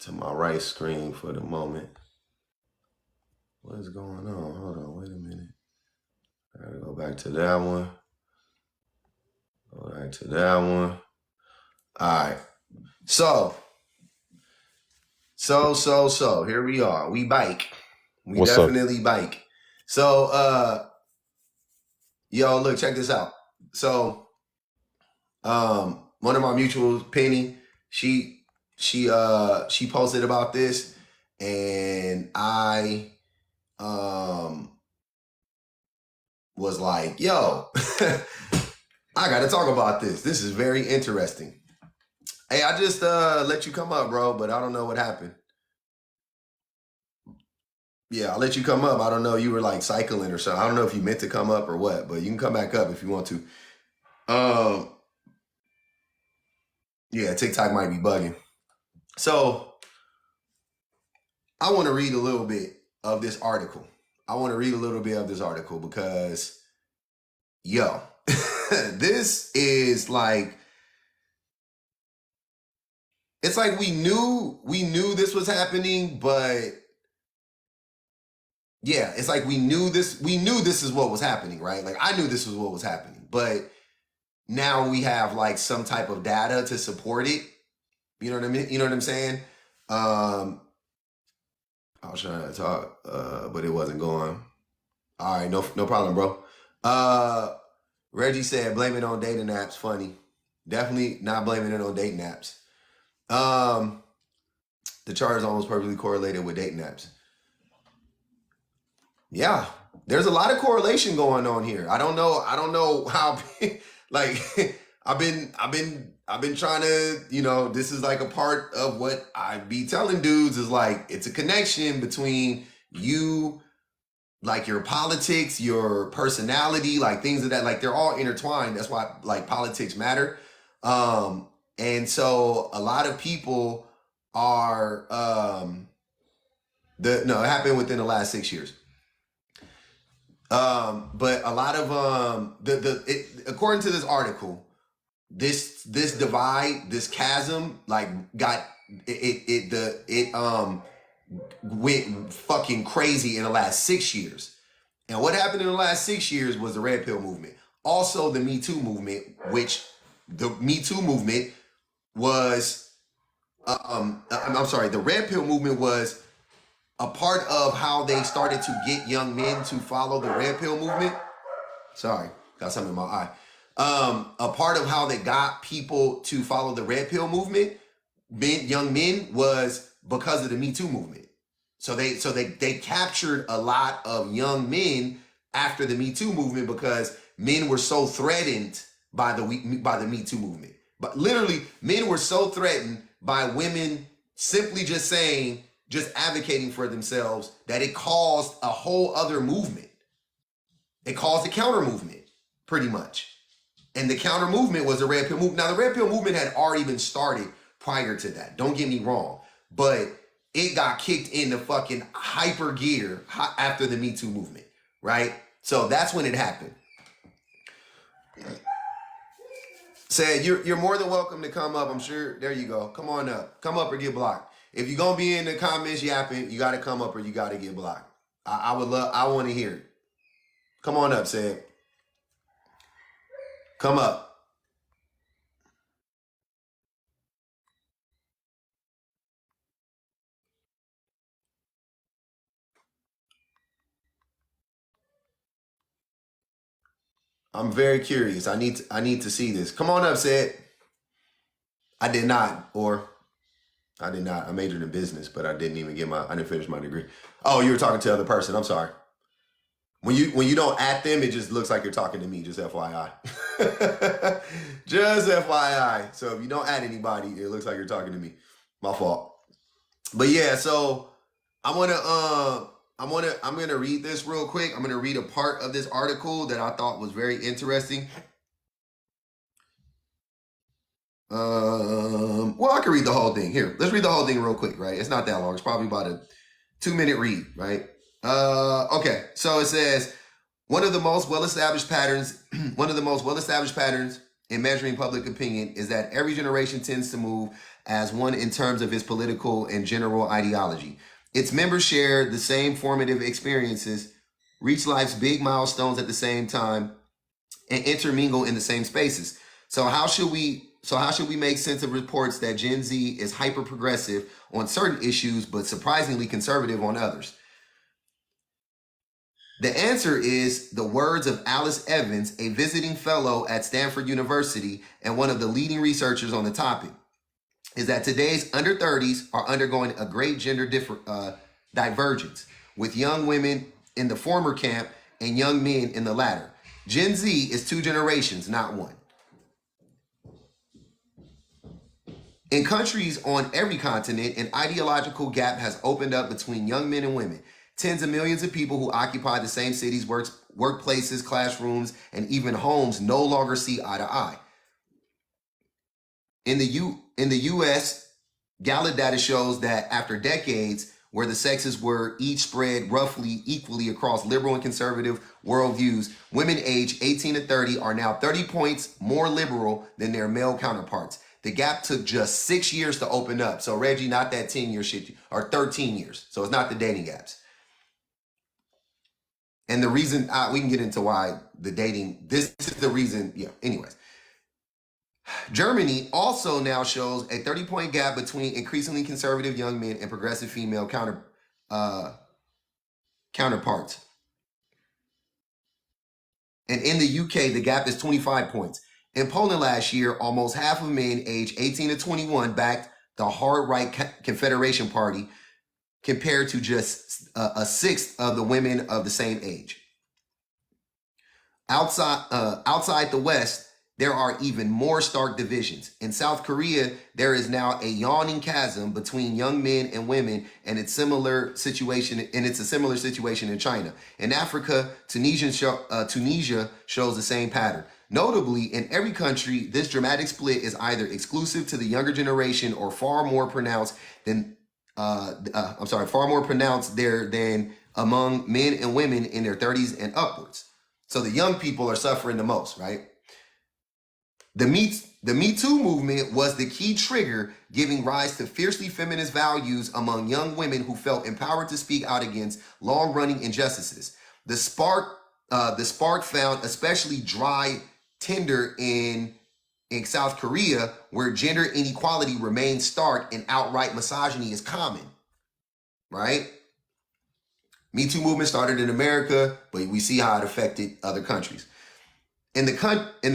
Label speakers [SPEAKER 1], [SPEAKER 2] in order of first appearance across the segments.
[SPEAKER 1] to my right screen for the moment. What is going on? Hold on, wait a minute. I gotta go back to that one. Go back to that one. All right. So, here we are. We bike. We
[SPEAKER 2] What's
[SPEAKER 1] definitely bike. So, yo, look, check this out. So, one of my mutuals, Penny, she posted about this, and I was like, yo, I gotta talk about this. This is very interesting. Hey, I just let you come up, bro, but I don't know what happened. Yeah, I'll let you come up. I don't know. You were like cycling or something. I don't know if you meant to come up or what, but you can come back up if you want to. Yeah, TikTok might be bugging. So I want to read a little bit of this article. Because, yo, this is like, it's like we knew this was happening, but yeah, it's like we knew this is what was happening, right? Like I knew this was what was happening, but now we have like some type of data to support it. You know what I mean? You know what I'm saying? I was trying to talk, but it wasn't going. All right, no problem, bro. Reggie said, blame it on dating apps. Funny. Definitely not blaming it on dating apps. The chart is almost perfectly correlated with dating apps. Yeah, there's a lot of correlation going on here. I don't know how, like, I've been trying to, this is like a part of what I be telling dudes is like, it's a connection between you, like your politics, your personality, like things of that, like they're all intertwined. That's why like politics matter. And so a lot of people are, it happened within the last 6 years. But a lot of, according to this article, this divide, this chasm, like went fucking crazy in the last 6 years. And what happened in the last 6 years was the Red Pill movement. Also the Me Too movement, which the Me Too movement was, the Red Pill movement was a part of how they started to get young men to follow the Red Pill movement. Sorry, got something in my eye. A part of how they got people to follow the Red Pill movement, young men, was because of the Me Too movement. So they captured a lot of young men after the Me Too movement because men were so threatened by the Me Too movement. But literally, men were so threatened by women simply just advocating for themselves that it caused a whole other movement. It caused a counter movement, pretty much. And the counter movement was the Red Pill movement. Now, the Red Pill movement had already been started prior to that. Don't get me wrong. But it got kicked into fucking hyper gear after the Me Too movement, right? So that's when it happened. Said, you're more than welcome to come up. I'm sure, there you go. Come on up. Come up or get blocked. If you're going to be in the comments yapping, you got to come up or you got to get blocked. I want to hear it. Come on up, Said. Come up. I'm very curious. I need to see this. Come on up, Said. I did not. I majored in business, but I didn't finish my degree. Oh, you were talking to the other person. I'm sorry. When you don't at them, it just looks like you're talking to me, just FYI. Just FYI. So if you don't add anybody, it looks like you're talking to me. My fault. But yeah, so I'm gonna read this real quick. I'm gonna read a part of this article that I thought was very interesting. Well, I can read the whole thing. Here, let's read the whole thing real quick, right? It's not that long. It's probably about a 2-minute read, right? Okay, so it says, one of the most well-established patterns in measuring public opinion is that every generation tends to move as one in terms of its political and general ideology. Its members share the same formative experiences, reach life's big milestones at the same time, and intermingle in the same spaces. So how should we make sense of reports that Gen Z is hyper progressive on certain issues but surprisingly conservative on others? The answer is the words of Alice Evans, a visiting fellow at Stanford University and one of the leading researchers on the topic, is that today's under 30s are undergoing a great gender divergence, with young women in the former camp and young men in the latter. Gen Z is 2 generations, not one. In countries on every continent, an ideological gap has opened up between young men and women. Tens of millions of people who occupy the same cities, workplaces, classrooms, and even homes no longer see eye to eye. In the U.S., Gallup data shows that after decades where the sexes were each spread roughly equally across liberal and conservative worldviews, women aged 18 to 30 are now 30 points more liberal than their male counterparts. The gap took just 6 years to open up. So Reggie, not that 10-year shit, or 13 years. So it's not the dating gaps. And the reason, we can get into why the dating, this is the reason, yeah, anyways. Germany also now shows a 30-point gap between increasingly conservative young men and progressive female counterparts. And in the UK, the gap is 25 points. In Poland last year, almost half of men aged 18 to 21 backed the hard-right Confederation Party, compared to just a sixth of the women of the same age. Outside the West, there are even more stark divisions. In South Korea, there is now a yawning chasm between young men and women, and it's a similar situation in China. In Africa, Tunisia shows the same pattern. Notably, in every country, this dramatic split is either exclusive to the younger generation or far more pronounced than there than among men and women in their 30s and upwards. So the young people are suffering the most, right? The Me Too movement was the key trigger, giving rise to fiercely feminist values among young women who felt empowered to speak out against long-running injustices. The spark found especially dry tinder in South Korea, where gender inequality remains stark and outright misogyny is common, right? Me Too movement started in America, but we see how it affected other countries. In the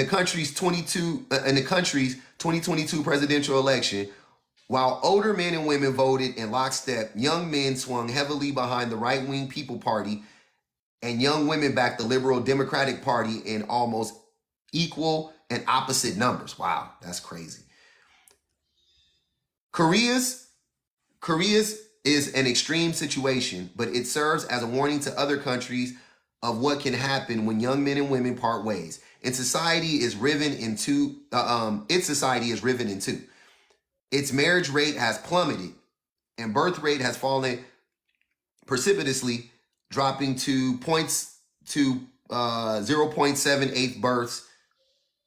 [SPEAKER 1] country's 2022 presidential election, while older men and women voted in lockstep, young men swung heavily behind the right-wing People Party, and young women backed the Liberal Democratic Party in almost equal and opposite numbers. Wow, that's crazy. Korea's is an extreme situation, but it serves as a warning to other countries of what can happen when young men and women part ways. Its society is riven in two. Its marriage rate has plummeted, and birth rate has fallen precipitously, dropping to 0.78 births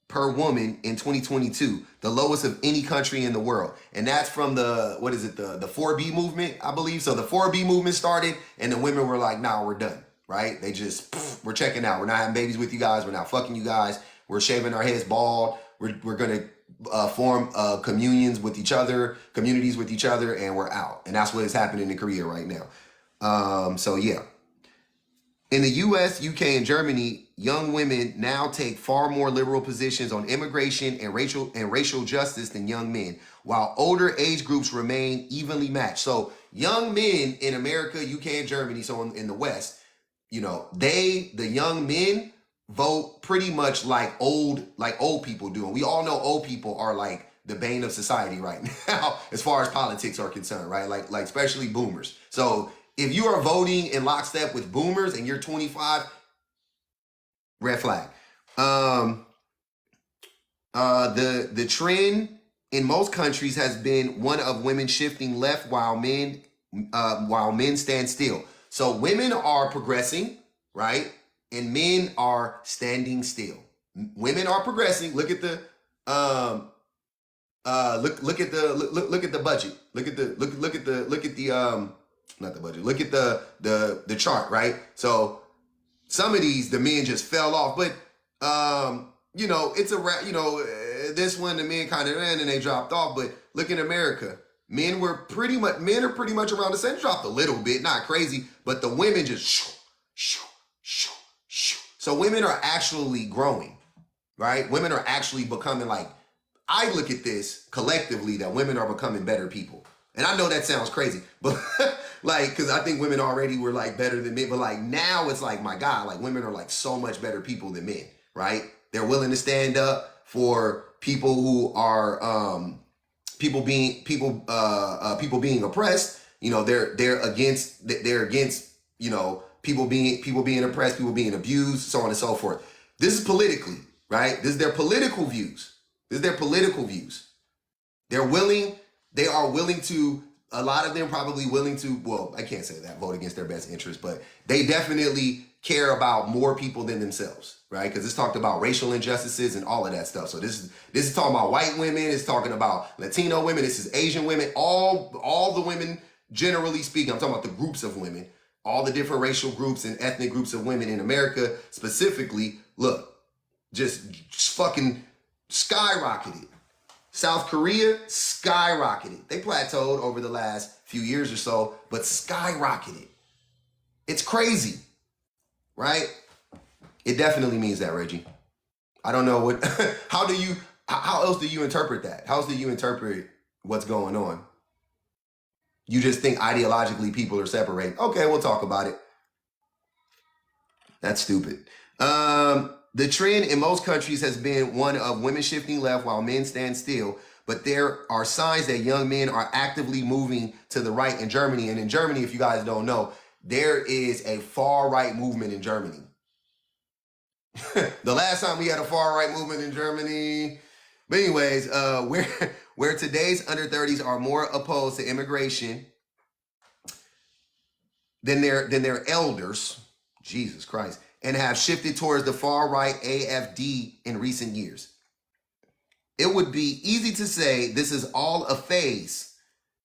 [SPEAKER 1] per woman in 2022, the lowest of any country in the world. And that's from the 4B movement, I believe. So the 4B movement started, and the women were like, nah, we're done, right? They just, we're checking out. We're not having babies with you guys. We're not fucking you guys. We're shaving our heads bald. We're going to form communities with each other, and we're out. And that's what is happening in Korea right now. So yeah. In the US, UK, and Germany, young women now take far more liberal positions on immigration and racial justice than young men, while older age groups remain evenly matched. So young men in America, UK, and Germany, so in the West, the young men vote pretty much like old people do. And we all know old people are like the bane of society right now, as far as politics are concerned, right? Like especially boomers. So if you are voting in lockstep with boomers and you're 25, red flag. The trend in most countries has been one of women shifting left while men stand still. So women are progressing, right? And men are standing still. Women are progressing. Look at the Look at the look at the budget. Look at the not the budget. Look at the chart, right? So some of these the men just fell off, but you know, it's a you know, this one the men kind of ran and they dropped off, but look in America. Men are pretty much around the same. Dropped a little bit, not crazy, but the women just shoo, shoo, shoo, shoo. So women are actually growing, right? Women are actually becoming like, I look at this collectively that women are becoming better people. And I know that sounds crazy, but like, cause I think women already were like better than men, but like now it's like, my God, like women are like so much better people than men, right? They're willing to stand up for people who are, people being oppressed. You know, they're against, you know, people being oppressed, people being abused, so on and so forth. This is politically, right? This is their political views. They are willing to, a lot of them probably willing to, well, I can't say that, vote against their best interest, but they definitely care about more people than themselves, right? Because it's talked about racial injustices and all of that stuff. So this is talking about white women, it's talking about Latino women, this is Asian women, all the women, generally speaking, I'm talking about the groups of women, all the different racial groups and ethnic groups of women in America specifically, look, just fucking skyrocketed. South Korea skyrocketed. They plateaued over the last few years or so, but skyrocketed. It's crazy, right? It definitely means that, Reggie. I don't know what, how else do you interpret that? How else do you interpret what's going on? You just think ideologically people are separating. Okay, we'll talk about it. That's stupid. The trend in most countries has been one of women shifting left while men stand still, but there are signs that young men are actively moving to the right in Germany. And in Germany, if you guys don't know, there is a far right movement in Germany. The last time we had a far right movement in Germany. But anyways, where today's under 30s are more opposed to immigration than their elders, Jesus Christ, and have shifted towards the far-right AFD in recent years. It would be easy to say this is all a phase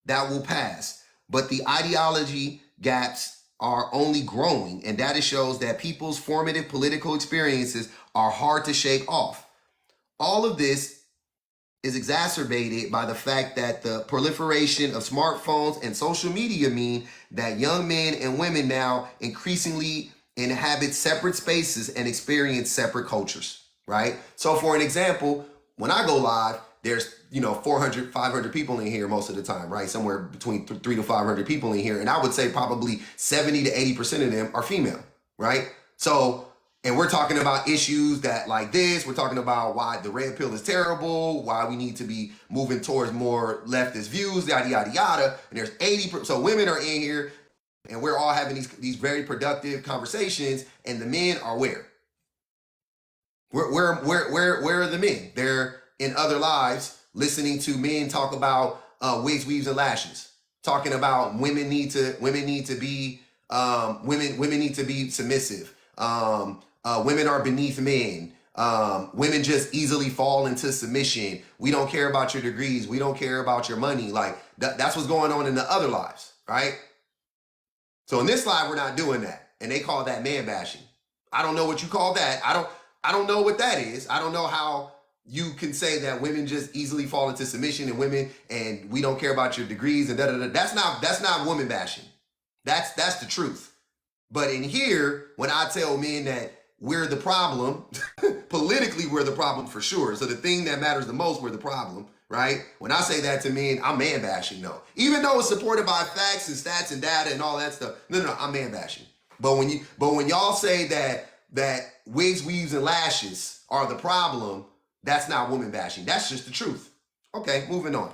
[SPEAKER 1] that will pass, but the ideology gaps are only growing, and data shows that people's formative political experiences are hard to shake off. All of this is exacerbated by the fact that the proliferation of smartphones and social media mean that young men and women now increasingly inhabit separate spaces and experience separate cultures, right? So for an example, when I go live, there's, 400, 500 people in here most of the time, right? Somewhere between 300 to 500 people in here. And I would say probably 70 to 80% of them are female, right? So, and we're talking about issues that like this, we're talking about why the red pill is terrible, why we need to be moving towards more leftist views, yada, yada, yada. And there's 80%, so women are in here, and we're all having these very productive conversations, and the men are where? Where are the men? They're in other lives listening to men talk about wigs, weaves, and lashes, talking about women need to be submissive. Women are beneath men. Women just easily fall into submission. We don't care about your degrees. We don't care about your money. Like that's what's going on in the other lives, right? So in this live, we're not doing that. And they call that man bashing. I don't know what you call that. I don't know what that is. I don't know how you can say that women just easily fall into submission and we don't care about your degrees and da-da-da. That's not woman bashing. That's the truth. But in here, when I tell men that we're the problem, politically we're the problem for sure. So the thing that matters the most, we're the problem. Right? When I say that to men, I'm man bashing, though. Even though it's supported by facts and stats and data and all that stuff. No, I'm man bashing. But when y'all say that wigs, weaves, and lashes are the problem, that's not woman bashing. That's just the truth. Okay, moving on.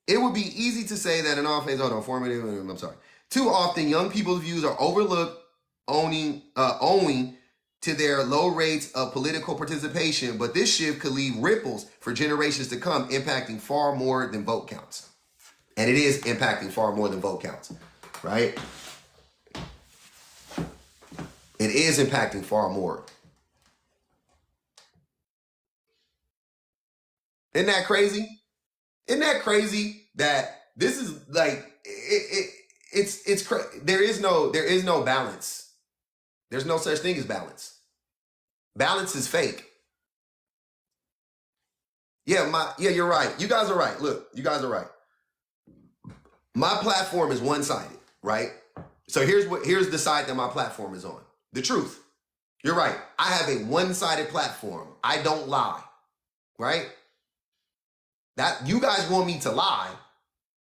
[SPEAKER 1] It would be easy to say that in all phases, formative, I'm sorry. Too often, young people's views are overlooked, owing to their low rates of political participation, but this shift could leave ripples for generations to come, impacting far more than vote counts. And it is impacting far more than vote counts, right? It is impacting far more. Isn't that crazy? Isn't that crazy that this is like it's there is no balance. There's no such thing as balance. Balance is fake. Yeah, you're right. You guys are right. Look, you guys are right. My platform is one-sided, right? So here's the side that my platform is on. The truth. You're right. I have a one-sided platform. I don't lie. Right? That you guys want me to lie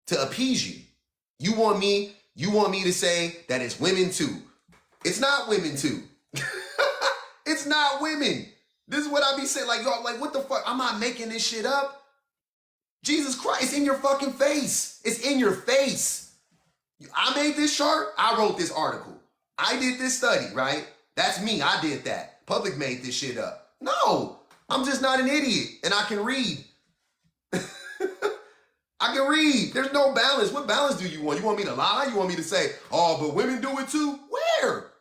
[SPEAKER 1] to appease you. You want me to say that it's women too. It's not women too. It's not women. This is what I be saying. Like, y'all, like, what the fuck? I'm not making this shit up. Jesus Christ, it's in your fucking face. It's in your face. I made this chart. I wrote this article. I did this study, right? That's me. I did that. Public made this shit up. No, I'm just not an idiot, and I can read. I can read. There's no balance. What balance do you want? You want me to lie? You want me to say, oh, but women do it too? Where?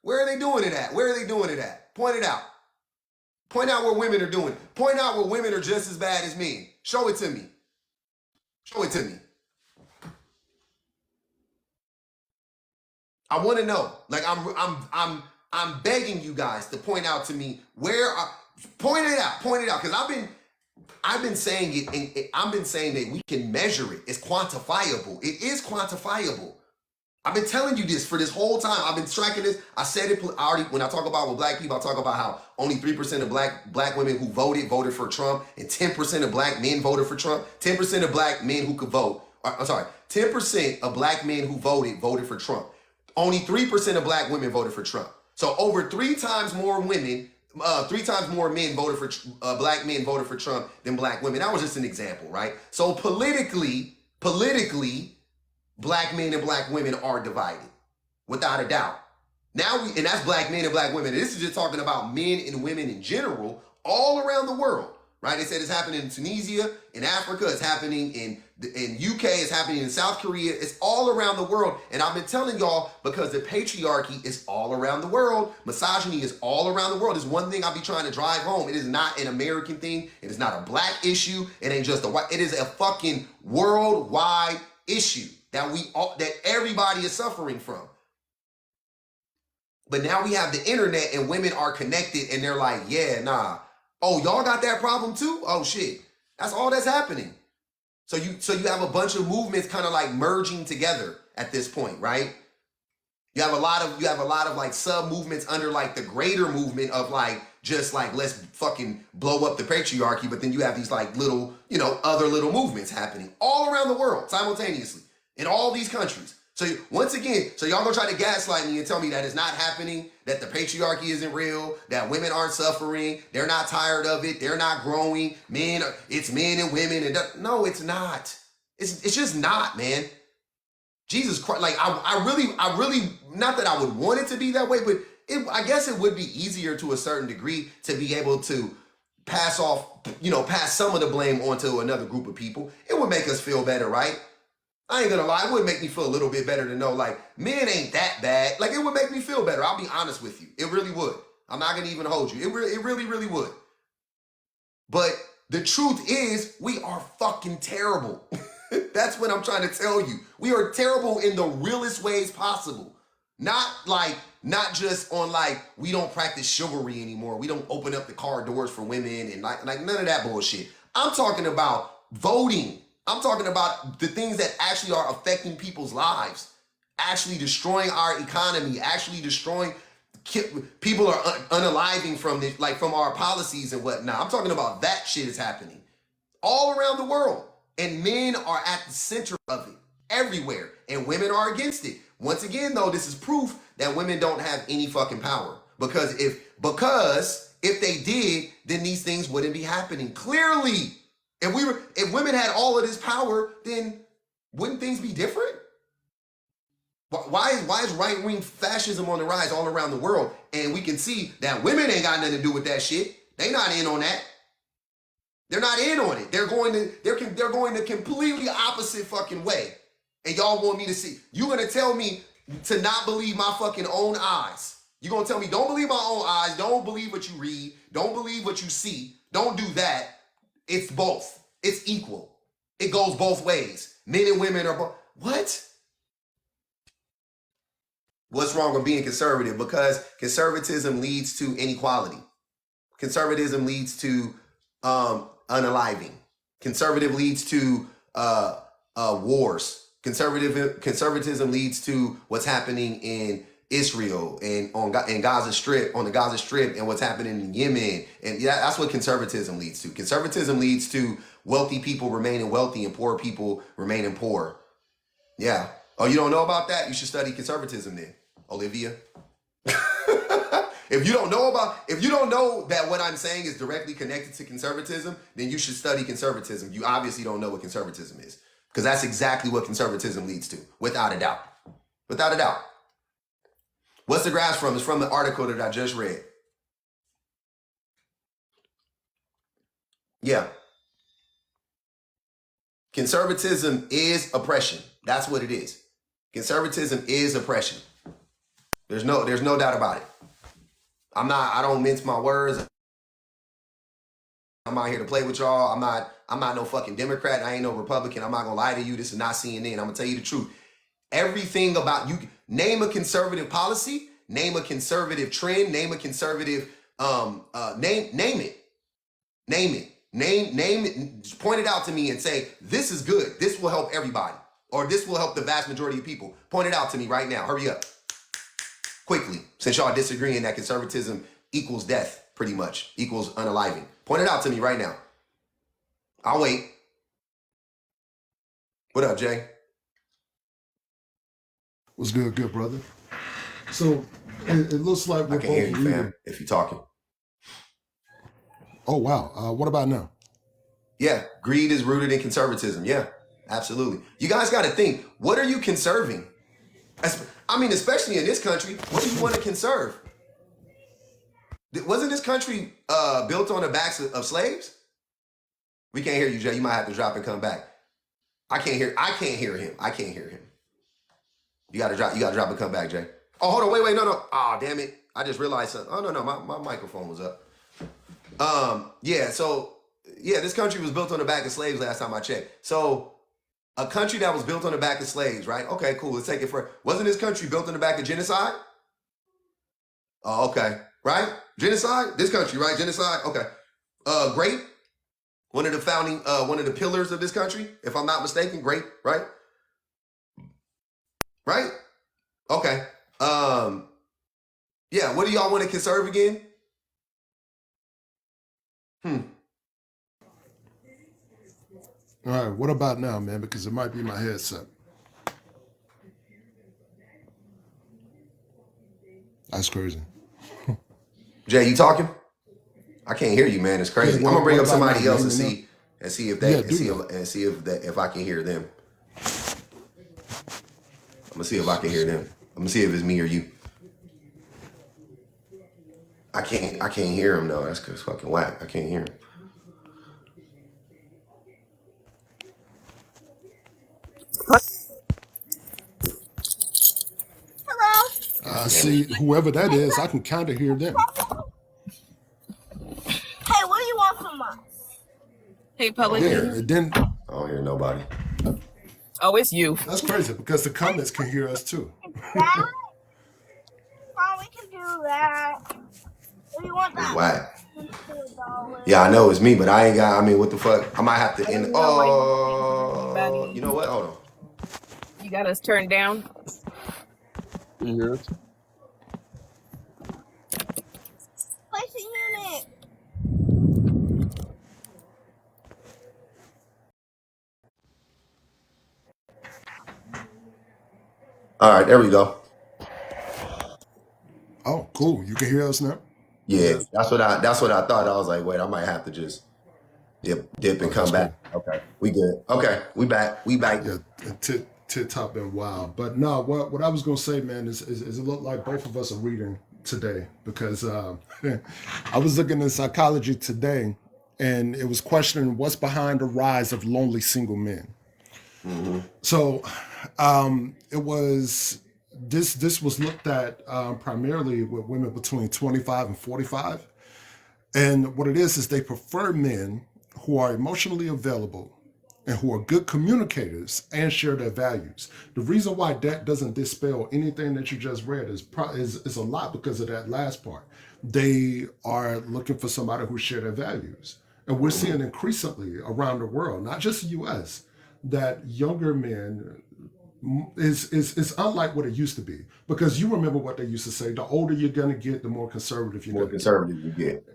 [SPEAKER 1] Where are they doing it at? Where are they doing it at? Point it out. Point out where women are doing. Point out where women are just as bad as men. Show it to me. Show it to me. I want to know. Like I'm begging you guys to point out to me point it out. Point it out, because I've been saying it, and I've been saying that we can measure it. It's quantifiable. It is quantifiable. I've been telling you this for this whole time. I've been tracking this. I said it already when I talk about with black people. I talk about how only 3% of black women who voted for Trump, and 10% of black men voted for Trump. 10% of black men who could vote. I'm sorry, 10% of black men who voted for Trump. Only 3% of black women voted for Trump. So over 3 times more women. 3 times more men voted for black men voted for Trump than black women. That was just an example, right? So politically, black men and black women are divided, without a doubt. Now and that's black men and black women. And this is just talking about men and women in general, all around the world, right? They said it's happening in Tunisia, in Africa, it's happening in UK, it's happening in South Korea, it's all around the world. And I've been telling y'all, because the patriarchy is all around the world, misogyny is all around the world. It's one thing I'll be trying to drive home. It is not an American thing. It is not a black issue. It ain't just a white. It is a fucking worldwide issue that everybody is suffering from. But now we have the internet, and women are connected, and they're like, yeah, nah. Oh, y'all got that problem too? Oh shit. That's all that's happening. So you have a bunch of movements kind of like merging together at this point, right? You have a lot of like sub movements under like the greater movement of like just like let's fucking blow up the patriarchy, but then you have these like little, other little movements happening all around the world simultaneously in all these countries. So once again, y'all gonna try to gaslight me and tell me that it's not happening, that the patriarchy isn't real, that women aren't suffering, they're not tired of it, they're not growing, it's men and women, and no, it's not. It's just not, man. Jesus Christ, like I really, not that I would want it to be that way, but I guess it would be easier to a certain degree to be able to pass some of the blame onto another group of people. It would make us feel better, right? I ain't gonna lie, it would make me feel a little bit better to know, like, men ain't that bad. Like, it would make me feel better. I'll be honest with you. It really would. I'm not gonna even hold you. It really, really would. But the truth is, we are fucking terrible. That's what I'm trying to tell you. We are terrible in the realest ways possible. Not just on like, we don't practice chivalry anymore. We don't open up the car doors for women and like none of that bullshit. I'm talking about voting. I'm talking about the things that actually are affecting people's lives, actually destroying our economy, actually destroying, people are unaliving from this, like from our policies and whatnot. I'm talking about that shit is happening all around the world. And men are at the center of it everywhere. And women are against it. Once again, though, this is proof that women don't have any fucking power. Because if they did, then these things wouldn't be happening. Clearly. If women had all of this power, then wouldn't things be different? Why is right-wing fascism on the rise all around the world? And we can see that women ain't got nothing to do with that shit. They not in on that. They're not in on it. They're going the completely opposite fucking way. And y'all want me to see. You're gonna tell me to not believe my fucking own eyes. You're gonna tell me don't believe my own eyes. Don't believe what you read. Don't believe what you see. Don't do that. It's both. It's equal. It goes both ways. Men and women are both. What? What's wrong with being conservative? Because conservatism leads to inequality. Conservatism leads to unaliving. Conservative leads to wars. Conservatism leads to what's happening in Israel and on the Gaza Strip, and what's happening in Yemen. And yeah, that's what conservatism leads to. Conservatism leads to wealthy people remaining wealthy and poor people remaining poor. Yeah. Oh, you don't know about that? You should study conservatism then, Olivia. If you don't know that what I'm saying is directly connected to conservatism, then you should study conservatism. You obviously don't know what conservatism is, because that's exactly what conservatism leads to, without a doubt. Without a doubt. What's the graph from? It's from the article that I just read. Yeah. Conservatism is oppression. That's what it is. Conservatism is oppression. There's no doubt about it. I don't mince my words. I'm out here to play with y'all. I'm not no fucking Democrat. I ain't no Republican. I'm not gonna lie to you. This is not CNN. I'm gonna tell you the truth. Everything about you, name a conservative policy, name a conservative trend, name a conservative name it. Name it, point it out to me and say, this is good. This will help everybody. Or this will help the vast majority of people. Point it out to me right now. Hurry up. Quickly. Since y'all disagreeing that conservatism equals death, pretty much. Equals unaliving. Point it out to me right now. I'll wait. What up, Jay?
[SPEAKER 2] What's good, brother? So it looks like we're
[SPEAKER 1] I can hear
[SPEAKER 2] both
[SPEAKER 1] you,
[SPEAKER 2] reading.
[SPEAKER 1] fam, if you're talking.
[SPEAKER 2] Oh, wow. What about now?
[SPEAKER 1] Yeah, greed is rooted in conservatism. Yeah, absolutely. You guys got to think, what are you conserving? I mean, especially in this country, what do you want to conserve? Wasn't this country built on the backs of slaves? We can't hear you, Jay. You might have to drop and come back. I can't hear him. You gotta drop and come back, Jay. Oh, hold on, wait, no. Oh, damn it. I just realized something. Oh, no, my microphone was up. This country was built on the back of slaves last time I checked. So a country that was built on the back of slaves, right? Okay, cool. Let's take it for, wasn't this country built on the back of genocide? Oh, okay. Right? Genocide? This country, right? Genocide? Okay. Grape? One of the pillars of this country, if I'm not mistaken. Grape, right? Right? Okay. Yeah, what do y'all want to conserve again?
[SPEAKER 2] All right. What about now, man? Because it might be my headset. That's crazy.
[SPEAKER 1] Jay, you talking? I can't hear you, man. It's crazy.
[SPEAKER 2] Yeah,
[SPEAKER 1] I'm gonna bring up
[SPEAKER 2] what about
[SPEAKER 1] somebody
[SPEAKER 2] now?
[SPEAKER 1] else
[SPEAKER 2] Let
[SPEAKER 1] and
[SPEAKER 2] me know.
[SPEAKER 1] see if
[SPEAKER 2] Yeah,
[SPEAKER 1] they
[SPEAKER 2] do
[SPEAKER 1] if I can hear them. I'm gonna see if I can hear them. I'm gonna see if it's me or you. I can't hear him though. That's cause fucking whack. I can't hear him.
[SPEAKER 3] Hello.
[SPEAKER 2] See, whoever that is, I can kind of hear them.
[SPEAKER 3] Hey, what do you want from us?
[SPEAKER 4] Hey, public.
[SPEAKER 2] Yeah, and then
[SPEAKER 1] I don't hear nobody.
[SPEAKER 4] Oh, it's you.
[SPEAKER 2] that's crazy because the comments can hear us too.
[SPEAKER 3] That? Oh, we can do that. What do you want
[SPEAKER 1] It's
[SPEAKER 3] that?
[SPEAKER 1] whack.
[SPEAKER 3] $2.
[SPEAKER 1] Yeah, I know it's me, but I ain't got. I mean, what the fuck? I might have to end.
[SPEAKER 4] know why
[SPEAKER 1] Oh,
[SPEAKER 4] anybody-
[SPEAKER 1] you know what? Hold on.
[SPEAKER 4] You got us turned down.
[SPEAKER 2] Can you hear us?
[SPEAKER 3] Placing unit.
[SPEAKER 1] All right, there we go.
[SPEAKER 2] Oh, cool. You can hear us now?
[SPEAKER 1] Yeah, that's what I thought. I was like, wait, I might have to just dip and come
[SPEAKER 2] that's
[SPEAKER 1] back. Okay, we good. Okay, we back.
[SPEAKER 2] Yeah, tit top been wild. But no, what I was gonna say, man, is it look like both of us are reading today because I was looking in Psychology Today, and it was questioning what's behind the rise of lonely single men. So it was this was looked at primarily with women between 25 and 45. And what it is they prefer men who are emotionally available, and who are good communicators and share their values. The reason why that doesn't dispel anything that you just read is a lot because of that last part. They are looking for somebody who share their values. And we're seeing increasingly around the world, not just the US, that younger men is unlike what it used to be. Because you remember what they used to say, the older you're gonna get, the more conservative you're
[SPEAKER 1] More
[SPEAKER 2] gonna get.
[SPEAKER 1] conservative you get.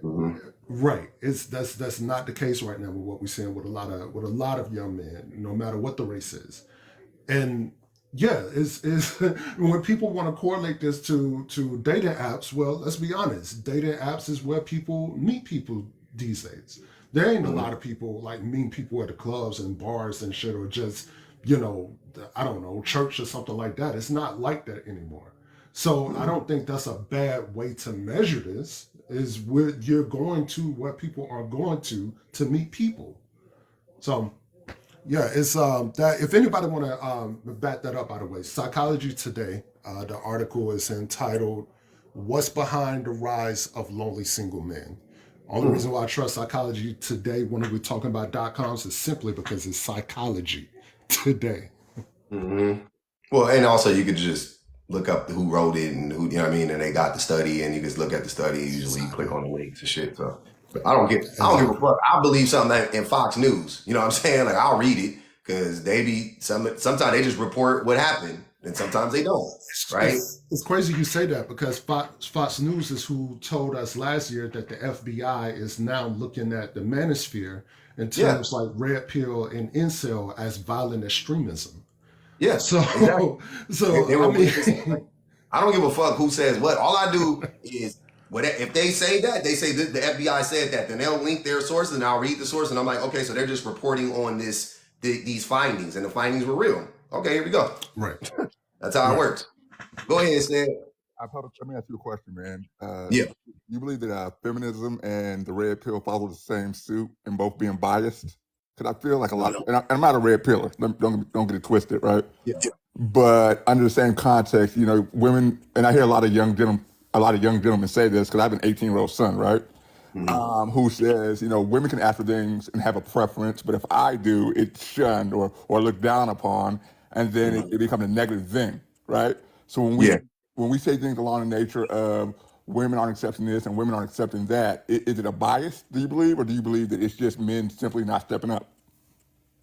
[SPEAKER 2] Right. That's not the case right now with what we're seeing with a lot of young men, no matter what the race is. And yeah, it's when people want to correlate this to dating apps, well, let's be honest, dating apps is where people meet people these days. There ain't a lot of people like meeting people at the clubs and bars and shit, or just, I don't know, church or something like that. It's not like that anymore. So I don't think that's a bad way to measure this. Is where you're going to, where people are going to meet people. So yeah, it's that. If anybody want to back that up, by the way, Psychology Today. The article is entitled "What's Behind the Rise of Lonely Single Men." Only reason why I trust Psychology Today when we're talking about .coms is simply because it's Psychology Today.
[SPEAKER 1] Well, and also you could just look up who wrote it and who, you know what I mean, and they got the study, and you just look at the study. Usually, you click on the links and shit. So I don't give a fuck. I believe something in Fox News. You know what I'm saying? Like I'll read it because they be sometimes they just report what happened, and sometimes they don't. Right?
[SPEAKER 2] It's crazy you say that because Fox News is who told us last year that the FBI is now looking at the manosphere in terms like red pill and incel as violent extremism.
[SPEAKER 1] Yeah.
[SPEAKER 2] So,
[SPEAKER 1] exactly.
[SPEAKER 2] I mean,
[SPEAKER 1] I don't give a fuck who says what. All I do is if they say that, they say the FBI said that, then they'll link their sources, and I'll read the source, and I'm like, okay, so they're just reporting on these findings, and the findings were real. Okay, here we go.
[SPEAKER 2] Right.
[SPEAKER 1] That's how it works. Go ahead, Stan.
[SPEAKER 5] Let me ask you a question, man.
[SPEAKER 1] Yeah.
[SPEAKER 5] You believe that feminism and the red pill follow the same suit and both being biased? Because I feel like a lot of, and I'm not a red pillar, don't get it twisted, right?
[SPEAKER 1] Yeah.
[SPEAKER 5] But under the same context, women, and I hear a lot of young gentlemen say this because I have an 18-year-old son, right? Who says, women can ask for things and have a preference, but if I do, it's shunned or looked down upon, and then it becomes a negative thing, right? So when we say things along the nature of women aren't accepting this and women aren't accepting that, is it a bias, do you believe, or do you believe that it's just men simply not stepping up?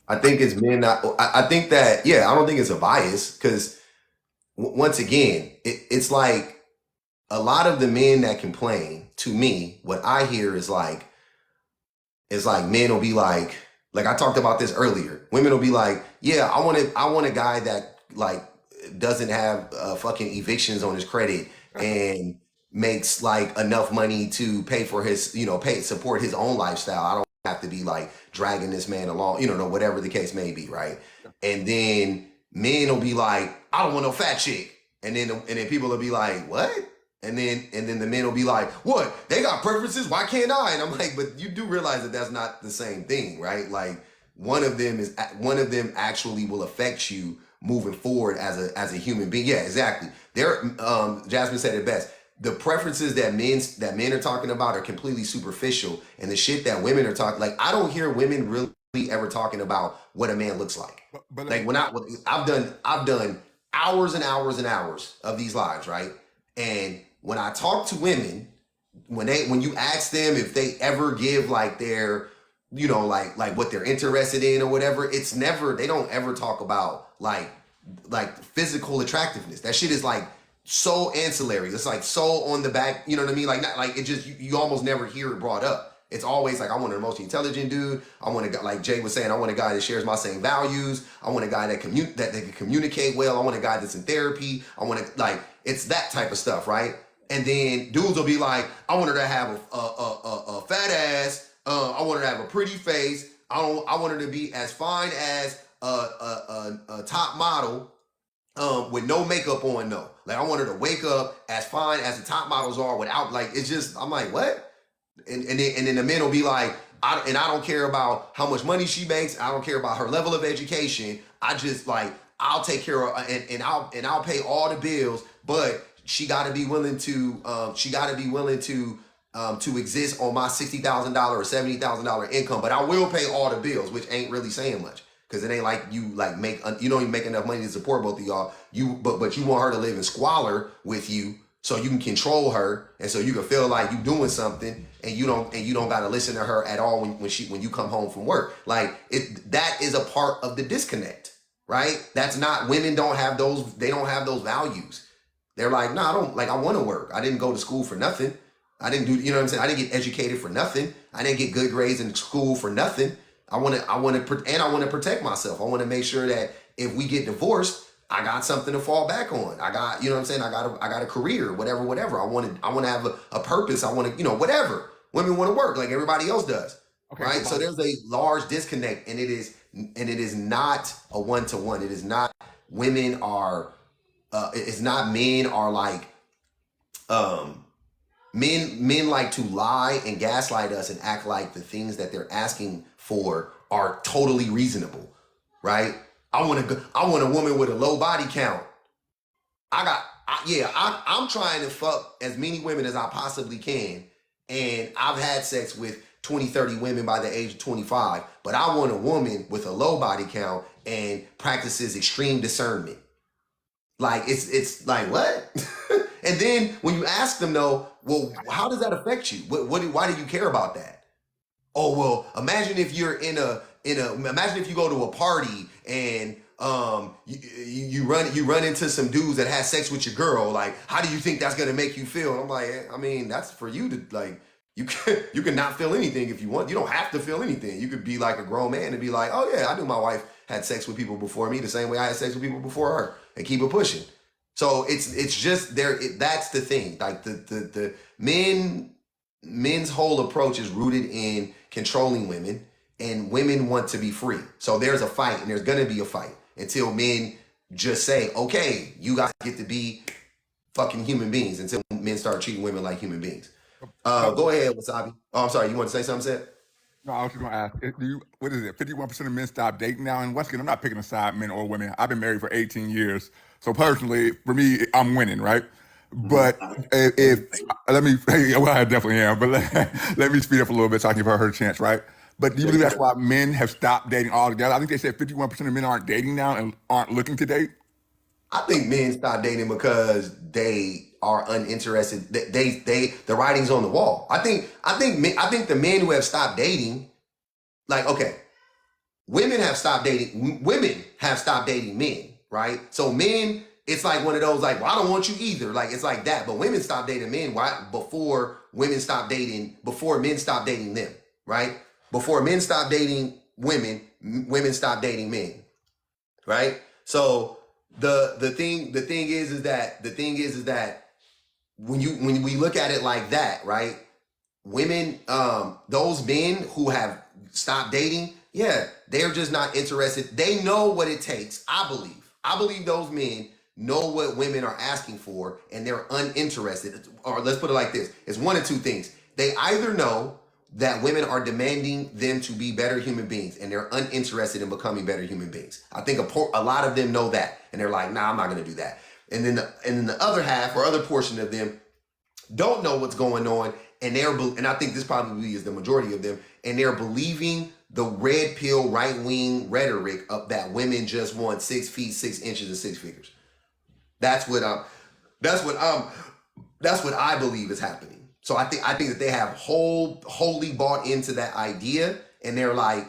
[SPEAKER 1] I think it's men not. I think that I don't think it's a bias because once again, it's like a lot of the men that complain to me. What I hear is like men will be like I talked about this earlier. Women will be like, yeah, I want a guy that like doesn't have fucking evictions on his credit and makes like enough money to pay for his, support his own lifestyle. I don't have to be like dragging this man along, whatever the case may be, right? And then men will be like, I don't want no fat chick. And then people will be like, what? And then the men will be like, what? They got preferences, why can't I? And I'm like, but you do realize that that's not the same thing, right? Like one of them actually will affect you moving forward as a human being. Yeah, exactly. Jasmine said it best. The preferences that men are talking about are completely superficial, and the shit that women are talking, like I don't hear women really ever talking about what a man looks like. But like I've done hours and hours and hours of these lives, right? And when I talk to women, when you ask them if they ever give like their, like what they're interested in or whatever, they don't ever talk about like physical attractiveness. That shit is like so ancillary. It's like so on the back, you know what I mean? Like not like it just you almost never hear it brought up. It's always like I want an emotionally intelligent dude. I want a guy, like Jay was saying, I want a guy that shares my same values. I want a guy that can communicate well. I want a guy that's in therapy. It's that type of stuff, right? And then dudes will be like, I want her to have a fat ass. I want her to have a pretty face. I want her to be as fine as a top model with no makeup on though. Like I want her to wake up as fine as the top models are without it's just, I'm like, what? And then the men will be like, I don't care about how much money she makes. I don't care about her level of education. I just I'll take care of and I'll pay all the bills, but she got to be willing to to exist on my $60,000 or $70,000 income, but I will pay all the bills, which ain't really saying much because it ain't like you like you don't even make enough money to support both of y'all. But you want her to live in squalor with you so you can control her and so you can feel like you doing something and you don't got to listen to her at all when you come home from work. Like that is a part of the disconnect, right? That's not, women don't have those values. They're like, no, I want to work. I didn't go to school for nothing. I didn't do, you know what I'm saying? I didn't get educated for nothing. I didn't get good grades in school for nothing. I want to protect myself. I want to make sure that if we get divorced, I got something to fall back on. I got, you know what I'm saying? I got a career, whatever. I want to have a purpose. I want to, whatever. Women want to work like everybody else does. Okay, right? So there's a large disconnect, and it is not a one-to-one. It is not women are, it's not men are like, men like to lie and gaslight us and act like the things that they're asking for are totally reasonable, right? I want a woman with a low body count. I'm trying to fuck as many women as I possibly can, and I've had sex with 20, 30 women by the age of 25, but I want a woman with a low body count and practices extreme discernment. Like it's like, what? And then when you ask them though, well, how does that affect you? Why do you care about that? Oh, well, imagine if you're imagine if you go to a party and you run into some dudes that had sex with your girl. Like, how do you think that's gonna make you feel? And I'm like, I mean, that's for you to like. You can not feel anything if you want. You don't have to feel anything. You could be like a grown man and be like, oh yeah, I knew my wife had sex with people before me the same way I had sex with people before her, and keep it pushing. So it's just there. That's the thing. Like the men's whole approach is rooted in controlling women, and women want to be free. So there's a fight, and there's gonna be a fight until men just say, okay, you guys get to be fucking human beings. Until men start treating women like human beings. Go ahead, Wasabi. Oh, I'm sorry. You want to say something, Seth?
[SPEAKER 5] No, I was just going to ask, what is it, 51% of men stop dating now? And once again, I'm not picking a side, men or women. I've been married for 18 years. So personally, for me, I'm winning, right? But well, I definitely am, but let me speed up a little bit so I can give her a chance, right? But do you believe that's why men have stopped dating altogether? I think they said 51% of men aren't dating now and aren't looking to date.
[SPEAKER 1] I think men stop dating because they are uninterested. The writing's on the wall. I think the men who have stopped dating, like, okay, women have stopped dating men, right? So men, it's like one of those like, well, I don't want you either. Like, it's like that. But women stop dating men before men stop dating them, right? Before men stop dating women, women stop dating men, right? So the thing is that when we look at it like that, right? Women, those men who have stopped dating, yeah, they're just not interested. They know what it takes. I believe those men know what women are asking for, and they're uninterested. Or let's put it like this: it's one of two things. They either know that women are demanding them to be better human beings, and they're uninterested in becoming better human beings. I think a lot of them know that, and they're like, nah, I'm not going to do that. And then the other half or other portion of them don't know what's going on, and I think this probably is the majority of them, and they're believing the red pill right wing rhetoric of that women just want 6 feet 6 inches and 6 figures. That's what I believe is happening. So I think that they have wholly bought into that idea, and they're like,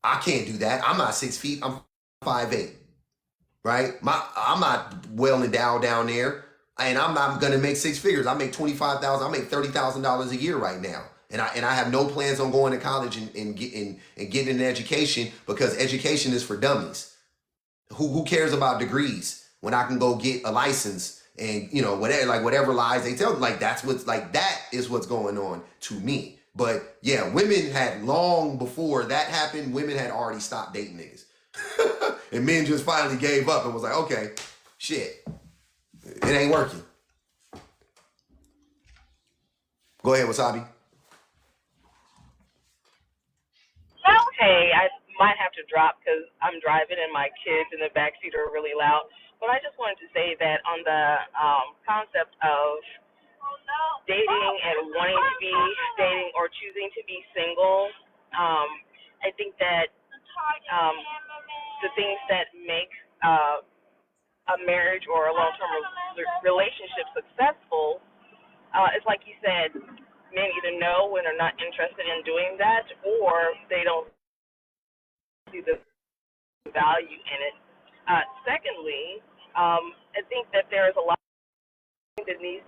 [SPEAKER 1] I can't do that. I'm not 6 feet. I'm 5'8", right? I'm not well endowed down there, and I'm not gonna make 6 figures. I make $25,000. I make $30,000 a year right now, and I have no plans on going to college and getting an education, because education is for dummies. Who cares about degrees when I can go get a license? And whatever lies they tell, like that is what's going on to me. But yeah, women had long before that happened, women had already stopped dating niggas. And men just finally gave up and was like, okay, shit, it ain't working. Go ahead, Wasabi.
[SPEAKER 6] Hey, I might have to drop because I'm driving and my kids in the backseat are really loud. But I just wanted to say that on the concept of dating and wanting to be dating or choosing to be single, I think that the things that make a marriage or a long-term relationship successful is like you said, men either know when they're not interested in doing that, or they don't see the value in it. Secondly, I think that there is a lot that needs.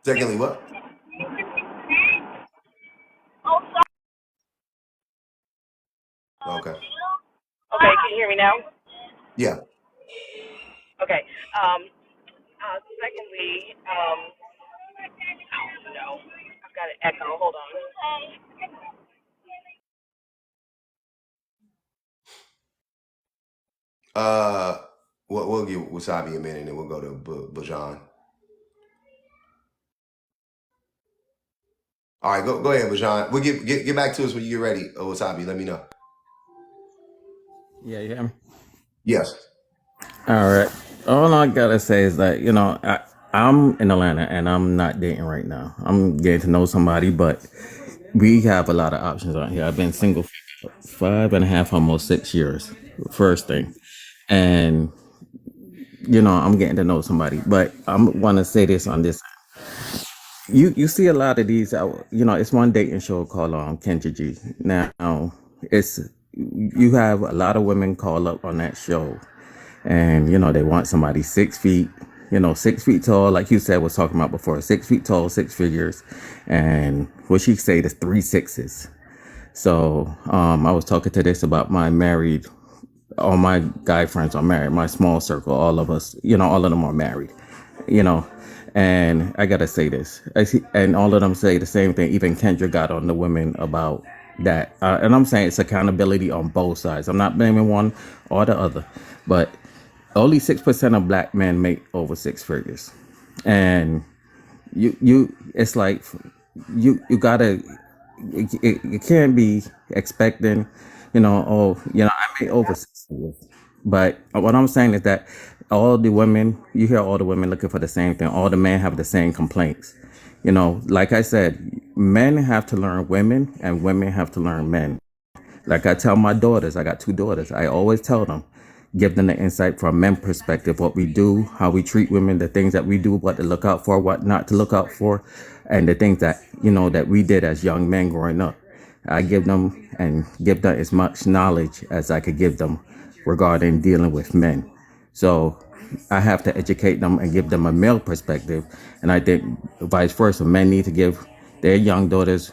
[SPEAKER 1] Secondly, what? Okay.
[SPEAKER 6] Okay, can you hear me now?
[SPEAKER 1] Yeah.
[SPEAKER 6] Okay. Secondly, no, I've got an echo. Hold on.
[SPEAKER 1] We'll give Wasabi a minute, and then we'll go to Bajan. All right, go ahead, Bajan. We'll get back to us when you get ready. Wasabi, let me know.
[SPEAKER 7] Yeah, you hear me?
[SPEAKER 1] Yes.
[SPEAKER 7] All right. All I gotta say is that I'm in Atlanta and I'm not dating right now. I'm getting to know somebody, but we have a lot of options out here. I've been single for 5.5, almost 6 years. First thing, and I'm getting to know somebody, but I'm want to say this on this. You see a lot of these. It's one dating show called Kendra G. Now, it's you have a lot of women call up on that show. And, they want somebody 6 feet, 6 feet tall, like you said, was talking about before, 6 feet tall, 6 figures. And what she said is 3 sixes. So I was talking to this about all my guy friends are married, my small circle, all of us, all of them are married, you know. And I got to say this, and all of them say the same thing. Even Kendra got on the women about that. And I'm saying it's accountability on both sides. I'm not blaming one or the other, but only 6% of black men make over 6 figures. And it's like, you gotta, you can't be expecting, I made over 6 figures. But what I'm saying is that you hear all the women looking for the same thing. All the men have the same complaints. Like I said, men have to learn women and women have to learn men. Like I tell my daughters, I got 2 daughters. I always tell them, give them the insight from men's perspective, what we do, how we treat women, the things that we do, what to look out for, what not to look out for, and the things that, that we did as young men growing up. I give them as much knowledge as I could give them regarding dealing with men. So I have to educate them and give them a male perspective. And I think vice versa, men need to give their young daughters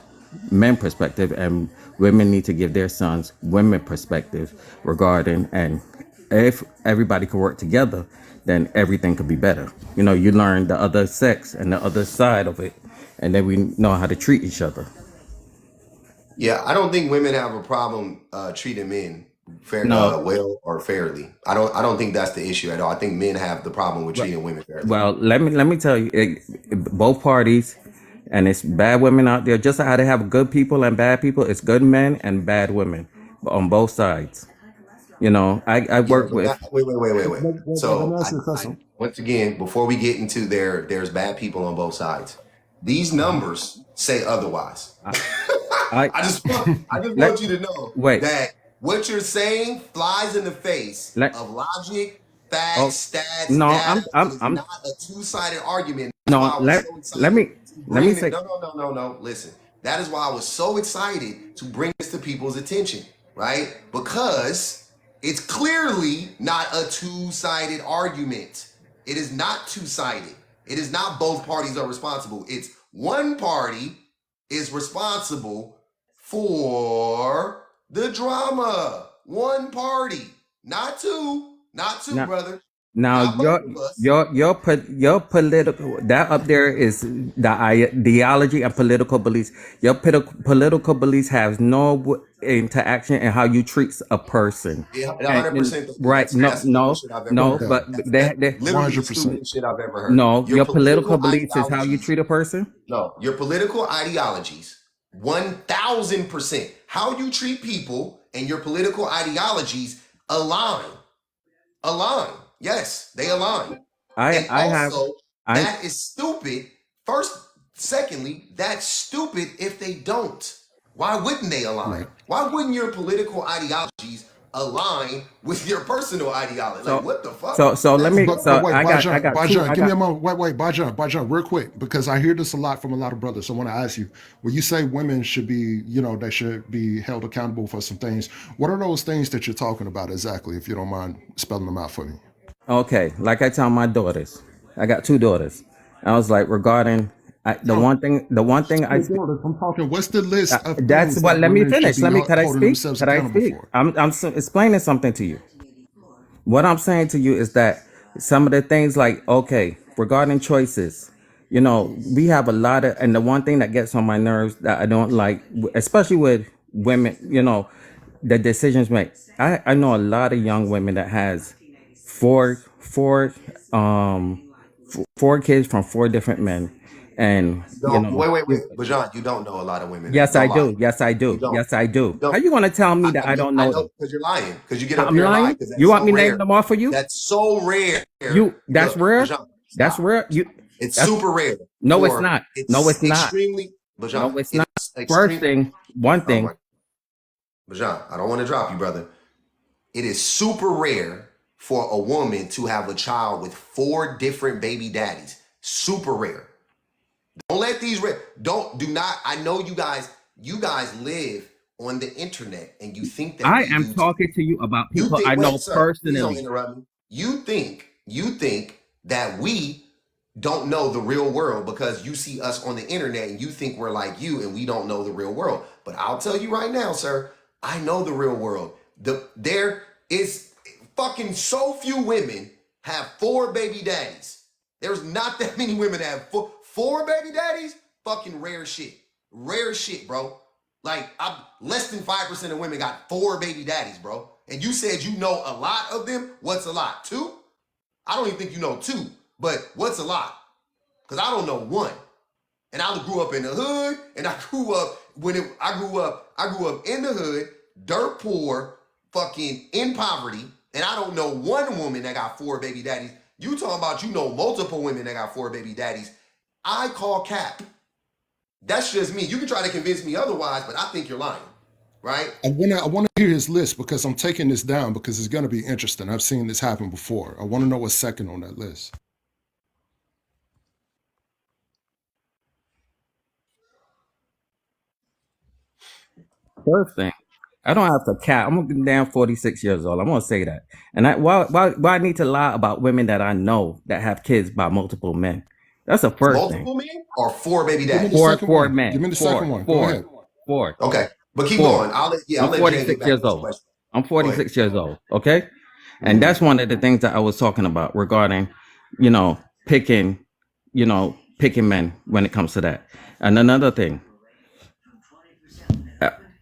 [SPEAKER 7] men perspective, and women need to give their sons women perspective regarding, and if everybody could work together, then everything could be better. You learn the other sex and the other side of it, and then we know how to treat each other.
[SPEAKER 1] Yeah, I don't think women have a problem treating men
[SPEAKER 7] No,
[SPEAKER 1] well or fairly. I don't think that's the issue at all. I think men have the problem with
[SPEAKER 7] but
[SPEAKER 1] treating women fairly.
[SPEAKER 7] well, let me tell you, both parties, and it's bad women out there. Just how they have good people and bad people, it's good men and bad women on both sides. I
[SPEAKER 1] Yeah,
[SPEAKER 7] work
[SPEAKER 1] but
[SPEAKER 7] with.
[SPEAKER 1] wait.
[SPEAKER 2] Let me
[SPEAKER 1] So
[SPEAKER 2] ask you a
[SPEAKER 1] I
[SPEAKER 2] question.
[SPEAKER 1] once again, before we get into there's bad people on both sides. These numbers say otherwise.
[SPEAKER 7] I, I
[SPEAKER 1] I just
[SPEAKER 7] let
[SPEAKER 1] want you to know
[SPEAKER 7] wait.
[SPEAKER 1] that what you're saying flies in the face
[SPEAKER 7] Let
[SPEAKER 1] of logic, facts,
[SPEAKER 7] oh
[SPEAKER 1] stats,
[SPEAKER 7] no,
[SPEAKER 1] data. It is
[SPEAKER 7] I'm
[SPEAKER 1] not a two-sided argument. That's why
[SPEAKER 7] no.
[SPEAKER 1] I was
[SPEAKER 7] Let
[SPEAKER 1] so
[SPEAKER 7] let
[SPEAKER 1] excited
[SPEAKER 7] me
[SPEAKER 1] to
[SPEAKER 7] let me
[SPEAKER 1] bring it.
[SPEAKER 7] say
[SPEAKER 1] No. Listen, that is why I was so excited to bring this to people's attention, right? Because it's clearly not a two-sided argument. It is not two-sided. It is not both parties are responsible. It's one party is responsible for the drama. One party, not two,
[SPEAKER 7] now.
[SPEAKER 1] brother.
[SPEAKER 7] Now
[SPEAKER 1] Not both of us.
[SPEAKER 7] your political, that up there is the ideology and political beliefs. Your political beliefs has no interaction in how you treat a person.
[SPEAKER 1] Yeah,
[SPEAKER 7] And
[SPEAKER 1] 100%
[SPEAKER 7] right,
[SPEAKER 1] that's the stupidest shit I've ever
[SPEAKER 7] no,
[SPEAKER 1] heard.
[SPEAKER 7] but
[SPEAKER 1] That's
[SPEAKER 7] they
[SPEAKER 1] literally the
[SPEAKER 2] 100%.
[SPEAKER 1] stupidest shit I've ever heard.
[SPEAKER 7] no,
[SPEAKER 1] Your
[SPEAKER 7] your political
[SPEAKER 1] political
[SPEAKER 7] beliefs is how you
[SPEAKER 1] ideologies,
[SPEAKER 7] treat a person.
[SPEAKER 1] no, your political ideologies, 1000%. How you treat people and your political ideologies align. Yes, they align.
[SPEAKER 7] I
[SPEAKER 1] And
[SPEAKER 7] I have
[SPEAKER 1] also,
[SPEAKER 7] I
[SPEAKER 1] that is stupid. Secondly, that's stupid if they don't. Why wouldn't they align?
[SPEAKER 2] Right.
[SPEAKER 1] Why wouldn't your political ideologies align with your personal ideology? Like,
[SPEAKER 7] so
[SPEAKER 1] what the fuck?
[SPEAKER 7] so let
[SPEAKER 1] That's
[SPEAKER 7] me
[SPEAKER 2] But
[SPEAKER 7] so
[SPEAKER 2] wait,
[SPEAKER 7] I got two
[SPEAKER 2] Bajan,
[SPEAKER 7] I
[SPEAKER 2] give me
[SPEAKER 7] got
[SPEAKER 2] a moment. Wait, Bajan, real quick, because I hear this a lot from a lot of brothers. So I want to ask you, when you say women should be, they should be held accountable for some things, what are those things that you're talking about exactly, if you don't mind spelling them out for me?
[SPEAKER 7] okay, like I tell my daughters. I got two daughters. I was like regarding
[SPEAKER 2] No,
[SPEAKER 7] the one thing I
[SPEAKER 2] your daughters, I'm talking, what's the list of
[SPEAKER 7] that's
[SPEAKER 2] things
[SPEAKER 7] what
[SPEAKER 2] that
[SPEAKER 7] let me
[SPEAKER 2] women should
[SPEAKER 7] finish.
[SPEAKER 2] be
[SPEAKER 7] Let me could I
[SPEAKER 2] holding
[SPEAKER 7] speak?
[SPEAKER 2] themselves
[SPEAKER 7] Could I
[SPEAKER 2] accountable
[SPEAKER 7] speak?
[SPEAKER 2] for?
[SPEAKER 7] I'm explaining something to you. What I'm saying to you is that some of the things like, okay, regarding choices, we have a lot of, and the one thing that gets on my nerves that I don't like, especially with women, the decisions made. I know a lot of young women that has four kids from four different men, and
[SPEAKER 1] Don't wait. Bajan, you don't know a lot of women.
[SPEAKER 7] yes, I
[SPEAKER 1] Don't lie.
[SPEAKER 7] do. Yes, I
[SPEAKER 1] You
[SPEAKER 7] do.
[SPEAKER 1] don't.
[SPEAKER 7] Yes, I
[SPEAKER 1] You
[SPEAKER 7] do. How
[SPEAKER 1] don't.
[SPEAKER 7] you gonna tell me that I don't
[SPEAKER 1] I
[SPEAKER 7] know
[SPEAKER 1] know
[SPEAKER 7] them?
[SPEAKER 1] because you're lying. Because you get up
[SPEAKER 7] I'm
[SPEAKER 1] here and lie
[SPEAKER 7] lying.
[SPEAKER 1] because
[SPEAKER 7] You
[SPEAKER 1] that's
[SPEAKER 7] want
[SPEAKER 1] so
[SPEAKER 7] me to name
[SPEAKER 1] rare.
[SPEAKER 7] them all for you?
[SPEAKER 1] That's so rare.
[SPEAKER 7] That's
[SPEAKER 1] Look,
[SPEAKER 7] rare.
[SPEAKER 1] Bajan,
[SPEAKER 7] That's
[SPEAKER 1] stop.
[SPEAKER 7] rare.
[SPEAKER 1] It's
[SPEAKER 7] That's
[SPEAKER 1] super rare
[SPEAKER 7] no, it's
[SPEAKER 1] for
[SPEAKER 7] not. No,
[SPEAKER 1] it's
[SPEAKER 7] it's not.
[SPEAKER 1] extremely
[SPEAKER 7] No,
[SPEAKER 1] Bajan.
[SPEAKER 7] it's not.
[SPEAKER 1] It's
[SPEAKER 7] First
[SPEAKER 1] extreme.
[SPEAKER 7] thing, one
[SPEAKER 1] Oh
[SPEAKER 7] thing.
[SPEAKER 1] my Bajan, I don't want to drop you, brother. It is super rare for a woman to have a child with four different baby daddies. Super rare. Don't let these do not. I know you guys live on the internet and you think that
[SPEAKER 7] I
[SPEAKER 1] we
[SPEAKER 7] am
[SPEAKER 1] do too.
[SPEAKER 7] talking to you about
[SPEAKER 1] You
[SPEAKER 7] people
[SPEAKER 1] think,
[SPEAKER 7] I
[SPEAKER 1] wait,
[SPEAKER 7] know
[SPEAKER 1] sir, please don't
[SPEAKER 7] personally.
[SPEAKER 1] interrupt me. You think that we don't know the real world because you see us on the internet and you think we're like you and we don't know the real world. But I'll tell you right now, sir, I know the real world. There is fucking so few women have four baby daddies. There's not that many women that have four baby daddies. Fucking rare shit. Rare shit, bro. Like, less than 5% of women got four baby daddies, bro. And you said you know a lot of them. What's a lot? Two? I don't even think you know two. But what's a lot? Because I don't know one. And I grew up in the hood, and I grew up I grew up in the hood, dirt poor, fucking in poverty, and I don't know one woman that got four baby daddies. You talking about you know multiple women that got four baby daddies. I call cap. That's just me. You can try to convince me otherwise, but I think you're lying, right?
[SPEAKER 2] I want to hear his list because I'm taking this down because it's going to be interesting. I've seen this happen before. I want to know what's second on that list.
[SPEAKER 7] First thing, I don't have to cap. I'm damn 46 years old. I'm gonna say that. And why I need to lie about women that I know that have kids by multiple men? That's the first thing.
[SPEAKER 1] Multiple men or four baby
[SPEAKER 2] Give me the
[SPEAKER 1] daddies?
[SPEAKER 2] second
[SPEAKER 7] Four
[SPEAKER 2] one.
[SPEAKER 7] men.
[SPEAKER 2] Give me the second one. Go ahead.
[SPEAKER 7] Four.
[SPEAKER 1] Okay, but keep
[SPEAKER 7] Four.
[SPEAKER 1] going. I'll
[SPEAKER 7] I'm
[SPEAKER 1] let Jay get
[SPEAKER 7] 46
[SPEAKER 1] back to
[SPEAKER 7] years
[SPEAKER 1] his
[SPEAKER 7] old.
[SPEAKER 1] question.
[SPEAKER 7] I'm
[SPEAKER 1] Go ahead.
[SPEAKER 7] 46 years old. Okay. And that's one of the things that I was talking about regarding, you know, picking, picking men when it comes to that. And another thing,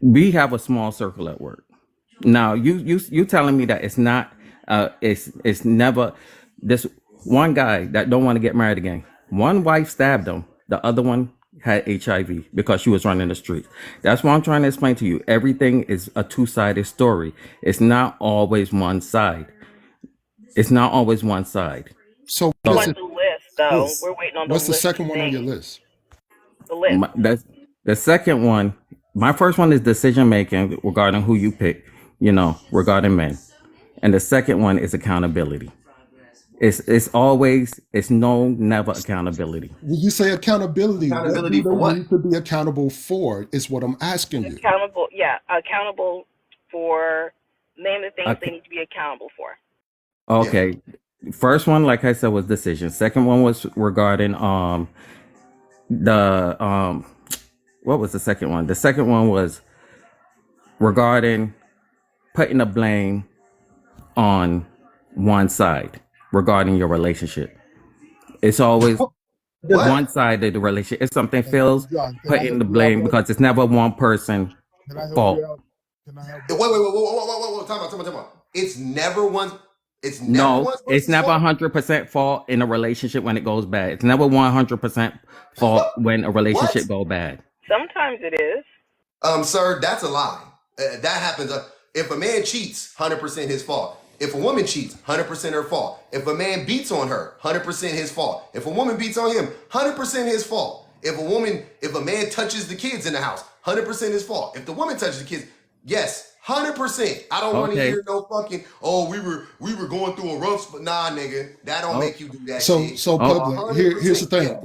[SPEAKER 7] we have a small circle at work. Now, you telling me that it's not, it's never this one guy that don't want to get married again. One wife stabbed him. The other one had HIV because she was running the streets. That's what I'm trying to explain to you. Everything is a two-sided story. It's not always one side. It's not always one side.
[SPEAKER 2] So
[SPEAKER 6] We
[SPEAKER 2] what is
[SPEAKER 6] want
[SPEAKER 2] it?
[SPEAKER 6] the list, though.
[SPEAKER 2] List.
[SPEAKER 6] We're waiting on the
[SPEAKER 2] What's the
[SPEAKER 6] list of
[SPEAKER 2] second one on your
[SPEAKER 6] things.
[SPEAKER 2] list?
[SPEAKER 6] The list.
[SPEAKER 7] That's the second one. My first one is decision making regarding who you pick, regarding men. And the second one is accountability. It's never accountability.
[SPEAKER 2] When you say accountability, what
[SPEAKER 1] Accountability
[SPEAKER 2] do
[SPEAKER 1] for
[SPEAKER 2] they
[SPEAKER 1] what?
[SPEAKER 2] need to be accountable for? Is what I'm asking you.
[SPEAKER 6] Accountable for name the things they
[SPEAKER 7] Okay.
[SPEAKER 6] need to be accountable for.
[SPEAKER 7] Okay. First one, like I said, was decision. Second one was regarding the what was the second one? The second one was regarding putting the blame on one side regarding your relationship. It's always
[SPEAKER 1] What?
[SPEAKER 7] one side of the relationship. If something fails,
[SPEAKER 8] John, can I
[SPEAKER 7] putting
[SPEAKER 8] help
[SPEAKER 7] the
[SPEAKER 8] you out,
[SPEAKER 7] blame
[SPEAKER 8] brother?
[SPEAKER 7] because it's never one person
[SPEAKER 8] Can I help you
[SPEAKER 7] fault.
[SPEAKER 8] out? Can I help
[SPEAKER 1] Wait,
[SPEAKER 8] you?
[SPEAKER 1] whoa. Time out. It's never
[SPEAKER 7] No,
[SPEAKER 1] one
[SPEAKER 7] it's
[SPEAKER 1] person's
[SPEAKER 7] never
[SPEAKER 1] fault.
[SPEAKER 7] 100% fault in a relationship when it goes bad. It's never 100% fault when a
[SPEAKER 1] What?
[SPEAKER 7] relationship go bad.
[SPEAKER 6] Sometimes it is.
[SPEAKER 1] Sir, that's a lie. That happens. If a man cheats, 100% his fault. If a woman cheats, 100% her fault. If a man beats on her, 100% his fault. If a woman beats on him, 100% his fault. If a man touches the kids in the house, 100% his fault. If the woman touches the kids, yes, 100%. I don't want to
[SPEAKER 7] Okay.
[SPEAKER 1] hear no fucking, oh, we were going through a rough spot. Nah, nigga, that don't
[SPEAKER 7] Oh,
[SPEAKER 1] make you do that
[SPEAKER 2] So
[SPEAKER 1] shit.
[SPEAKER 2] so
[SPEAKER 7] oh,
[SPEAKER 2] public. Here's the
[SPEAKER 1] 100%,
[SPEAKER 2] thing.
[SPEAKER 1] yeah.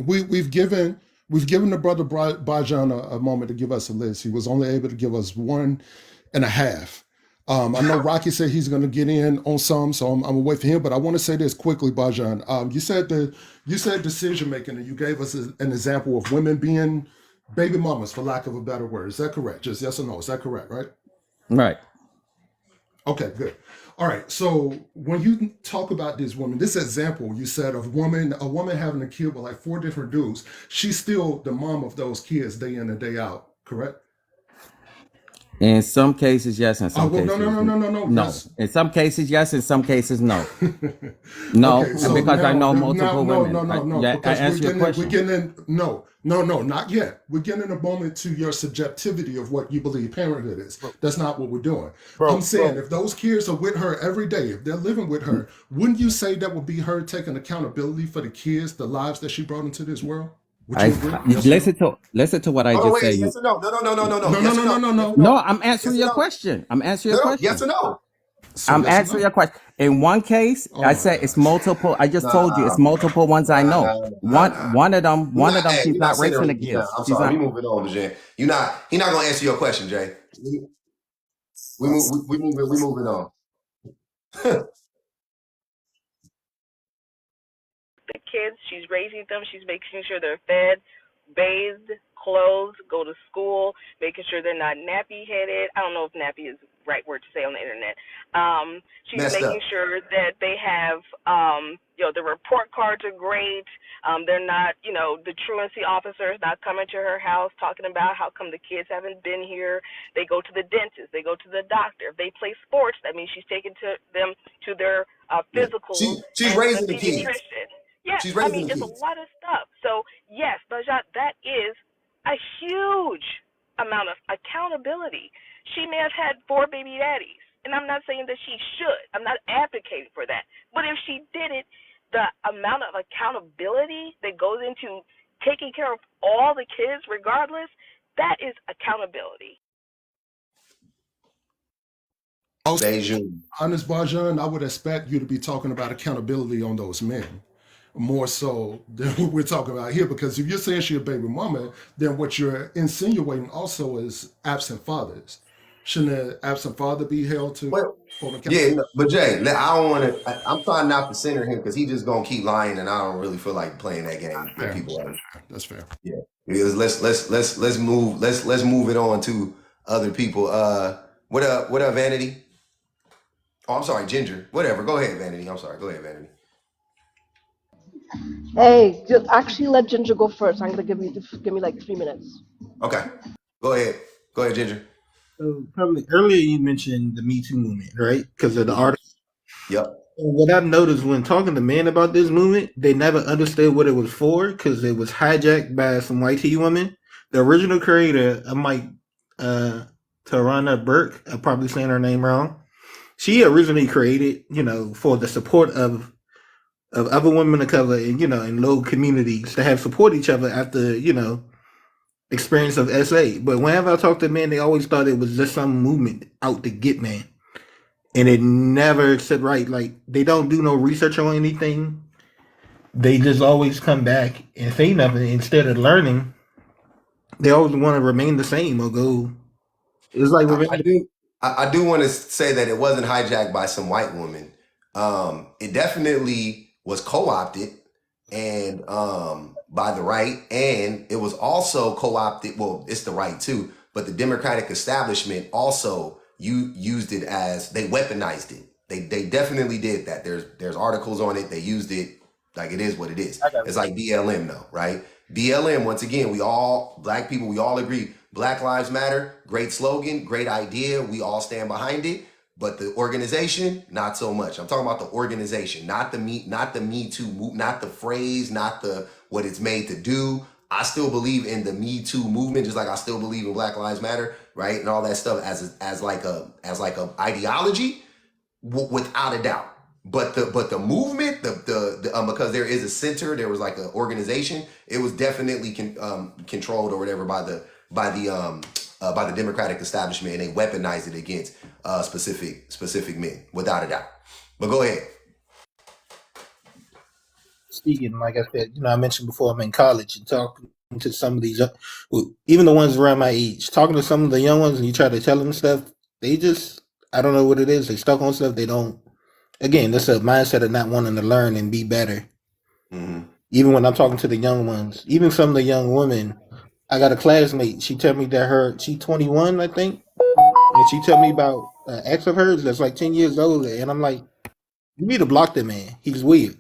[SPEAKER 2] We've given the brother Bajan a moment to give us a list. He was only able to give us 1.5. I know Rocky said he's going to get in on some, so I'm gonna wait for him. But I want to say this quickly, Bajan. You said decision making, and you gave us an example of women being baby mamas, for lack of a better word. Is that correct? Just yes or no? Is that correct? Right?
[SPEAKER 7] right.
[SPEAKER 2] Okay, good. All right. So when you talk about this woman, this example you said of a woman having a kid with like 4 different dudes, she's still the mom of those kids day in and day out, correct?
[SPEAKER 7] In some cases, yes. In
[SPEAKER 2] Oh
[SPEAKER 7] some
[SPEAKER 2] well, no,
[SPEAKER 7] cases,
[SPEAKER 2] no.
[SPEAKER 7] no.
[SPEAKER 2] Yes.
[SPEAKER 7] In some cases, yes. In some cases, no. No,
[SPEAKER 2] Okay, so
[SPEAKER 7] because I know
[SPEAKER 2] now,
[SPEAKER 7] multiple women. Yeah, I
[SPEAKER 2] because
[SPEAKER 7] answer your
[SPEAKER 2] we're
[SPEAKER 7] question.
[SPEAKER 2] getting in, no, not yet. We're getting in a moment to your subjectivity of what you believe parenthood is. That's not what we're doing. I'm saying if those kids are with her every day, if they're living with her, wouldn't you say that would be her taking accountability for the kids, the lives that she brought into this world? Would you agree? Yes or no?
[SPEAKER 7] Listen to what I
[SPEAKER 1] Hold on,
[SPEAKER 7] just
[SPEAKER 1] wait,
[SPEAKER 7] said.
[SPEAKER 1] yes or no? No.
[SPEAKER 2] No,
[SPEAKER 1] Yes or no? Yes or
[SPEAKER 2] no.
[SPEAKER 7] No,
[SPEAKER 1] no?
[SPEAKER 7] I'm answering
[SPEAKER 1] Yes or
[SPEAKER 7] your
[SPEAKER 1] no?
[SPEAKER 7] question. I'm answering your
[SPEAKER 1] No,
[SPEAKER 7] question.
[SPEAKER 1] yes or no?
[SPEAKER 2] So
[SPEAKER 7] I'm
[SPEAKER 2] yes or
[SPEAKER 7] answering
[SPEAKER 2] no?
[SPEAKER 7] your question. In one case,
[SPEAKER 2] Oh
[SPEAKER 7] I
[SPEAKER 2] my
[SPEAKER 7] said it's
[SPEAKER 2] gosh.
[SPEAKER 7] multiple. I just told you it's
[SPEAKER 1] Nah,
[SPEAKER 7] multiple ones I know.
[SPEAKER 1] nah.
[SPEAKER 7] One of them,
[SPEAKER 1] Hey,
[SPEAKER 7] she's
[SPEAKER 1] you're not
[SPEAKER 7] not raising the
[SPEAKER 1] centering. Yeah,
[SPEAKER 7] kids.
[SPEAKER 1] I'm
[SPEAKER 7] She's
[SPEAKER 1] sorry. We
[SPEAKER 7] not.
[SPEAKER 1] moving on, Jay. He not gonna answer your question, Jay. We moving on.
[SPEAKER 6] The kids, she's raising them, she's making sure they're fed, bathed, clothed, go to school, making sure they're not nappy headed. I don't know if nappy is the right word to say on the internet. She's
[SPEAKER 1] Messed
[SPEAKER 6] making
[SPEAKER 1] up.
[SPEAKER 6] sure that they have the report cards are great. They're not, the truancy officer is not coming to her house talking about how come the kids haven't been here. They go to the dentist, they go to the doctor. If they play sports, that means she's taking them to their
[SPEAKER 1] Yeah.
[SPEAKER 6] physicals
[SPEAKER 1] She's
[SPEAKER 6] and to the
[SPEAKER 1] raising the kids.
[SPEAKER 6] pediatrician. Yeah,
[SPEAKER 1] She's
[SPEAKER 6] I
[SPEAKER 1] raising
[SPEAKER 6] mean,
[SPEAKER 1] the
[SPEAKER 6] it's a
[SPEAKER 1] kids.
[SPEAKER 6] lot of stuff. So, yes, Bajat, that is a huge amount of accountability. She may have had 4 baby daddies, and I'm not saying that she should. I'm not advocating for that. But if she did it, the amount of accountability that goes into taking care of all the kids regardless, that is accountability.
[SPEAKER 2] Also,
[SPEAKER 1] Beijing.
[SPEAKER 2] honest Bajan, I would expect you to be talking about accountability on those men more so than what we're talking about here. Because if you're saying she's a baby mama, then what you're insinuating also is absent fathers. Shouldn't an absent father be held to
[SPEAKER 1] Well,
[SPEAKER 2] hold
[SPEAKER 1] yeah,
[SPEAKER 2] accountability?
[SPEAKER 1] but Jay, I don't want to. I'm trying not to center him because he just gonna keep lying, and I don't really feel like playing that game with
[SPEAKER 2] Fair.
[SPEAKER 1] people.
[SPEAKER 2] That's fair.
[SPEAKER 1] Yeah, because let's move it on to other people. What up, Vanity? Oh, I'm sorry, Ginger. Whatever. Go ahead, Vanity. I'm sorry. Go ahead, Vanity.
[SPEAKER 8] Hey, just actually let Ginger go first. I'm gonna give me like 3 minutes.
[SPEAKER 1] Okay. Go ahead. Go ahead, Ginger.
[SPEAKER 9] So probably earlier you mentioned the Me Too movement, right? Because of the article.
[SPEAKER 1] Yep.
[SPEAKER 9] What I've noticed when talking to men about this movement, they never understood what it was for because it was hijacked by some white tea women. The original creator, Tarana Burke, I'm probably saying her name wrong. She originally created, for the support of other women of color and in low communities to have support each other after experience of SA. But whenever I talk to men, they always thought it was just some movement out to get man. And it never said right. Like they don't do no research on anything. They just always come back and say nothing instead of learning. They always want to remain the same or go. It's like
[SPEAKER 1] I do want to say that it wasn't hijacked by some white woman. It definitely was co-opted and by the right, and it was also co-opted. Well, it's the right too, but the Democratic establishment also used it as they weaponized it. They definitely did that. There's articles on it. They used it like it is what it is. It's like BLM though, right? BLM, once again, black people, we all agree. Black Lives Matter, great slogan, great idea. We all stand behind it. But the organization, not so much. I'm talking about the organization, not the Me Too, not the phrase, not the what it's made to do. I still believe in the Me Too movement, just like I still believe in Black Lives Matter, right, and all that stuff as like a ideology. without a doubt. But the movement, because there is a center, there was like an organization. It was definitely controlled or whatever by the Democratic establishment, and they weaponized it against specific men, without a doubt. But go ahead.
[SPEAKER 9] Speaking, like I said, I mentioned before, I'm in college and talking to some of these, even the ones around my age, talking to some of the young ones, and you try to tell them stuff, they just, I don't know what it is. They stuck on stuff. They don't. Again, that's a mindset of not wanting to learn and be better.
[SPEAKER 1] Mm-hmm.
[SPEAKER 9] Even when I'm talking to the young ones, even some of the young women, I got a classmate. She tell me that she's 21, I think, and she tell me about an ex of hers that's like 10 years older, and I'm like, you need to block that man. He's weird,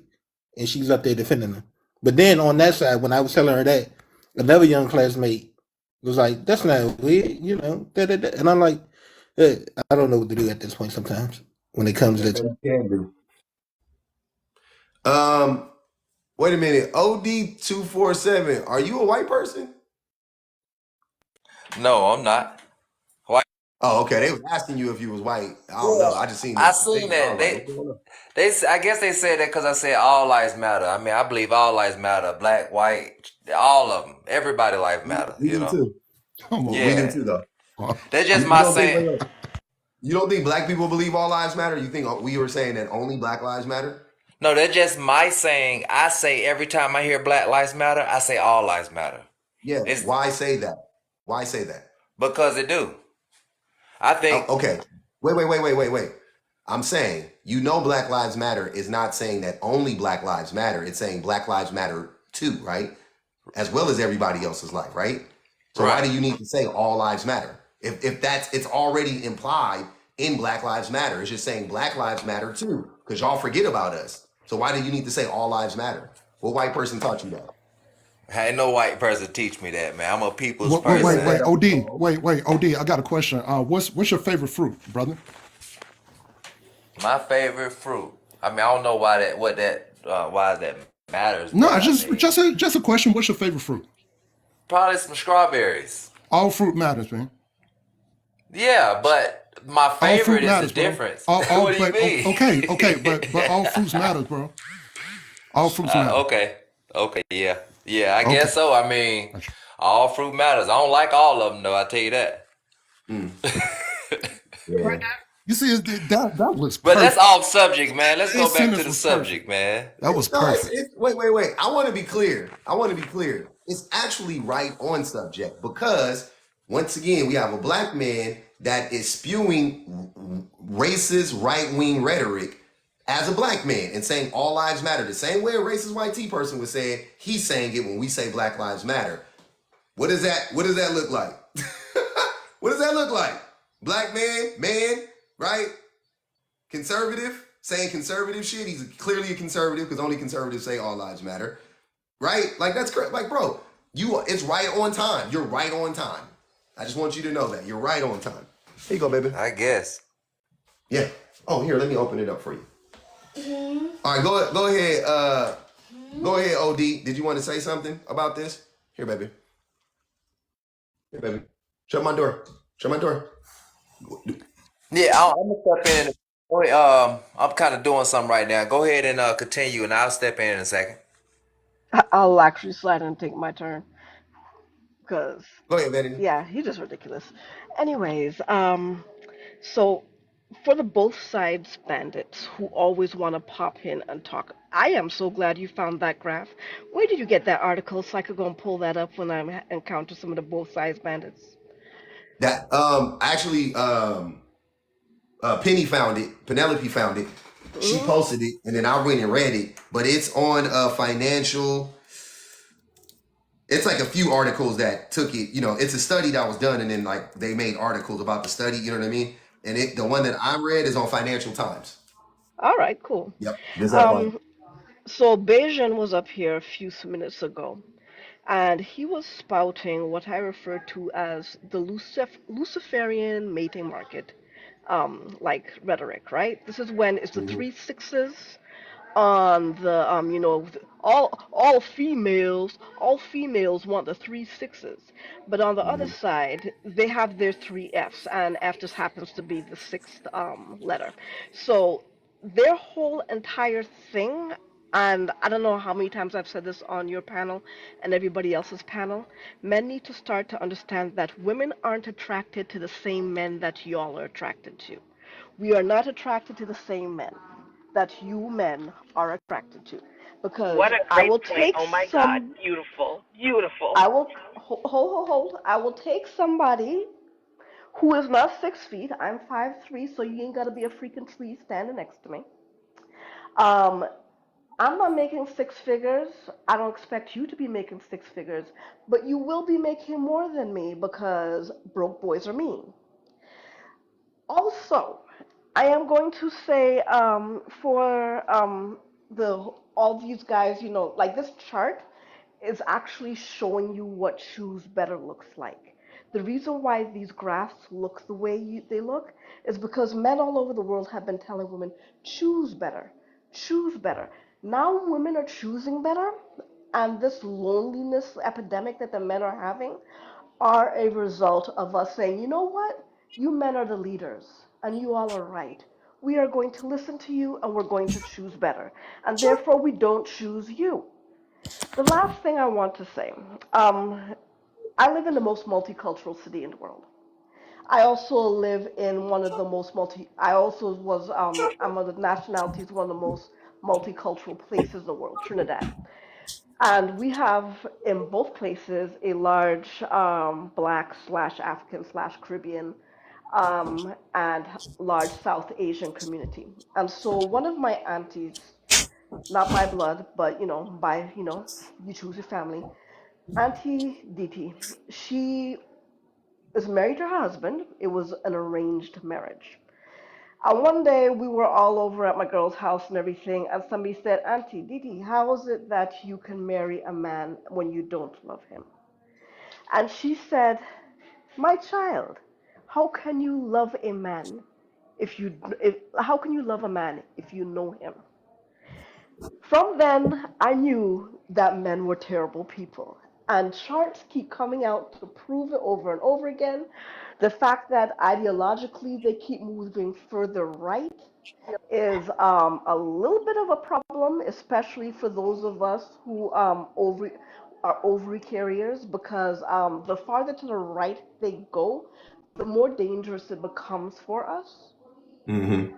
[SPEAKER 9] and she's up there defending him. But then on that side, when I was telling her that, another young classmate was like, "That's not weird," Da, da, da. And I'm like, I don't know what to do at this point sometimes when it comes to.
[SPEAKER 1] Wait a minute. OD247. Are you a white person?
[SPEAKER 10] No, I'm not. White.
[SPEAKER 1] Oh, okay. They was asking you if you was white. I don't know. I just seen
[SPEAKER 10] I
[SPEAKER 1] the
[SPEAKER 10] seen
[SPEAKER 1] thing.
[SPEAKER 10] that. I guess they said that because I said all lives matter. I mean, I believe all lives matter. Black, white, all of them. Everybody life matter.
[SPEAKER 1] We do too.
[SPEAKER 2] Come on.
[SPEAKER 1] We do too, though.
[SPEAKER 10] That's just
[SPEAKER 1] You
[SPEAKER 10] my
[SPEAKER 1] don't think,
[SPEAKER 10] saying.
[SPEAKER 1] wait. You don't think black people believe all lives matter? You think we were saying that only black lives matter?
[SPEAKER 10] No, that's just my saying. I say every time I hear Black Lives Matter, I say all lives matter.
[SPEAKER 1] Yeah. Why say that? Why say that?
[SPEAKER 10] Because they do. I think.
[SPEAKER 1] Okay. Wait. I'm saying, Black Lives Matter is not saying that only Black Lives Matter. It's saying Black Lives Matter too, right? As well as everybody else's life, right? So
[SPEAKER 10] Right.
[SPEAKER 1] Why do you need to say all lives matter? If it's already implied in Black Lives Matter. It's just saying Black Lives Matter too, because y'all forget about us. So why do you need to say all lives matter? What white person taught you that?
[SPEAKER 10] Ain't no white person teach me that, man. I'm a people's person.
[SPEAKER 2] Wait, OD, I got a question. What's your favorite fruit, brother?
[SPEAKER 10] My favorite fruit. I mean, I don't know why that matters.
[SPEAKER 2] No,
[SPEAKER 10] but
[SPEAKER 2] just a question. What's your favorite fruit?
[SPEAKER 10] Probably some strawberries.
[SPEAKER 2] All fruit matters, man.
[SPEAKER 10] Yeah, but my favorite is
[SPEAKER 2] matters,
[SPEAKER 10] the difference.
[SPEAKER 2] All,
[SPEAKER 10] What do you mean?
[SPEAKER 2] Okay, but all fruits matters, bro. All fruits matter.
[SPEAKER 10] Okay, yeah. I guess so. I mean, all fruit matters. I don't like all of them, though. I tell you that.
[SPEAKER 1] Yeah.
[SPEAKER 2] You see, that was.
[SPEAKER 10] But
[SPEAKER 2] perfect.
[SPEAKER 10] that's off subject, man. Let's go back to the
[SPEAKER 2] was
[SPEAKER 10] subject,
[SPEAKER 2] perfect.
[SPEAKER 10] man.
[SPEAKER 2] That was perfect.
[SPEAKER 1] Wait. I want to be clear. It's actually right on subject because once again, we have a black man that is spewing racist right-wing rhetoric as a black man and saying all lives matter. The same way a racist white T person would say it, he's saying it when we say Black Lives Matter. What does that look like? What does that look like? Black man, right? Conservative, saying conservative shit. He's clearly a conservative because only conservatives say all lives matter. Right? Like that's correct. Like, bro, it's right on time. You're right on time. I just want you to know that. You're right on time. Here you go, baby.
[SPEAKER 10] I guess.
[SPEAKER 1] Yeah. Oh, here, let me open it up for you. All right, go ahead. Go ahead, OD. Did you want to say something about this? Here, baby. Shut my door.
[SPEAKER 10] Yeah, I'm gonna step in. I'm kind of doing something right now. Go ahead and continue, and I'll step in a second.
[SPEAKER 8] I'll actually slide and take my turn. Because,
[SPEAKER 1] Go ahead, Betty.
[SPEAKER 8] yeah, he's just ridiculous. Anyways, so for the both sides bandits who always want to pop in and talk, I am so glad you found that graph. Where did you get that article so I could go and pull that up when I encounter some of the both sides bandits?
[SPEAKER 1] That actually Penny found it. Penelope found it. She posted it, and then I went and read it. But it's on financial. It's like a few articles that took it. It's a study that was done, and then like they made articles about the study. You know what I mean? And the one that I read is on Financial Times.
[SPEAKER 8] All right, cool.
[SPEAKER 1] Yep.
[SPEAKER 8] So Bayesian was up here a few minutes ago, and he was spouting what I refer to as the Luciferian mating market, like rhetoric, right? This is when it's the three sixes on the all females want the three sixes, but on the other
[SPEAKER 1] Mm-hmm.
[SPEAKER 8] side they have their three F's, and F just happens to be the sixth letter. So their whole entire thing, and I don't know how many times I've said this on your panel and everybody else's panel, men need to start to understand that women aren't attracted to the same men that y'all are attracted to. We are not attracted to the same men that you men are attracted to,
[SPEAKER 6] What
[SPEAKER 8] because
[SPEAKER 6] a
[SPEAKER 8] I
[SPEAKER 6] great
[SPEAKER 8] will
[SPEAKER 6] point.
[SPEAKER 8] take
[SPEAKER 6] Oh my God.
[SPEAKER 8] some
[SPEAKER 6] Beautiful. Beautiful.
[SPEAKER 8] I will hold. I will take somebody who is not 6 feet. I'm 5'3", so you ain't gotta be a freaking tree standing next to me. Um, I'm not making six figures. I don't expect you to be making six figures, but you will be making more than me because broke boys are mean. Also, I am going to say for the all these guys, like this chart is actually showing you what choose better looks like. The reason why these graphs look the way they look is because men all over the world have been telling women, choose better, choose better. Now women are choosing better, and this loneliness epidemic that the men are having are a result of us saying, you know what? You men are the leaders, and you all are right. We are going to listen to you, and we're going to choose better. And therefore, we don't choose you. The last thing I want to say, um, I live in the most multicultural city in the world. I also live in one of the most I also was, I'm of the nationalities, one of the most multicultural places in the world, Trinidad. And we have in both places a large black slash African slash Caribbean and large South Asian community. And so one of my aunties, not by blood, but by you choose your family, Auntie Diti, she is married to her husband. It was an arranged marriage. And one day we were all over at my girl's house and everything, and somebody said, Auntie Didi, how is it that you can marry a man when you don't love him? And she said, my child, how can you love a man if how can you love a man if you know him? From then, I knew that men were terrible people. And charts keep coming out to prove it over and over again. The fact that ideologically they keep moving further right is a little bit of a problem, especially for those of us who are ovary carriers, because the farther to the right they go, the more dangerous it becomes for us.
[SPEAKER 1] Mm-hmm.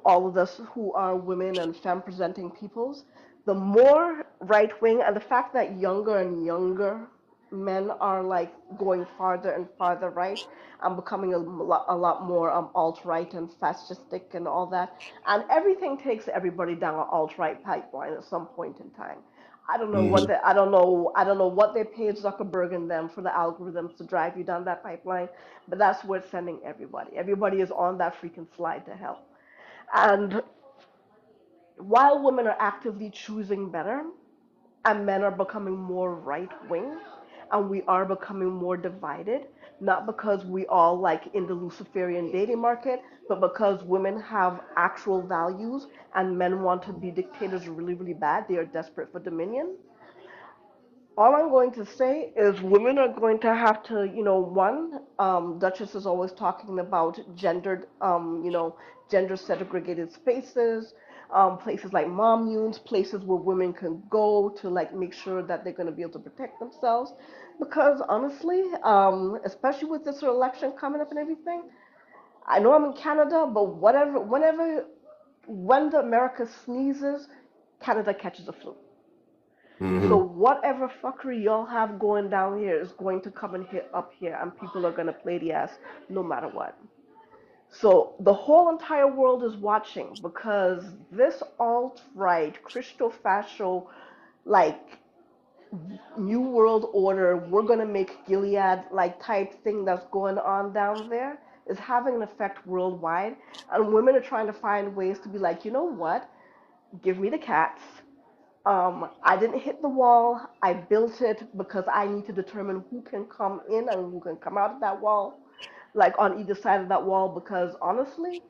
[SPEAKER 8] All of us who are women and femme presenting peoples, the more right wing, and the fact that younger and younger men are like going farther and farther right and becoming a lot more alt right and fascistic and all that. And everything takes everybody down an alt right pipeline at some point in time.
[SPEAKER 1] Mm-hmm.
[SPEAKER 8] I don't know what they paid Zuckerberg and them for the algorithms to drive you down that pipeline, but that's where it's sending everybody. Everybody is on that freaking slide to hell. And while women are actively choosing better and men are becoming more right wing and we are becoming more divided, not because we all like in the Luciferian dating market, but because women have actual values and men want to be dictators really, really bad. They are desperate for dominion. All I'm going to say is women are going to have to, Duchess is always talking about gender segregated spaces, places like communes, places where women can go to like make sure that they're going to be able to protect themselves. Because honestly, especially with this election coming up and everything, I know I'm in Canada, but when the America sneezes, Canada catches a flu. So
[SPEAKER 1] Mm-hmm.
[SPEAKER 8] whatever fuckery y'all have going down here is going to come and hit up here, and people are gonna play the ass no matter what. So the whole entire world is watching because this alt-right, Christo-fascio, like New World Order, we're gonna make Gilead like type thing that's going on down there is having an effect worldwide, and women are trying to find ways to be like, you know what? Give me the cats. I didn't hit the wall. I built it because I need to determine who can come in and who can come out of that wall, like on either side of that wall. Because honestly,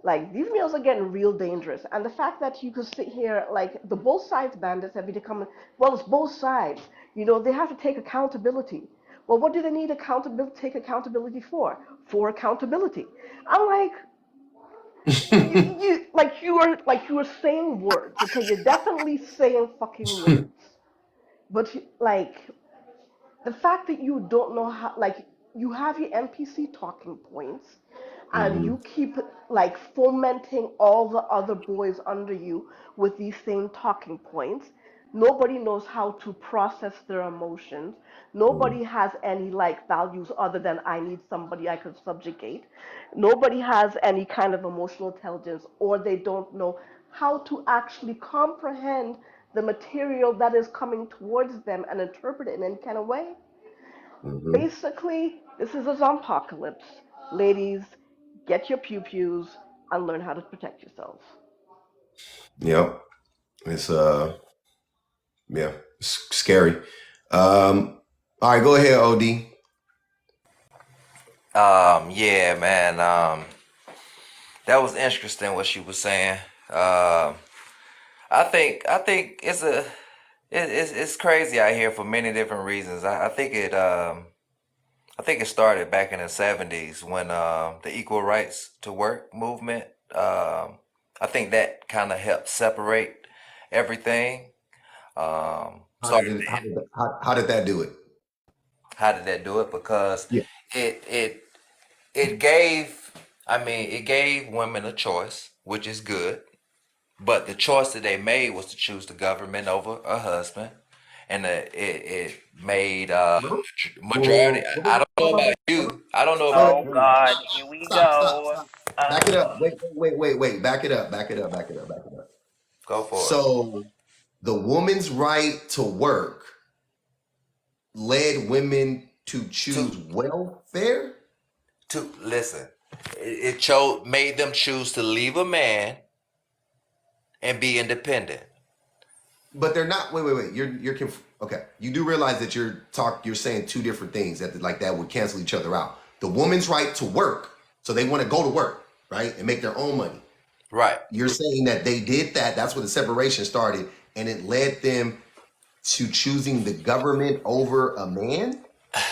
[SPEAKER 8] Like these meals are getting real dangerous, and the fact that you could sit here like the both sides bandits have become well, it's both sides. You know, they have to take accountability. Well, what do they need accountability? Take accountability for? For accountability. I'm like, you are saying words. Okay, you're definitely saying fucking words, but like the fact that you don't know how, like, you have your NPC talking points and
[SPEAKER 1] Hmm.
[SPEAKER 8] you keep like fomenting all the other boys under you with these same talking points. Nobody knows how to process their emotions. Nobody has any like values other than I need somebody I could subjugate. Nobody has any kind of emotional intelligence, or they don't know how to actually comprehend the material that is coming towards them and interpret it in any kind of way.
[SPEAKER 1] Hmm.
[SPEAKER 8] Basically, this is a zompocalypse. Ladies, get your pew pews and learn how to protect yourselves.
[SPEAKER 1] Yep. It's yeah, it's scary. All right, go ahead, OD.
[SPEAKER 10] Yeah, man. That was interesting what she was saying. I think it's crazy out here for many different reasons. I think it started back in the 70s when the equal rights to work movement. I think that kind of helped separate everything. Started.
[SPEAKER 1] How did that do it?
[SPEAKER 10] How did that do it? Because
[SPEAKER 1] Yeah.
[SPEAKER 10] it it it gave. I mean, it gave women a choice, which is good. But the choice that they made was to choose the government over a husband, and it made majority. I don't know about you. I don't know about
[SPEAKER 1] Wait,
[SPEAKER 3] Oh
[SPEAKER 10] you.
[SPEAKER 3] God, here we go.
[SPEAKER 1] stop. Back it up. Wait. Back it up.
[SPEAKER 10] Go for it.
[SPEAKER 1] So the woman's right to work led women to
[SPEAKER 10] To
[SPEAKER 1] choose welfare,
[SPEAKER 10] to listen, it chose made them choose to leave a man and be independent.
[SPEAKER 1] but they're not. Wait. Okay. You do realize that you're saying two different things that would cancel each other out. The woman's right to work, so they want to go to work, right, and make their own money.
[SPEAKER 10] Right.
[SPEAKER 1] You're saying that they did that. That's where the separation started, and it led them to choosing the government over a man.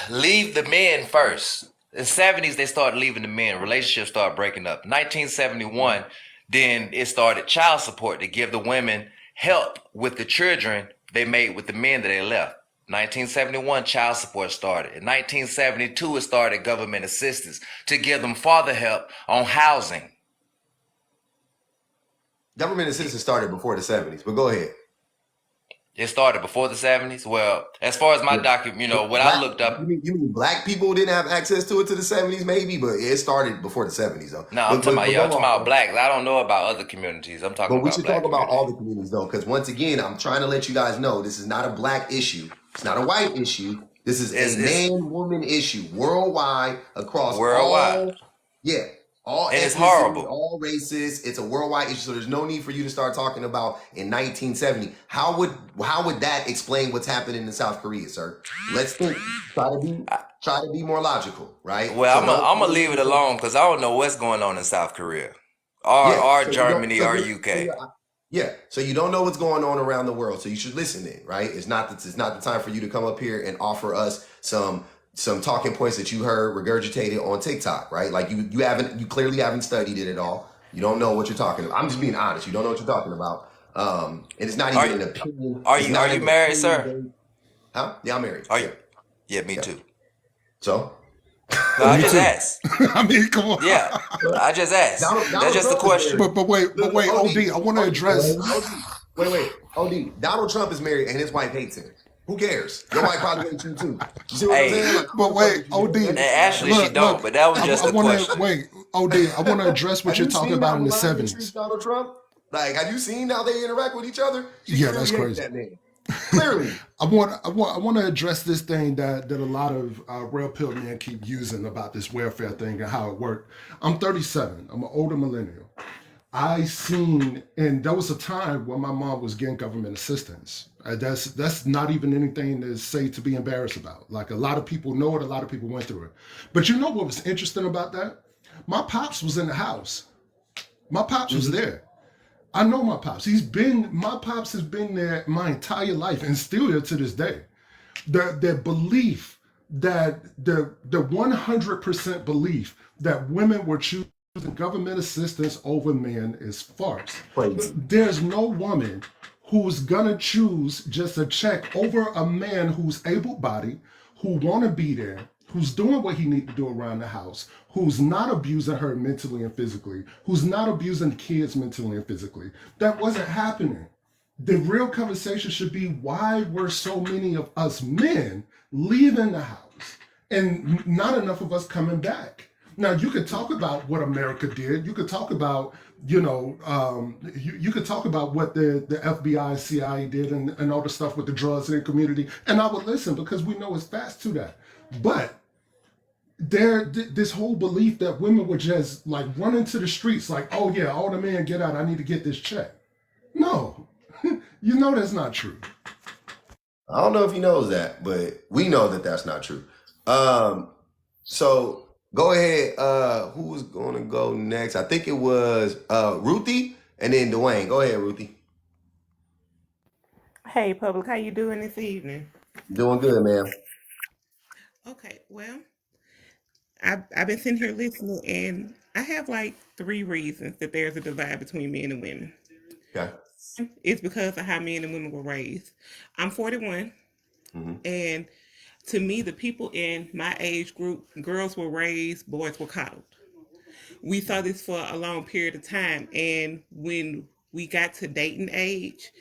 [SPEAKER 10] Leave the men first. In the 70s, they started leaving the men. Relationships started breaking up. 1971, then it started child support to give the women help with the children they made with the men that they left. 1971, child support started. In 1972, it started government assistance to give them father help on housing.
[SPEAKER 1] Government assistance started before the 70s, but go ahead.
[SPEAKER 10] It started before the 70s. Well, as far as my
[SPEAKER 1] Yeah.
[SPEAKER 10] document, what I
[SPEAKER 1] Black,
[SPEAKER 10] looked up.
[SPEAKER 1] you mean black people didn't have access to it to the 70s, maybe, but it started before the 70s, though.
[SPEAKER 10] No, I'm talking about,
[SPEAKER 1] But go
[SPEAKER 10] I'm talking
[SPEAKER 1] on,
[SPEAKER 10] about
[SPEAKER 1] bro.
[SPEAKER 10] blacks. I don't know about other communities. I'm talking
[SPEAKER 1] But we
[SPEAKER 10] about
[SPEAKER 1] should
[SPEAKER 10] black
[SPEAKER 1] talk about all
[SPEAKER 10] communities.
[SPEAKER 1] the communities, though, because once again, I'm trying to let you guys know this is not a black issue. It's not a white issue. This is a
[SPEAKER 10] It's
[SPEAKER 1] man-woman issue worldwide across
[SPEAKER 10] worldwide.
[SPEAKER 1] all
[SPEAKER 10] And it's
[SPEAKER 1] ethnicities,
[SPEAKER 10] horrible.
[SPEAKER 1] all races. It's a worldwide issue. So there's no need for you to start talking about in 1970. How would that explain what's happening in South Korea, sir? Let's think. Try to be more logical, right?
[SPEAKER 10] Well,
[SPEAKER 1] So
[SPEAKER 10] I'm gonna
[SPEAKER 1] don't.
[SPEAKER 10] leave it alone because I don't know what's going on in South Korea, or
[SPEAKER 1] Yeah.
[SPEAKER 10] or
[SPEAKER 1] So you don't.
[SPEAKER 10] Germany, or UK.
[SPEAKER 1] Yeah. So you don't know what's going on around the world. So you should listen then, right? It's not the time for you to come up here and offer us some talking points that you heard regurgitated on TikTok, right? Like you clearly haven't studied it at all. You don't know what you're talking about. I'm just being honest. You don't know what you're talking about. And it's not
[SPEAKER 10] Are
[SPEAKER 1] even
[SPEAKER 10] you
[SPEAKER 1] an opinion.
[SPEAKER 10] are
[SPEAKER 1] It's
[SPEAKER 10] you
[SPEAKER 1] not
[SPEAKER 10] are you
[SPEAKER 1] an
[SPEAKER 10] married,
[SPEAKER 1] opinion
[SPEAKER 10] sir?
[SPEAKER 1] based. Huh? Yeah, I'm married.
[SPEAKER 10] Are
[SPEAKER 1] Yeah.
[SPEAKER 10] you? Yeah, me
[SPEAKER 1] Yeah.
[SPEAKER 10] too.
[SPEAKER 1] So
[SPEAKER 10] No, I
[SPEAKER 2] Me
[SPEAKER 10] just
[SPEAKER 2] too.
[SPEAKER 10] asked.
[SPEAKER 2] I mean, come on.
[SPEAKER 10] Yeah, I just asked. That's
[SPEAKER 1] Donald
[SPEAKER 10] just the
[SPEAKER 1] Trump is
[SPEAKER 10] question.
[SPEAKER 1] married.
[SPEAKER 2] But
[SPEAKER 1] Look,
[SPEAKER 2] wait,
[SPEAKER 1] OD,
[SPEAKER 2] OD, I want to address.
[SPEAKER 1] Wait. OD. Donald Trump is married and his wife hates him. Who cares? Your wife probably hates you too. You see what I'm
[SPEAKER 10] Hey,
[SPEAKER 1] saying? Like,
[SPEAKER 2] But wait, OD,
[SPEAKER 10] and actually, she don't.
[SPEAKER 2] look,
[SPEAKER 10] But that was
[SPEAKER 2] I
[SPEAKER 10] just the
[SPEAKER 2] want to
[SPEAKER 10] question.
[SPEAKER 2] wait, OD, I want to address what
[SPEAKER 1] have
[SPEAKER 2] you're
[SPEAKER 1] you
[SPEAKER 2] talking
[SPEAKER 1] seen
[SPEAKER 2] about
[SPEAKER 1] how
[SPEAKER 2] in the
[SPEAKER 1] Melania treats
[SPEAKER 2] 70s.
[SPEAKER 1] Donald Trump? Like, have you seen how they interact with each other? She
[SPEAKER 2] Yeah, that's
[SPEAKER 1] clearly hates
[SPEAKER 2] crazy.
[SPEAKER 1] that man. Clearly.
[SPEAKER 2] I want to address this thing that a lot of real pill men keep using about this welfare thing and how it worked. I'm 37. I'm an older millennial. I seen, and there was a time when my mom was getting government assistance. That's not even anything to say to be embarrassed about. Like a lot of people know it, a lot of people went through it. But you know what was interesting about that? My pops was in the house. My pops was there. I know my pops. My pops has been there my entire life and still there to this day. The belief that the 100% belief that women were choosing government assistance over men is farce.
[SPEAKER 1] Crazy.
[SPEAKER 2] There's no woman who's gonna choose just a check over a man who's able-bodied, who wanna be there, who's doing what he needs to do around the house, who's not abusing her mentally and physically, who's not abusing kids mentally and physically. That wasn't happening. The real conversation should be, why were so many of us men leaving the house and not enough of us coming back? Now, you could talk about what America did. You could talk about, you could talk about what the FBI, CIA did and all the stuff with the drugs in the community. And I would listen because we know it's facts to that. But this whole belief that women would just like run into the streets like, oh yeah, all the men get out, I need to get this check. No, you know that's not true.
[SPEAKER 1] I don't know if he knows that, but we know that that's not true. So go ahead. Who was going to go next? I think it was Ruthie and then Dwayne. Go ahead, Ruthie.
[SPEAKER 11] Hey, Public, how you doing this evening?
[SPEAKER 1] Doing good, man.
[SPEAKER 11] Okay, well, I've been sitting here listening, and I have like 3 reasons that there's a divide between men and women.
[SPEAKER 1] Okay.
[SPEAKER 11] It's because of how men and women were raised. I'm 41, and to me, the people in my age group, girls were raised, boys were coddled. We saw this for a long period of time, and when we got to dating age,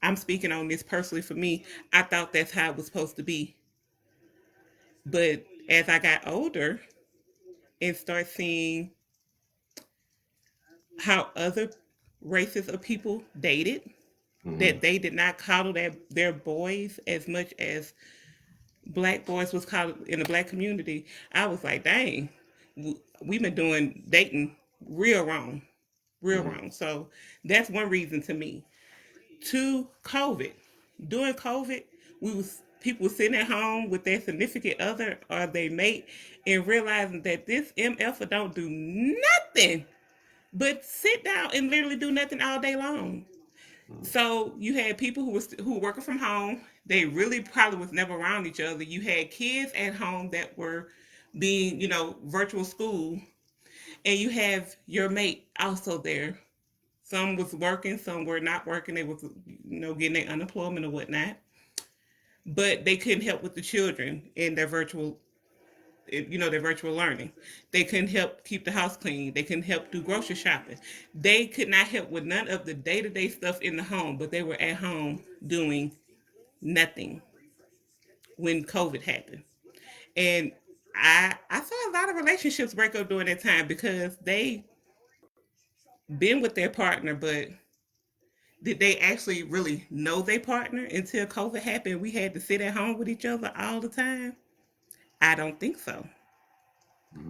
[SPEAKER 11] I'm speaking on this personally for me, I thought that's how it was supposed to be. But as I got older and start seeing how other races of people dated, that they did not coddle their boys as much as black boys was coddled in the black community, I was like, dang, we've been doing dating real wrong, real wrong. So that's one reason to me. 2, COVID. During COVID, people were sitting at home with their significant other or their mate and realizing that this MF don't do nothing but sit down and literally do nothing all day long. So you had people who were working from home. They really probably was never around each other. You had kids at home that were being, virtual school, and you have your mate also there. Some was working, some were not working. They was, getting their unemployment or whatnot. But they couldn't help with the children in their virtual learning. They couldn't help keep the house clean. They couldn't help do grocery shopping. They could not help with none of the day-to-day stuff in the home, but they were at home doing nothing when COVID happened. And I saw a lot of relationships break up during that time because they been with their partner, but did they actually really know their partner until COVID happened? We had to sit at home with each other all the time. I don't think so.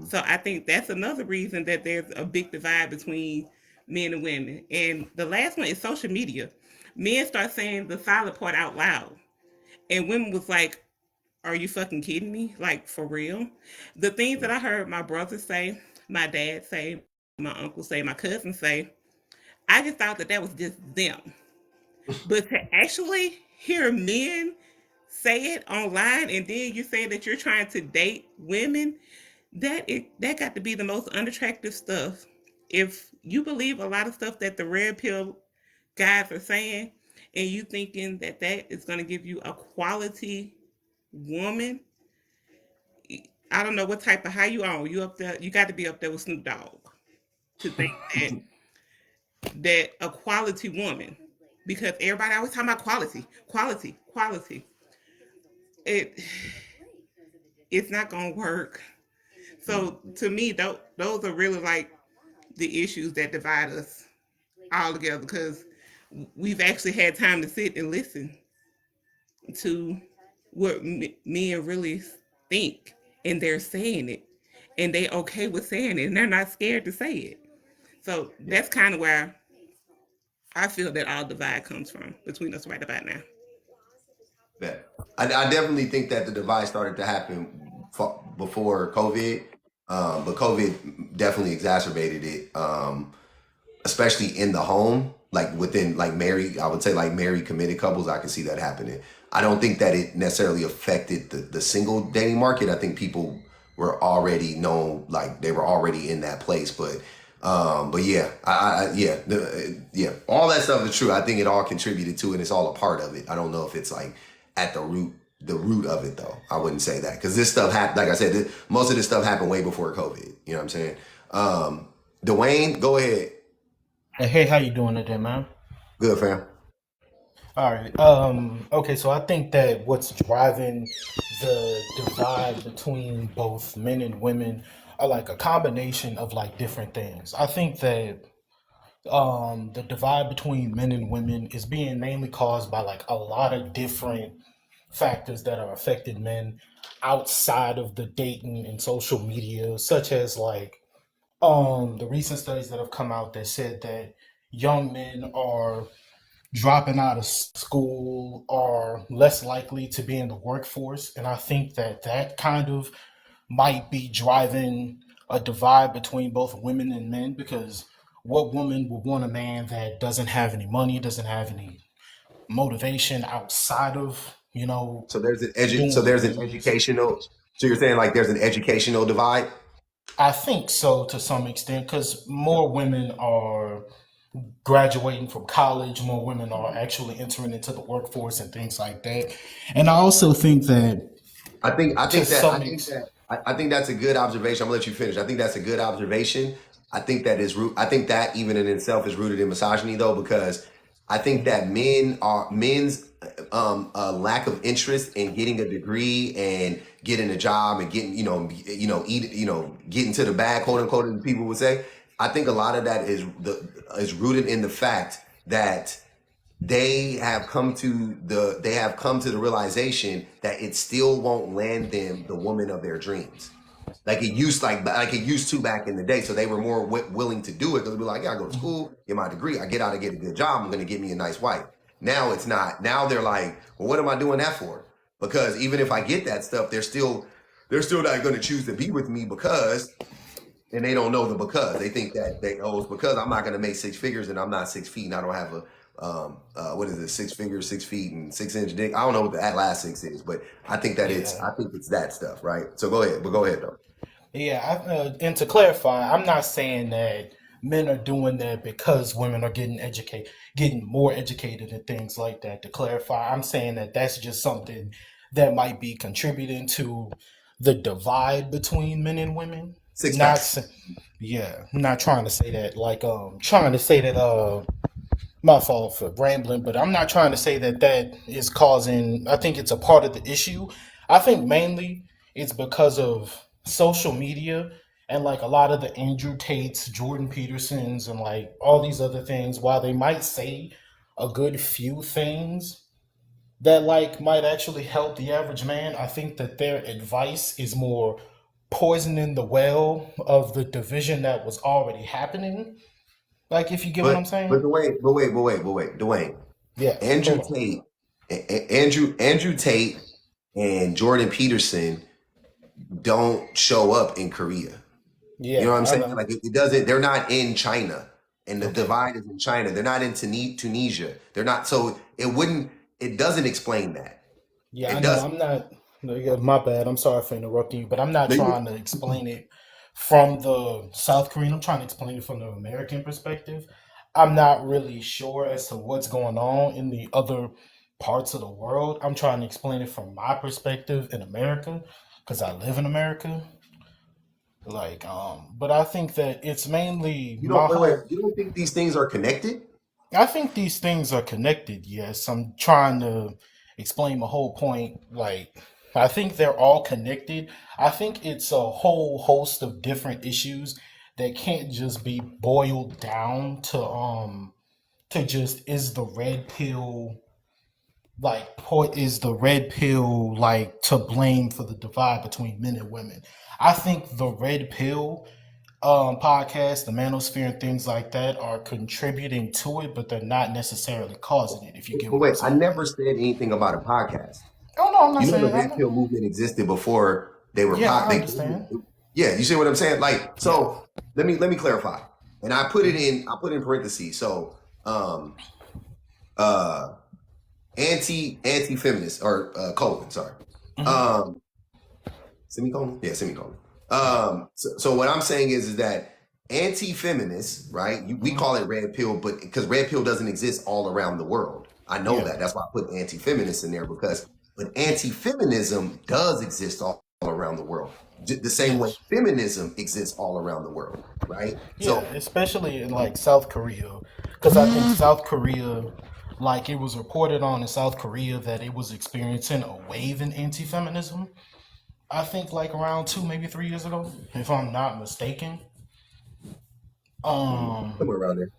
[SPEAKER 11] So I think that's another reason that there's a big divide between men and women. And the last one is social media. Men start saying the silent part out loud. And women was like, are you fucking kidding me? Like, for real? The things that I heard my brother say, my dad say, my uncle say, my cousin say, I just thought that was just them. But to actually hear men say it online and then you say that you're trying to date women, that got to be the most unattractive stuff. If you believe a lot of stuff that the red pill guys are saying, and you thinking that is going to give you a quality woman, I don't know what type of high you on. You up there? You got to be up there with Snoop Dogg to think that a quality woman, because everybody always talking about quality, quality, quality. It's not going to work. So to me, those are really like the issues that divide us all together, because we've actually had time to sit and listen to what men really think, and they're saying it, and they okay with saying it, and they're not scared to say it. So that's kind of where I feel that our divide comes from between us right about now.
[SPEAKER 1] Yeah. I definitely think that the divide started to happen before COVID, but COVID definitely exacerbated it. especially in the home, like within like married, I would say like married committed couples, I can see that happening. I don't think that it necessarily affected the single dating market. I think people were already known, like they were already in that place. But yeah, yeah, all that stuff is true. I think it all contributed to it. It's all a part of it. I don't know if it's like at the root of it though. I wouldn't say that because this stuff happened. Like I said, most of this stuff happened way before COVID. You know what I'm saying? Dwayne, go ahead.
[SPEAKER 12] Hey, how you doing today, man?
[SPEAKER 1] Good, fam.
[SPEAKER 12] All right. Okay, so I think that what's driving the divide between both men and women are like a combination of like different things. I think that the divide between men and women is being mainly caused by like a lot of different factors that are affecting men outside of the dating and social media, such as like the recent studies that have come out that said that young men are dropping out of school, are less likely to be in the workforce, and I think that that kind of might be driving a divide between both women and men, because what woman would want a man that doesn't have any money, doesn't have any motivation outside of,
[SPEAKER 1] So there's an
[SPEAKER 12] doing what it is?
[SPEAKER 1] educational. So you're saying like there's an educational divide?
[SPEAKER 12] I think so to some extent, because more women are graduating from college, more women are actually entering into the workforce and things like that. And I also think that to some extent,
[SPEAKER 1] I think that's a good observation. I'm gonna let you finish. I think that's a good observation. I think that even in itself is rooted in misogyny though, because I think that men's lack of interest in getting a degree and getting a job and getting getting to the bag, quote unquote, as people would say. I think a lot of that is rooted in the fact that they have come to the realization that it still won't land them the woman of their dreams. Like it used to back in the day. So they were more willing to do it because they'd be like, yeah, I go to school, get my degree, I get out, I get a good job, I'm going to get me a nice wife. Now it's not. Now they're like, well, what am I doing that for? Because even if I get that stuff, they're still not going to choose to be with me because, and they don't know the because. They think that it's because I'm not going to make six figures and I'm not 6 feet and I don't have a what is it, 6 figures, 6 feet and 6-inch dick. I don't know what that last six is, but I think that
[SPEAKER 12] yeah.
[SPEAKER 1] I think it's that stuff, right? So go ahead, though.
[SPEAKER 12] Yeah, and to clarify, I'm not saying that men are doing that because women are getting more educated and things like that. To clarify, I'm saying that that's just something that might be contributing to the divide between men and women.
[SPEAKER 1] Six
[SPEAKER 12] Not,
[SPEAKER 1] packs.
[SPEAKER 12] sa- yeah, I'm not trying to say that trying to say that my fault for rambling, but I'm not trying to say that that is causing. I think it's a part of the issue. I think mainly it's because of social media and like a lot of the Andrew Tates, Jordan Petersons, and like all these other things. While they might say a good few things that like might actually help the average man, I think that their advice is more poisoning the well of the division that was already happening. Like, if you get what I'm
[SPEAKER 1] But
[SPEAKER 12] saying?
[SPEAKER 1] Dwayne,
[SPEAKER 12] Yeah,
[SPEAKER 1] Andrew
[SPEAKER 12] hold on.
[SPEAKER 1] Tate, Andrew Tate, and Jordan Peterson don't show up in Korea. You know what
[SPEAKER 12] Yeah,
[SPEAKER 1] I'm
[SPEAKER 12] I
[SPEAKER 1] saying?
[SPEAKER 12] know.
[SPEAKER 1] Like it doesn't. They're not in China, and the
[SPEAKER 12] Okay.
[SPEAKER 1] divide is in China. They're not in Tunisia. They're not. So it wouldn't. It doesn't explain that.
[SPEAKER 12] Yeah, I
[SPEAKER 1] It
[SPEAKER 12] know.
[SPEAKER 1] doesn't.
[SPEAKER 12] I'm not. No, yeah, my bad. I'm sorry for interrupting you, but I'm not
[SPEAKER 1] No, you-
[SPEAKER 12] trying to explain it from the South Korean. I'm trying to explain it from the American perspective. I'm not really sure as to what's going on in the other parts of the world. I'm trying to explain it from my perspective in America because I live in America. But I think that it's mainly
[SPEAKER 1] you
[SPEAKER 12] my
[SPEAKER 1] don't wait.
[SPEAKER 12] whole.
[SPEAKER 1] You don't think these things are connected?
[SPEAKER 12] I think these things are connected, yes. I'm trying to explain my whole point. Like, I think they're all connected. I think it's a whole host of different issues that can't just be boiled down to just is the red pill like to blame for the divide between men and women. I think the red pill podcast, the manosphere, and things like that are contributing to it, but they're not necessarily causing it. If you get
[SPEAKER 1] But
[SPEAKER 12] what I'm
[SPEAKER 1] wait, I
[SPEAKER 12] saying.
[SPEAKER 1] never said anything about a podcast.
[SPEAKER 12] Oh no, I'm not
[SPEAKER 1] You know, the
[SPEAKER 12] saying I'm
[SPEAKER 1] red
[SPEAKER 12] not.
[SPEAKER 1] pill movement existed before they were
[SPEAKER 12] Yeah,
[SPEAKER 1] pop.
[SPEAKER 12] I understand.
[SPEAKER 1] Yeah, you see what I'm saying? Like,
[SPEAKER 12] Yeah.
[SPEAKER 1] so let me clarify. and I put it in parentheses. So anti-feminist or colon, sorry. Semicolon? Yeah, semicolon. So what I'm saying is that anti-feminist, right? We call it red pill, but because red pill doesn't exist all around the world. I know that. That's why I put anti-feminist in there but anti-feminism does exist all around the world. The same way feminism exists all around the world, right?
[SPEAKER 12] Yeah, especially in like South Korea, because I think South Korea, like it was reported on in South Korea that it was experiencing a wave in anti-feminism. I think like around 2, maybe 3 years ago, if I'm not mistaken.
[SPEAKER 1] Somewhere around there.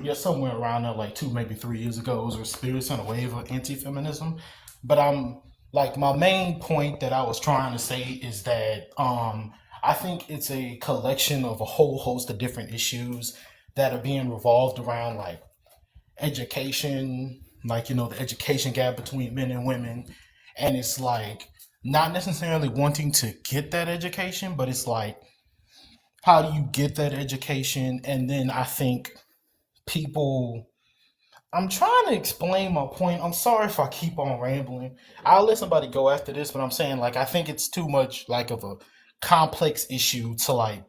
[SPEAKER 12] Yeah, somewhere around there, like 2, maybe 3 years ago, it was experiencing a wave of anti-feminism. But I'm like my main point that I was trying to say is that I think it's a collection of a whole host of different issues that are being revolved around like education, like the education gap between men and women, and it's like not necessarily wanting to get that education, but it's like how do you get that education? And then I think people I'm trying to explain my point. I'm sorry if I keep on rambling. I'll let somebody go after this, but I'm saying like I think it's too much like of a complex issue to like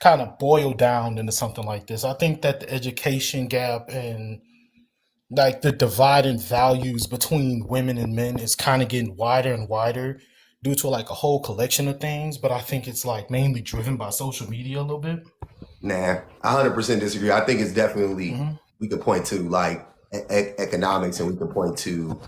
[SPEAKER 12] kind of boil down into something like this. I think that the education gap and like the divide in values between women and men is kind of getting wider and wider due to like a whole collection of things, but I think it's like mainly driven by social media a little bit.
[SPEAKER 1] Nah, I 100% disagree. I think it's definitely we could point to like economics, and we could point to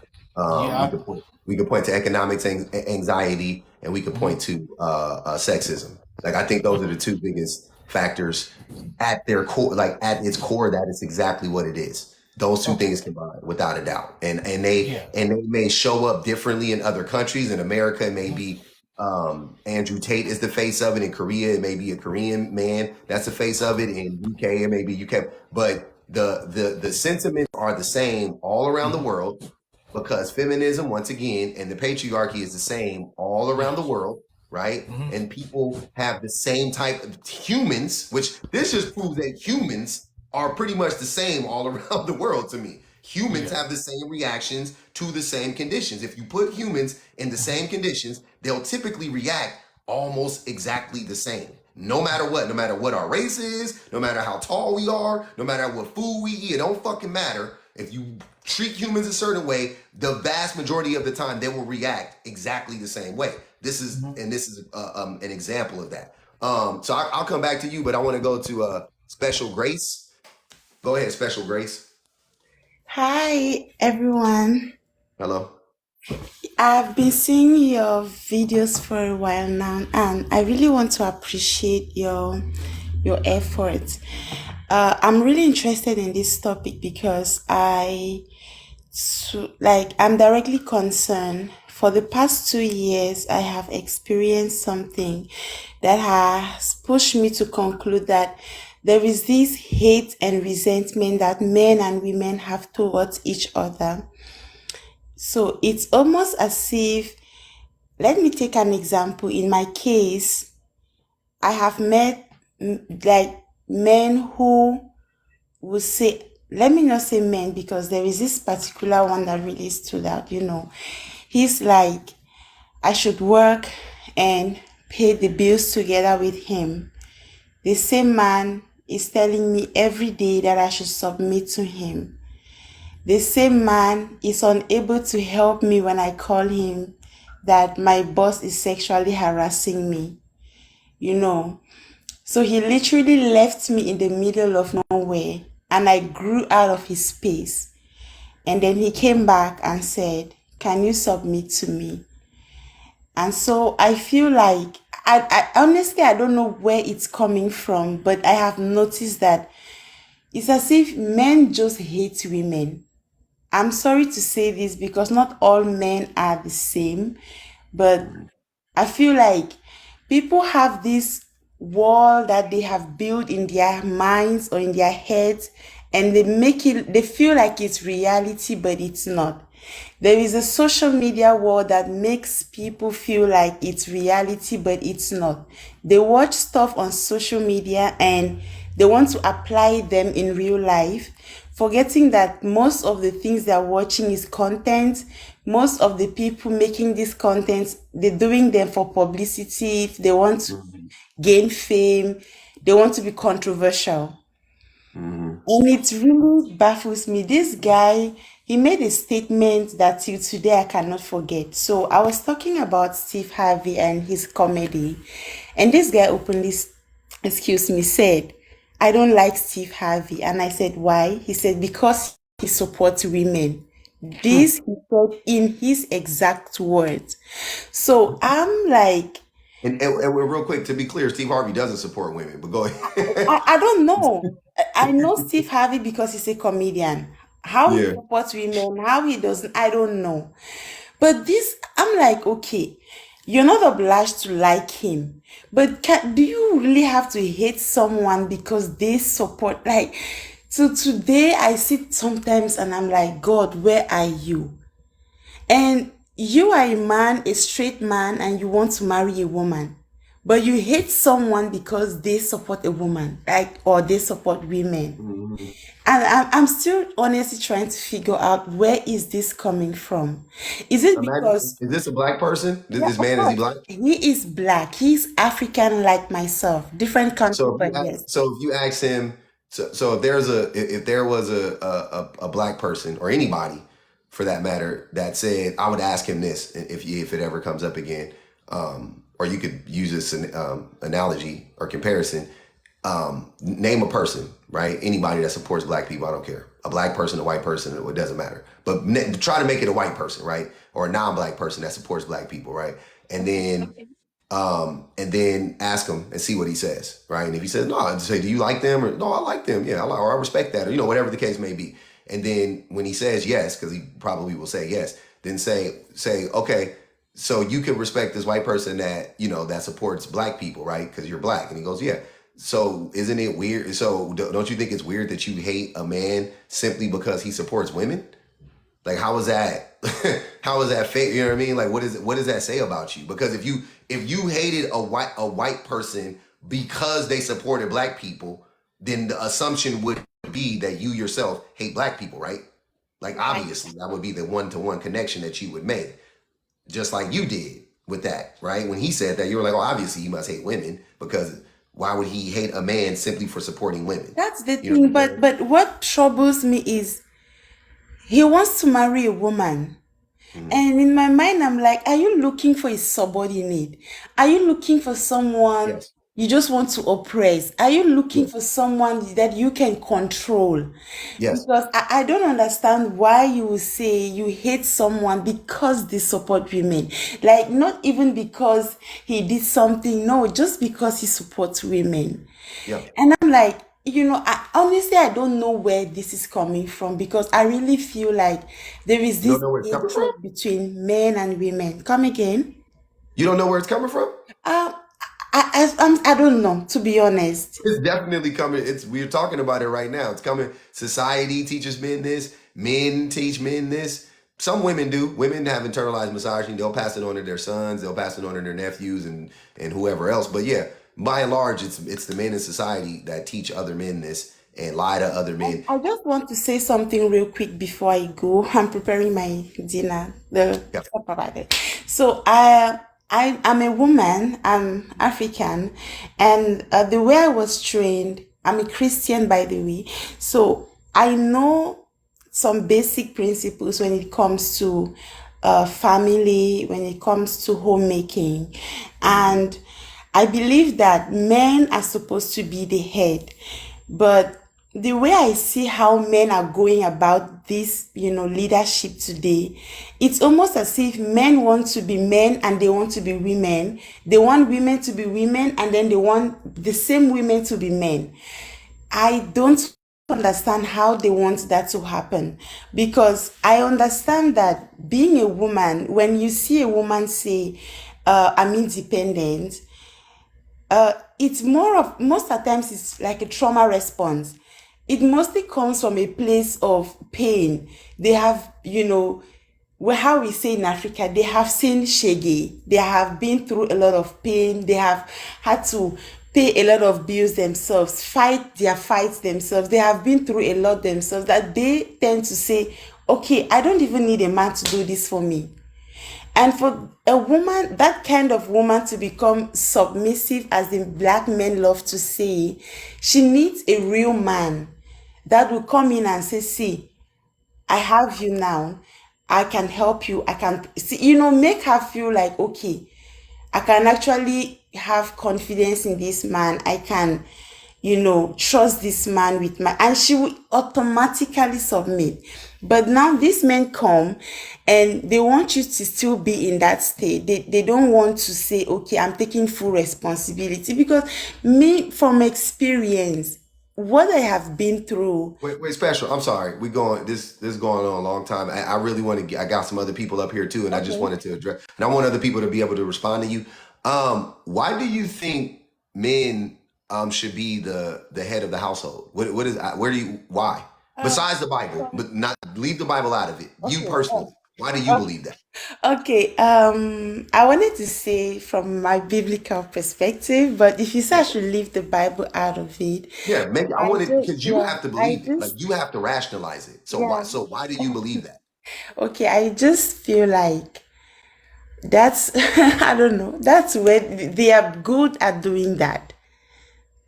[SPEAKER 1] we could point to economics, anxiety, and we could point to sexism. Like I think those are the two biggest factors at their core. Like at its core, that is exactly what it is. Those two things combined, without a doubt, and they may show up differently in other countries. In America, it may be Andrew Tate is the face of it. In Korea, it may be a Korean man that's the face of it. In UK, it may be UK. But the sentiments are the same all around the world, because feminism, once again, and the patriarchy is the same all around the world, right? And people have the same type of humans, which this just proves that humans are pretty much the same all around the world to me. Humans have the same reactions to the same conditions. If you put humans in the same conditions, they'll typically react almost exactly the same. No matter what our race is, no matter how tall we are, no matter what food we eat, it don't fucking matter. If you treat humans a certain way, the vast majority of the time they will react exactly the same way. This is an example of that. So I'll come back to you, but I want to go to Special Grace. Go ahead, Special Grace.
[SPEAKER 13] Hi, everyone.
[SPEAKER 1] Hello.
[SPEAKER 13] I've been seeing your videos for a while now, and I really want to appreciate your efforts. I'm really interested in this topic because I'm directly concerned. For the past 2 years, I have experienced something that has pushed me to conclude that there is this hate and resentment that men and women have towards each other. So it's almost as if, let me take an example. In my case, I have met like men who will say, let me not say men, because there is this particular one that really stood out, He's like, I should work and pay the bills together with him. The same man is telling me every day that I should submit to him. The same man is unable to help me when I call him that my boss is sexually harassing me. So he literally left me in the middle of nowhere, and I grew out of his space. And then he came back and said, can you submit to me? And so I feel like, I honestly, I don't know where it's coming from, but I have noticed that it's as if men just hate women. I'm sorry to say this because not all men are the same, but I feel like people have this wall that they have built in their minds or in their heads, and they feel like it's reality, but it's not. There is a social media wall that makes people feel like it's reality, but it's not. They watch stuff on social media and they want to apply them in real life, forgetting that most of the things they're watching is content. Most of the people making this content, they're doing them for publicity. If they want to gain fame, they want to be controversial. And it really baffles me. This guy, he made a statement that till today I cannot forget. So I was talking about Steve Harvey and his comedy, and this guy openly, said, I don't like Steve Harvey. And I said, why? He said, because he supports women. This he said in his exact words. So I'm like,
[SPEAKER 1] And real quick, to be clear, Steve Harvey doesn't support women, but go ahead.
[SPEAKER 13] I don't know. I know Steve Harvey because he's a comedian. How he
[SPEAKER 1] Yeah.
[SPEAKER 13] supports women, how he doesn't, I don't know. But this, I'm like, okay, you're not obliged to like him, but do you really have to hate someone because they support? Like, so today I sit sometimes and I'm like, God, where are you? And you are a man, a straight man, and you want to marry a woman, but you hate someone because they support a woman, like, or they support women. And I'm still honestly trying to figure out, where is this coming from? Is it because,
[SPEAKER 1] Is this a black person?
[SPEAKER 13] yeah,
[SPEAKER 1] This
[SPEAKER 13] of
[SPEAKER 1] man, is he
[SPEAKER 13] course,
[SPEAKER 1] black?
[SPEAKER 13] he is black, he's African like myself, different country,
[SPEAKER 1] So if
[SPEAKER 13] but yes.
[SPEAKER 1] you ask him, so if there was a black person or anybody for that matter that said, I would ask him this if it ever comes up again, or you could use this analogy or comparison. Name a person, right? Anybody that supports black people, I don't care. A black person, a white person, it doesn't matter. But try to make it a white person, right? Or a non-black person that supports black people, right? And then ask him and see what he says, right? And if he says no, I'd say, do you like them? Or no, I like them. Yeah, or I respect that, or whatever the case may be. And then when he says yes, because he probably will say yes, then say, okay, so you can respect this white person that that supports black people, right? Because you're black. And he goes, yeah. So isn't it weird? So don't you think it's weird that you hate a man simply because he supports women? Like, how is that? How is that fair? You know what I mean? Like, what does that say about you? Because if you hated a white person because they supported black people, then the assumption would be that you yourself hate black people, right? Like, obviously, that would be the one-to-one connection that you would make, just like you did with that, right? When he said that, you were like, oh, obviously, he must hate women, because why would he hate a man simply for supporting women?
[SPEAKER 13] That's the thing. But what troubles me is he wants to marry a woman. And in my mind, I'm like, are you looking for a subordinate? Are you looking for someone you just want to oppress? Are you looking for someone that you can control?
[SPEAKER 1] Yes.
[SPEAKER 13] Because I don't understand why you will say you hate someone because they support women. Like, not even because he did something. No, just because he supports women.
[SPEAKER 1] Yeah.
[SPEAKER 13] And I'm like, I don't know where this is coming from, because I really feel like there is
[SPEAKER 1] You
[SPEAKER 13] this
[SPEAKER 1] don't know where it's coming from?
[SPEAKER 13] hatred between men and women. Come again?
[SPEAKER 1] You don't know where it's coming from?
[SPEAKER 13] I don't know, to be honest.
[SPEAKER 1] It's definitely coming. We're talking about it right now. It's coming. Society teaches men this. Men teach men this. Some women do. Women have internalized misogyny. They'll pass it on to their sons. They'll pass it on to their nephews and whoever else. But yeah, by and large, it's the men in society that teach other men this and lie to other men.
[SPEAKER 13] I just want to say something real quick before I go. I'm preparing my dinner. So I'm a woman. I'm African, and the way I was trained, I'm a Christian, by the way. So I know some basic principles when it comes to family, when it comes to homemaking, and I believe that men are supposed to be the head. But the way I see how men are going about this, leadership today, it's almost as if men want to be men and they want to be women. They want women to be women, and then they want the same women to be men. I don't understand how they want that to happen, because I understand that being a woman, when you see a woman say, I'm independent, it's most of the times it's like a trauma response. It mostly comes from a place of pain. They have, how we say in Africa, they have seen shege. They have been through a lot of pain. They have had to pay a lot of bills themselves, fight their fights themselves. They have been through a lot themselves, that they tend to say, okay, I don't even need a man to do this for me. And for a woman, that kind of woman to become submissive, as the black men love to say, she needs a real man that will come in and say, see, I have you now. I can help you. I can see, make her feel like, okay, I can actually have confidence in this man. I can, trust this man with and she will automatically submit. But now these men come and they want you to still be in that state. They don't want to say, okay, I'm taking full responsibility, because me, from experience, what I have been through.
[SPEAKER 1] Wait, special. I'm sorry. This is going on a long time. I really want to I got some other people up here too, and I just wanted to address, and I want other people to be able to respond to you. Why do you think men should be the head of the household? Why? Besides the Bible, but not leave the Bible out of it. You personally, why do you believe that?
[SPEAKER 13] Okay, I wanted to say from my biblical perspective, but if you say I should leave the Bible out of it,
[SPEAKER 1] Yeah, maybe I want it because you have to
[SPEAKER 13] I
[SPEAKER 1] believe it. Like, you have to rationalize it. So
[SPEAKER 13] yeah.
[SPEAKER 1] why do you believe that?
[SPEAKER 13] Okay, I just feel like that's I don't know. That's where they are good at doing that.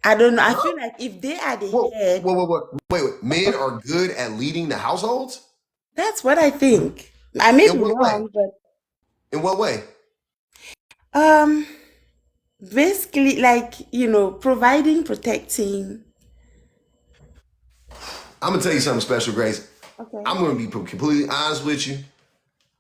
[SPEAKER 13] I don't know. I feel like if they are the head,
[SPEAKER 1] Wait. Men are good at leading the households?
[SPEAKER 13] that's what I think. I may
[SPEAKER 1] In
[SPEAKER 13] be
[SPEAKER 1] what way?
[SPEAKER 13] wrong, but
[SPEAKER 1] In what way?
[SPEAKER 13] um, basically, like, providing, protecting.
[SPEAKER 1] I'm gonna tell you something special, Grace.
[SPEAKER 13] Okay.
[SPEAKER 1] I'm gonna be completely honest with you.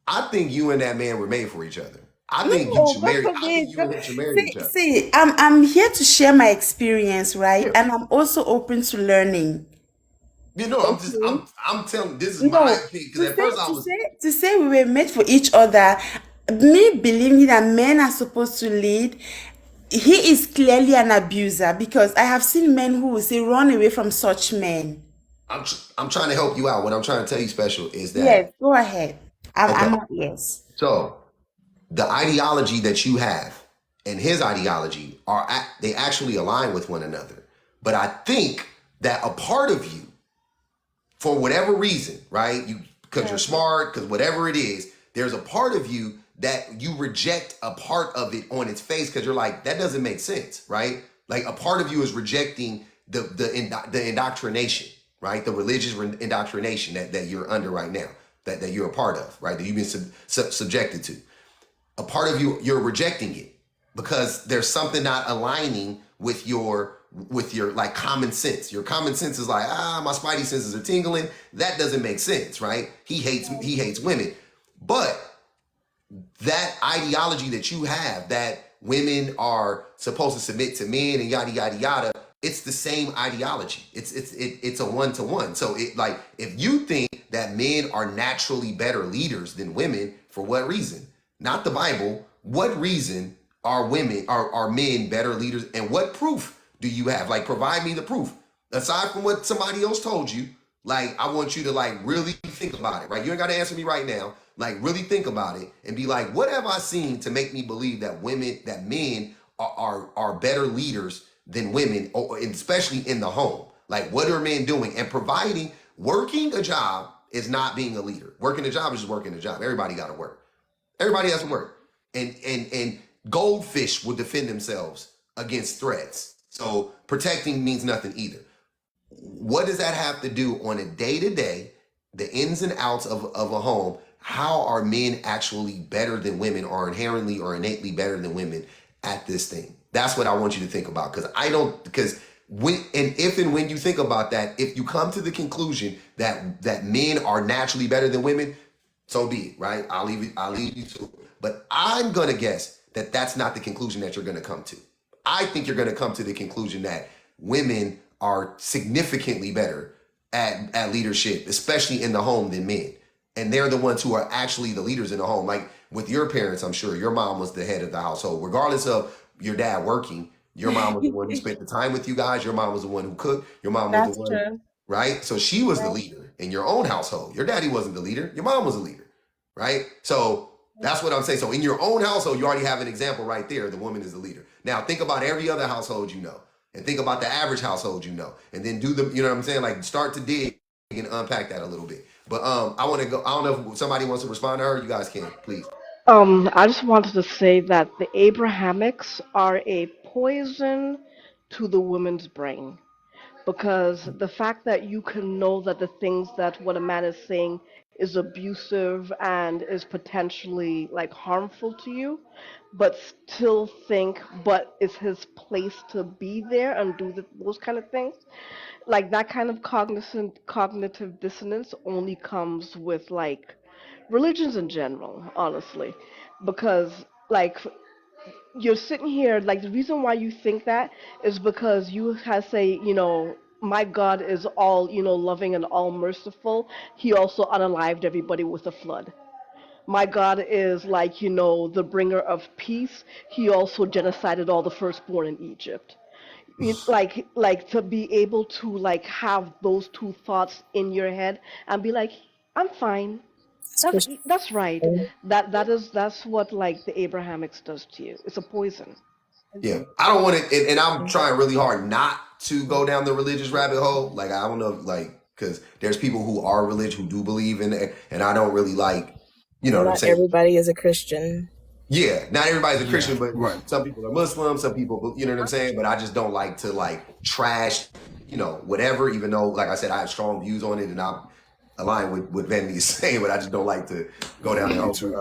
[SPEAKER 1] I think you and that man were made for each other. I think you
[SPEAKER 13] No,
[SPEAKER 1] should
[SPEAKER 13] God
[SPEAKER 1] marry. I
[SPEAKER 13] forbid.
[SPEAKER 1] think you and him should marry each other.
[SPEAKER 13] See, I'm here to share my experience, right?
[SPEAKER 1] Yeah.
[SPEAKER 13] And I'm also open to learning. Okay.
[SPEAKER 1] I'm telling. This is my
[SPEAKER 13] No,
[SPEAKER 1] opinion. Because at first I was.
[SPEAKER 13] to say we were made for each other, me believing that men are supposed to lead, he is clearly an abuser, because I have seen men who will say, run away from such men.
[SPEAKER 1] I'm trying to help you out. What I'm trying to tell you, special, is that
[SPEAKER 13] Yes, go ahead.
[SPEAKER 1] okay.
[SPEAKER 13] Yes.
[SPEAKER 1] So the ideology that you have and his ideology they actually align with one another. But I think that a part of you, for whatever reason, right? Because you're smart, because whatever it is, there's a part of you that you reject a part of it on its face, because you're like, that doesn't make sense, right? Like, a part of you is rejecting the indoctrination, right? The religious indoctrination that you're under right now, that you're a part of, right? That you've been subjected to. A part of you're rejecting it because there's something not aligning with your like common sense. Your common sense is like, my spidey senses are tingling. That doesn't make sense, right? He hates women. But that ideology that you have, that women are supposed to submit to men and yada yada yada, it's the same ideology. It's a one-to-one. So if you think that men are naturally better leaders than women, for what reason? Not the Bible. What reason are men better leaders, and what proof do you have? Like, provide me the proof. Aside from what somebody else told you, like, I want you to like really think about it, right? You ain't got to answer me right now. Like, really think about it and be like, what have I seen to make me believe that men are better leaders than women, especially in the home? Like, what are men doing? And working a job is not being a leader. Working a job is just working a job. Everybody got to work. Everybody has to work. And goldfish will defend themselves against threats. So protecting means nothing either. What does that have to do on a day-to-day, the ins and outs of a home? How are men actually better than women, or inherently or innately better than women at this thing? That's what I want you to think about. Because when you think about that, if you come to the conclusion that men are naturally better than women, so be it, right? I'll leave you to it. But I'm gonna guess that that's not the conclusion that you're gonna come to. I think you're gonna come to the conclusion that women are significantly better at leadership, especially in the home, than men. And they're the ones who are actually the leaders in the home. Like with your parents, I'm sure your mom was the head of the household. Regardless of your dad working, your mom was the one who spent the time with you guys. Your mom was the one who cooked. Your mom was the one,
[SPEAKER 13] true.
[SPEAKER 1] Right? So she was the leader in your own household. Your daddy wasn't the leader. Your mom was the leader, right? So That's what I'm saying. So in your own household, you already have an example right there. The woman is the leader. Now think about every other household you know, and think about the average household you know, and then do the, you know what I'm saying? Like start to dig and unpack that a little bit. But I want to go. I don't know if somebody wants to respond to her. You guys can, please.
[SPEAKER 8] I just wanted to say that the Abrahamics are a poison to the woman's brain, because the fact that you can know that the things that what a man is saying is abusive and is potentially like harmful to you, but still think but it's his place to be there and do those kind of things, like that kind of cognitive dissonance only comes with like religions in general, honestly, because like you're sitting here, like the reason why you think that is because you have say, my God is all, loving and all merciful. He also unalived everybody with a flood. My God is like, the bringer of peace. He also genocided all the firstborn in Egypt. Like to be able to like have those two thoughts in your head and be like, I'm fine. That's right. That's what like the Abrahamics does to you. It's a poison.
[SPEAKER 1] Yeah, I don't want to, and I'm trying really hard not to go down the religious rabbit hole. Like I don't know, like because there's people who are religious who do believe in it, and I don't really like, you know what I'm
[SPEAKER 14] Not
[SPEAKER 1] saying?
[SPEAKER 14] everybody is a Christian.
[SPEAKER 1] Yeah, not everybody's a Christian, but
[SPEAKER 2] right.
[SPEAKER 1] some people are Muslim, some people, you know what I'm saying? But I just don't like to like trash, whatever, even though, like I said, I have strong views on it and I align with what Vanity is saying, but I just don't like to go down
[SPEAKER 2] Me
[SPEAKER 1] that
[SPEAKER 2] too.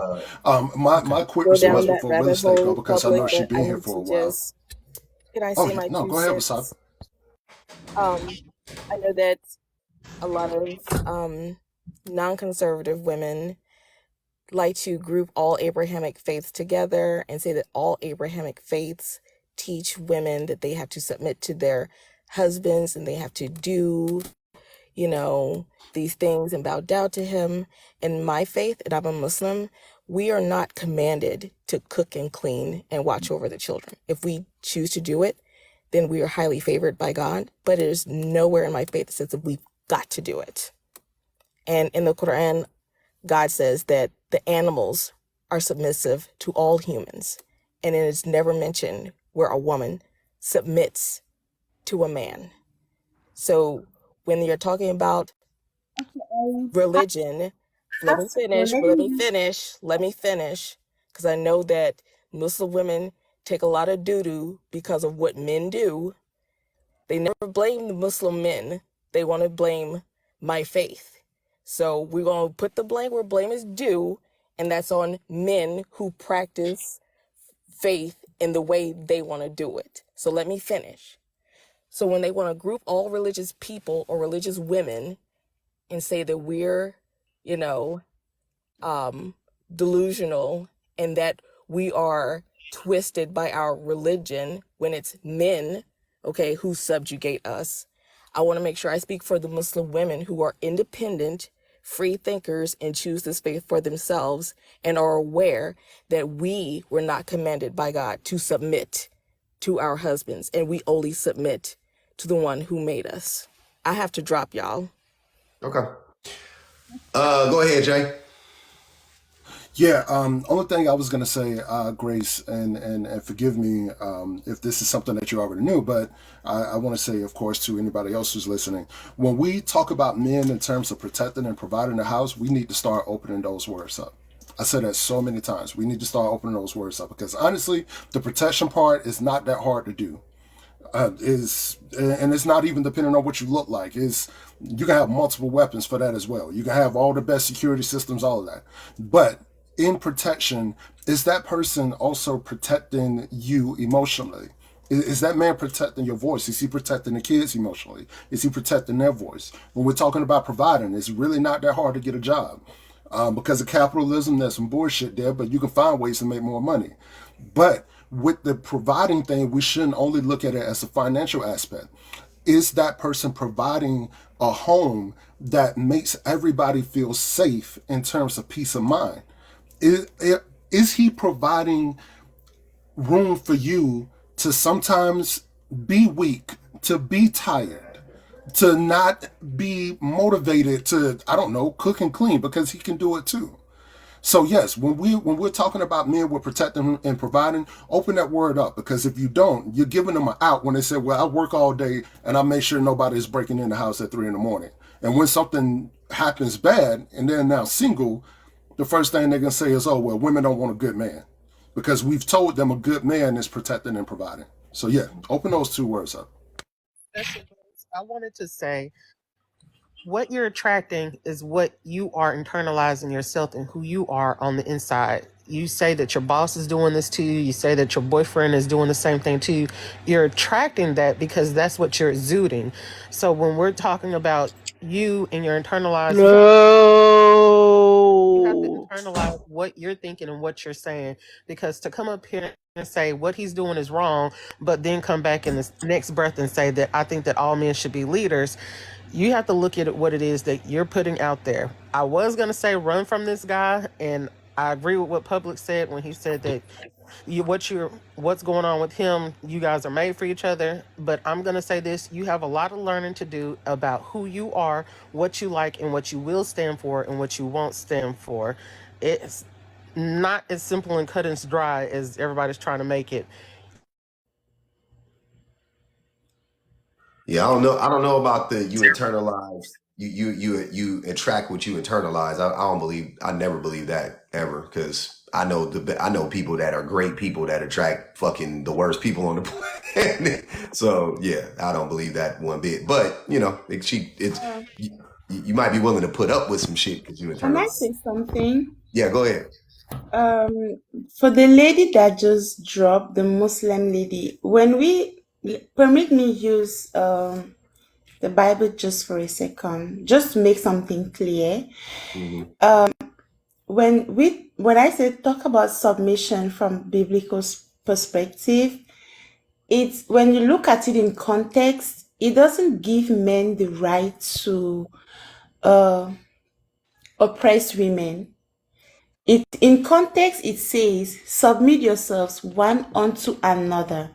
[SPEAKER 1] whole.
[SPEAKER 2] My quick
[SPEAKER 14] Go down
[SPEAKER 2] response
[SPEAKER 14] that
[SPEAKER 2] before Willie
[SPEAKER 14] rabbit
[SPEAKER 2] State go,
[SPEAKER 14] hole,
[SPEAKER 2] because I know
[SPEAKER 14] public,
[SPEAKER 2] she
[SPEAKER 14] but I
[SPEAKER 2] been here
[SPEAKER 14] need
[SPEAKER 2] for a
[SPEAKER 14] to
[SPEAKER 2] while.
[SPEAKER 14] just, can I
[SPEAKER 2] Oh,
[SPEAKER 14] say my
[SPEAKER 2] no,
[SPEAKER 14] two
[SPEAKER 2] go ahead, Wasabi.
[SPEAKER 14] cents? I know that a lot of non-conservative women like to group all Abrahamic faiths together and say that all Abrahamic faiths teach women that they have to submit to their husbands and they have to do, these things and bow down to him. In my faith, and I'm a Muslim, we are not commanded to cook and clean and watch over the children. If we choose to do it, then we are highly favored by God. But it is nowhere in my faith that says that we've got to do it. And in the Quran, God says that the animals are submissive to all humans. And it is never mentioned where a woman submits to a man. So when you're talking about religion, let me finish, because I know that Muslim women take a lot of doo-doo because of what men do. They never blame the Muslim men. They want to blame my faith. So we're going to put the blame where blame is due, and that's on men who practice faith in the way they want to do it. So let me finish. So when they want to group all religious people or religious women and say that we're, delusional and that we are twisted by our religion when it's men, okay, who subjugate us, I want to make sure I speak for the Muslim women who are independent, free thinkers, and choose this faith for themselves and are aware that we were not commanded by God to submit to our husbands, and we only submit to the one who made us. I have to drop y'all.
[SPEAKER 1] Okay. Go ahead, Jay.
[SPEAKER 2] Yeah, only thing I was gonna say, Grace, and forgive me if this is something that you already knew, but I want to say, of course, to anybody else who's listening, when we talk about men in terms of protecting and providing the house, we need to start opening those words up. I said that so many times. We need to start opening those words up because honestly, the protection part is not that hard to do. And it's not even depending on what you look like. You can have multiple weapons for that as well. You can have all the best security systems, all of that, but in protection, is that person also protecting you emotionally? Is that man protecting your voice? Is he protecting the kids emotionally? Is he protecting their voice? When we're talking about providing, it's really not that hard to get a job. Because of capitalism, there's some bullshit there, but you can find ways to make more money. But with the providing thing, we shouldn't only look at it as a financial aspect. Is that person providing a home that makes everybody feel safe in terms of peace of mind? Is he providing room for you to sometimes be weak, to be tired, to not be motivated to, I don't know, cook and clean because he can do it too? So yes, when we're talking about men, we're protecting and providing. Open that word up, because if you don't, you're giving them an out when they say, "Well, I work all day and I make sure nobody is breaking in the house at 3 a.m." And when something happens bad and they're now single, the first thing they're gonna say is, "Oh, well, women don't want a good man," because we've told them a good man is protecting and providing. So yeah, open those two words up.
[SPEAKER 15] I wanted to say what you're attracting is what you are internalizing yourself and who you are on the inside. You say that your boss is doing this to you. You say that your boyfriend is doing the same thing to you. You're attracting that because that's what you're exuding. So when we're talking about you and your internalized, you have to
[SPEAKER 8] No.
[SPEAKER 15] internalize what you're thinking and what you're saying. Because to come up here and say what he's doing is wrong, but then come back in the next breath and say that I think that all men should be leaders, you have to look at what it is that you're putting out there. I was going to say run from this guy, and I agree with what Public said when he said that what's going on with him, you guys are made for each other. But I'm going to say this, you have a lot of learning to do about who you are, what you like, and what you will stand for and what you won't stand for. It's not as simple and cut and dry as everybody's trying to make it.
[SPEAKER 1] Yeah, I don't know about the you internalize. You attract what you internalize. I don't believe. I never believe that ever, because I know people that are great people that attract fucking the worst people on the planet. So yeah, I don't believe that one bit. But you know, you might be willing to put up with some shit because you
[SPEAKER 13] Can I
[SPEAKER 1] internalize.
[SPEAKER 13] say something?
[SPEAKER 1] Yeah, go ahead.
[SPEAKER 13] For the lady that just dropped, the Muslim lady, when we permit me use the Bible just for a second, just to make something clear.
[SPEAKER 1] Hmm.
[SPEAKER 13] When I say talk about submission from biblical perspective, it's when you look at it in context, it doesn't give men the right to uh, oppress women. It in context it says, submit yourselves one unto another.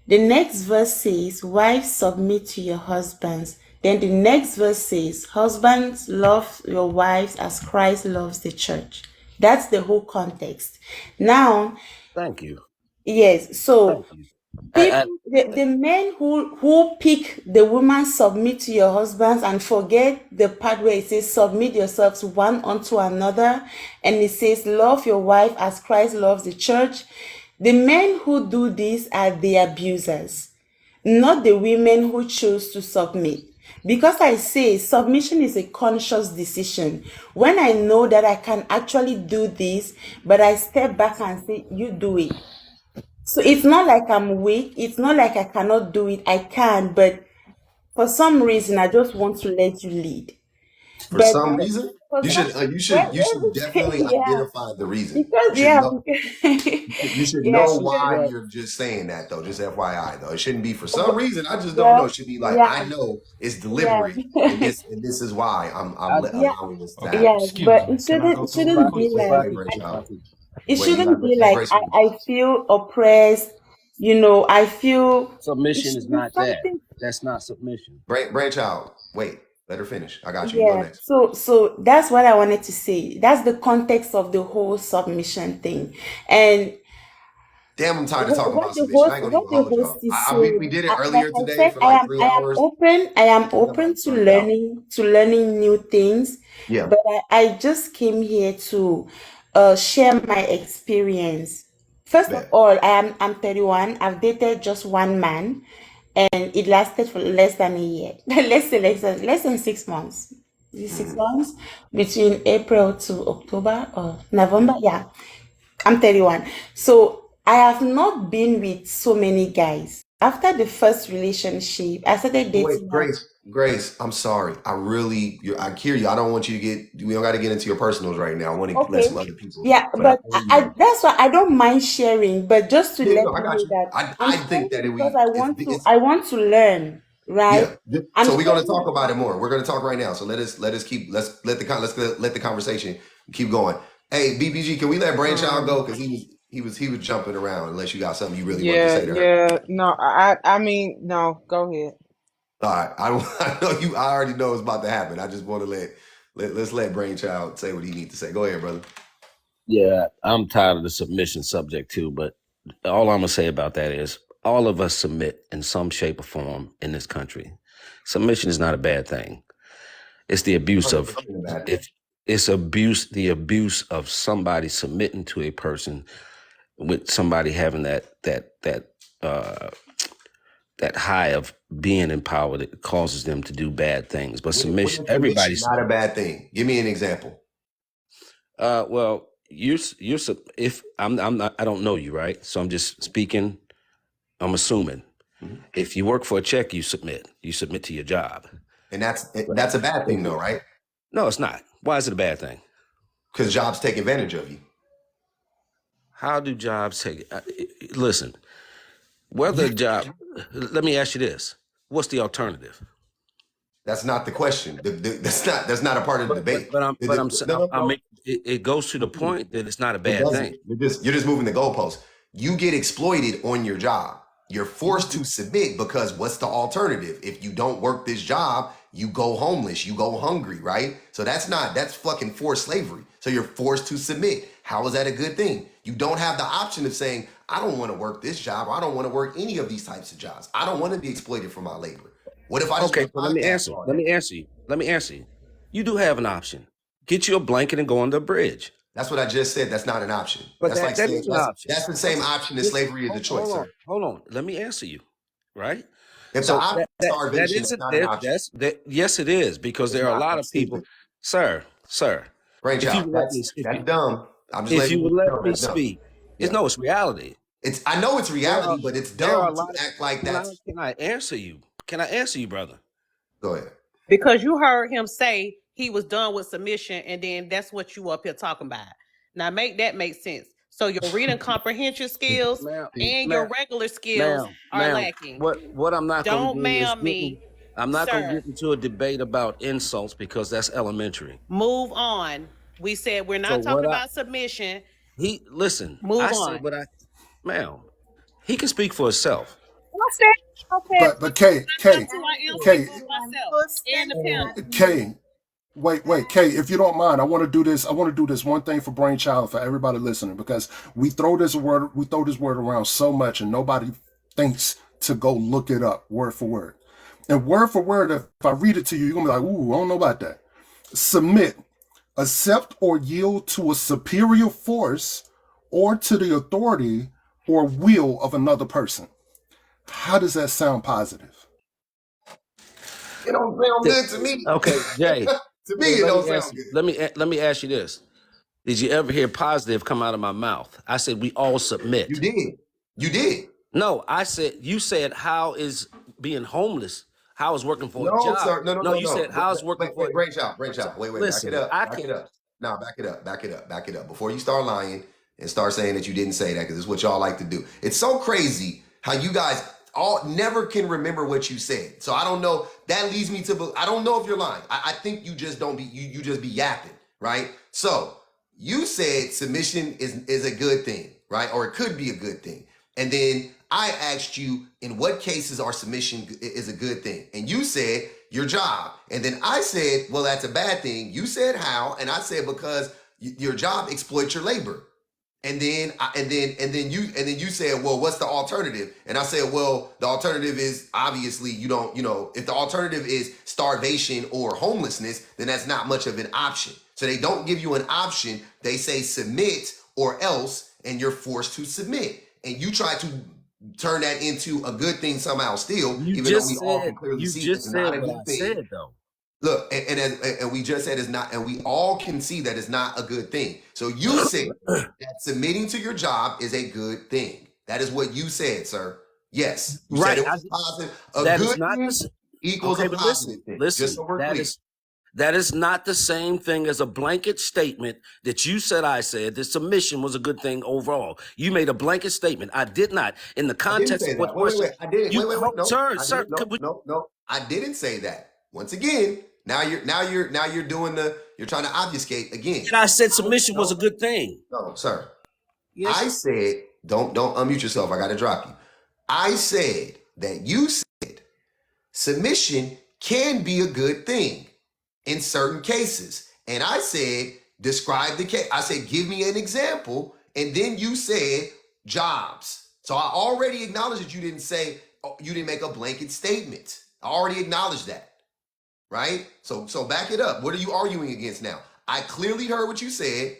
[SPEAKER 13] The next verse says, wives, submit to your husbands. Then the next verse says, husbands, love your wives as Christ loves the church. That's the whole context. Now,
[SPEAKER 16] Thank you.
[SPEAKER 13] yes, so
[SPEAKER 16] Thank you. I,
[SPEAKER 13] people, the men who pick the woman, submit to your husbands, and forget the part where it says submit yourselves one unto another, and it says love your wife as Christ loves the church. The men who do this are the abusers, not the women who choose to submit. Because I say submission is a conscious decision. When I know that I can actually do this, but I step back and say, you do it. So it's not like I'm weak. It's not like I cannot do it. I can, but for some reason, I just want to let you lead.
[SPEAKER 1] For
[SPEAKER 13] But
[SPEAKER 1] some reason,
[SPEAKER 13] for some,
[SPEAKER 1] you should definitely
[SPEAKER 13] yeah,
[SPEAKER 1] identify the reason.
[SPEAKER 13] because
[SPEAKER 1] You should
[SPEAKER 13] yeah,
[SPEAKER 1] know. You should
[SPEAKER 13] yeah,
[SPEAKER 1] know
[SPEAKER 16] this is
[SPEAKER 13] because
[SPEAKER 1] why
[SPEAKER 16] what
[SPEAKER 1] you're just saying that, though. Just FYI, though. It shouldn't be for some
[SPEAKER 13] well,
[SPEAKER 1] reason. I just don't know.
[SPEAKER 13] well,
[SPEAKER 1] It should be like,
[SPEAKER 13] yeah,
[SPEAKER 1] I know it's
[SPEAKER 13] yeah,
[SPEAKER 1] deliberate, and this is why
[SPEAKER 16] I,
[SPEAKER 13] yeah,
[SPEAKER 1] allowing this to
[SPEAKER 12] Okay,
[SPEAKER 1] happen.
[SPEAKER 13] yes.
[SPEAKER 12] excuse
[SPEAKER 13] But
[SPEAKER 12] me. Can I go
[SPEAKER 13] it
[SPEAKER 12] to a
[SPEAKER 16] if I
[SPEAKER 13] shouldn't
[SPEAKER 16] could,
[SPEAKER 13] be
[SPEAKER 12] quick?
[SPEAKER 16] if
[SPEAKER 1] Go
[SPEAKER 16] I
[SPEAKER 13] like
[SPEAKER 1] ahead,
[SPEAKER 16] could,
[SPEAKER 1] Ray
[SPEAKER 16] if I
[SPEAKER 1] Child.
[SPEAKER 16] could.
[SPEAKER 13] it
[SPEAKER 1] Wait, you
[SPEAKER 13] shouldn't
[SPEAKER 1] got
[SPEAKER 13] be
[SPEAKER 1] let
[SPEAKER 13] like
[SPEAKER 1] Grace finish.
[SPEAKER 13] I feel oppressed. I feel it
[SPEAKER 16] Submission is
[SPEAKER 13] should be
[SPEAKER 16] not that.
[SPEAKER 13] something.
[SPEAKER 16] That's not submission.
[SPEAKER 1] Branch out. Wait, let her finish. I got you. You go
[SPEAKER 13] Yeah,
[SPEAKER 1] next.
[SPEAKER 13] so that's what I wanted to say. That's the context of the whole submission thing. And
[SPEAKER 1] Damn, I'm tired of talking about submission. I ain't gonna
[SPEAKER 13] what
[SPEAKER 1] even
[SPEAKER 13] the
[SPEAKER 1] hold
[SPEAKER 13] host
[SPEAKER 1] y'all.
[SPEAKER 13] is
[SPEAKER 1] We
[SPEAKER 13] saying,
[SPEAKER 1] did it
[SPEAKER 13] like
[SPEAKER 1] earlier
[SPEAKER 13] I
[SPEAKER 1] today
[SPEAKER 13] said,
[SPEAKER 1] for like 3 hours.
[SPEAKER 13] I am
[SPEAKER 1] We got
[SPEAKER 13] open to
[SPEAKER 1] burnt out.
[SPEAKER 13] learning new things,
[SPEAKER 1] Yeah,
[SPEAKER 13] but I just came here to share my experience. First of
[SPEAKER 1] bet.
[SPEAKER 13] all, I'm 31. I've dated just one man, and it lasted for less than a year. Let's say less than 6 months. Is it 6 months between April to October or November? Yeah, I'm 31. So I have not been with so many guys. After the first relationship, I started
[SPEAKER 1] Wait,
[SPEAKER 13] dating.
[SPEAKER 1] Grace, I'm sorry. I hear you. I don't want you to we don't got to get into your personals right now. I want to let
[SPEAKER 13] Okay.
[SPEAKER 1] some other people,
[SPEAKER 13] Yeah,
[SPEAKER 1] but I
[SPEAKER 13] but
[SPEAKER 1] hear you though.
[SPEAKER 13] that's why I don't mind sharing, but just to
[SPEAKER 1] Yeah,
[SPEAKER 13] let
[SPEAKER 1] no, I
[SPEAKER 13] you
[SPEAKER 1] got
[SPEAKER 13] know
[SPEAKER 1] you.
[SPEAKER 13] that I'm
[SPEAKER 1] I think
[SPEAKER 13] sharing
[SPEAKER 1] that
[SPEAKER 13] because
[SPEAKER 1] it's,
[SPEAKER 13] I want to learn, right?
[SPEAKER 1] yeah.
[SPEAKER 13] I'm
[SPEAKER 1] So we're gonna
[SPEAKER 13] sharing
[SPEAKER 1] talk about it
[SPEAKER 13] because
[SPEAKER 1] more. We're gonna talk right now. So let's let the conversation keep going. Hey, BBG, can we let Branchout go? Because he was jumping around. Unless you got something you really wanted to
[SPEAKER 17] Yeah,
[SPEAKER 1] say to her.
[SPEAKER 17] yeah. No, I mean, no, go ahead.
[SPEAKER 1] All right, I know you. I already know it's about to happen. I just want to let's let Brainchild say what he needs to say. Go ahead, brother.
[SPEAKER 16] Yeah, I'm tired of the submission subject too, but all I'm gonna say about that is all of us submit in some shape or form in this country. Submission is not a bad thing. It's the abuse of
[SPEAKER 1] 100% about it.
[SPEAKER 16] it's the abuse of somebody submitting to a person with somebody having uh that high of being in power that causes them to do bad things. But
[SPEAKER 1] When
[SPEAKER 16] submission,
[SPEAKER 1] is submission
[SPEAKER 16] everybody's
[SPEAKER 1] not a bad thing? Give me an example.
[SPEAKER 16] well, if I'm not, I don't know you, right? So I'm just speaking. I'm assuming
[SPEAKER 1] Mhm.
[SPEAKER 16] if you work for a check, you submit to your job.
[SPEAKER 1] And that's
[SPEAKER 16] Right?
[SPEAKER 1] a bad thing though, right?
[SPEAKER 16] No, it's not. Why is it a bad thing?
[SPEAKER 1] Because jobs take advantage of you.
[SPEAKER 16] How do jobs take? Listen, whether a job. Let me ask you this: what's the alternative?
[SPEAKER 1] That's not the question. That's not a part of the debate. No, no,
[SPEAKER 16] I'm
[SPEAKER 1] no.
[SPEAKER 16] making it goes to the point that it's not a
[SPEAKER 1] It
[SPEAKER 16] bad
[SPEAKER 1] doesn't.
[SPEAKER 16] thing.
[SPEAKER 1] You're just moving the goalposts. You get exploited on your job. You're forced to submit because what's the alternative? If you don't work this job, you go homeless, you go hungry, right? So that's fucking forced slavery. So you're forced to submit. How is that a good thing? You don't have the option of saying, I don't want to work this job, or I don't want to work any of these types of jobs. I don't want to be exploited for my labor. What if I just
[SPEAKER 16] Okay,
[SPEAKER 1] want
[SPEAKER 16] so
[SPEAKER 1] to podcast all day?
[SPEAKER 16] Let me answer you. You do have an option. Get you a blanket and go on the bridge.
[SPEAKER 1] That's what I just said. That's not an option.
[SPEAKER 16] But
[SPEAKER 1] That's like
[SPEAKER 16] that
[SPEAKER 1] saying
[SPEAKER 16] is an option.
[SPEAKER 1] that's the same option as
[SPEAKER 16] Listen,
[SPEAKER 1] slavery is a choice, sir.
[SPEAKER 16] hold on. Let me answer you. Right?
[SPEAKER 1] If the
[SPEAKER 16] So
[SPEAKER 1] option is
[SPEAKER 16] that
[SPEAKER 1] starvation, that's
[SPEAKER 16] isn't
[SPEAKER 1] not an option.
[SPEAKER 16] yes, it is, because
[SPEAKER 1] It's
[SPEAKER 16] there are a
[SPEAKER 1] not.
[SPEAKER 16] lot
[SPEAKER 1] That's
[SPEAKER 16] of people,
[SPEAKER 1] stupid.
[SPEAKER 16] sir. If you
[SPEAKER 1] Brainchild.
[SPEAKER 16] would let me,
[SPEAKER 1] That's dumb. I'm just
[SPEAKER 16] if
[SPEAKER 1] letting
[SPEAKER 16] you
[SPEAKER 1] you
[SPEAKER 16] would let
[SPEAKER 1] know
[SPEAKER 16] me
[SPEAKER 1] that's dumb.
[SPEAKER 16] speak,
[SPEAKER 1] Yeah.
[SPEAKER 16] it's reality.
[SPEAKER 1] I know it's
[SPEAKER 16] There are
[SPEAKER 1] reality, but it's
[SPEAKER 16] there are a
[SPEAKER 1] dumb to
[SPEAKER 16] lot of.
[SPEAKER 1] act like that's.
[SPEAKER 16] Can I answer you? Can I answer you, brother?
[SPEAKER 1] Go ahead.
[SPEAKER 18] Because you heard him say he was done with submission, and then that's what you up here talking about. Now make that make sense. So your reading comprehension skills
[SPEAKER 16] Ma'am,
[SPEAKER 18] and your
[SPEAKER 16] ma'am,
[SPEAKER 18] regular skills are
[SPEAKER 16] ma'am.
[SPEAKER 18] lacking.
[SPEAKER 16] What I'm not going to
[SPEAKER 18] Don't
[SPEAKER 16] do is
[SPEAKER 18] ma'am me,
[SPEAKER 16] I'm not going to
[SPEAKER 18] sir.
[SPEAKER 16] get into a debate about insults because that's elementary.
[SPEAKER 18] Move on. We said we're
[SPEAKER 16] So
[SPEAKER 18] not talking about submission.
[SPEAKER 16] listen,
[SPEAKER 18] Move
[SPEAKER 16] I said
[SPEAKER 18] on.
[SPEAKER 16] what ma'am, he can speak for himself.
[SPEAKER 2] But K,
[SPEAKER 18] I am
[SPEAKER 2] K,
[SPEAKER 18] speaking for myself and the panel.
[SPEAKER 2] K, wait, Kay, if you don't mind, I want to do this. I want to do this one thing for Brainchild for everybody listening, because we throw this word around so much and nobody thinks to go look it up word for word. And word for word, if I read it to you, you're gonna be like, ooh, I don't know about that. Submit, accept or yield to a superior force or to the authority or will of another person. How does that sound positive?
[SPEAKER 1] It don't sound good to me.
[SPEAKER 16] Okay, Jay.
[SPEAKER 1] To me, it don't sound good.
[SPEAKER 16] Let me ask you this. Did you ever hear positive come out of my mouth? I said we all submit.
[SPEAKER 1] You did. You did.
[SPEAKER 16] No, you said how is being homeless? How is working for a
[SPEAKER 1] No,
[SPEAKER 16] job?
[SPEAKER 1] sir. No.
[SPEAKER 16] You said how is working for.
[SPEAKER 1] Wait, Brainchild. Wait.
[SPEAKER 16] Listen,
[SPEAKER 1] back it up. No, back it up. Before you start lying and start saying that you didn't say that, because it's what y'all like to do. It's so crazy how you guys all never can remember what you said. So I don't know. That leads me to. I don't know if you're lying. I think you just don't be. You just be yapping, right? So you said submission is a good thing, right? Or it could be a good thing. And then I asked you, in what cases are submission is a good thing? And you said your job. And then I said, well, that's a bad thing. You said how? And I said because your job exploits your labor. And then you said, well, what's the alternative? And I said, well, the alternative is obviously you don't, if the alternative is starvation or homelessness, then that's not much of an option. So they don't give you an option. They say submit or else, and you're forced to submit. And you try to turn that into a good thing somehow still, even though we all can clearly see it's not a good thing.
[SPEAKER 16] Said, though.
[SPEAKER 1] Look, and we just said it's not, and we all can see that it's not a good thing. So you said that submitting to your job is a good thing. That is what you said, sir. Yes, you said it was positive. A good thing equals a positive thing.
[SPEAKER 16] Listen,
[SPEAKER 1] just so we're clear.
[SPEAKER 16] That is not the same thing as a blanket statement that you said I said that submission was a good thing overall. You made a blanket statement. I did not. In the context of what question.
[SPEAKER 1] I didn't. Wait. No,
[SPEAKER 16] sir.
[SPEAKER 1] No. I didn't say that. Once again, now you're doing you're trying to obfuscate again.
[SPEAKER 16] And I said submission was a good thing.
[SPEAKER 1] No, sir.
[SPEAKER 16] Yes.
[SPEAKER 1] I said, don't unmute yourself. I got to drop you. I said that you said submission can be a good thing in certain cases. And I said describe the case. I said, give me an example. And then you said jobs. So I already acknowledged that you didn't say, you didn't make a blanket statement. I already acknowledged that. Right? So back it up. What are you arguing against now? I clearly heard what you said.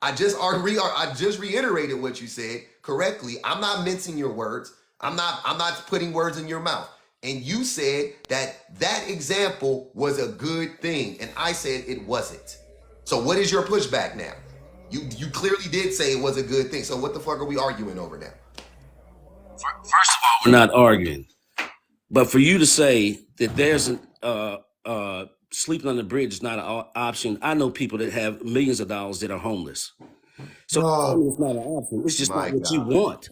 [SPEAKER 1] I just reiterated what you said correctly. I'm not mincing your words. I'm not putting words in your mouth. And you said that example was a good thing, and I said it wasn't. So what is your pushback now? You clearly did say it was a good thing. So what the fuck are we arguing over now?
[SPEAKER 16] First of all, we're not arguing. But for you to say that there's sleeping on the bridge is not an option. I know people that have millions of dollars that are homeless. So it's not an option. It's just not what you want.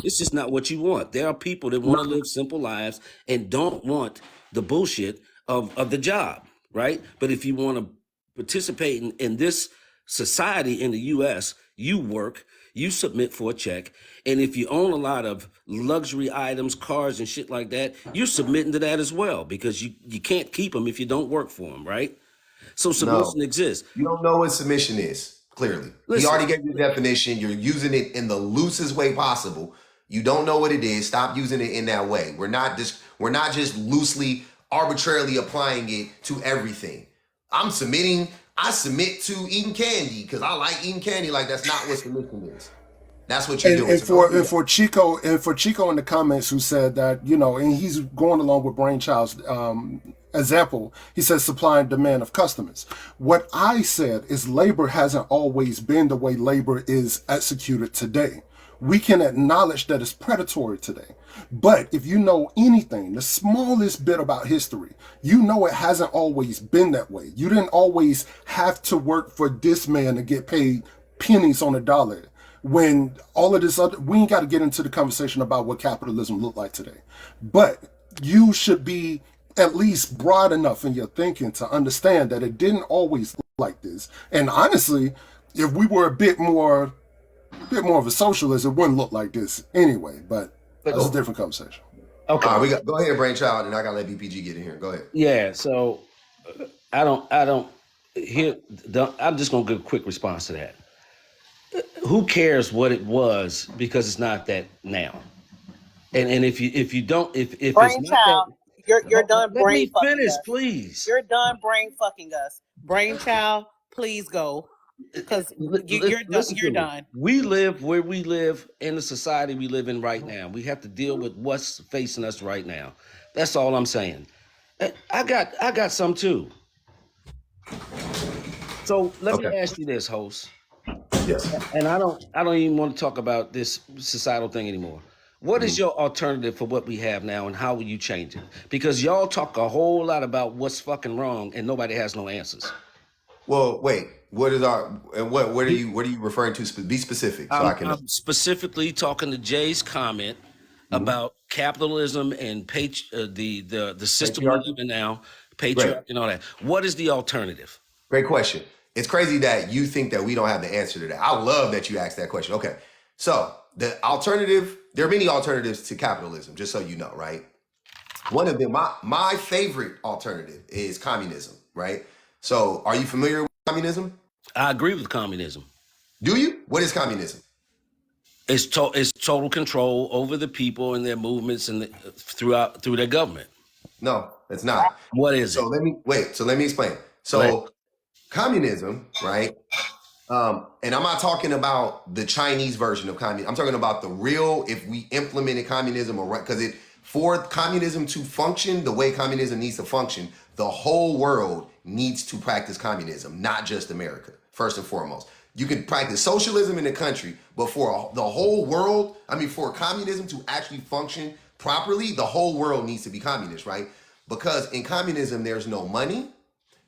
[SPEAKER 16] It's just not what you want. There are people that want to live simple lives and don't want the bullshit of the job, right? But if you want to participate in this society in the U.S., you work, you submit for a check, and if you own a lot of luxury items, cars and shit like that, you're submitting to that as well because you can't keep them if you don't work for them, right? So submission exists.
[SPEAKER 1] You don't know what submission is, clearly. He already gave you the definition. You're using it in the loosest way possible. You don't know what it is. Stop using it in that way. We're not just loosely, arbitrarily applying it to everything. I submit to eating candy because I like eating candy. Like, that's not what submission is. That's what you're doing.
[SPEAKER 2] And for Chico in the comments who said that, and he's going along with Brainchild's example, he says supply and demand of customers. What I said is labor hasn't always been the way labor is executed today. We can acknowledge that it's predatory today. But if you know anything, the smallest bit about history, you know it hasn't always been that way. You didn't always have to work for this man to get paid pennies on a dollar. When all of this other, we ain't got to get into the conversation about what capitalism look like today. But you should be at least broad enough in your thinking to understand that it didn't always look like this. And honestly, if we were a bit more of a socialist, it wouldn't look like this anyway. But that's a different conversation.
[SPEAKER 16] Okay,
[SPEAKER 1] all right, go ahead, Brainchild, and I gotta let BPG get in here. Go ahead.
[SPEAKER 16] Yeah. So I'm just gonna give a quick response to that. Who cares what it was because it's not that now. And if you don't if it's not that,
[SPEAKER 18] you're done
[SPEAKER 16] let
[SPEAKER 18] brain
[SPEAKER 16] me
[SPEAKER 18] fucking
[SPEAKER 16] finish,
[SPEAKER 18] us.
[SPEAKER 16] please.
[SPEAKER 18] You're done brain fucking us. Brainchild, please go. Because you're done.
[SPEAKER 16] We live where we live in the society we live in right now. We have to deal with what's facing us right now. That's all I'm saying. I got some too. So let me ask you this, host.
[SPEAKER 1] Yes.
[SPEAKER 16] And I don't even want to talk about this societal thing anymore. What is your alternative for what we have now, and how will you change it? Because y'all talk a whole lot about what's fucking wrong, and nobody has no answers.
[SPEAKER 1] Well, wait. What are you referring to? Be specific, so I can.
[SPEAKER 16] I'm specifically talking to Jay's comment about capitalism and the system we live in now, patriarchy and all that. What is the alternative?
[SPEAKER 1] Great question. It's crazy that you think that we don't have the answer to that. I love that you asked that question. Okay, so the alternative. There are many alternatives to capitalism, just so you know, right? One of them, my favorite alternative is communism, right? So, are you familiar with communism?
[SPEAKER 16] I agree with communism.
[SPEAKER 1] Do you? What is communism?
[SPEAKER 16] It's total control over the people and their movements and through their government.
[SPEAKER 1] No, it's not.
[SPEAKER 16] What is it?
[SPEAKER 1] So let me explain. So communism, right? And I'm not talking about the Chinese version of communism. I'm talking about the real, if we implemented communism, because for communism to function the way communism needs to function, the whole world needs to practice communism, not just America, first and foremost. You can practice socialism in the country, but for the whole world, for communism to actually function properly, the whole world needs to be communist, right? Because in communism, there's no money,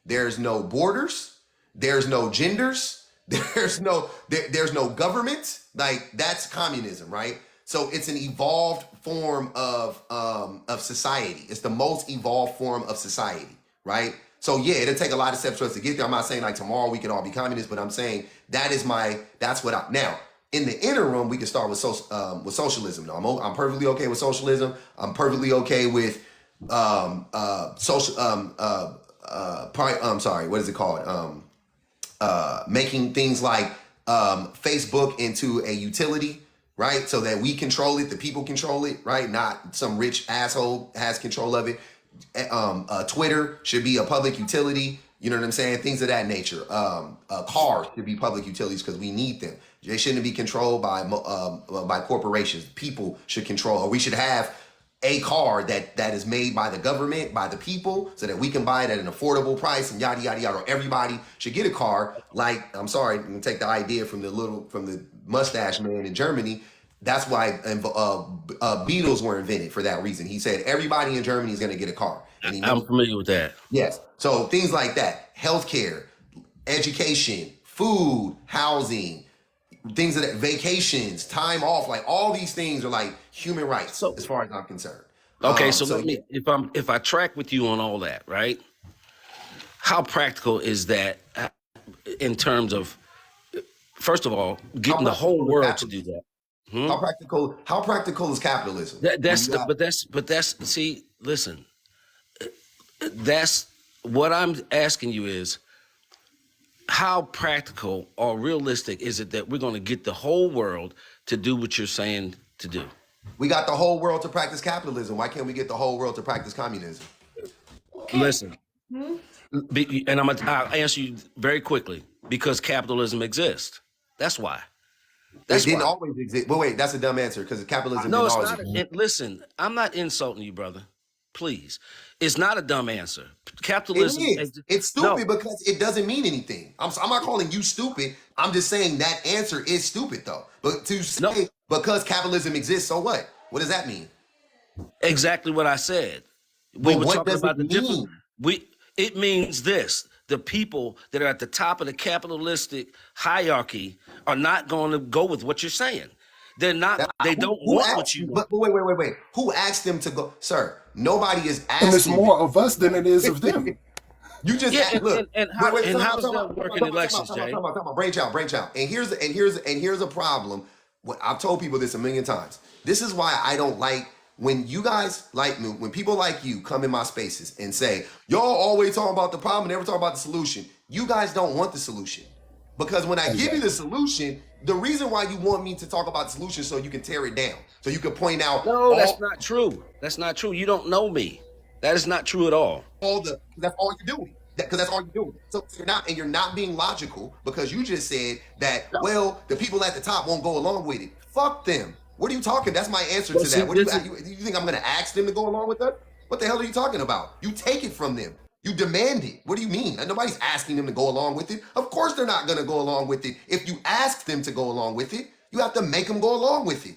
[SPEAKER 1] there's no borders, there's no genders, there's no government. Like, that's communism, right? So it's an evolved form of society. It's the most evolved form of society, right? So yeah, it'll take a lot of steps for us to get there. I'm not saying like tomorrow we can all be communists, but I'm saying now in the interim we can start with socialism. Now I'm perfectly okay with socialism. I'm perfectly okay with what is it called? making things like Facebook into a utility, right? So that we control it, the people control it, right? Not some rich asshole has control of it. Twitter should be a public utility. You know what I'm saying? Things of that nature. Cars should be public utilities because we need them. They shouldn't be controlled by corporations. People should control, or we should have a car that is made by the government, by the people, so that we can buy it at an affordable price and yada yada yada. Or everybody should get a car. Like, I'm sorry, I'm gonna take the idea from the mustache man in Germany. That's why Beatles were invented for that reason. He said everybody in Germany is gonna get a car, and he
[SPEAKER 16] I'm familiar with that.
[SPEAKER 1] yes. So things like that, healthcare, education, food, housing, things that vacations, time off, like all these things are like human rights as far as I'm concerned.
[SPEAKER 16] Okay, so let me, if I track with you on all that, right? How practical is that in terms of, first of all, getting the whole world to do that?
[SPEAKER 1] How practical is capitalism?
[SPEAKER 16] See, listen, that's what I'm asking you is, how practical or realistic is it that we're going to get the whole world to do what you're saying to do?
[SPEAKER 1] We got the whole world to practice capitalism. Why can't we get the whole world to practice communism?
[SPEAKER 16] Listen, and I'll answer you very quickly, because capitalism exists. That's why.
[SPEAKER 1] It didn't always exist. But wait, that's a dumb answer because capitalism
[SPEAKER 16] No,
[SPEAKER 1] didn't
[SPEAKER 16] it's
[SPEAKER 1] always
[SPEAKER 16] not.
[SPEAKER 1] exist.
[SPEAKER 16] Listen, I'm not insulting you, brother. Please. It's not a dumb answer. Capitalism.
[SPEAKER 1] It is. It's stupid because it doesn't mean anything. I'm not calling you stupid. I'm just saying that answer is stupid though. But to say because capitalism exists, so what? What does that mean?
[SPEAKER 16] Exactly what I said. We were talking about the different. It means this: the people that are at the top of the capitalistic hierarchy are not going to go with what you're saying. They're not. They don't want what you want.
[SPEAKER 1] But wait. Who asked them to go, sir? Nobody is asking.
[SPEAKER 2] And it's more of us than it is of them.
[SPEAKER 1] You just look.
[SPEAKER 16] And how does that work in elections, Jay?
[SPEAKER 1] Branch out. And here's a problem. I've told people this a million times. This is why I don't like when you guys like me, when people like you come in my spaces and say, y'all always talking about the problem and never talk about the solution. You guys don't want the solution. Because when I give you the solution, the reason why you want me to talk about the solution so you can tear it down. So you can point out.
[SPEAKER 16] No, that's not true. That's not true. You don't know me. That is not true at all.
[SPEAKER 1] That's all you're doing. Because that's all you're doing. So you're not being logical because you just said that, well, the people at the top won't go along with it. Fuck them. What are you talking? That's my answer to that. What do you think I'm going to ask them to go along with that? What the hell are you talking about? You take it from them. You demand it. What do you mean? Nobody's asking them to go along with it. Of course they're not going to go along with it. If you ask them to go along with it, you have to make them go along with it.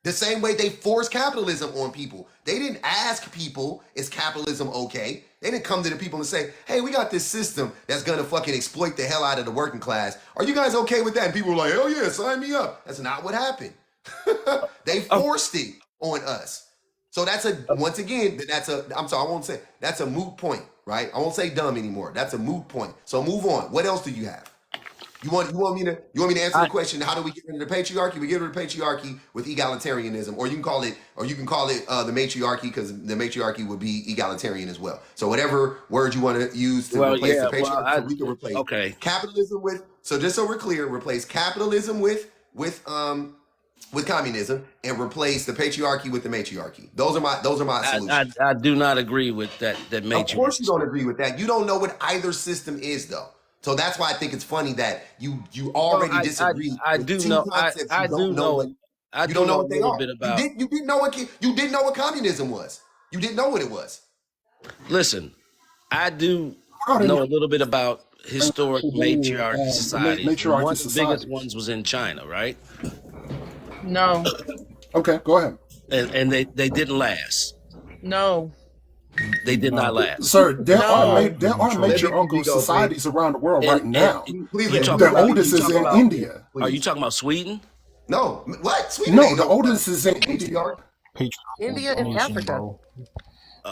[SPEAKER 1] The same way they force capitalism on people. They didn't ask people, is capitalism okay? They didn't come to the people and say, hey, we got this system that's going to fucking exploit the hell out of the working class. Are you guys okay with that? And people were like, hell yeah, sign me up. That's not what happened. They forced it on us. So that's once again, I'm sorry, I won't say, that's a moot point, right? I won't say dumb anymore. That's a moot point. So move on. What else do you have? You want me to answer the question? How do we get rid of the patriarchy? We get rid of the patriarchy with egalitarianism, or you can call it the matriarchy, because the matriarchy would be egalitarian as well. So whatever word you want to use to replace the patriarchy, so we can replace capitalism with. So just so we're clear, replace capitalism with communism, and replace the patriarchy with the matriarchy. Those are my solutions.
[SPEAKER 16] I do not agree with that matriarchy.
[SPEAKER 1] Of course you don't agree with that. You don't know what either system is though. So that's why I think it's funny that you already disagree.
[SPEAKER 16] I do know. I do know. You don't know what they are.
[SPEAKER 1] You didn't know what communism was. You didn't know what it was.
[SPEAKER 16] Listen, I do know a little bit about historic matriarchy societies. One of the biggest ones was in China, right?
[SPEAKER 17] No.
[SPEAKER 2] Okay, go ahead.
[SPEAKER 16] And they didn't last.
[SPEAKER 17] No.
[SPEAKER 16] They did not last.
[SPEAKER 2] Sir, there are matriarchal societies around the world right now. The oldest is in India.
[SPEAKER 16] Are you talking about Sweden?
[SPEAKER 1] No. What? Sweden?
[SPEAKER 2] No, the oldest is in India.
[SPEAKER 8] India and Africa.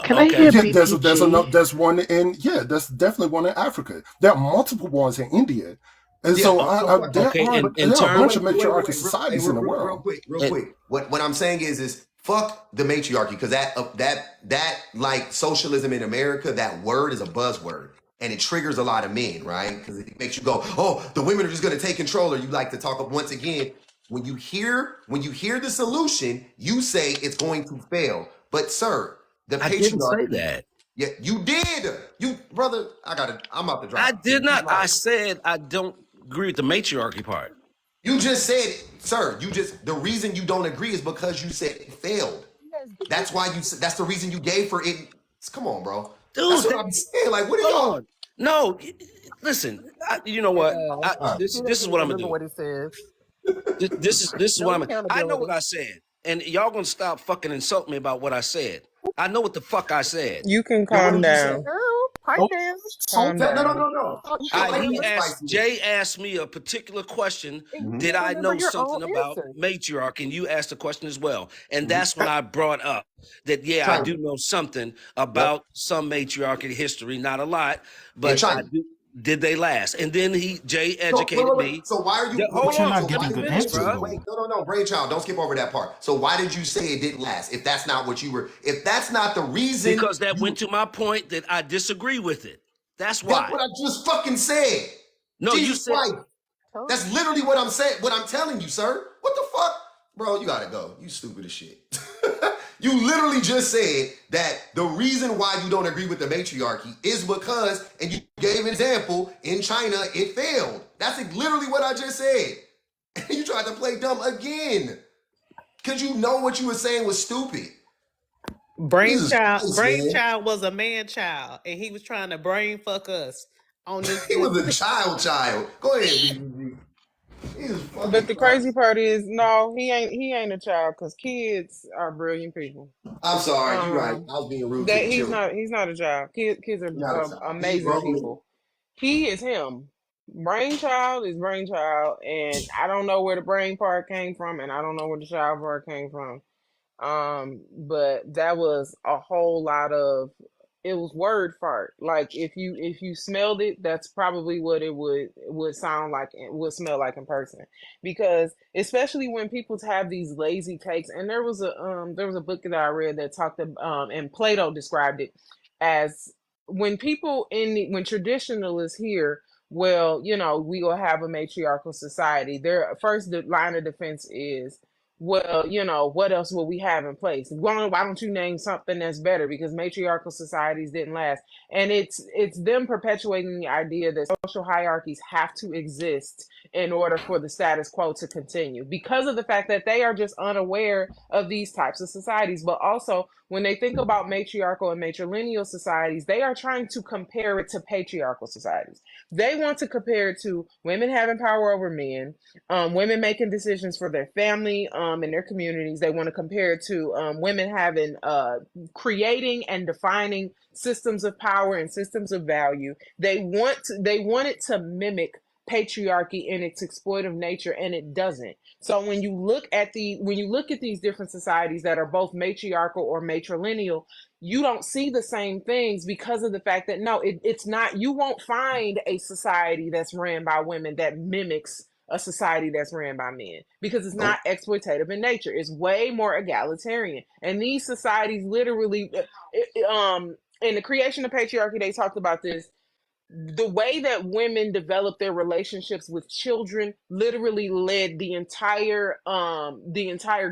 [SPEAKER 2] Can I hear there's one in that's definitely one in Africa. There are multiple ones in India. And there are a bunch of matriarchal societies in the world.
[SPEAKER 1] Real quick. What I'm saying is fuck the matriarchy, because that like socialism in America, that word is a buzzword. and it triggers a lot of men, right? Because it makes you go, oh, the women are just going to take control. Or you like to talk of, once again, when you hear the solution, you say it's going to fail. But sir, the
[SPEAKER 16] I didn't say
[SPEAKER 1] patriarchy.
[SPEAKER 16] that.
[SPEAKER 1] Yeah, you did. You brother, I'm about to drop.
[SPEAKER 16] I did not. I said I don't agree with the matriarchy part.
[SPEAKER 1] You just said, sir. The reason you don't agree is because you said it failed. That's why that's the reason you gave for it. Come on, bro.
[SPEAKER 16] Dude,
[SPEAKER 1] That's what I'm saying. Like, what are y'all?
[SPEAKER 16] No, listen. You know what? This is what I'm gonna do.
[SPEAKER 15] What he says.
[SPEAKER 16] This is what I'm. I know
[SPEAKER 15] accountability.
[SPEAKER 16] what I said, and y'all gonna stop fucking insulting me about what I said. I know what the fuck I said.
[SPEAKER 17] You can
[SPEAKER 1] Yeah, what
[SPEAKER 17] calm
[SPEAKER 1] did you say?
[SPEAKER 17] down.
[SPEAKER 15] Girl, pipe down.
[SPEAKER 17] Calm down.
[SPEAKER 1] No.
[SPEAKER 16] Jay asked me a particular question.
[SPEAKER 15] You
[SPEAKER 16] Did I
[SPEAKER 15] remember
[SPEAKER 16] know
[SPEAKER 15] your
[SPEAKER 16] something
[SPEAKER 15] own
[SPEAKER 16] about
[SPEAKER 15] answer.
[SPEAKER 16] matriarchy? And you asked the question as well. And that's when I brought up that, yeah, I do know something about some matriarchy history, not a lot, but I do. Did they last? And then Jay educated me.
[SPEAKER 1] So why are you?
[SPEAKER 16] Hold
[SPEAKER 12] But you're
[SPEAKER 16] on,
[SPEAKER 12] not
[SPEAKER 16] so
[SPEAKER 12] giving
[SPEAKER 16] let me
[SPEAKER 12] good
[SPEAKER 16] finish,
[SPEAKER 12] answers,
[SPEAKER 16] bro.
[SPEAKER 12] though.
[SPEAKER 1] Wait, no, brainchild. Don't skip over that part. So why did you say it didn't last? If that's not what you were, if that's not the reason,
[SPEAKER 16] Because that went to my point that I disagree with it. That's why.
[SPEAKER 1] That's what I just fucking said.
[SPEAKER 16] No,
[SPEAKER 1] Jesus
[SPEAKER 16] you said.
[SPEAKER 1] Christ. That's literally what I'm saying. What I'm telling you, sir. What the fuck, bro? You gotta go. You stupid as shit. You literally just said that the reason why you don't agree with the matriarchy is because, and you gave an example, in China, it failed. That's literally what I just said. And you tried to play dumb again. Because you know what you were saying was stupid.
[SPEAKER 18] Brainchild was a man child, and he was trying to brain fuck us on this.
[SPEAKER 1] He was a child. Go ahead, BBG.
[SPEAKER 17] But the crazy part is, no, he ain't a child because kids are brilliant people.
[SPEAKER 1] I'm sorry, you're right. I was being rude to
[SPEAKER 17] That
[SPEAKER 1] the children.
[SPEAKER 17] he's not a child. Kids are
[SPEAKER 1] Not a child. He
[SPEAKER 17] amazing
[SPEAKER 1] grown.
[SPEAKER 17] people. He is him. Brainchild is brainchild, and I don't know where the brain part came from, and I don't know where the child part came from. But that was a whole lot of, it was word fart. Like if you smelled it, that's probably what it would sound like, it would smell like in person. Because especially when people have these lazy takes, and there was a book that I read that talked about, and Plato described it as when people when traditionalists hear, well, we will have a matriarchal society, their first line of defense is, well, what else will we have in place? Why don't you name something that's better? Because matriarchal societies didn't last. And it's them perpetuating the idea that social hierarchies have to exist in order for the status quo to continue, because of the fact that they are just unaware of these types of societies. But also, when they think about matriarchal and matrilineal societies, they are trying to compare it to patriarchal societies. They want to compare it to women having power over men, women making decisions for their family, in their communities. They want to compare it to women having creating and defining systems of power and systems of value. They want it to mimic patriarchy in its exploitive nature, and it doesn't. So when you look at these different societies that are both matriarchal or matrilineal, you don't see the same things, because of the fact that it's not. You won't find a society that's ran by women that mimics a society that's ran by men, because it's not exploitative in nature. It's way more egalitarian. And these societies literally, in the creation of patriarchy, they talked about this. The way that women developed their relationships with children literally led the entire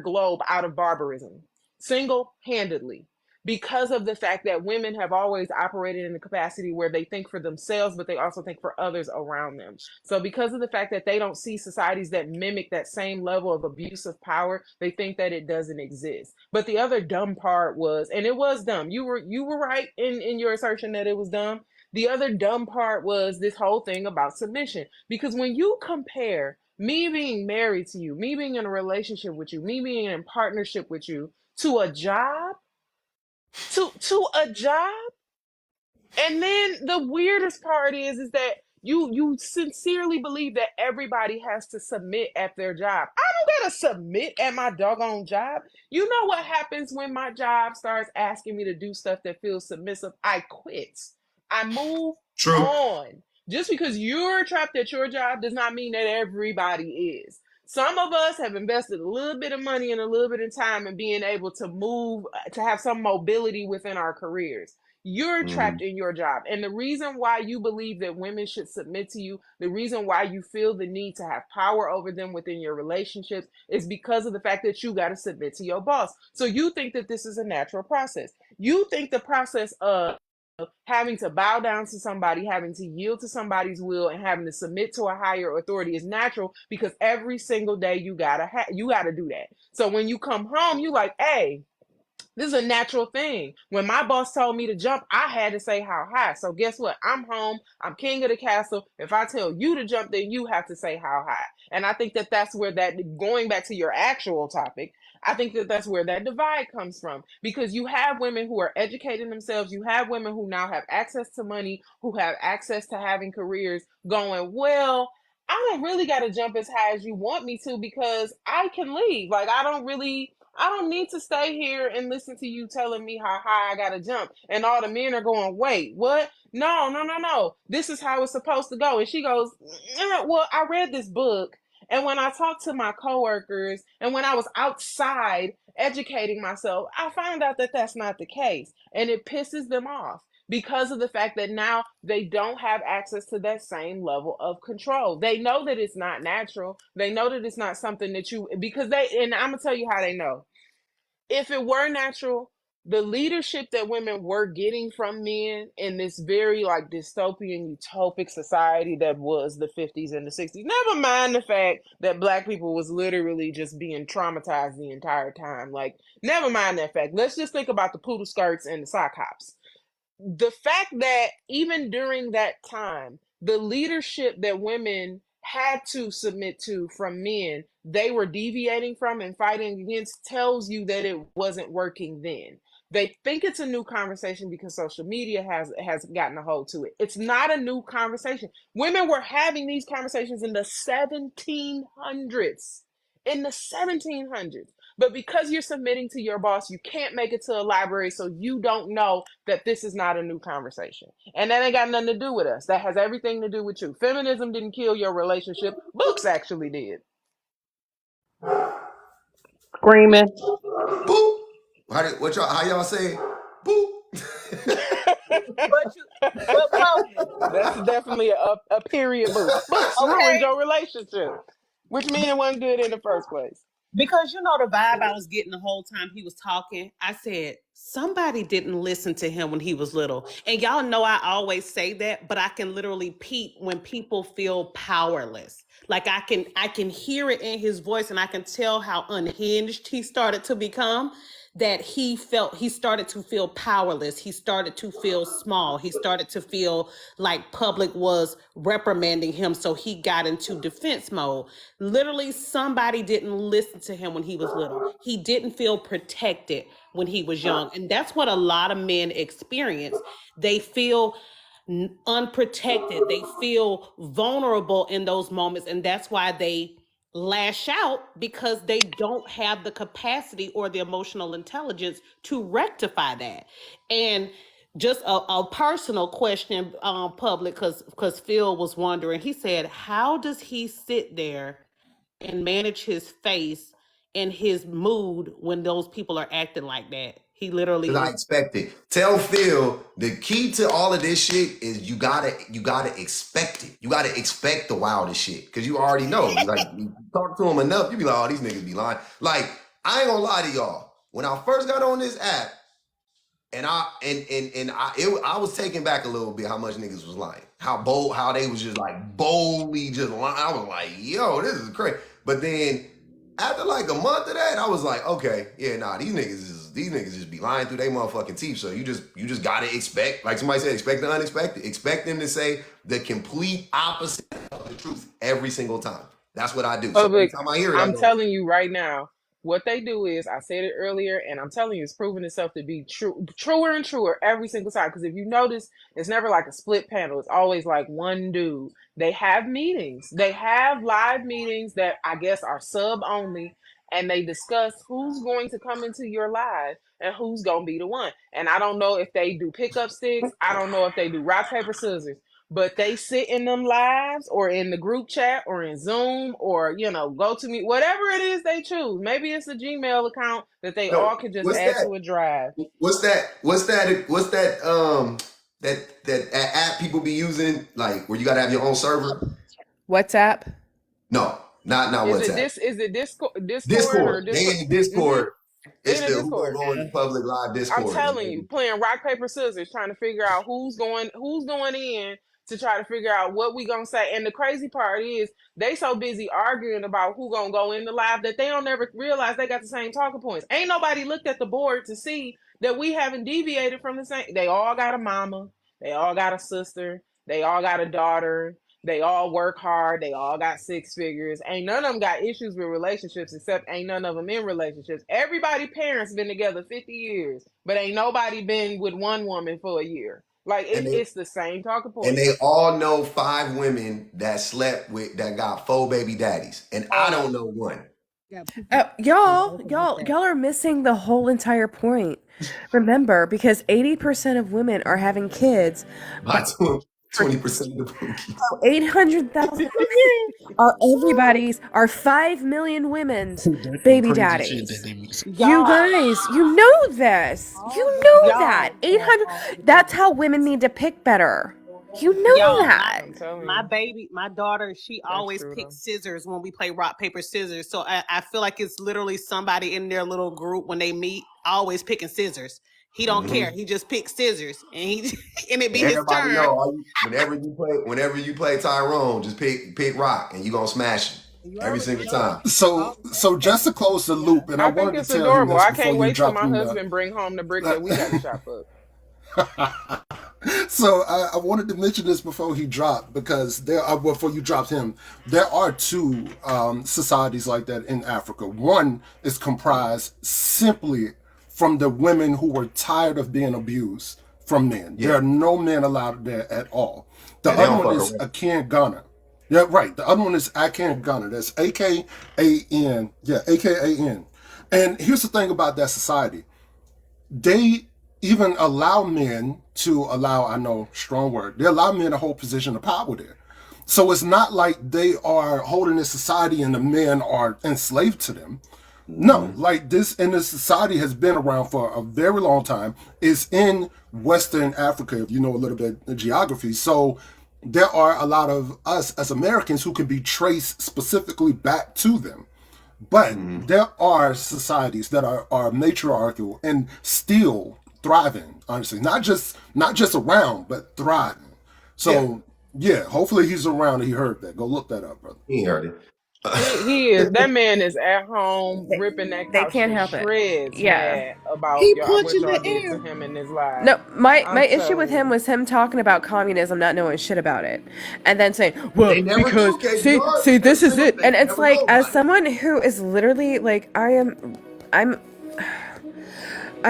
[SPEAKER 17] globe out of barbarism, single-handedly, because of the fact that women have always operated in a capacity where they think for themselves, but they also think for others around them. So because of the fact that they don't see societies that mimic that same level of abuse of power, they think that it doesn't exist. But the other dumb part was, and it was dumb, you were right in your assertion that it was dumb. The other dumb part was this whole thing about submission. Because when you compare me being married to you, me being in a relationship with you, me being in partnership with you, to a job, to a job, and then the weirdest part is that you sincerely believe that everybody has to submit at their job. I don't gotta submit at my doggone job. You know what happens when my job starts asking me to do stuff that feels submissive? I quit. I move on. Just because you're trapped at your job does not mean that everybody is. Some of us have invested a little bit of money and a little bit of time in being able to move, to have some mobility within our careers. You're
[SPEAKER 1] Mhm.
[SPEAKER 17] trapped in your job. And the reason why you believe that women should submit to you, the reason why you feel the need to have power over them within your relationships is because of the fact that you got to submit to your boss. So you think that this is a natural process. You think the process of having to bow down to somebody, having to yield to somebody's will, and having to submit to a higher authority is natural because every single day you gotta do that. So when you come home, you like, hey, this is a natural thing. When my boss told me to jump, I had to say how high. So guess what? I'm home. I'm king of the castle. If I tell you to jump, then you have to say how high. And I think that that's where that, going back to your actual topic, I think that that's where that divide comes from. Because you have women who are educating themselves. You have women who now have access to money, who have access to having careers going, well, I don't really got to jump as high as you want me to because I can leave. Like, I don't need to stay here and listen to you telling me how high I gotta jump. And all the men are going, wait, what? No, no, no, no. This is how it's supposed to go. And she goes, well, I read this book. And when I talked to my coworkers and when I was outside educating myself, I found out that that's not the case. And it pisses them off because of the fact that now they don't have access to that same level of control. They know that it's not natural. They know that it's not something that and I'm going to tell you how they know. If it were natural, the leadership that women were getting from men in this very like dystopian, utopic society that was the 50s and the 60s, never mind the fact that black people was literally just being traumatized the entire time. Like, never mind that fact. Let's just think about the poodle skirts and the sock hops. The fact that even during that time, the leadership that women had to submit to from men, they were deviating from and fighting against, tells you that it wasn't working then. They think it's a new conversation because social media has gotten a hold to it. It's not a new conversation. Women were having these conversations in the 1700s. In the 1700s. But because you're submitting to your boss, you can't make it to a library, so you don't know that this is not a new conversation. And that ain't got nothing to do with us. That has everything to do with you. Feminism didn't kill your relationship. Books actually did.
[SPEAKER 18] Screaming.
[SPEAKER 1] Boop. How y'all say? Boop.
[SPEAKER 18] But public.
[SPEAKER 17] That's definitely a period book. Books ruined
[SPEAKER 18] Okay.
[SPEAKER 17] your relationship, which means it wasn't good in the first place.
[SPEAKER 18] Because you know the vibe I was getting the whole time he was talking. I said, somebody didn't listen to him when he was little. And y'all know I always say that, but I can literally peep when people feel powerless. Like I can hear it in his voice and I can tell how unhinged he started to become, that he started to feel powerless. He started to feel small. He started to feel like public was reprimanding him. So he got into defense mode. Literally, somebody didn't listen to him when he was little. He didn't feel protected when he was young. And that's what a lot of men experience. They feel unprotected. They feel vulnerable in those moments. And that's why they lash out, because they don't have the capacity or the emotional intelligence to rectify that. And just a personal question, public, because Phil was wondering. He said, how does he sit there and manage his face and his mood when those people are acting like that? He literally
[SPEAKER 1] Because I
[SPEAKER 18] is.
[SPEAKER 1] expect it. Tell Phil the key to all of this shit is you gotta expect it. You gotta expect the wildest shit. Cause you already know. Like, you talk to him enough, you be like, oh, these niggas be lying. Like, I ain't gonna lie to y'all. When I first got on this app, and I was taken back a little bit how much niggas was lying. How bold, how they was just like boldly just lying. I was like, yo, this is crazy. But then after like a month of that, I was like, okay, yeah, nah, these niggas just be lying through their motherfucking teeth. So you just gotta expect, like somebody said, expect the unexpected. Expect them to say the complete opposite of the truth every single time. That's what I do. So every
[SPEAKER 17] Public,
[SPEAKER 1] time I hear it, I
[SPEAKER 17] I'm
[SPEAKER 1] go,
[SPEAKER 17] telling you right now, what they do is, I said it earlier, and I'm telling you, it's proven itself to be truer and truer every single time. Because if you notice, it's never like a split panel. It's always like one dude. They have meetings. They have live meetings that I guess are sub only, and they discuss who's going to come into your live and who's going to be the one. And I don't know if they do pickup sticks. I don't know if they do rock, paper, scissors. but they sit in them lives or in the group chat or in Zoom or go to me, whatever it is they choose. Maybe it's a Gmail account that they
[SPEAKER 1] No,
[SPEAKER 17] all can just
[SPEAKER 1] what's
[SPEAKER 17] add
[SPEAKER 1] that?
[SPEAKER 17] to a drive.
[SPEAKER 1] What's that? That app people be using, like where you gotta have your own server?
[SPEAKER 4] WhatsApp.
[SPEAKER 1] No, not
[SPEAKER 17] Is it
[SPEAKER 1] WhatsApp.
[SPEAKER 17] this? Is it Discord or
[SPEAKER 1] Discord. They
[SPEAKER 17] Discord?
[SPEAKER 1] in the Discord.
[SPEAKER 17] They
[SPEAKER 1] It's
[SPEAKER 17] in a
[SPEAKER 1] the who gonna
[SPEAKER 17] Discord.
[SPEAKER 1] go in public live
[SPEAKER 17] I'm
[SPEAKER 1] Discord.
[SPEAKER 17] telling you, playing rock paper scissors, trying to figure out who's going in to try to figure out what we gonna say. And the crazy part is they so busy arguing about who gonna go in the live that they don't ever realize they got the same talking points. Ain't nobody looked at the board to see that we haven't deviated from the same. They all got a mama, they all got a sister, they all got a daughter. They all work hard. They all got six figures. Ain't none of them got issues with relationships, except ain't none of them in relationships. Everybody parents been together 50 years, but ain't nobody been with one woman for a year. Like
[SPEAKER 1] And
[SPEAKER 17] it's the same talking
[SPEAKER 1] and
[SPEAKER 17] points.
[SPEAKER 1] they all know 5 women that slept with that got 4 baby daddies, and I don't know one.
[SPEAKER 19] Y'all are missing the whole entire point. Remember, because 80% of women are having kids,
[SPEAKER 1] By
[SPEAKER 19] but
[SPEAKER 1] 20% of the bookies.
[SPEAKER 19] 800,000 are everybody's, are 5 million women's baby
[SPEAKER 12] Crazy shit that
[SPEAKER 19] daddies.
[SPEAKER 12] they be saying.
[SPEAKER 19] You guys, you know this. You know that.
[SPEAKER 18] Y'all,
[SPEAKER 19] 800, that's how women need to pick better. You know
[SPEAKER 18] y'all,
[SPEAKER 19] that.
[SPEAKER 17] I'm telling
[SPEAKER 18] my
[SPEAKER 17] you,
[SPEAKER 18] baby, my daughter, she
[SPEAKER 17] that's
[SPEAKER 18] always
[SPEAKER 17] true
[SPEAKER 18] picks
[SPEAKER 17] though.
[SPEAKER 18] scissors when we play rock, paper, scissors. So I feel like it's literally somebody in their little group when they meet, always picking scissors. He don't care.
[SPEAKER 1] Mhm.
[SPEAKER 18] He just picks scissors and and it
[SPEAKER 1] And
[SPEAKER 18] be his
[SPEAKER 1] everybody
[SPEAKER 18] turn.
[SPEAKER 1] know whenever you play Tyrone, just pick rock and you gonna smash it every single time.
[SPEAKER 2] So just to close the loop, and I
[SPEAKER 17] I think
[SPEAKER 2] wanted
[SPEAKER 17] it's
[SPEAKER 2] to tell him
[SPEAKER 17] adorable.
[SPEAKER 2] this
[SPEAKER 17] I
[SPEAKER 2] before
[SPEAKER 17] can't
[SPEAKER 2] you
[SPEAKER 17] wait till
[SPEAKER 2] drop
[SPEAKER 17] my
[SPEAKER 2] him
[SPEAKER 17] husband bring home the brick that we got to chop up.
[SPEAKER 2] So I wanted to mention this before he dropped, because before you dropped him, there are 2 societies like that in Africa. One is comprised simply from the women who were tired of being abused from men.
[SPEAKER 1] Yeah,
[SPEAKER 2] There are no men allowed there at all. The
[SPEAKER 1] yeah, they
[SPEAKER 2] other
[SPEAKER 1] don't
[SPEAKER 2] one
[SPEAKER 1] fuck
[SPEAKER 2] is
[SPEAKER 1] around.
[SPEAKER 2] Akan Ghana. Yeah, right. The other one is Akan Ghana. That's AKAN. Yeah, AKAN. And here's the thing about that society. They even allow men to I know, strong word, they allow men to hold position of power there. So it's not like they are holding this society and the men are enslaved to them. No,
[SPEAKER 1] Mm-hmm.
[SPEAKER 2] like this society has been around for a very long time. It's in Western Africa, if you know a little bit of geography. So there are a lot of us as Americans who can be traced specifically back to them. But
[SPEAKER 1] Mm-hmm.
[SPEAKER 2] there are societies that are matriarchal and still thriving, honestly. Not just around, but thriving.
[SPEAKER 1] Yeah,
[SPEAKER 2] So yeah, hopefully he's around and he heard that. Go look that up, brother.
[SPEAKER 1] he ain't heard
[SPEAKER 17] He is.
[SPEAKER 1] it.
[SPEAKER 17] That man is at home ripping that
[SPEAKER 19] They
[SPEAKER 17] couch
[SPEAKER 19] can't
[SPEAKER 17] to
[SPEAKER 19] help it.
[SPEAKER 17] shreds,
[SPEAKER 19] Yeah.
[SPEAKER 17] mad about
[SPEAKER 15] He
[SPEAKER 17] y'all what
[SPEAKER 15] punching the
[SPEAKER 17] y'all did to
[SPEAKER 15] air.
[SPEAKER 17] him in this live.
[SPEAKER 19] No, my
[SPEAKER 17] I'm
[SPEAKER 19] issue with
[SPEAKER 17] telling
[SPEAKER 19] him
[SPEAKER 17] you.
[SPEAKER 19] was him talking about communism, not knowing shit about it, and then saying, "Well,
[SPEAKER 1] They never
[SPEAKER 19] because
[SPEAKER 1] do, KBR.
[SPEAKER 19] see,
[SPEAKER 1] Every
[SPEAKER 19] this is
[SPEAKER 1] single
[SPEAKER 19] it,"
[SPEAKER 1] they
[SPEAKER 19] and it's
[SPEAKER 1] never
[SPEAKER 19] like,
[SPEAKER 1] go
[SPEAKER 19] as
[SPEAKER 1] by it.
[SPEAKER 19] someone who is literally like, I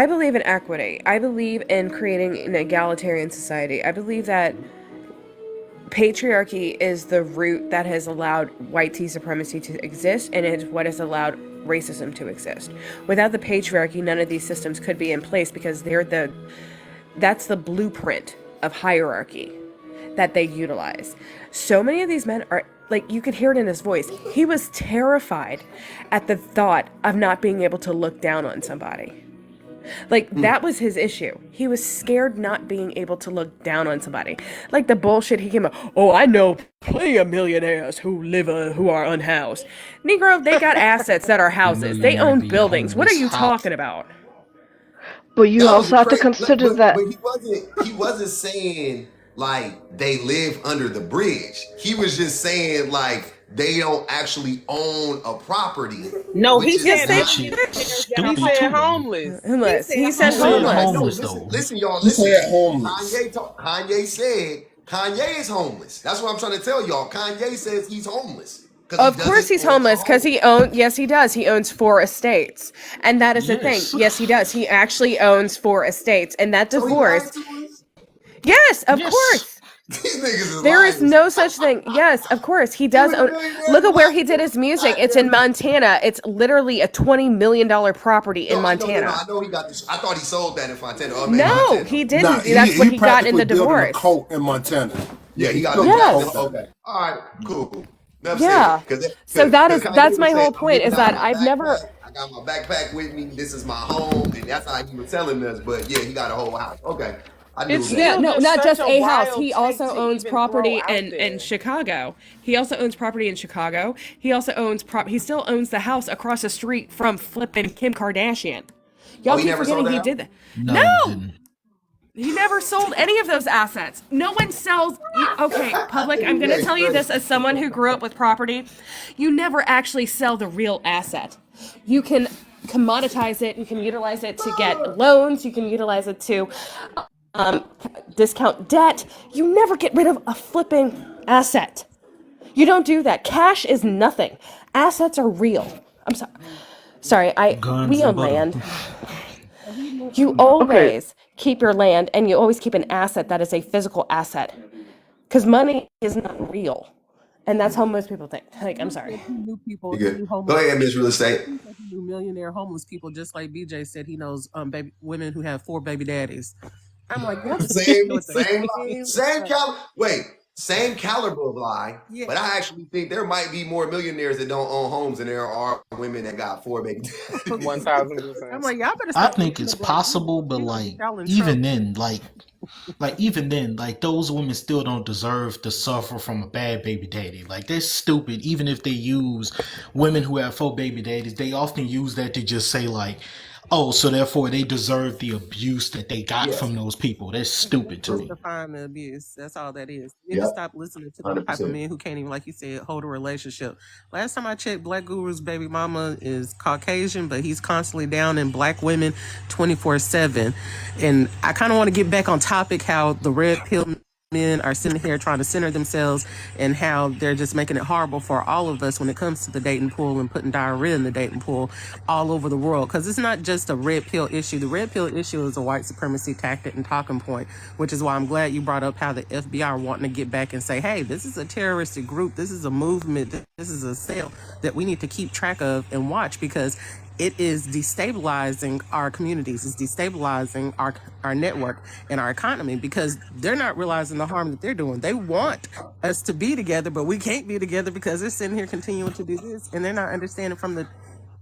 [SPEAKER 19] believe in equity. I believe in creating an egalitarian society. I believe that patriarchy is the root that has allowed white supremacy to exist, and it is what has allowed racism to exist. Without the patriarchy, none of these systems could be in place, because that's the blueprint of hierarchy that they utilize. So many of these men are, like, you could hear it in his voice. He was terrified at the thought of not being able to look down on somebody. Like, that was his issue. He was scared not being able to look down on somebody. Like the bullshit he came up, oh, I know plenty of millionaires who are unhoused. Negro, they got assets that are
[SPEAKER 12] The
[SPEAKER 19] houses. They
[SPEAKER 12] millionaire
[SPEAKER 19] own
[SPEAKER 12] be
[SPEAKER 19] buildings. What are
[SPEAKER 12] homeless.
[SPEAKER 19] you
[SPEAKER 12] How?
[SPEAKER 19] talking about?
[SPEAKER 8] But you
[SPEAKER 1] That was
[SPEAKER 8] also
[SPEAKER 1] the
[SPEAKER 8] have to
[SPEAKER 1] crazy,
[SPEAKER 8] consider
[SPEAKER 1] but
[SPEAKER 8] that.
[SPEAKER 1] he wasn't saying like they live under the bridge. He was just saying like they don't actually own a property,
[SPEAKER 18] No,
[SPEAKER 1] which
[SPEAKER 18] he
[SPEAKER 1] is
[SPEAKER 18] said
[SPEAKER 12] That
[SPEAKER 18] how
[SPEAKER 1] not.
[SPEAKER 18] many
[SPEAKER 12] shit
[SPEAKER 18] millionaires that are
[SPEAKER 17] He
[SPEAKER 12] stupid
[SPEAKER 17] said
[SPEAKER 12] too,
[SPEAKER 18] homeless.
[SPEAKER 12] though.
[SPEAKER 17] homeless.
[SPEAKER 18] He
[SPEAKER 19] Homeless.
[SPEAKER 18] said
[SPEAKER 19] He
[SPEAKER 12] He
[SPEAKER 19] said
[SPEAKER 18] homeless.
[SPEAKER 12] said
[SPEAKER 1] No,
[SPEAKER 19] homeless.
[SPEAKER 1] no.
[SPEAKER 12] homeless
[SPEAKER 1] Listen,
[SPEAKER 12] though.
[SPEAKER 1] listen, y'all.
[SPEAKER 2] He
[SPEAKER 1] Listen.
[SPEAKER 2] said homeless.
[SPEAKER 1] Kanye said Kanye is homeless. That's what I'm trying to tell y'all. Kanye says he's homeless because he
[SPEAKER 19] Of course
[SPEAKER 1] doesn't
[SPEAKER 19] he's
[SPEAKER 1] own a
[SPEAKER 19] homeless, because
[SPEAKER 1] home.
[SPEAKER 19] he owns, yes he does. He owns 4 estates. And that is the thing.
[SPEAKER 12] Yes.
[SPEAKER 19] Yes, he does. He actually owns 4 estates. And that
[SPEAKER 1] So he
[SPEAKER 19] divorce,
[SPEAKER 1] lied to us.
[SPEAKER 19] yes, of
[SPEAKER 12] Yes.
[SPEAKER 19] course.
[SPEAKER 1] These niggas is
[SPEAKER 19] There is
[SPEAKER 1] liars.
[SPEAKER 19] no such thing. Yes, of course. He
[SPEAKER 1] He
[SPEAKER 19] does
[SPEAKER 1] was a
[SPEAKER 19] own.
[SPEAKER 1] millionaire
[SPEAKER 19] Look
[SPEAKER 1] in
[SPEAKER 19] at where
[SPEAKER 1] black.
[SPEAKER 19] he did his music. It's in
[SPEAKER 1] Goddamn.
[SPEAKER 19] Montana. It's literally a $20 million property in
[SPEAKER 1] No, I know, no, no.
[SPEAKER 19] Montana.
[SPEAKER 1] I know he got this. I thought he sold that in Fontana. In
[SPEAKER 19] No,
[SPEAKER 1] Montana.
[SPEAKER 19] he
[SPEAKER 2] Nah,
[SPEAKER 19] didn't.
[SPEAKER 2] he
[SPEAKER 19] That's what
[SPEAKER 2] he
[SPEAKER 19] he got in
[SPEAKER 2] practically
[SPEAKER 19] the
[SPEAKER 2] building a
[SPEAKER 19] divorce.
[SPEAKER 2] cult in Montana. Yeah,
[SPEAKER 1] Yeah, he
[SPEAKER 2] he
[SPEAKER 1] got
[SPEAKER 2] still
[SPEAKER 1] the
[SPEAKER 2] gets
[SPEAKER 1] jab.
[SPEAKER 2] poked
[SPEAKER 19] Yes.
[SPEAKER 2] at it.
[SPEAKER 1] Okay. All right. Cool. Enough said.
[SPEAKER 19] Yeah. So
[SPEAKER 1] Because kind of
[SPEAKER 19] that's my
[SPEAKER 1] saying,
[SPEAKER 19] whole
[SPEAKER 1] I'm
[SPEAKER 19] point
[SPEAKER 1] getting
[SPEAKER 19] is
[SPEAKER 1] out of
[SPEAKER 19] that
[SPEAKER 1] my
[SPEAKER 19] I've never.
[SPEAKER 1] backpack. I got my backpack with me. This is my home, and that's how he was telling us. But yeah, he got a whole house. Okay, I
[SPEAKER 17] It's
[SPEAKER 1] knew
[SPEAKER 19] Yeah,
[SPEAKER 1] that.
[SPEAKER 17] still
[SPEAKER 19] no,
[SPEAKER 17] just
[SPEAKER 19] not
[SPEAKER 17] such
[SPEAKER 19] just
[SPEAKER 17] a
[SPEAKER 19] a house.
[SPEAKER 17] wild
[SPEAKER 19] He
[SPEAKER 17] take
[SPEAKER 19] also
[SPEAKER 17] to
[SPEAKER 19] owns
[SPEAKER 17] even throw
[SPEAKER 19] property
[SPEAKER 17] out
[SPEAKER 19] in
[SPEAKER 17] there.
[SPEAKER 19] Chicago. He also owns property in Chicago. He also owns he still owns the house across the street from flipping Kim Kardashian.
[SPEAKER 1] Oh,
[SPEAKER 19] Y'all
[SPEAKER 1] he
[SPEAKER 19] keep
[SPEAKER 1] never sold
[SPEAKER 19] forgetting
[SPEAKER 1] that
[SPEAKER 19] he
[SPEAKER 1] house?
[SPEAKER 19] did that.
[SPEAKER 12] No, he
[SPEAKER 19] No,
[SPEAKER 12] didn't.
[SPEAKER 19] he never sold any of those assets. No one sells. Okay, public, I'm going to
[SPEAKER 1] BJ
[SPEAKER 19] tell you
[SPEAKER 1] crazy.
[SPEAKER 19] this as someone who grew up with property. You never actually sell the real asset. You can commoditize it. You can utilize it to get loans. You can utilize it to um, discount debt. You never get rid of a flipping asset. You don't do that. Cash is nothing. Assets are real. I'm sorry. Sorry,
[SPEAKER 12] Guns
[SPEAKER 19] we
[SPEAKER 12] and
[SPEAKER 19] own
[SPEAKER 12] butter.
[SPEAKER 19] land. You always keep your land and you always keep an asset that is a physical asset. Because money is not real. And that's how most people think. Like, I'm
[SPEAKER 15] He
[SPEAKER 19] sorry.
[SPEAKER 15] said he knew people.
[SPEAKER 1] You
[SPEAKER 15] He
[SPEAKER 1] good?
[SPEAKER 15] knew
[SPEAKER 1] Go
[SPEAKER 15] homeless.
[SPEAKER 1] ahead, Miss Real Estate.
[SPEAKER 15] He said he knew millionaire homeless people, just like BJ said he knows baby women who have 4 baby daddies. I'm like, y'all better
[SPEAKER 1] Same,
[SPEAKER 15] with the
[SPEAKER 1] same,
[SPEAKER 15] same.
[SPEAKER 1] same caliber. Wait, same caliber of lie.
[SPEAKER 15] Yeah.
[SPEAKER 1] But I actually think there might be more millionaires that don't own homes than there are women that got 4 babies.
[SPEAKER 17] 1000%.
[SPEAKER 15] I'm like, y'all better
[SPEAKER 12] I
[SPEAKER 15] stop
[SPEAKER 12] think
[SPEAKER 15] listening
[SPEAKER 12] it's
[SPEAKER 15] to black women.
[SPEAKER 12] possible, but
[SPEAKER 15] We gonna get
[SPEAKER 12] like
[SPEAKER 15] y'all in trouble.
[SPEAKER 12] even then, even then, like those women still don't deserve to suffer from a bad baby daddy. Like they're stupid. Even if they use women who have 4 baby daddies, they often use that to just say like, oh, so therefore they deserve the abuse that they got
[SPEAKER 1] Yes,
[SPEAKER 12] from those people. That's
[SPEAKER 15] That's
[SPEAKER 12] stupid to me.
[SPEAKER 15] justifying the abuse. That's all that is. You need to
[SPEAKER 1] yep,
[SPEAKER 15] stop listening to them type of
[SPEAKER 1] 100%.
[SPEAKER 15] men who can't even, like you said, hold a relationship. Last time I checked, Black Guru's baby mama is Caucasian, but he's constantly down in black women 24/7. And I kind of want to get back on topic how the red pill men are sitting here trying to center themselves and how they're just making it horrible for all of us when it comes to the dating pool and putting diarrhea in the dating pool all over the world. Because it's not just a red pill issue. The red pill issue is a white supremacy tactic and talking point, which is why I'm glad you brought up how the FBI are wanting to get back and say, hey, this is a terroristic group. This is a movement. This is a cell that we need to keep track of and watch, because it is destabilizing our communities. It's destabilizing our network and our economy, because they're not realizing the harm that they're doing. They want us to be together, but we can't be together because they're sitting here continuing to do this, and they're not understanding from the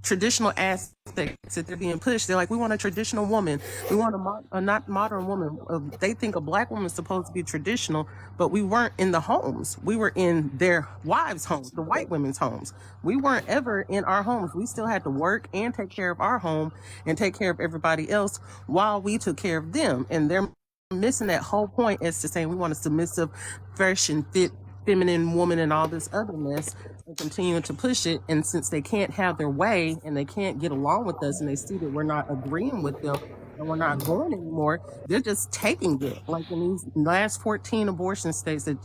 [SPEAKER 15] traditional aspects that they're being pushed. They're like, we want a traditional woman. We want a not modern woman. They think a black woman is supposed to be traditional, but we weren't in the homes. We were in their wives' homes, the white women's homes. We weren't ever in our homes. We still had to work and take care of our home and take care of everybody else while we took care of them. And they're missing that whole point as to saying we want a submissive, fresh and fit feminine woman and all this other mess, and continuing to push it. And since they can't have their way and they can't get along with us, and they see that we're not agreeing with them and we're not going anymore, they're just taking it. Like in these last 14 abortion states that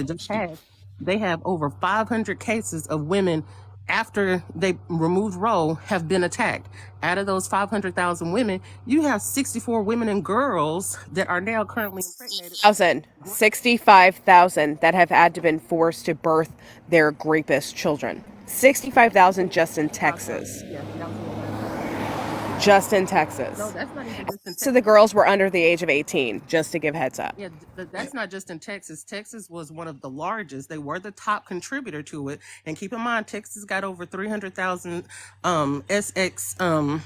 [SPEAKER 15] just passed, they have over 500 cases of women after they removed Roe have been attacked. Out of those 500,000 women, you have 64 women and girls that are now currently impregnated.
[SPEAKER 19] 65,000 that have had to been forced to birth their rapist children. 65,000 just in Texas.
[SPEAKER 15] Yeah, that was in the last.
[SPEAKER 19] Just in Texas.
[SPEAKER 15] No, that's not even just in Texas.
[SPEAKER 19] So the girls were under the age of 18, just to give heads up.
[SPEAKER 15] Yeah, that's not just in Texas. Texas was one of the largest. They were the top contributor to it. And keep in mind, Texas got over 300,000 SX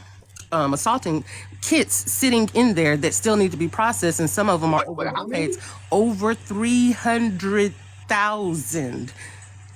[SPEAKER 15] assaulting kits sitting in there that still need to be processed, and some of them are over 300,000.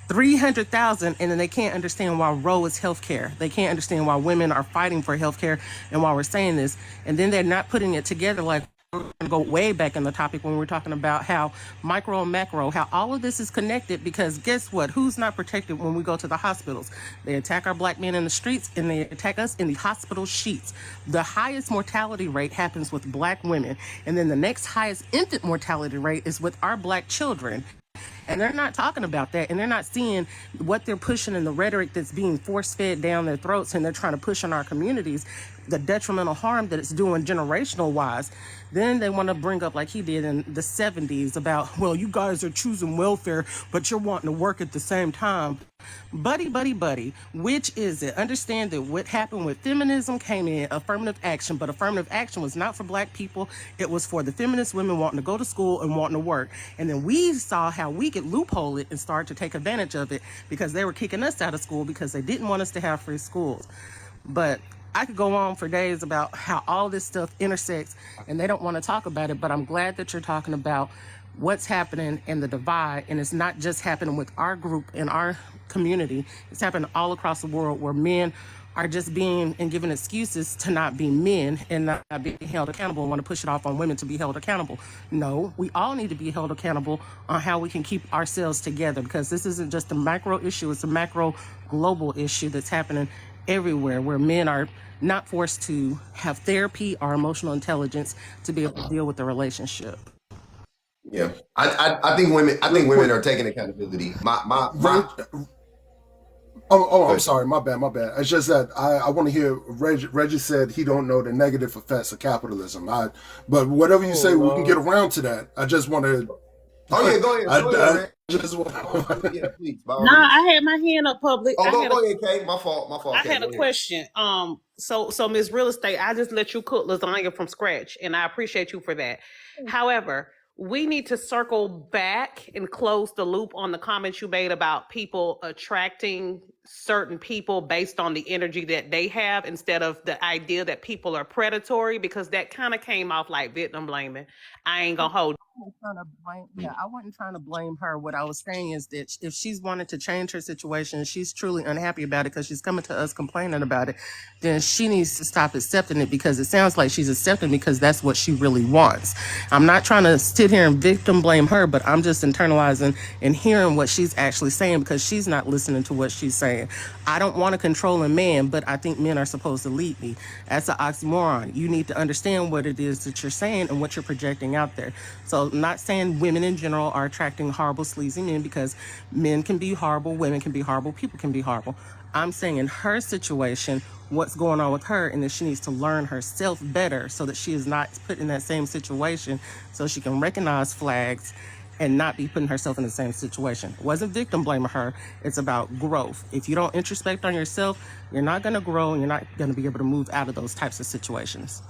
[SPEAKER 15] 300,000, and then they can't understand why Roe is healthcare. They can't understand why women are fighting for healthcare and why we're saying this. And then they're not putting it together. Like, we're going to go way back in the topic when we're talking about how micro and macro, how all of this is connected, because guess what? Who's not protected when we go to the hospitals? They attack our black men in the streets, and they attack us in the hospital sheets. The highest mortality rate happens with black women. And then the next highest infant mortality rate is with our black children. And they're not talking about that, and they're not seeing what they're pushing in the rhetoric that's being force-fed down their throats, and they're trying to push on our communities, the detrimental harm that it's doing generational-wise. Then they want to bring up, like he did in the 70s, about, well, you guys are choosing welfare, but you're wanting to work at the same time. Buddy, which is it? Understand that what happened with feminism came in affirmative action, but affirmative action was not for black people. It was for the feminist women wanting to go to school and wanting to work. And then we saw how we could loophole it and start to take advantage of it because they were kicking us out of school because they didn't want us to have free schools. But I could go on for days about how all this stuff intersects and they don't want to talk about it, but I'm glad that you're talking about what's happening in the divide, and it's not just happening with our group in our community. It's happening all across the world where men are just being and given excuses to not be men and not be held accountable and want to push it off on women to be held accountable. No, we all need to be held accountable on how we can keep ourselves together, because this isn't just a macro issue, it's a macro global issue that's happening everywhere where men are not forced to have therapy or emotional intelligence to be able to deal with the relationship.
[SPEAKER 1] Yeah, I think women are taking accountability.
[SPEAKER 2] I'm sorry, my bad. It's just that I want to hear Reggie said he don't know the negative effects of capitalism. But whatever you say, we can get around to that. I just want to.
[SPEAKER 1] Oh yeah, go ahead.
[SPEAKER 2] Yeah,
[SPEAKER 1] please.
[SPEAKER 18] I had my hand up public.
[SPEAKER 1] Oh, go ahead, Kay. My fault.
[SPEAKER 18] I
[SPEAKER 1] Kay,
[SPEAKER 18] had a question. So Ms. Real Estate, I just let you cook lasagna from scratch, and I appreciate you for that. However, we need to circle back and close the loop on the comments you made about people attracting certain people based on the energy that they have instead of the idea that people are predatory, because that kind of came off like victim blaming. I ain't gonna hold.
[SPEAKER 15] I wasn't trying to blame her. What I was saying is that if she's wanted to change her situation, she's truly unhappy about it because she's coming to us complaining about it, then she needs to stop accepting it, because it sounds like she's accepting because that's what she really wants. I'm not trying to sit here and victim blame her, but I'm just internalizing and hearing what she's actually saying because she's not listening to what she's saying. I don't want to control a man, but I think men are supposed to lead me. That's an oxymoron. You need to understand what it is that you're saying and what you're projecting out there. So I'm not saying women in general are attracting horrible, sleazy men, because men can be horrible, women can be horrible, people can be horrible. I'm saying in her situation, what's going on with her, and that she needs to learn herself better so that she is not put in that same situation, so she can recognize flags and not be putting herself in the same situation. It wasn't victim blaming her. It's about growth. If you don't introspect on yourself, you're not going to grow, and you're not going to be able to move out of those types of situations.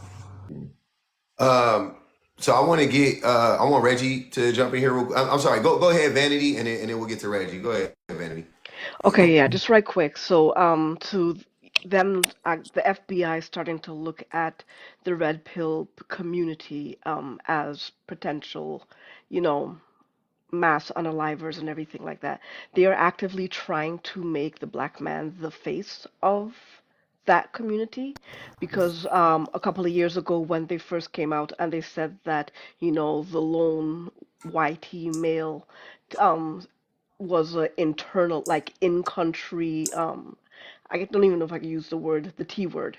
[SPEAKER 1] So I want Reggie to jump in here. I'm sorry. Go ahead, Vanity, and then we'll get to Reggie. Go ahead, Vanity.
[SPEAKER 8] Okay, yeah, just right quick. So, to them, the FBI starting to look at the red pill community as potential, you know, mass unalivers and everything like that. They are actively trying to make the black man the face of that community, because a couple of years ago when they first came out and they said that, the lone YT male um, was an internal, like in country, I don't even know if I can use the T word,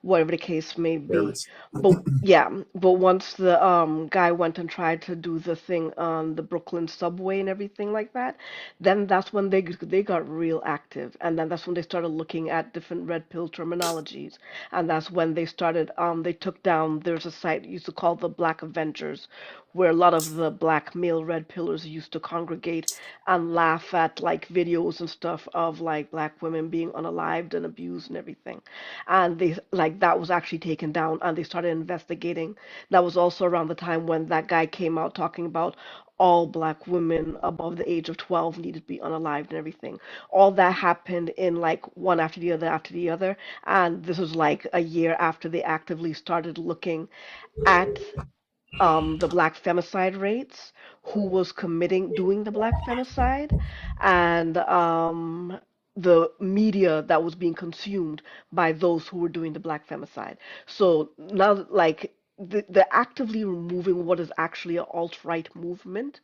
[SPEAKER 8] whatever the case may be. But yeah, but once the guy went and tried to do the thing on the Brooklyn subway and everything like that, then that's when they got real active, and then that's when they started looking at different red pill terminologies, and that's when they started they took down. There's a site used to call the Black Avengers, where a lot of the black male red pillars used to congregate and laugh at like videos and stuff of like black women being unalived and abused and everything. And they like that was actually taken down and they started investigating. That was also around the time when that guy came out talking about all black women above the age of 12 needed to be unalived and everything. All that happened in like one after the other. And this was like a year after they actively started looking at the black femicide rates, who was doing the black femicide, and the media that was being consumed by those who were doing the black femicide. So now, like, they're actively removing what is actually an alt-right movement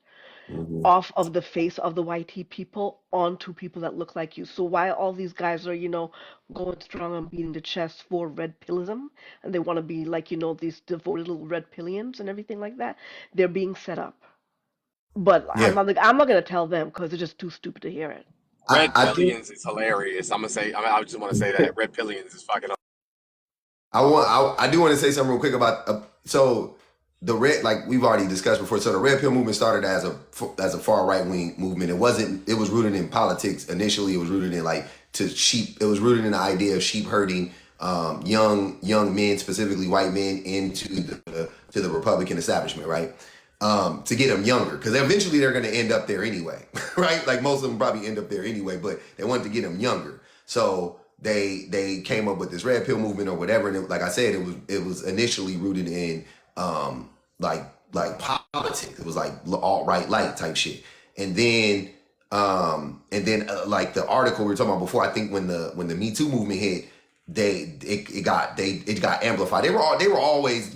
[SPEAKER 8] off of the face of the YT people onto people that look like you. So while all these guys are, going strong and beating the chest for red pillism, and they want to be like, these devoted little red pillions and everything like that, they're being set up. But
[SPEAKER 1] Yeah.
[SPEAKER 8] I'm not gonna tell them because they're just too stupid to hear it.
[SPEAKER 20] Red Pillions is hilarious. I just want to say that Red Pillions is fucking.
[SPEAKER 1] I do want to say something real quick about so the red, like we've already discussed before. So the red pill movement started as a far right wing movement. It was rooted in politics initially. It was rooted in it was rooted in the idea of sheep herding young men, specifically white men, into the Republican establishment, right? To get them younger, because eventually they're going to end up there anyway, right? Like most of them probably end up there anyway, but they wanted to get them younger. So they came up with this red pill movement or whatever, and like I said, it was initially rooted in like politics. It was like alt-right light type shit, and then like the article we were talking about before, I think when the Me Too movement hit, it got amplified. They were always,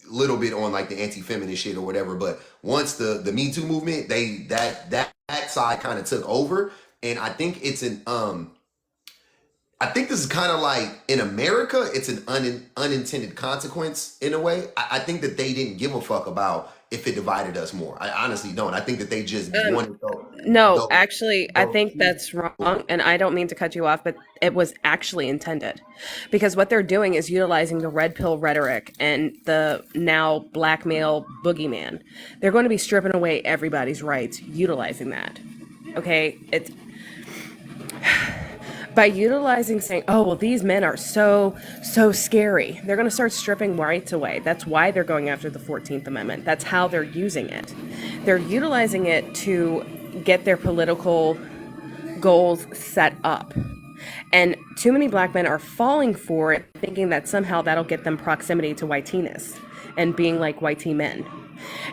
[SPEAKER 1] little bit on like the anti-feminist shit or whatever, but once the Me Too movement, that side kind of took over, and I think I think this is kind of like in America, it's an unintended consequence in a way. I think that they didn't give a fuck about if it divided us more. I honestly don't. I think that they just wanted
[SPEAKER 19] No, actually, I think that's wrong, and I don't mean to cut you off, but it was actually intended. Because what they're doing is utilizing the red pill rhetoric and the now black male boogeyman. They're going to be stripping away everybody's rights utilizing that. Okay? It's by utilizing saying, oh, well, these men are so scary. They're going to start stripping rights away. That's why they're going after the 14th Amendment. That's how they're using it. They're utilizing it to get their political goals set up. And too many black men are falling for it, thinking that somehow that'll get them proximity to whiteness and being like whitey men.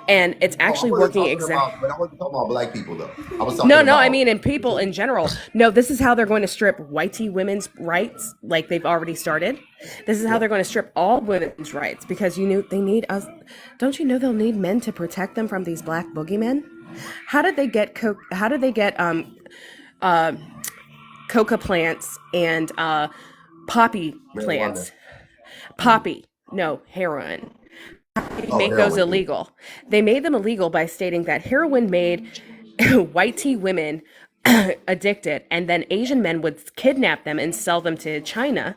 [SPEAKER 19] And it's actually working exactly.
[SPEAKER 1] But I wasn't talking about black people though. I was talking
[SPEAKER 19] No,
[SPEAKER 1] about.
[SPEAKER 19] I mean in people in general. No, this is how they're going to strip whitey women's rights, like they've already started. This is how they're going to strip all women's rights, because they need us. Don't you know they'll need men to protect them from these black boogeymen? How did they get coca plants and poppy plants? Poppy, no, heroin. Make those illegal. They made them illegal by stating that heroin made whitey women addicted, and then Asian men would kidnap them and sell them to China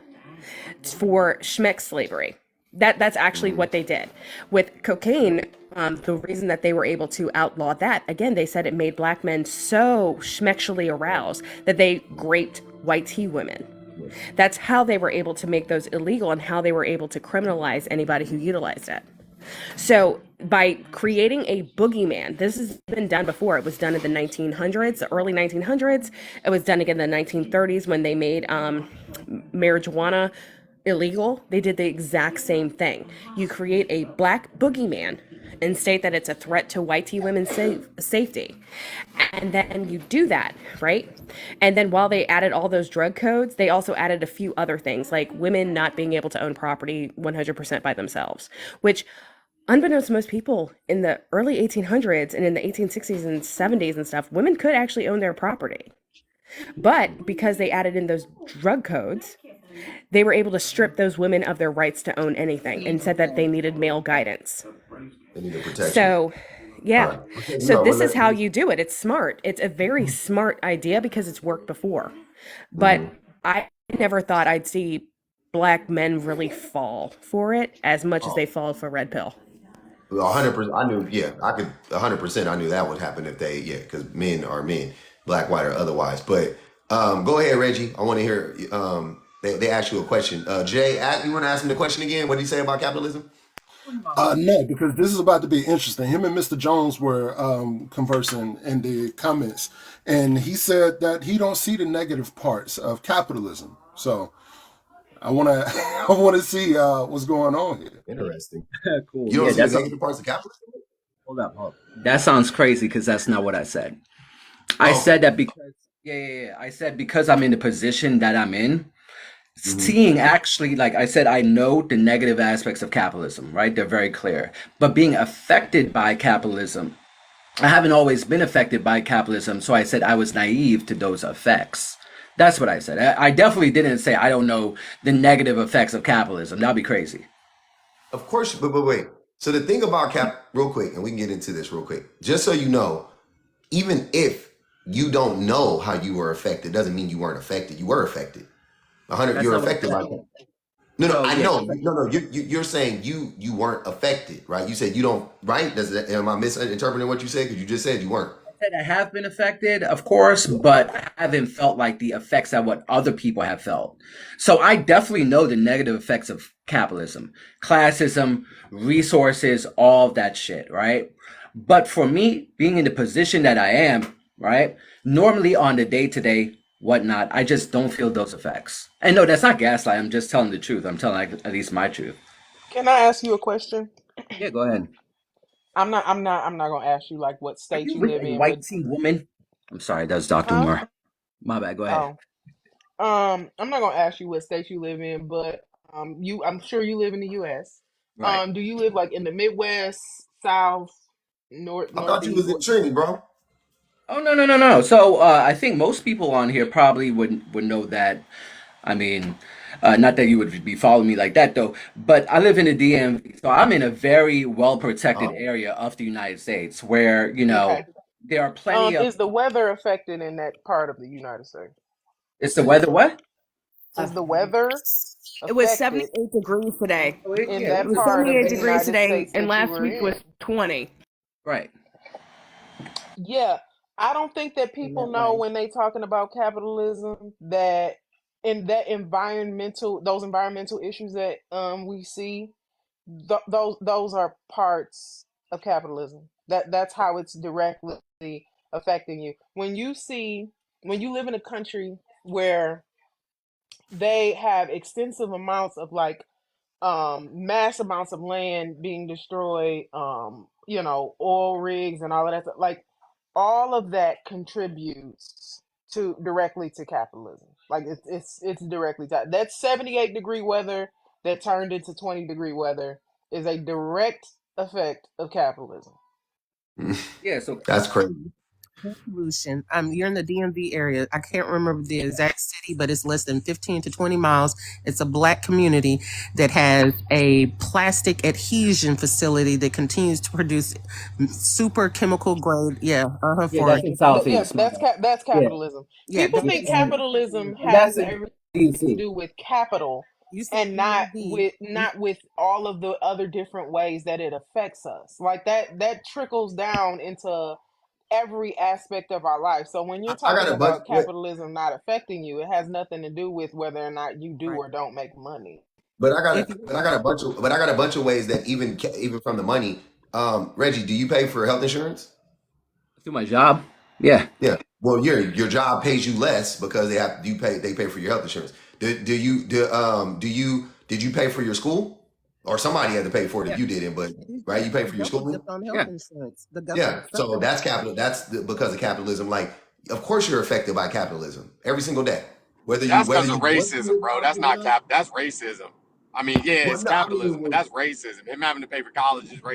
[SPEAKER 19] for schmeck slavery. That's actually what they did. With cocaine, the reason that they were able to outlaw that, again, they said it made black men so schmexually aroused that they raped whitey women. That's how they were able to make those illegal and how they were able to criminalize anybody who utilized it. So by creating a boogeyman, this has been done before. It was done in the 1900s, the early 1900s. It was done again in the 1930s when they made marijuana illegal. They did the exact same thing. You create a black boogeyman and state that it's a threat to whitey women's safety. And then you do that, right? And then while they added all those drug codes, they also added a few other things, like women not being able to own property 100% by themselves, which, unbeknownst to most people, in the early 1800s and in the 1860s and 70s and stuff, women could actually own their property. But because they added in those drug codes, they were able to strip those women of their rights to own anything and said that they needed male guidance.
[SPEAKER 1] They needed protection.
[SPEAKER 19] So, yeah.
[SPEAKER 1] Right. Okay,
[SPEAKER 19] So
[SPEAKER 1] no,
[SPEAKER 19] this
[SPEAKER 1] well,
[SPEAKER 19] is how you do it. It's smart. It's a very smart idea because it's worked before. But I never thought I'd see black men really fall for it as much as they fall for red pill.
[SPEAKER 1] 100%. I knew. Yeah, I could. 100%. I knew that would happen if they. Yeah, because men are men, black, white, or otherwise. But go ahead, Reggie. I want to hear. They asked you a question. Jay, you want to ask him the question again? What did he say about capitalism?
[SPEAKER 2] No, because this is about to be interesting. Him and Mr. Jones were conversing in the comments, and he said that he don't see the negative parts of capitalism. So I want to see what's going on here.
[SPEAKER 1] Interesting.
[SPEAKER 21] Cool.
[SPEAKER 1] You don't
[SPEAKER 21] Yeah,
[SPEAKER 1] see the
[SPEAKER 21] that's
[SPEAKER 1] negative parts of capitalism?
[SPEAKER 21] hold up. That sounds crazy because that's not what I said. I said that because I said because I'm in the position that I'm in, seeing actually, like I said, I know the negative aspects of capitalism, right? They're very clear. But being affected by capitalism, I haven't always been affected by capitalism, so I said I was naive to those effects. That's what I said. I definitely didn't say I don't know the negative effects of capitalism. That'd be crazy.
[SPEAKER 1] Of course, but wait. So the thing about real quick, and we can get into this real quick, just so you know, even if you don't know how you were affected, doesn't mean you weren't affected. You were affected. 100.
[SPEAKER 21] That's
[SPEAKER 1] You're
[SPEAKER 21] not what I
[SPEAKER 1] affected
[SPEAKER 21] said.
[SPEAKER 1] like that. No,
[SPEAKER 21] So
[SPEAKER 1] I
[SPEAKER 21] yeah,
[SPEAKER 1] know. No. You're saying you weren't affected, right? You said you don't, right? Am I misinterpreting what you said? Because you just said you weren't.
[SPEAKER 21] said I have been affected, of course, but I haven't felt like the effects that what other people have felt. So I definitely know the negative effects of capitalism, classism, resources, all of that shit, right? But for me, being in the position that I am, right, normally on the day to day, whatnot, I just don't feel those effects. And no, that's not gaslight. I'm just telling the truth. I'm telling like, at least my truth.
[SPEAKER 17] Can I ask you a question?
[SPEAKER 21] Yeah, go ahead.
[SPEAKER 17] I'm not gonna ask you like what
[SPEAKER 21] Are
[SPEAKER 17] state
[SPEAKER 21] you
[SPEAKER 17] you
[SPEAKER 21] with
[SPEAKER 17] live
[SPEAKER 21] a
[SPEAKER 17] in, but
[SPEAKER 21] white tea woman? I'm sorry, that's Dr.
[SPEAKER 17] huh?
[SPEAKER 21] Moore. My bad. Go ahead.
[SPEAKER 17] Oh, I'm not gonna ask you what state you live in, but I'm sure you live in the U.S.
[SPEAKER 21] Right.
[SPEAKER 17] Do you live like in the Midwest, South,
[SPEAKER 1] I thought you
[SPEAKER 17] Northeast?
[SPEAKER 1] was in Trinity, bro.
[SPEAKER 21] Oh no no no no. So I think most people on here probably would know that. I mean, not that you would be following me like that though. But I live in the DMV, so I'm in a very well protected
[SPEAKER 1] Oh.
[SPEAKER 21] area of the United States, where
[SPEAKER 17] Okay.
[SPEAKER 21] there are plenty of.
[SPEAKER 17] Is the weather affected in that part of the United States?
[SPEAKER 21] It's the weather. What?
[SPEAKER 17] Is the weather
[SPEAKER 19] It was
[SPEAKER 17] affected
[SPEAKER 19] 78 degrees today.
[SPEAKER 21] Oh, it,
[SPEAKER 17] in
[SPEAKER 21] yeah,
[SPEAKER 19] It
[SPEAKER 17] that
[SPEAKER 19] was
[SPEAKER 17] part of
[SPEAKER 19] 78
[SPEAKER 17] the
[SPEAKER 19] degrees
[SPEAKER 17] United
[SPEAKER 19] today,
[SPEAKER 17] States
[SPEAKER 19] and
[SPEAKER 17] that you
[SPEAKER 19] last
[SPEAKER 17] were
[SPEAKER 19] week was
[SPEAKER 17] in?
[SPEAKER 19] 20.
[SPEAKER 21] right.
[SPEAKER 17] Yeah, I don't think that
[SPEAKER 8] In
[SPEAKER 17] people
[SPEAKER 8] that
[SPEAKER 17] know
[SPEAKER 8] way.
[SPEAKER 17] when they talking about capitalism that in that those environmental issues that we see, those are parts of capitalism. That's how it's directly affecting you. When you live in a country where they have extensive amounts of like mass amounts of land being destroyed, oil rigs and all of that stuff, like all of that contributes to directly to capitalism. Like it's directly that 78-degree weather that turned into 20-degree weather is a direct effect of capitalism.
[SPEAKER 21] Yeah. So
[SPEAKER 1] That's crazy.
[SPEAKER 15] Pollution. You're in the DMV area. I can't remember the exact city, but it's less than 15 to 20 miles. It's a black community that has a plastic adhesion facility that continues to produce super chemical grade. Yeah,
[SPEAKER 21] yeah,
[SPEAKER 15] for
[SPEAKER 21] that's in
[SPEAKER 17] Yeah,
[SPEAKER 21] Southeast. My
[SPEAKER 17] that's
[SPEAKER 21] bad.
[SPEAKER 17] that's
[SPEAKER 21] Yeah.
[SPEAKER 17] capitalism.
[SPEAKER 15] yeah.
[SPEAKER 17] People
[SPEAKER 15] Don't
[SPEAKER 17] think
[SPEAKER 15] you see?
[SPEAKER 17] capitalism has
[SPEAKER 21] That's in
[SPEAKER 17] everything to
[SPEAKER 21] DC.
[SPEAKER 17] do with capital
[SPEAKER 15] You said
[SPEAKER 17] and
[SPEAKER 15] DMV.
[SPEAKER 17] not with all of the other different ways that it affects us. Like that trickles down into every aspect of our life. So when you're
[SPEAKER 1] I got
[SPEAKER 17] talking
[SPEAKER 1] a bunch.
[SPEAKER 17] about capitalism not affecting you, it has nothing to do with whether or not you do
[SPEAKER 15] Right.
[SPEAKER 17] or don't make money.
[SPEAKER 15] If
[SPEAKER 1] But I got a bunch of, but I got a bunch of ways that even from the money. Reggie, do you pay for health insurance?
[SPEAKER 21] Through my job. Yeah.
[SPEAKER 1] Yeah. Well, your job pays you less because they pay for your health insurance. Did you pay for your school? Or somebody had to pay for it if
[SPEAKER 21] Yeah.
[SPEAKER 1] you didn't, but right,
[SPEAKER 15] you
[SPEAKER 1] you pay
[SPEAKER 15] pay
[SPEAKER 1] for your
[SPEAKER 15] double
[SPEAKER 1] schooling?
[SPEAKER 15] dipped on health
[SPEAKER 21] Yeah.
[SPEAKER 15] insurance, the
[SPEAKER 1] Yeah.
[SPEAKER 15] government
[SPEAKER 1] So
[SPEAKER 15] supplements.
[SPEAKER 1] that's capital. Because of capitalism. Like, of course you're affected by capitalism every single day.
[SPEAKER 20] That's
[SPEAKER 1] Whether
[SPEAKER 20] because of
[SPEAKER 1] you want to
[SPEAKER 20] racism, bro.
[SPEAKER 1] acknowledge
[SPEAKER 20] That's
[SPEAKER 1] it or
[SPEAKER 20] not
[SPEAKER 1] not.
[SPEAKER 20] cap. That's racism. I mean, yeah,
[SPEAKER 1] Well,
[SPEAKER 20] it's
[SPEAKER 1] no, I
[SPEAKER 20] capitalism, but
[SPEAKER 1] mean,
[SPEAKER 20] that's racism. Him having to pay for college is racism.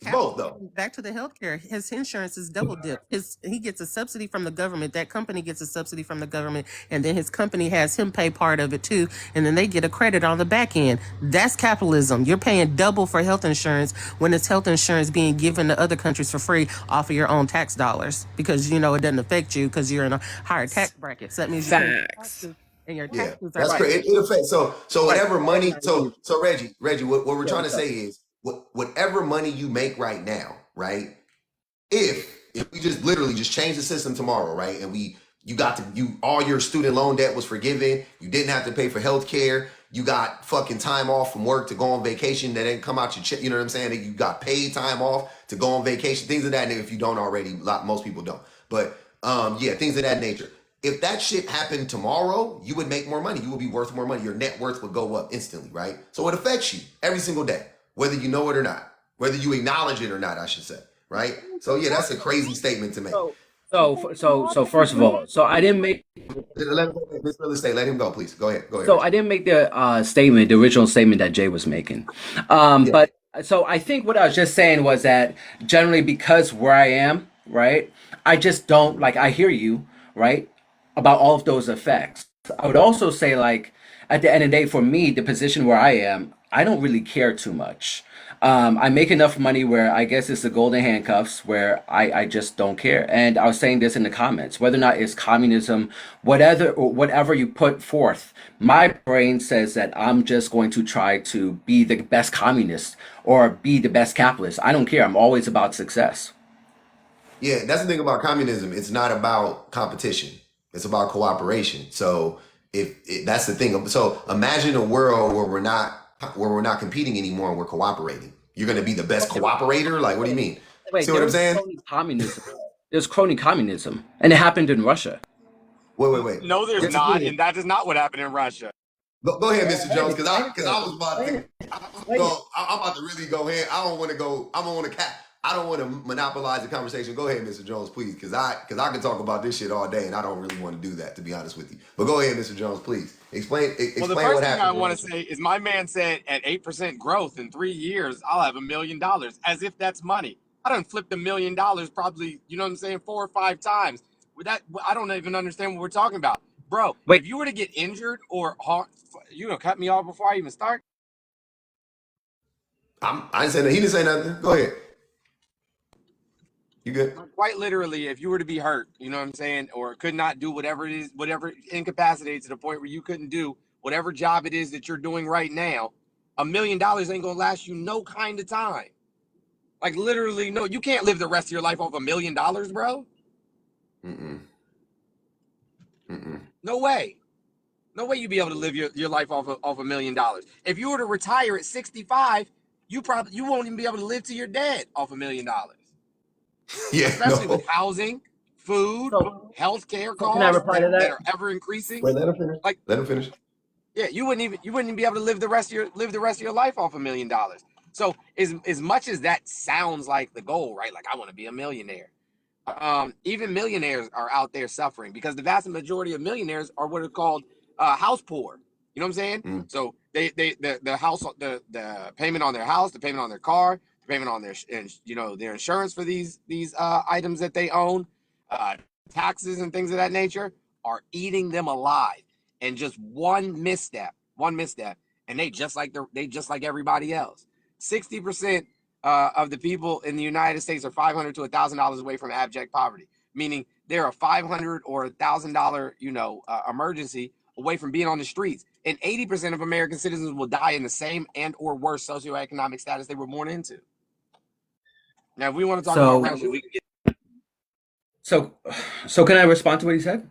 [SPEAKER 1] it's both though.
[SPEAKER 15] Back to the healthcare, his insurance is double dip. He gets a subsidy from the government. That company gets a subsidy from the government, and then his company has him pay part of it too, and then they get a credit on the back end. That's capitalism. You're paying double for health insurance when it's health insurance being given to other countries for free off of your own tax dollars because it doesn't affect you because you're in a higher tax bracket. So that means you pay
[SPEAKER 19] Facts.
[SPEAKER 15] taxes, and your
[SPEAKER 1] Yeah,
[SPEAKER 15] taxes are
[SPEAKER 1] that's
[SPEAKER 21] Right.
[SPEAKER 1] great. It affects so
[SPEAKER 21] Right.
[SPEAKER 1] whatever
[SPEAKER 21] That's
[SPEAKER 1] money.
[SPEAKER 21] not
[SPEAKER 1] So
[SPEAKER 21] easy.
[SPEAKER 1] so Reggie, what we're
[SPEAKER 21] Yeah.
[SPEAKER 1] trying to
[SPEAKER 21] What's up?
[SPEAKER 1] say is whatever money you make right now, right? If we just literally just change the system tomorrow, right? And you all your student loan debt was forgiven. You didn't have to pay for health care. You got fucking time off from work to go on vacation that didn't come out your check. You know what I'm saying? That you got paid time off to go on vacation, things of that nature. If you don't already, most people don't. But yeah, things of that nature. If that shit happened tomorrow, you would make more money. You would be worth more money. Your net worth would go up instantly, right? So it affects you every single day, whether you know it or not, whether you acknowledge it or not, I should say, right? So yeah, that's a crazy statement to make.
[SPEAKER 21] So first of all, so I didn't make
[SPEAKER 1] This real estate, let him go, please. Go ahead,
[SPEAKER 21] so I
[SPEAKER 1] Reggie.
[SPEAKER 21] didn't make the statement, the original statement that Jay was making.
[SPEAKER 1] Yeah.
[SPEAKER 21] But so I think what I was just saying was that generally because where I am, right, I just don't like I hear you, right, about all of those effects. I would also say like at the end of the day, for me, the position where I am, I don't really care too much. I make enough money where I guess it's the golden handcuffs where I just don't care. And I was saying this in the comments, whether or not it's communism, whatever you put forth, my brain says that I'm just going to try to be the best communist or be the best capitalist. I don't care. I'm always about success.
[SPEAKER 1] Yeah, that's the thing about communism. It's not about competition. It's about cooperation. So if that's the thing. So imagine a world where we're not competing anymore and we're cooperating. You're going to be the best cooperator. Like, what do you mean?
[SPEAKER 21] Wait,
[SPEAKER 1] See what I'm
[SPEAKER 21] there's
[SPEAKER 1] saying?
[SPEAKER 21] crony communism. There's crony communism, and it happened in Russia.
[SPEAKER 1] Wait.
[SPEAKER 20] No, there's not, and that is not what happened in Russia.
[SPEAKER 1] Go ahead, Mr. Jones, because I was about to I'm about to really go ahead. I don't want to monopolize the conversation. Go ahead, Mr. Jones, please, because I can talk about this shit all day, and I don't really want to do that, to be honest with you. But go ahead, Mr. Jones, please explain.
[SPEAKER 20] Well, the first thing I want to say is my man said at 8% growth in 3 years, I'll have $1 million, as if that's money. I done flipped $1 million probably, you know what I'm saying, 4 or 5 times. With that, I don't even understand what we're talking about, bro.
[SPEAKER 21] Wait.
[SPEAKER 20] If you were to get injured or you gonna cut me off before I even start?
[SPEAKER 1] I didn't say that. He didn't say nothing. Go ahead. You good?
[SPEAKER 20] Quite literally, if you were to be hurt, you know what I'm saying, or could not do whatever it is, whatever incapacitated to the point where you couldn't do whatever job it is that you're doing right now, $1 million ain't gonna last you no kind of time. Like literally, no, you can't live the rest of your life off $1 million, bro. No way. No way you'd be able to live your life off $1 million. If you were to retire at 65, you won't even be able to live till you're dead off $1 million.
[SPEAKER 1] Yeah,
[SPEAKER 20] especially with housing, food, healthcare costs that are ever increasing.
[SPEAKER 1] Wait, let him finish.
[SPEAKER 20] Like,
[SPEAKER 1] let him finish.
[SPEAKER 20] Yeah, you wouldn't even be able to live the rest of your life off $1 million. So as much as that sounds like the goal, right? Like I want to be a millionaire. Even millionaires are out there suffering because the vast majority of millionaires are what are called house poor. You know what I'm saying? So the payment on their house, the payment on their car, the payment on their insurance for these items that they own, taxes and things of that nature are eating them alive. And just one misstep, and they just like everybody else. 60% of the people in the United States are $500 to $1,000 away from abject poverty, meaning they're a $500 or $1,000 emergency away from being on the streets. And 80% of American citizens will die in the same and or worse socioeconomic status they were born into. Now, if we want to talk about Russia, we can get.
[SPEAKER 21] So can I respond to what he said?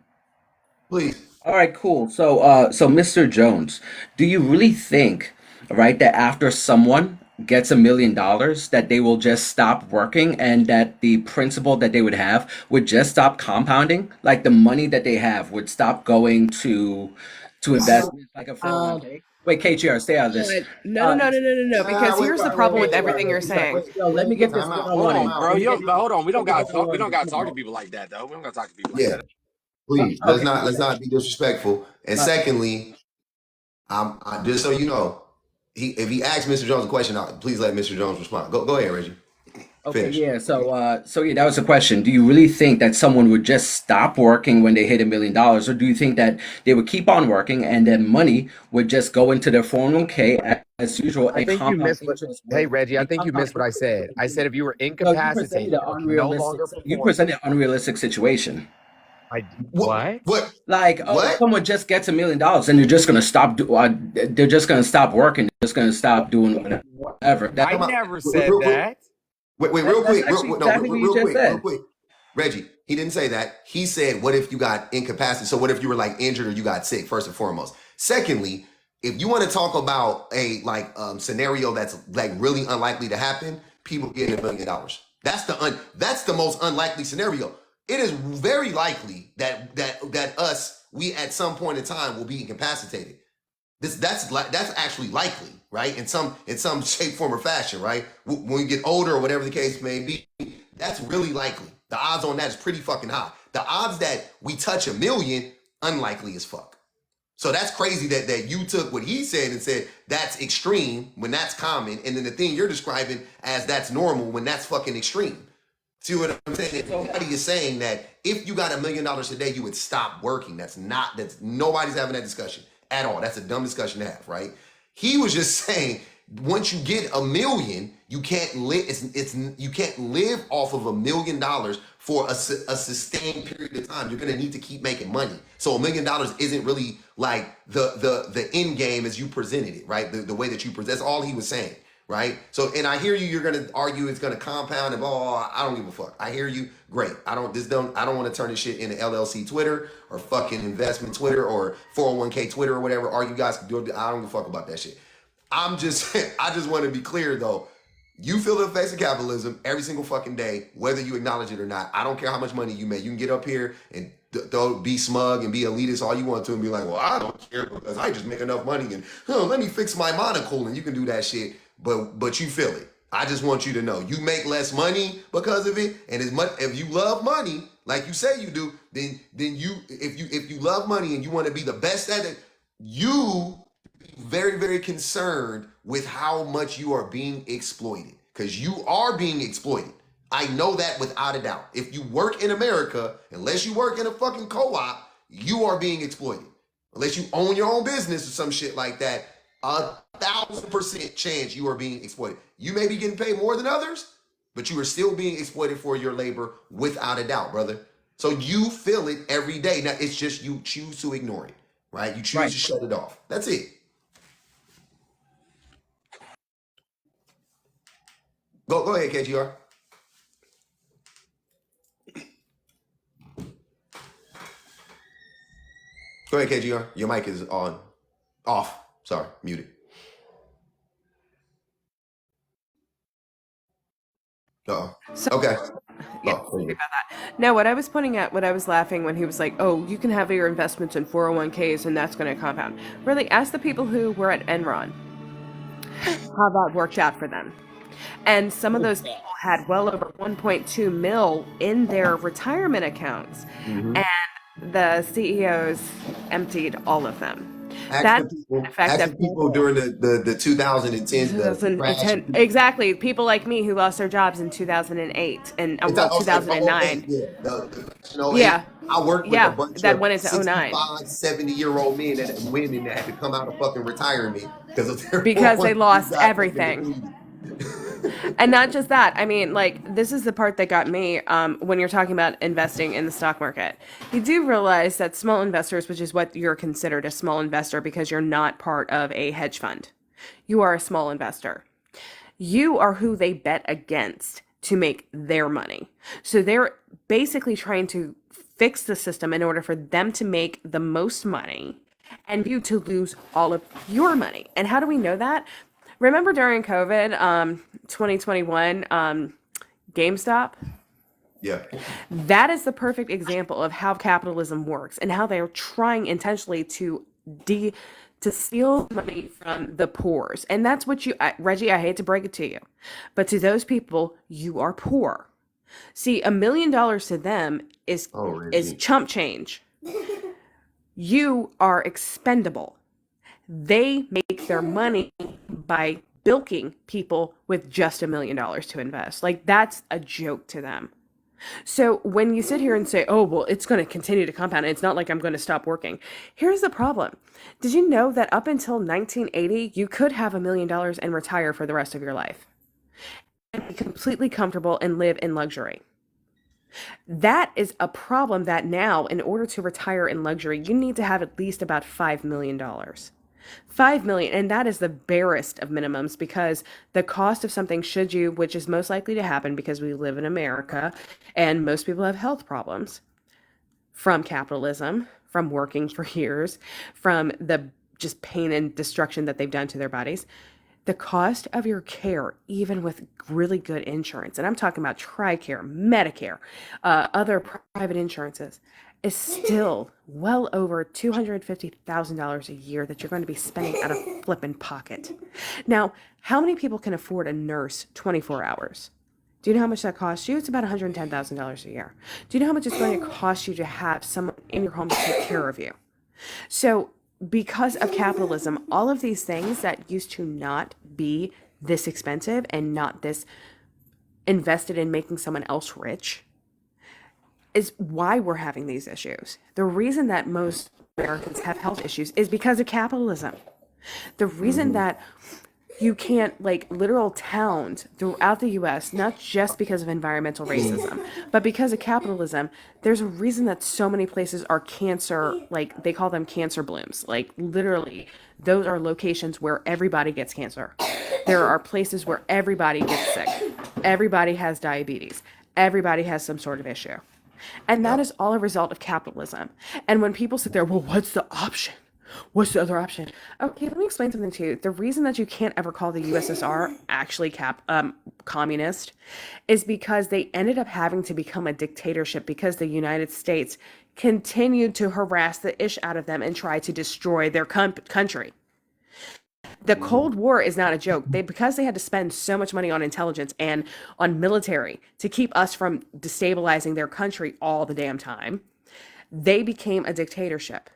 [SPEAKER 1] Please.
[SPEAKER 21] All right, cool. So Mr. Jones, do you really think, right, that after someone gets $1 million, that they will just stop working and that the principal that they would have would just stop compounding? Like the money that they have would stop going to investments like a 401k? Wait, KGR, stay out of this.
[SPEAKER 19] No, because here's the problem with everything you're saying.
[SPEAKER 21] Let me get this.
[SPEAKER 20] Hold on, bro. Hold on. We don't gotta talk to people like that, though. We don't gotta talk to people like that.
[SPEAKER 1] Please, let's not be disrespectful. And secondly, I just so you know, if he asks Mr. Jones a question, please let Mr. Jones respond. Go ahead, Reggie.
[SPEAKER 21] Okay,
[SPEAKER 1] Finish.
[SPEAKER 21] yeah. So yeah, that was the question. Do you really think that someone would just stop working when they hit $1 million, or do you think that they would keep on working and then money would just go into their 401k as usual?
[SPEAKER 5] I think you missed what. Hey, Reggie, I think you missed what I said. I said if you were incapacitated, no longer
[SPEAKER 21] you presented an unrealistic situation.
[SPEAKER 5] What?
[SPEAKER 21] Like, someone just gets $1 million and they're just gonna stop. They're just gonna stop working. They're just gonna stop doing whatever.
[SPEAKER 5] I never said that.
[SPEAKER 1] Wait, real quick. Reggie, he didn't say that. He said, what if you got incapacitated? So what if you were like injured or you got sick, first and foremost? Secondly, if you want to talk about a scenario that's like really unlikely to happen, people getting $1 million. That's the most unlikely scenario. It is very likely that we at some point in time will be incapacitated. That's actually likely, right? In some shape, form, or fashion, right? When we get older or whatever the case may be, that's really likely. The odds on that is pretty fucking high. The odds that we touch $1 million, unlikely as fuck. So that's crazy that you took what he said and said that's extreme when that's common, and then the thing you're describing as that's normal when that's fucking extreme. See what I'm saying? Nobody is saying that if you got $1 million today, you would stop working. That's nobody's having that discussion at all. That's a dumb discussion to have, right? He was just saying once you get $1 million, you can't live. You can't live off of $1 million for a sustained period of time. You're gonna need to keep making money. So $1 million isn't really like the end game as you presented it, right? The way that you present. That's all he was saying, right? So, and I hear you. You're gonna argue it's gonna compound and blah, blah, blah. I don't give a fuck. I hear you. Great. I don't want to turn this shit into LLC Twitter or fucking investment Twitter or 401k Twitter or whatever. Or you guys can do it. I don't give a fuck about that shit. I just want to be clear though. You feel the effects of capitalism every single fucking day, whether you acknowledge it or not. I don't care how much money you make. You can get up here and be smug and be elitist all you want to and be like, well, I don't care because I just make enough money and let me fix my monocle, and you can do that shit, but you feel it. I just want you to know you make less money because of it, and as much if you love money, like you say you do, then you if you love money and you want to be the best at it, you very, very concerned with how much you are being exploited, because you are being exploited. I know that without a doubt. If you work in America, unless you work in a fucking co-op, you are being exploited. Unless you own your own business or some shit like that, 1,000% chance you are being exploited. You may be getting paid more than others, but you are still being exploited for your labor without a doubt, brother. So you feel it every day. Now it's just you choose to ignore it, right? You choose to shut it off. That's it. Go ahead, KGR. Go ahead, KGR. Your mic is on. Off. Sorry, muted. Uh-oh. Okay.
[SPEAKER 19] Yeah, sorry about that. No, what I was pointing at, what I was laughing when he was like, oh, you can have your investments in 401ks and that's going to compound. Really, ask the people who were at Enron how that worked out for them. And some of those people had well over 1.2 mil in their retirement accounts.
[SPEAKER 1] Mm-hmm.
[SPEAKER 19] And the CEOs emptied all of them.
[SPEAKER 1] Ask the people during the 2010
[SPEAKER 19] exactly, people like me who lost their jobs in 2008 and 2009.
[SPEAKER 1] Yeah, I worked with a bunch
[SPEAKER 19] that
[SPEAKER 1] of
[SPEAKER 19] went into 09.
[SPEAKER 1] 70-year-old men and women that had to come out of fucking retirement
[SPEAKER 19] because they lost everything. And not just that, I mean, like, this is the part that got me when you're talking about investing in the stock market. You do realize that small investors, which is what you're considered a small investor because you're not part of a hedge fund, you are a small investor. You are who they bet against to make their money. So they're basically trying to fix the system in order for them to make the most money and you to lose all of your money. And how do we know that? Remember during COVID, 2021, GameStop?
[SPEAKER 1] Yeah.
[SPEAKER 19] That is the perfect example of how capitalism works and how they're trying intentionally to steal money from the poor. And that's what Reggie, I hate to break it to you, but to those people, you are poor. See, $1 million to them is chump change. You are expendable. They make their money by bilking people with just $1 million to invest. Like, that's a joke to them. So when you sit here and say, oh, well, it's going to continue to compound, it's not like I'm going to stop working. Here's the problem. Did you know that up until 1980, you could have $1 million and retire for the rest of your life and be completely comfortable and live in luxury? That is a problem that now, in order to retire in luxury, you need to have at least about $5 million. $5 million, and that is the barest of minimums, because the cost of something, should you, which is most likely to happen because we live in America and most people have health problems from capitalism, from working for years, from the just pain and destruction that they've done to their bodies. The cost of your care, even with really good insurance, and I'm talking about TRICARE, Medicare, other private insurances, is still well over $250,000 a year that you're going to be spending out of flipping pocket. Now, how many people can afford a nurse 24 hours? Do you know how much that costs you? It's about $110,000 a year. Do you know how much it's going to cost you to have someone in your home to take care of you? So because of capitalism, all of these things that used to not be this expensive and not this invested in making someone else rich is why we're having these issues. The reason that most Americans have health issues is because of capitalism. The reason that you can't, like, literal towns throughout the US, not just because of environmental racism, but because of capitalism. There's a reason that so many places are cancer, like, they call them cancer blooms. Like, literally, those are locations where everybody gets cancer. There are places where everybody gets sick. Everybody has diabetes. Everybody has some sort of issue. And that is all a result of capitalism. And when people sit there, well, what's the option? What's the other option? Okay, let me explain something to you. The reason that you can't ever call the USSR actually communist is because they ended up having to become a dictatorship because the United States continued to harass the ish out of them and try to destroy their country. The Cold War is not a joke. Because they had to spend so much money on intelligence and on military to keep us from destabilizing their country all the damn time, they became a dictatorship.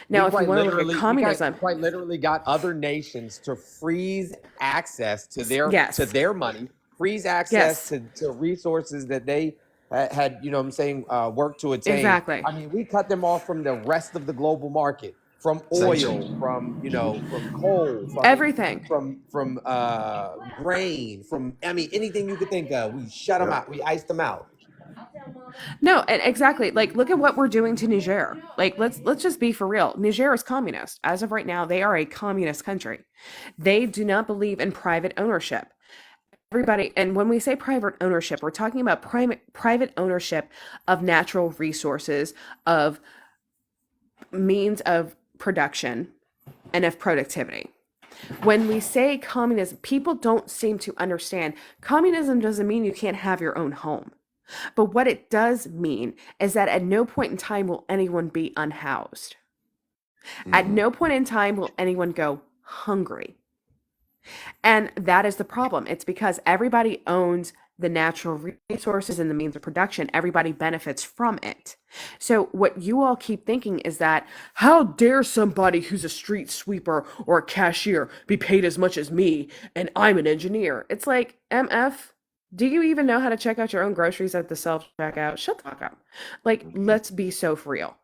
[SPEAKER 19] Now, if you want to look at communism,
[SPEAKER 20] we quite literally got other nations to freeze access to
[SPEAKER 19] yes,
[SPEAKER 20] their money, freeze access to resources that they had, you know what I'm saying, worked to attain.
[SPEAKER 19] Exactly.
[SPEAKER 20] I mean, we cut them off from the rest of the global market, from oil, from, you know, from coal, from
[SPEAKER 19] everything,
[SPEAKER 20] from grain, from, I mean, anything you could think of. We shut them out. We iced them out.
[SPEAKER 19] No, and exactly. Like, look at what we're doing to Niger. Like, let's just be for real. Niger is communist. As of right now, they are a communist country. They do not believe in private ownership. Everybody, and when we say private ownership, we're talking about private ownership of natural resources, of means of production, and of productivity. When we say communism, people don't seem to understand. Communism doesn't mean you can't have your own home. But what it does mean is that at no point in time will anyone be unhoused. At no point in time will anyone go hungry. And that is the problem. It's because everybody owns the natural resources and the means of production. Everybody benefits from it. So what you all keep thinking is that, how dare somebody who's a street sweeper or a cashier be paid as much as me and I'm an engineer? It's like, MF, do you even know how to check out your own groceries at the self-checkout? Shut the fuck up. Like, let's be so for real.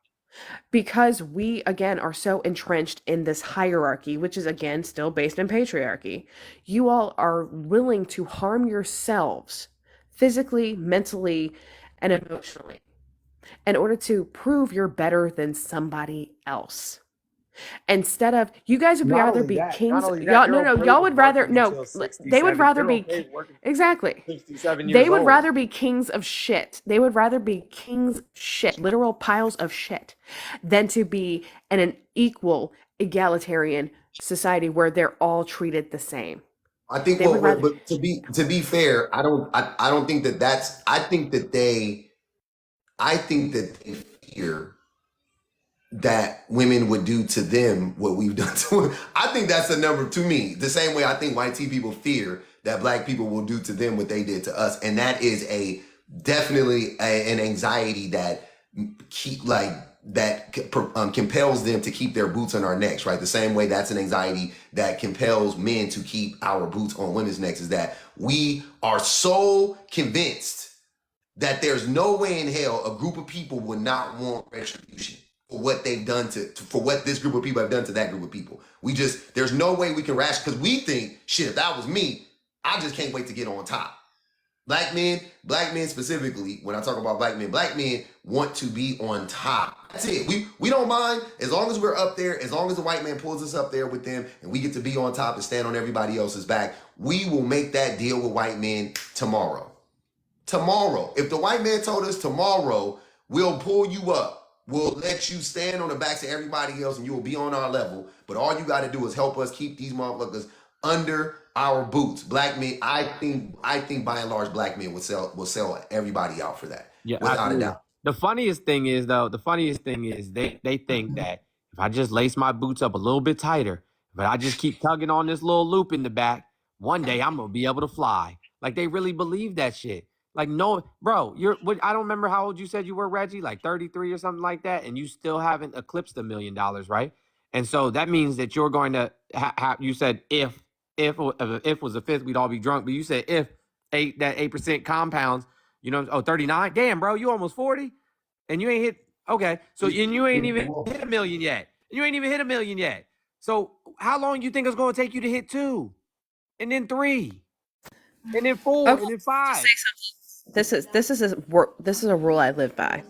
[SPEAKER 19] Because we, again, are so entrenched in this hierarchy, which is, again, still based in patriarchy, you all are willing to harm yourselves physically, mentally, and emotionally in order to prove you're better than somebody else. Instead of, you guys would rather be kings. Y'all would rather, no, they would rather be, exactly.
[SPEAKER 20] 67 years
[SPEAKER 19] They would
[SPEAKER 20] old.
[SPEAKER 19] rather be kings of shit. They would rather be kings of shit, literal piles of shit, than to be in an equal, egalitarian society where they're all treated the same.
[SPEAKER 1] I think but to be fair, I don't think that that's, I think that they fear that women would do to them what we've done to women. I think that's a number to me. The same way I think white people fear that black people will do to them what they did to us, and that is definitely an anxiety that compels them to keep their boots on our necks, right? The same way that's an anxiety that compels men to keep our boots on women's necks, is that we are so convinced that there's no way in hell a group of people would not want retribution for what they've done for what this group of people have done to that group of people. There's no way we can because we think, shit, if that was me, I just can't wait to get on top. Black men specifically, when I talk about black men want to be on top. That's it. We don't mind as long as we're up there, as long as the white man pulls us up there with them and we get to be on top and stand on everybody else's back. We will make that deal with white men tomorrow. Tomorrow. If the white man told us tomorrow, we'll pull you up. We'll let you stand on the backs of everybody else and you will be on our level. But all you got to do is help us keep these motherfuckers under our boots. Black men, I think by and large, black men will sell everybody out for that.
[SPEAKER 20] Yeah,
[SPEAKER 1] without
[SPEAKER 20] absolutely.
[SPEAKER 1] a doubt.
[SPEAKER 20] The funniest thing is they think that if I just lace my boots up a little bit tighter, but I just keep tugging on this little loop in the back, one day I'm gonna be able to fly. Like, they really believe that shit. Like, no, bro, I don't remember how old you said you were, Reggie, like 33 or something like that, and you still haven't eclipsed $1 million, right? And so that means that you're going to you said if was a fifth, we'd all be drunk, but you said if 8% compounds, 39. Damn, bro, you almost 40, and you ain't hit. Okay, so and you ain't even hit $1 million yet. So how long you think it's going to take you to hit 2?
[SPEAKER 5] and then 3, and then 4,
[SPEAKER 19] Okay,
[SPEAKER 5] and then
[SPEAKER 19] to
[SPEAKER 5] 5.
[SPEAKER 19] say something. This is a rule I live by.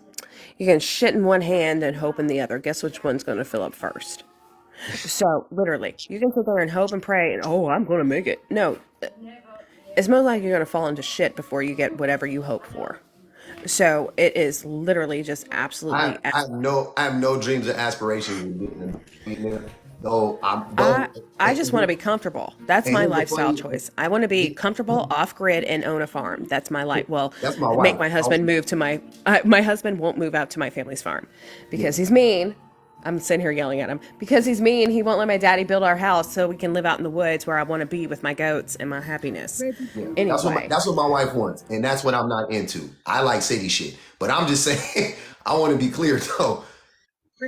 [SPEAKER 19] You can shit in one hand and hope in the other. Guess which one's going to fill up first? So literally, you can sit there and hope and pray, and I'm going to make it. No, it's most likely you're going to fall into shit before you get whatever you hope for. So it is literally just absolutely.
[SPEAKER 1] I have no dreams or aspirations of being a millionaire. Though I'm
[SPEAKER 19] I
[SPEAKER 1] though.
[SPEAKER 19] I just want to be comfortable. That's
[SPEAKER 1] And
[SPEAKER 19] my
[SPEAKER 1] here's the
[SPEAKER 19] lifestyle
[SPEAKER 1] funny.
[SPEAKER 19] choice. I want to be comfortable, off grid, and own a farm. That's my life. Well,
[SPEAKER 1] That's my
[SPEAKER 19] make
[SPEAKER 1] wife.
[SPEAKER 19] my husband move to my husband won't move out to my family's farm because he's mean. I'm sitting here yelling at him because he's mean. He won't let my daddy build our house so we can live out in the woods where I want to be with my goats and my happiness.
[SPEAKER 1] Yeah,
[SPEAKER 19] Anyway,
[SPEAKER 1] that's what my wife wants, and that's what I'm not into. I like city shit, but I'm just saying. I want to be clear though.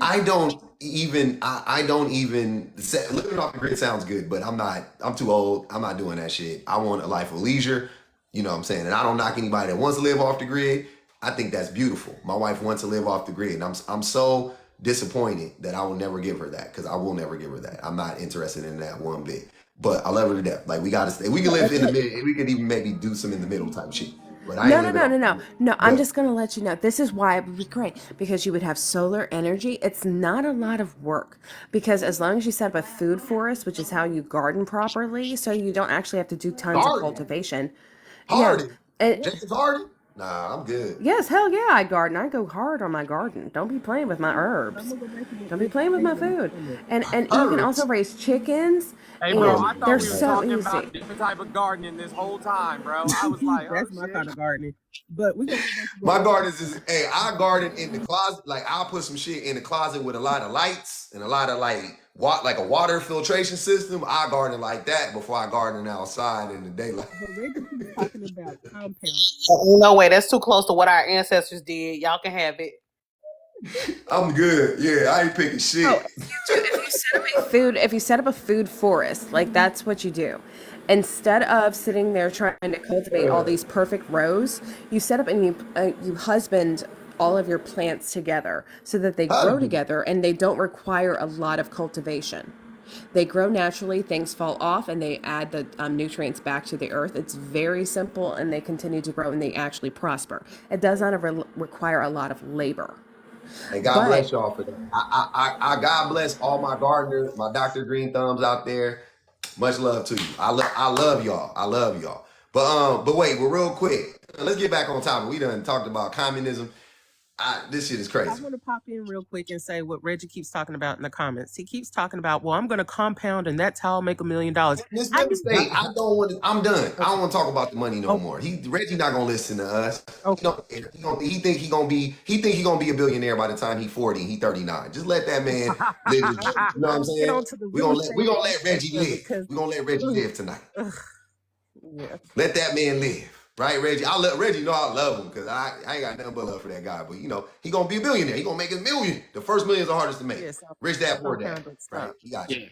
[SPEAKER 1] I don't even. Living off the grid sounds good, but I'm not. I'm too old. I'm not doing that shit. I want a life of leisure. You know what I'm saying? And I don't knock anybody that wants to live off the grid. I think that's beautiful. My wife wants to live off the grid, and I'm so disappointed that I will never give her that because I will never give her that. I'm not interested in that one bit. But I love her to death. Like we gotta stay. We can live in the middle. We could even maybe do some in the middle type shit. But I ain't
[SPEAKER 19] no,
[SPEAKER 1] living off.
[SPEAKER 19] no. I'm
[SPEAKER 1] But
[SPEAKER 19] just going to let you know. This is why it would be great because you would have solar energy. It's not a lot of work because as long as you set up a food forest, which is how you garden properly, so you don't actually have to do tons of
[SPEAKER 1] garden,
[SPEAKER 19] cultivation. Yeah.
[SPEAKER 1] Harden,
[SPEAKER 19] And
[SPEAKER 1] James Harden. Nah, I'm good.
[SPEAKER 19] yes, hell yeah, I garden. I go hard on my garden. Don't be playing with my herbs. Don't be playing with my food. And you can also
[SPEAKER 1] Herbs.
[SPEAKER 19] raise chickens
[SPEAKER 5] Hey, bro,
[SPEAKER 19] and
[SPEAKER 5] I
[SPEAKER 19] they're
[SPEAKER 5] thought we was
[SPEAKER 19] so
[SPEAKER 5] talking about
[SPEAKER 19] easy.
[SPEAKER 5] a different type of gardening this whole time, bro. I was like, oh
[SPEAKER 11] That's my
[SPEAKER 5] shit.
[SPEAKER 11] kind of gardening. But we gonna go back to what
[SPEAKER 1] My
[SPEAKER 11] Reggie
[SPEAKER 1] garden is, hey, I garden in the closet. Like I'll put some shit in the closet with a lot of lights and a lot of like a water filtration system. I garden like that before I garden outside in the daylight.
[SPEAKER 11] but Reggie keeps talking about compounding.
[SPEAKER 18] No way, that's too close to what our ancestors did. Y'all can have it.
[SPEAKER 1] I'm good. Yeah, I ain't picking shit.
[SPEAKER 19] Oh, if you set up a food forest, like that's what you do. Instead of sitting there trying to cultivate all these perfect rows, you set up and you husband all of your plants together so that they grow
[SPEAKER 1] Husband.
[SPEAKER 19] together and they don't require a lot of cultivation. They grow naturally, things fall off, and they add the nutrients back to the earth. It's very simple, and they continue to grow and they actually prosper. It does not require a lot of labor.
[SPEAKER 1] Hey, God
[SPEAKER 19] But
[SPEAKER 1] bless y'all for that. I God bless all my gardeners, my Dr. Green Thumbs out there. Much love to you. I love y'all. I love y'all. But wait, we're real quick. Let's get back on topic. We done talked about communism. This shit is
[SPEAKER 15] I
[SPEAKER 1] crazy.
[SPEAKER 15] want to pop in real quick and say what Reggie keeps talking about in the comments. He keeps talking about, well, I'm going to compound and that's how I'll make $1 million.
[SPEAKER 1] Miss
[SPEAKER 15] How
[SPEAKER 1] Member
[SPEAKER 15] do you?
[SPEAKER 1] State, I don't want to. I'm done. I don't want to talk about the money no
[SPEAKER 15] Okay.
[SPEAKER 1] more. Reggie not gonna listen to us.
[SPEAKER 15] Okay.
[SPEAKER 1] He think he gonna be a billionaire by the time he 40 and he 39. Just let that man live his dream. You know what I'm
[SPEAKER 15] Let's get
[SPEAKER 1] saying?
[SPEAKER 15] on to the
[SPEAKER 1] We
[SPEAKER 15] real
[SPEAKER 1] gonna
[SPEAKER 15] estate
[SPEAKER 1] let Reggie
[SPEAKER 15] aspect of it
[SPEAKER 1] live.
[SPEAKER 15] because,
[SPEAKER 1] We gonna let Reggie live tonight.
[SPEAKER 15] yeah.
[SPEAKER 1] Let that man live. Right, Reggie? I love Reggie. You know I love him because I ain't got nothing but love for that guy. But he gonna be a billionaire. He gonna make $1 million. The first million is the hardest to make.
[SPEAKER 15] Yes.
[SPEAKER 1] Rich dad, poor dad.
[SPEAKER 15] Compounded
[SPEAKER 1] Right?
[SPEAKER 15] stuff.
[SPEAKER 1] He got you.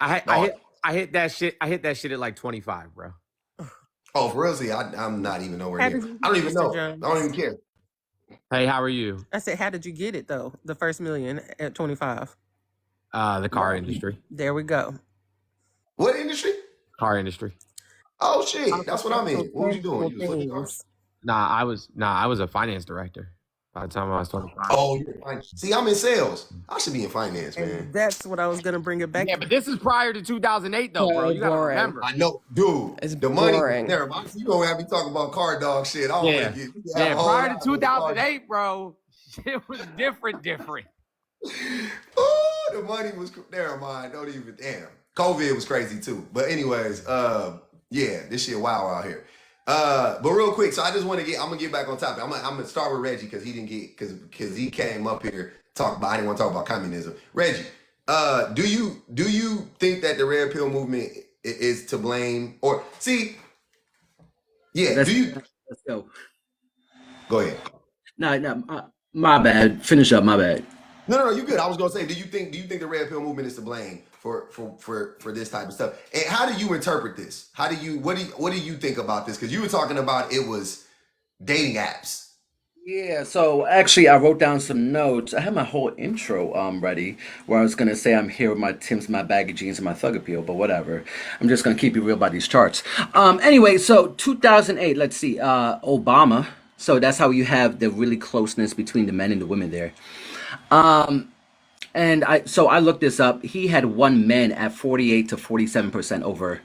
[SPEAKER 5] I hit that shit. I hit that shit at like 25, bro.
[SPEAKER 1] Oh, for real? See, I'm not even nowhere
[SPEAKER 15] How
[SPEAKER 1] near.
[SPEAKER 15] did you
[SPEAKER 1] I don't
[SPEAKER 15] get
[SPEAKER 1] even
[SPEAKER 15] Mr.
[SPEAKER 1] know.
[SPEAKER 15] Jones?
[SPEAKER 1] I don't even care.
[SPEAKER 5] Hey, how are you?
[SPEAKER 15] I said, how did you get it though? The first $1 million at 25.
[SPEAKER 5] The car industry.
[SPEAKER 15] There we go.
[SPEAKER 1] What industry?
[SPEAKER 5] Car industry.
[SPEAKER 1] Oh shit, that's what I'm
[SPEAKER 15] So
[SPEAKER 1] in. What was you doing?
[SPEAKER 15] tangible
[SPEAKER 1] You was flipping cars?
[SPEAKER 15] things.
[SPEAKER 5] I was a finance director by the time I was 25.
[SPEAKER 1] Oh, you're in finance. See, I'm in sales. I should be in finance, man.
[SPEAKER 15] And that's what I was gonna bring it back
[SPEAKER 5] Yeah,
[SPEAKER 15] to.
[SPEAKER 5] but this is prior to 2008, though, bro.
[SPEAKER 19] so
[SPEAKER 5] You gotta
[SPEAKER 19] boring.
[SPEAKER 5] remember.
[SPEAKER 1] I know, dude.
[SPEAKER 19] It's
[SPEAKER 1] The money.
[SPEAKER 19] boring.
[SPEAKER 1] Never mind. You gonna have me talking about car dog shit. I don't
[SPEAKER 5] Yeah,
[SPEAKER 1] want to get. We have a
[SPEAKER 5] yeah.
[SPEAKER 1] whole
[SPEAKER 5] Prior to
[SPEAKER 1] lot of car.
[SPEAKER 5] 2008, bro, it was different.
[SPEAKER 1] Oh, the money was. Never mind. Don't even. Damn. COVID was crazy too. But anyways, yeah, this shit wow out here. But real quick, so I just want to I'm gonna get back on topic. I'm gonna start with Reggie because he didn't get because he came up here talk about. I didn't want to talk about communism. Reggie, do you think that the red pill movement is to blame or see? Yeah,
[SPEAKER 21] Let's go.
[SPEAKER 1] Go ahead.
[SPEAKER 21] No, my bad. Finish up. My bad.
[SPEAKER 1] No, you good. I was gonna say, do you think the red pill movement is to blame for this type of stuff? And how do you interpret this? What do you think about this? Because you were talking about it was dating apps.
[SPEAKER 21] Yeah, so actually I wrote down some notes. I had my whole intro ready where I was gonna say I'm here with my Tim's, my baggy jeans, and my thug appeal, but whatever. I'm just gonna keep it real by these charts. Anyway, so 2008, let's see, Obama. So that's how you have the really closeness between the men and the women there. Um, and I looked this up. He had won men at 48 to 47% over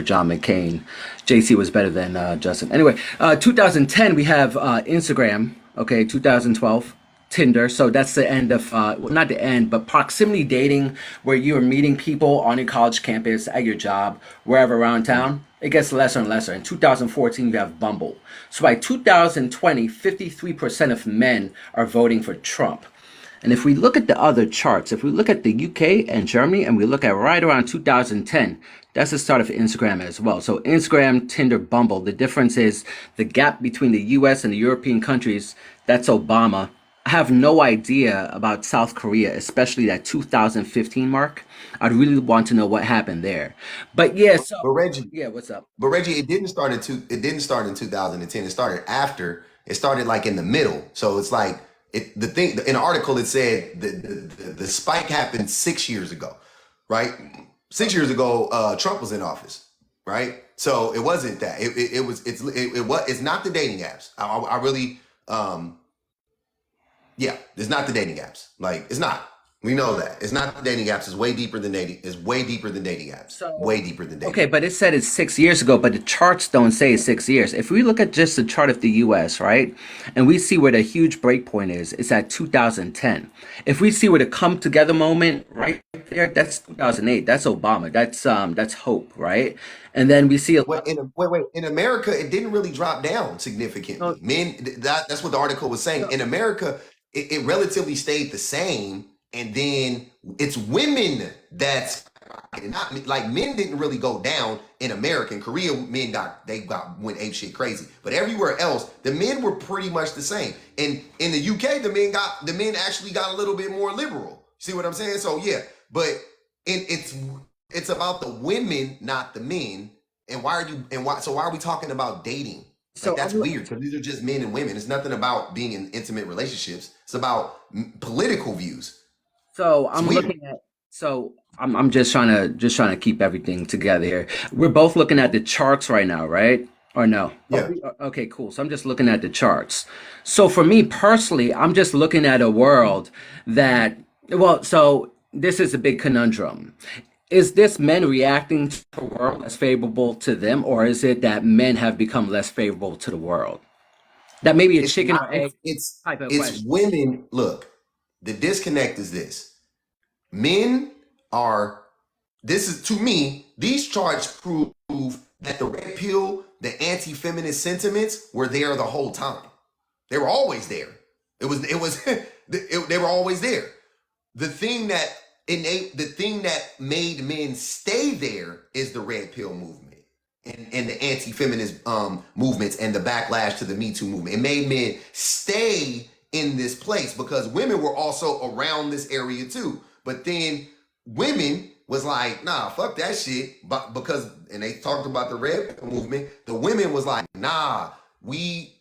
[SPEAKER 21] John McCain. JC was better than Justin. Anyway, 2010 we have Instagram. Okay, 2012 Tinder. So that's the end of well, not the end, but proximity dating, where you are meeting people on your college campus, at your job, wherever around town. It gets lesser and lesser. In 2014, you have Bumble. So by 2020, 53% of men are voting for Trump. And if we look at the other charts, if we look at the UK and Germany, and we look at right around 2010, that's the start of Instagram as well. So Instagram, Tinder, Bumble, the difference is the gap between the US and the European countries, that's Obama. I have no idea about South Korea, especially that 2015 mark. I'd really want to know what happened there. But yeah, so
[SPEAKER 1] But Reggie,
[SPEAKER 21] yeah, what's up?
[SPEAKER 1] it didn't start it didn't start in 2010. It started after. It started like in the middle. So it's like the thing in the article it said the spike happened 6 years ago, right? 6 years ago, Trump was in office, right? So it wasn't that. It's not the dating apps. I really yeah, it's not the dating apps. Like it's not. We know that it's not the dating apps. It's way deeper than dating. It's way deeper than dating apps.
[SPEAKER 21] So
[SPEAKER 1] Way deeper than dating.
[SPEAKER 21] okay, but it said it's 6 years ago, but the charts don't say it's 6 years. If we look at just the chart of the US, right, and we see where the huge break point is, it's at 2010. If we see where the come together moment right there, that's 2008. That's Obama. That's hope, right? And then we see a
[SPEAKER 1] Wait, in America, it didn't really drop down significantly. That's what the article was saying. In America, it relatively stayed the same, and then it's women that's not like men didn't really go down in America. In Korea, men went ape shit crazy, but everywhere else, the men were pretty much the same. And in the UK, the men actually got a little bit more liberal. See what I'm saying? So yeah, but it's about the women, not the men. And why are we talking about dating?
[SPEAKER 21] so
[SPEAKER 1] Like that's
[SPEAKER 21] I'm
[SPEAKER 1] weird because these are just men and women. It's nothing about being in intimate relationships. It's about political views.
[SPEAKER 21] So
[SPEAKER 1] It's
[SPEAKER 21] I'm
[SPEAKER 1] weird.
[SPEAKER 21] looking at so I'm just trying to keep everything together here. We're both looking at the charts right now, right? Or no?
[SPEAKER 1] Yeah.
[SPEAKER 21] Okay, cool. So I'm just looking at the charts. So for me personally, I'm just looking at a world that so this is a big conundrum. Is this men reacting to the world that's favorable to them, or is it that men have become less favorable to the world? That may be a
[SPEAKER 1] It's
[SPEAKER 21] chicken
[SPEAKER 1] not.
[SPEAKER 21] or egg type of
[SPEAKER 1] It's
[SPEAKER 21] question.
[SPEAKER 1] women. Look, the disconnect is this: men are. This is to me. These charts prove that the red pill, the anti-feminist sentiments, were there the whole time. They were always there. They were always there. The thing that the thing that made men stay there is the red pill movement and the anti-feminist movements and the backlash to the Me Too movement. It made men stay in this place because women were also around this area too. But then women was like, nah, fuck that shit. But and they talked about the red pill movement, the women was like, nah, we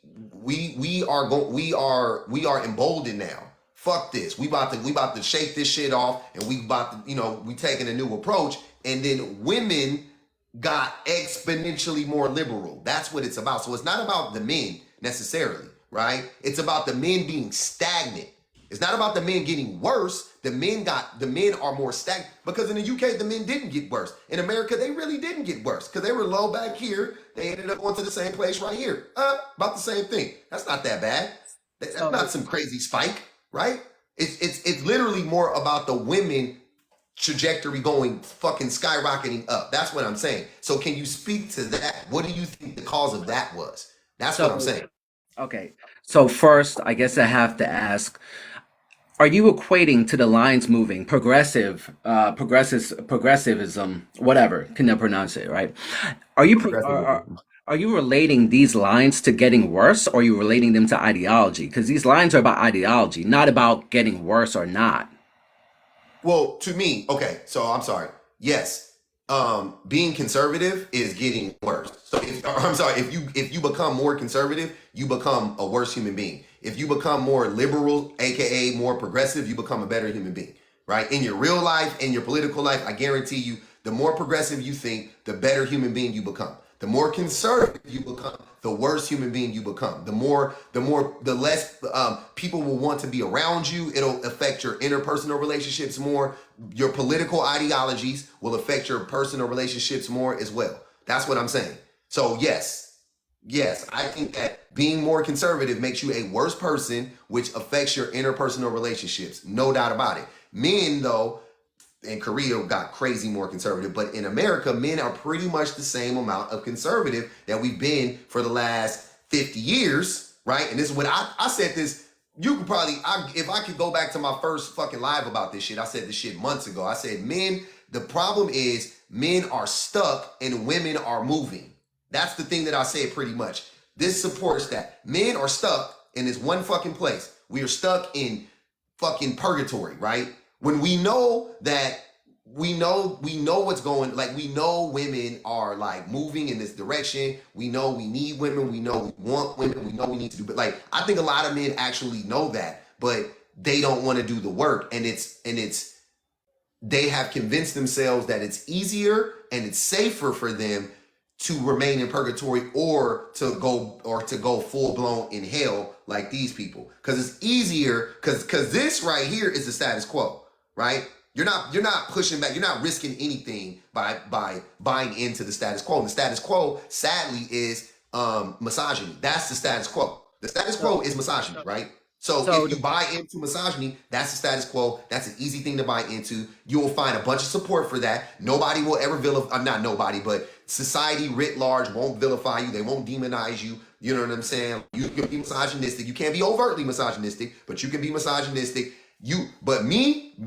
[SPEAKER 1] are emboldened now. Fuck this. We about to shake this shit off, and we about to, we taking a new approach. And then women got exponentially more liberal. That's what it's about. So it's not about the men necessarily, right? It's about the men being stagnant. It's not about the men getting worse. The men are more stagnant because in the UK the men didn't get worse. In America they really didn't get worse because they were low back here. They ended up going to the same place right here. About the same thing. That's not that bad. That's not some crazy spike, right? It's literally more about the women trajectory going fucking skyrocketing up. That's what I'm saying. So can you speak to that? What do you think the cause of that was? That's what I'm
[SPEAKER 21] So
[SPEAKER 1] saying.
[SPEAKER 21] okay. So first, I guess I have to ask, are you equating to the lines moving, progressivism, whatever, can I pronounce it, right? Are you are you relating these lines to getting worse, or are you relating them to ideology? Because these lines are about ideology, not about getting worse or not.
[SPEAKER 1] Well, to me, okay, so I'm sorry. Yes, being conservative is getting worse. So if you become more conservative, you become a worse human being. If you become more liberal, aka more progressive, you become a better human being, right? In your real life, in your political life, I guarantee you, the more progressive you think, the better human being you become. The more conservative you become, the worse human being you become. The less people will want to be around you. It'll affect your interpersonal relationships more. Your political ideologies will affect your personal relationships more as well. That's what I'm saying. So yes, I think that being more conservative makes you a worse person, which affects your interpersonal relationships. No doubt about it. Men, though, in Korea got crazy more conservative, but in America, men are pretty much the same amount of conservative that we've been for the last 50 years, right? And this is what I said this. You could probably, if I could go back to my first fucking live about this shit, I said this shit months ago. I said, men, the problem is men are stuck and women are moving. That's the thing that I said pretty much. This supports that. Men are stuck in this one fucking place. We are stuck in fucking purgatory, right? When we know that we know what's going, like we know women are like moving in this direction. We know we need women. We know we want women. We know we need to do, but like I think a lot of men actually know that, but they don't want to do the work. And they have convinced themselves that it's easier and it's safer for them to remain in purgatory or to go full blown in hell like these people. Because it's easier, because this right here is the status quo. Right? You're not pushing back. You're not risking anything by buying into the status quo. And the status quo, sadly, is misogyny. That's the status quo. The status quo is misogyny, right? So if you buy into misogyny, that's the status quo. That's an easy thing to buy into. You will find a bunch of support for that. Nobody will ever not nobody, but society writ large won't vilify you. They won't demonize you. You know what I'm saying? You can be misogynistic. You can't be overtly misogynistic, but you can be misogynistic. But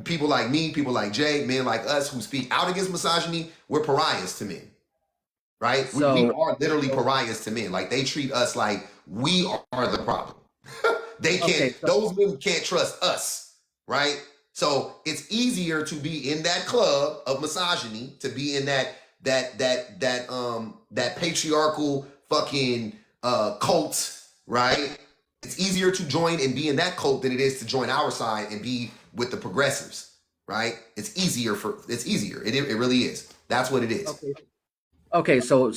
[SPEAKER 1] people like Jay, men like us who speak out against misogyny, we're pariahs to men, right? We are literally pariahs to men. Like they treat us like we are the problem. They can't. Those men can't trust us, right? So it's easier to be in that club of misogyny, to be in that patriarchal fucking cult, right? It's easier to join and be in that cult than it is to join our side and be with the progressives, right? It's easier. It really is. That's what it is.
[SPEAKER 21] Okay, so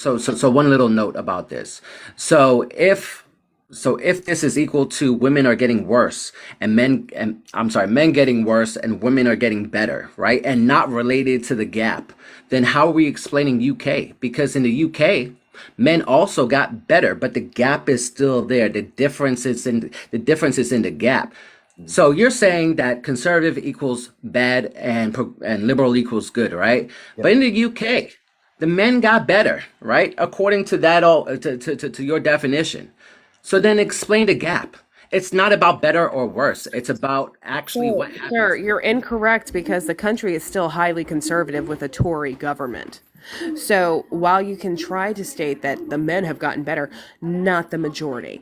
[SPEAKER 21] one little note about this. So if this is equal to women are getting worse and men getting worse and women are getting better, right? And not related to the gap, then how are we explaining UK? Because in the UK, men also got better, but the gap is still there. The difference is in the gap. So you're saying that conservative equals bad and liberal equals good, right? Yep. But in the UK, the men got better, right? According to that, to your definition. So then explain the gap. It's not about better or worse. It's about actually what happens.
[SPEAKER 19] Sure, you're incorrect because the country is still highly conservative with a Tory government. So while you can try to state that the men have gotten better, not the majority.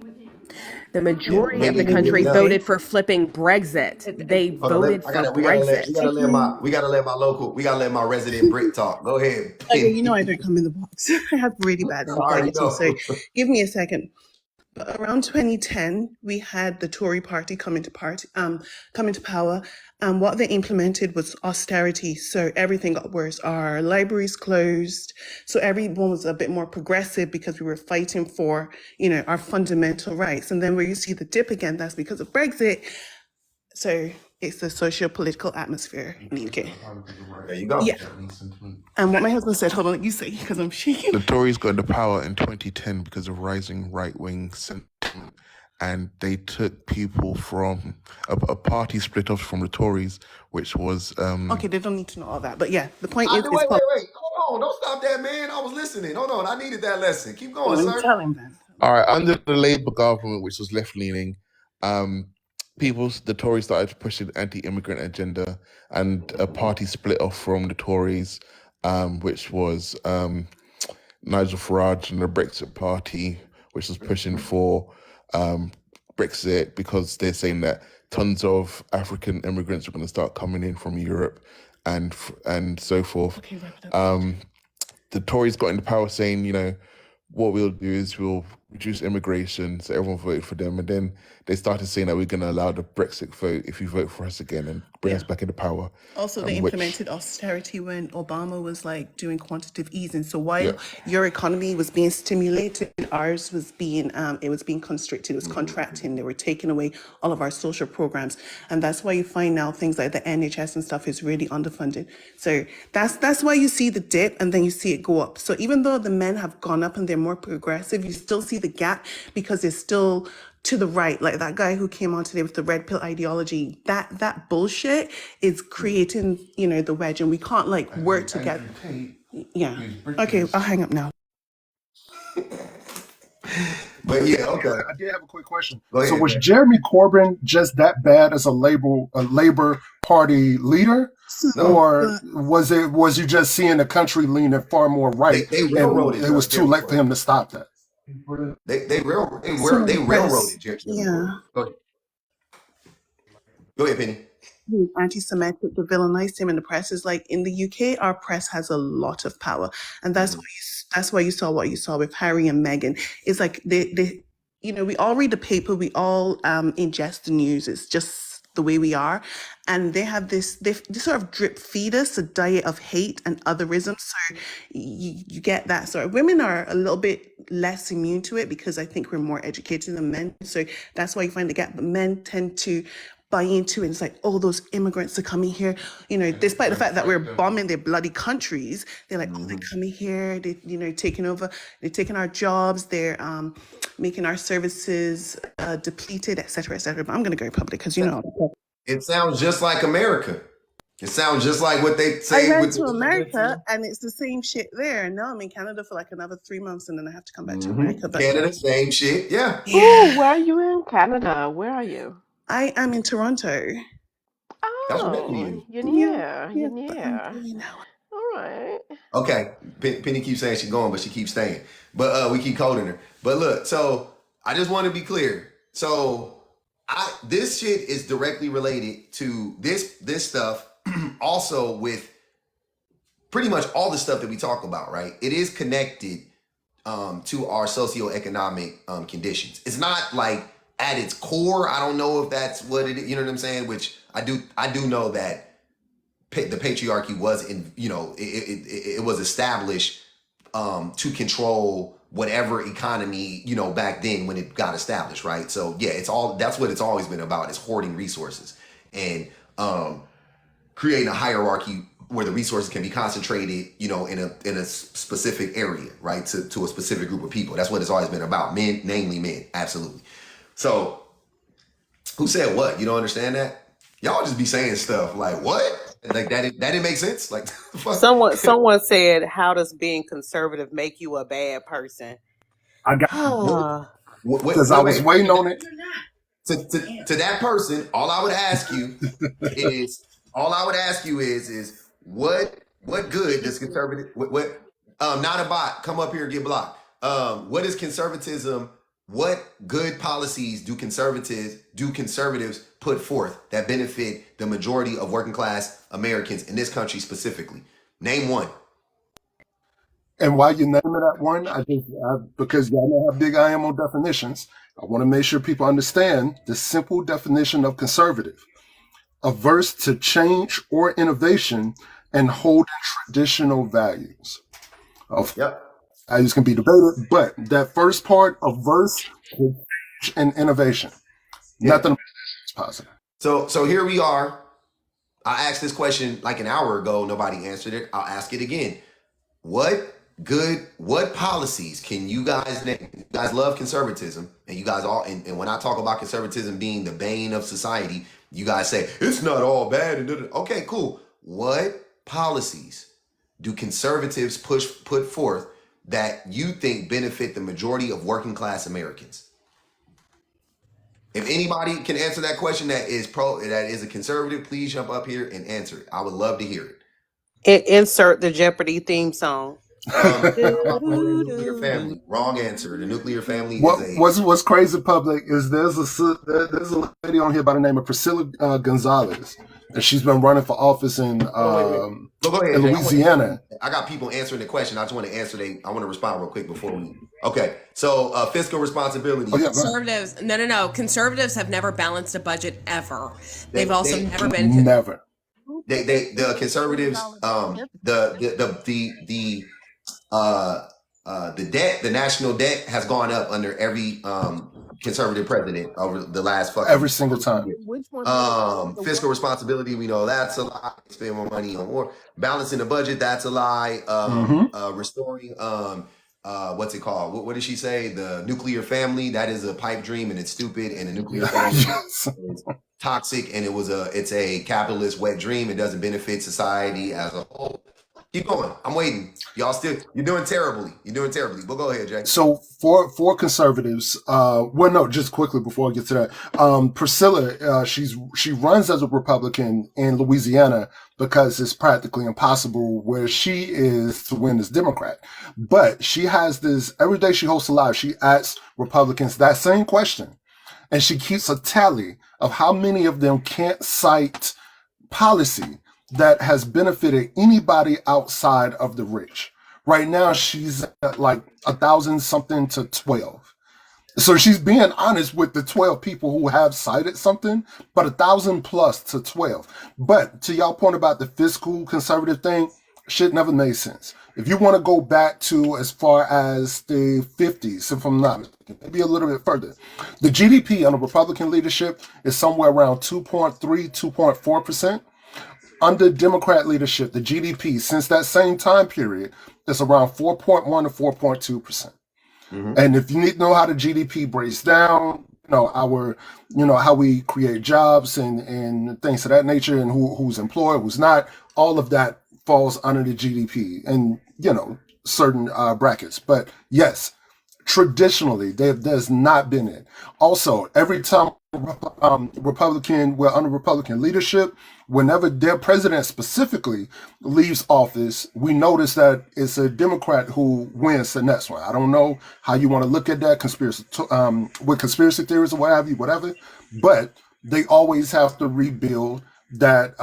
[SPEAKER 19] The majority of the country voted for flipping Brexit. They voted for Brexit.
[SPEAKER 1] We gotta let my resident Brit talk. Go ahead.
[SPEAKER 7] Okay, you know I don't come in the box. I have really bad anxiety, so give me a second. But around 2010, we had the Tory party come into power, and what they implemented was austerity. So everything got worse. Our libraries closed. So everyone was a bit more progressive because we were fighting for, our fundamental rights. And then where you see the dip again, that's because of Brexit. So it's the socio-political atmosphere in the UK.
[SPEAKER 1] There you go.
[SPEAKER 7] Yeah. And what my husband said, hold on, you say, because I'm shaking.
[SPEAKER 22] The Tories got into power in 2010 because of rising right-wing sentiment. And they took people from a party split off from the Tories, which was...
[SPEAKER 7] Okay, they don't need to know all that. But yeah, the point is...
[SPEAKER 1] Wait. Hold on. Don't stop that, man. I was listening. Hold on. I needed that lesson. Keep going, sir.
[SPEAKER 7] Tell him that.
[SPEAKER 22] All right. Under the Labour government, which was left-leaning, the Tories started pushing anti-immigrant agenda, and a party split off from the Tories, which was Nigel Farage and the Brexit Party, which was pushing for Brexit because they're saying that tons of African immigrants are going to start coming in from Europe, and so forth. The Tories got into power saying, you know, what we'll do is we'll reduce immigration, so everyone voted for them, and then they started saying that we're going to allow the Brexit vote if you vote for us again and bring us back into power.
[SPEAKER 7] Also, they
[SPEAKER 22] which-
[SPEAKER 7] implemented austerity when Obama was like doing quantitative easing. So while your economy was being stimulated, ours was being constricted. It was contracting. They were taking away all of our social programs, and that's why you find now things like the NHS and stuff is really underfunded. So that's why you see the dip, and then you see it go up. So even though the men have gone up and they're more progressive, you still see the gap because they're still to the right, like that guy who came on today with the red pill ideology. That bullshit is creating, you know, the wedge, and we can't like work together. Yeah. Okay, I'll hang up now.
[SPEAKER 1] But yeah, okay.
[SPEAKER 2] I did have a quick question.
[SPEAKER 1] Go ahead,
[SPEAKER 2] So was
[SPEAKER 1] man.
[SPEAKER 2] Jeremy Corbyn just that bad as a Labor Party leader? Or was you just seeing the country leaning far more right?
[SPEAKER 1] They railroaded
[SPEAKER 2] and it was too
[SPEAKER 1] Jeremy
[SPEAKER 2] late for him to stop that.
[SPEAKER 1] They railroaded Jeremy.
[SPEAKER 7] Yeah.
[SPEAKER 1] Go ahead, Penny.
[SPEAKER 7] Anti-Semitic, they villainized him in the press. Is like in the UK, our press has a lot of power, and that's why you saw what you saw with Harry and Meghan. It's like they you know, we all read the paper, we all ingest the news. It's just the way we are, and they have they sort of drip feed us a diet of hate and otherism. So you get that sort of. Women are a little bit less immune to it because I think we're more educated than men. So that's why you find the gap. But men tend to buy into it. It's like, oh, those immigrants are coming here, you know, despite the fact that we're bombing their bloody countries. They're like, oh, they're coming here, they, you know, taking over, they're taking our jobs, they're making our services depleted, etc., etc. But I'm gonna go public because, you know,
[SPEAKER 1] It sounds just like America. It sounds just like what they say.
[SPEAKER 7] I went to America and it's the same shit there. Now I'm in Canada for like another 3 months and then I have to come back to America. But
[SPEAKER 1] Canada, same shit. Yeah.
[SPEAKER 8] Ooh, where are you in Canada? Where are you?
[SPEAKER 7] I am in Toronto.
[SPEAKER 8] Oh, you're near. You're near. All right.
[SPEAKER 1] Okay. Penny keeps saying she's going, but she keeps staying. But we keep holding her. But look, so I just want to be clear. So this shit is directly related to this stuff also with pretty much all the stuff that we talk about, right? It is connected to our socioeconomic conditions. It's not like at its core, I don't know if that's what it is, you know what I'm saying? Which I do know that the patriarchy was it was established to control whatever economy, you know, back then when it got established, right? So yeah, that's what it's always been about, is hoarding resources and creating a hierarchy where the resources can be concentrated, you know, in a specific area, right? To a specific group of people. That's what it's always been about. Men, namely men, absolutely. So who said what? You don't understand that? Y'all just be saying stuff like, what? Like that didn't make sense? Like
[SPEAKER 18] Someone said, how does being conservative make you a bad person?
[SPEAKER 2] I got because I was waiting on it.
[SPEAKER 1] To that person, all I would ask you is what good does conservative not a bot, come up here and get blocked. What is conservatism? What good policies do conservatives put forth that benefit the majority of working class Americans in this country specifically? Name one.
[SPEAKER 2] And while you're naming that one, I think because y'all know how big I am on definitions, I want to make sure people understand the simple definition of conservative: averse to change or innovation and holding traditional values. Values can be debated, but that first part, averse to change and innovation, nothing is positive.
[SPEAKER 1] So here we are. I asked this question like an hour ago. Nobody answered it. I'll ask it again. What policies can you guys name? You guys love conservatism, and you guys all, and when I talk about conservatism being the bane of society, you guys say it's not all bad. Okay, cool. What policies do conservatives put forth that you think benefit the majority of working class Americans? If anybody can answer that question that is a conservative, please jump up here and answer it. I would love to hear it.
[SPEAKER 18] Insert the Jeopardy theme song.
[SPEAKER 1] The nuclear family. Wrong answer. The nuclear family
[SPEAKER 2] What's crazy, public, is there's a lady on here by the name of Priscilla Gonzalez. and she's been running for office in
[SPEAKER 1] Wait. Go ahead, Jay.
[SPEAKER 2] Louisiana.
[SPEAKER 1] I got people answering the question. I just want to answer. I want to respond real quick before we. Okay, so fiscal responsibility.
[SPEAKER 2] Oh, yeah,
[SPEAKER 6] Conservatives, no. Conservatives have never balanced a budget ever. They've also never been.
[SPEAKER 2] Never.
[SPEAKER 1] The conservatives, the debt, the national debt has gone up under every conservative president over the last fucking
[SPEAKER 2] every single time.
[SPEAKER 1] Fiscal responsibility, we know that's a lie. Spend more money on war. Balancing the budget, that's a lie. Restoring what's it called? What did she say? The nuclear family, that is a pipe dream and it's stupid, and the nuclear family is toxic, and it's a capitalist wet dream. It doesn't benefit society as a whole. Keep going. I'm waiting. You're doing terribly. But go ahead, Jay.
[SPEAKER 2] So for conservatives, just quickly before I get to that, Priscilla, she runs as a Republican in Louisiana because it's practically impossible where she is to win as Democrat. But she has this, every day she hosts a live, she asks Republicans that same question. And she keeps a tally of how many of them can't cite policy that has benefited anybody outside of the rich. Right now, she's at like 1,000 something to 12. So she's being honest with the 12 people who have cited something, but 1,000 plus to 12. But to y'all point about the fiscal conservative thing, shit never made sense. If you want to go back to as far as the 50s, if I'm not mistaken, maybe a little bit further, the GDP under Republican leadership is somewhere around 2.3, 2.4%. Under Democrat leadership, the GDP since that same time period is around 4.1 to 4.2%. And if you need to know how the GDP breaks down, how we create jobs and things of that nature, and who's employed, who's not, all of that falls under the GDP and certain brackets. But yes, traditionally there's not been it. Also, every time we're under Republican leadership, whenever their president specifically leaves office, we notice that it's a Democrat who wins the next one. I don't know how you want to look at that with conspiracy theories or what have you, whatever, but they always have to rebuild that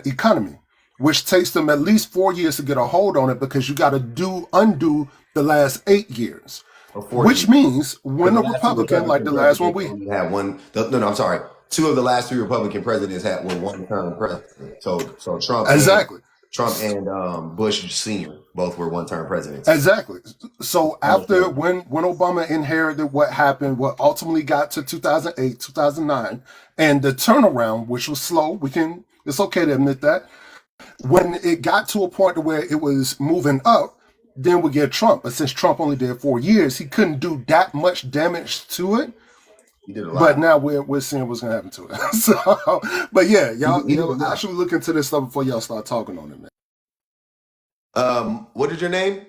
[SPEAKER 2] economy, which takes them at least 4 years to get a hold on it, because you got to undo the last 8 years. Which means when a Republican like the last one we
[SPEAKER 1] had one. I'm sorry. 2 of the last 3 Republican presidents were one-term president. So Trump,
[SPEAKER 2] exactly.
[SPEAKER 1] Trump and Bush Sr. both were one-term presidents.
[SPEAKER 2] Exactly. So after when Obama inherited what happened, what ultimately got to 2008, 2009, and the turnaround, which was slow, it's okay to admit that. When it got to a point where it was moving up, then we get Trump. But since Trump only did 4 years, he couldn't do that much damage to it.
[SPEAKER 1] He did a lot.
[SPEAKER 2] But now we're seeing what's gonna happen to it. So, but yeah, y'all actually look into this stuff before y'all start talking on it,
[SPEAKER 1] man. What is your name?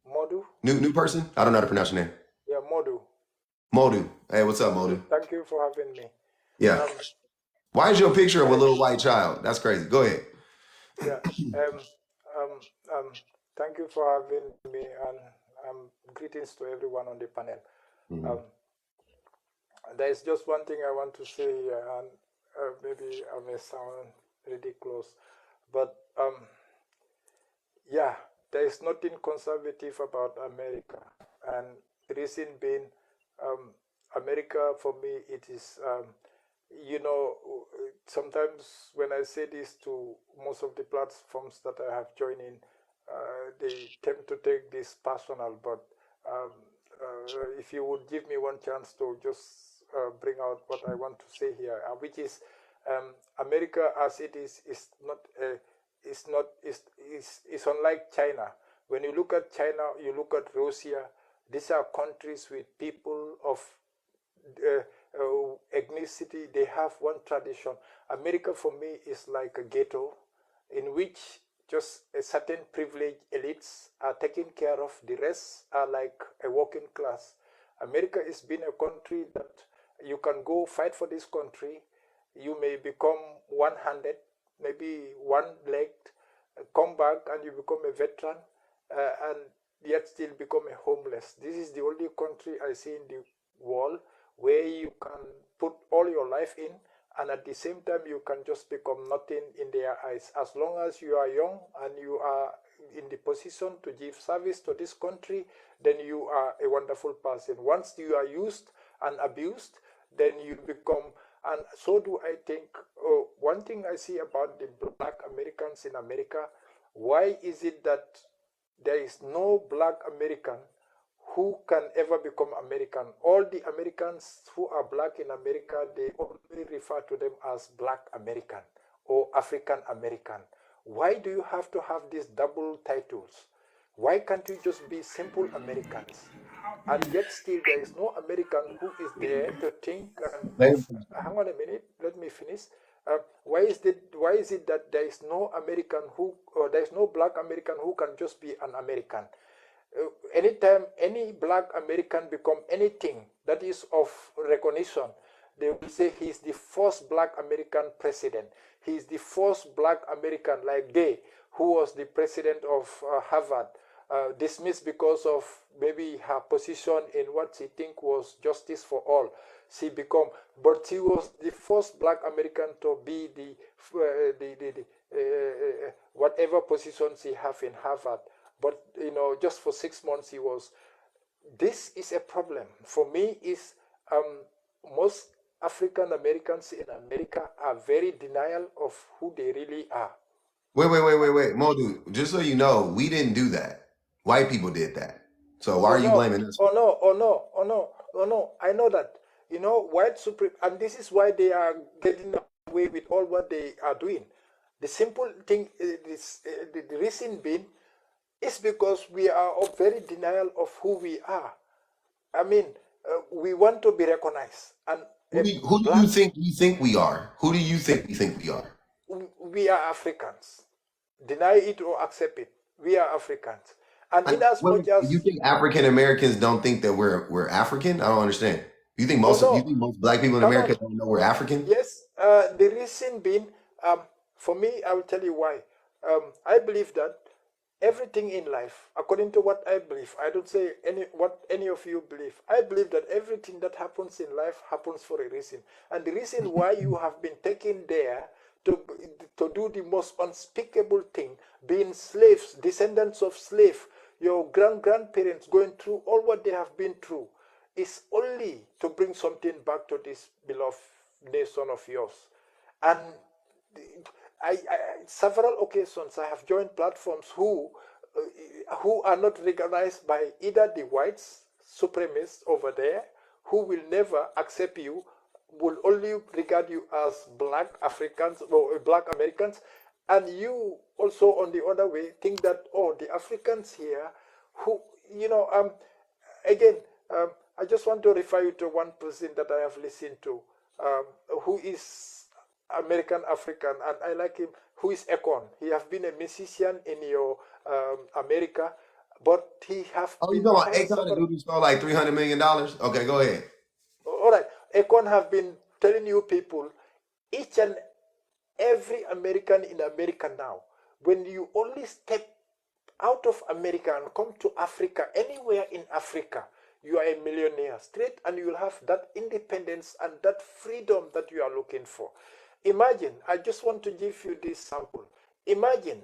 [SPEAKER 9] Modu.
[SPEAKER 1] New person? I don't know how to pronounce your name.
[SPEAKER 9] Yeah, Modu.
[SPEAKER 1] Modu. Hey, what's up, Modu?
[SPEAKER 9] Thank you for having me.
[SPEAKER 1] Yeah. Why is your picture of a little white child? That's crazy. Go ahead.
[SPEAKER 9] Yeah. Thank you for having me, and greetings to everyone on the panel. There is just one thing I want to say here, and maybe I may sound ridiculous, but there is nothing conservative about America, and the reason being, America for me, it is, sometimes when I say this to most of the platforms that I have joined in, they tend to take this personal, but if you would give me one chance to just bring out what I want to say here, which is America as it is unlike China. When you look at China, you look at Russia, these are countries with people of ethnicity. They have one tradition. America for me is like a ghetto in which just a certain privileged elites are taken care of. The rest are like a working class. America has been a country that you can go fight for this country. You may become one-handed, maybe one-legged, come back and you become a veteran, and yet still become a homeless. This is the only country I see in the world where you can put all your life in and at the same time you can just become nothing in their eyes. As long as you are young and you are in the position to give service to this country, then you are a wonderful person. Once you are used and abused, then you become, and so do I think, one thing I see about the black Americans in America, why is it that there is no black American who can ever become American? All the Americans who are black in America, they only refer to them as black American or African American. Why do you have to have these double titles? Why can't you just be simple Americans? And yet still there is no American who is there to think of, hang on a minute, let me finish. Why is it that there is no American who, or there is no black American who can just be an American? Anytime any black American become anything that is of recognition, they will say he's the first black American president. He's the first black American, like Gay, who was the president of Harvard, dismissed because of maybe her position in what she think was justice for all. She become, but she was the first black American to be the whatever position she have in Harvard. But just for 6 months he was. This is a problem for me. Is most African Americans in America are very denial of who they really are.
[SPEAKER 1] Wait, Modu. Just so you know, we didn't do that. White people did that. So why are you blaming us?
[SPEAKER 9] Oh no! I know that. White supreme, and this is why they are getting away with all what they are doing. The simple thing is, the reason being, is because we are of very denial of who we are. I mean, we want to be recognized. And
[SPEAKER 1] who do you think we think we are? Who do you think we think we are?
[SPEAKER 9] We are Africans. Deny it or accept it. We are Africans. And in as much as
[SPEAKER 1] you think African Americans don't think that we're African? I don't understand. You think most black people in America don't know we're African?
[SPEAKER 9] Yes. The reason being, for me, I will tell you why. I believe that everything in life, according to what I believe, I don't say what any of you believe. I believe that everything that happens in life happens for a reason. And the reason why you have been taken there to do the most unspeakable thing, being slaves, descendants of slaves, your grandparents going through all what they have been through, is only to bring something back to this beloved nation of yours. And I several occasions I have joined platforms who are not recognized by either the whites supremacists over there, who will never accept you, will only regard you as black Africans or black Americans, and you also on the other way think that, oh, the Africans here who I just want to refer you to one person that I have listened to, who is American African, and I like him, who is Akon. He has been a musician in your America, but he have
[SPEAKER 1] you know what? Akon, the dude who stole like $300 million? Okay, go ahead.
[SPEAKER 9] All right. Akon have been telling you people, each and every American in America now, when you only step out of America and come to Africa, anywhere in Africa, you are a millionaire straight, and you will have that independence and that freedom that you are looking for. Imagine, I just want to give you this sample. Imagine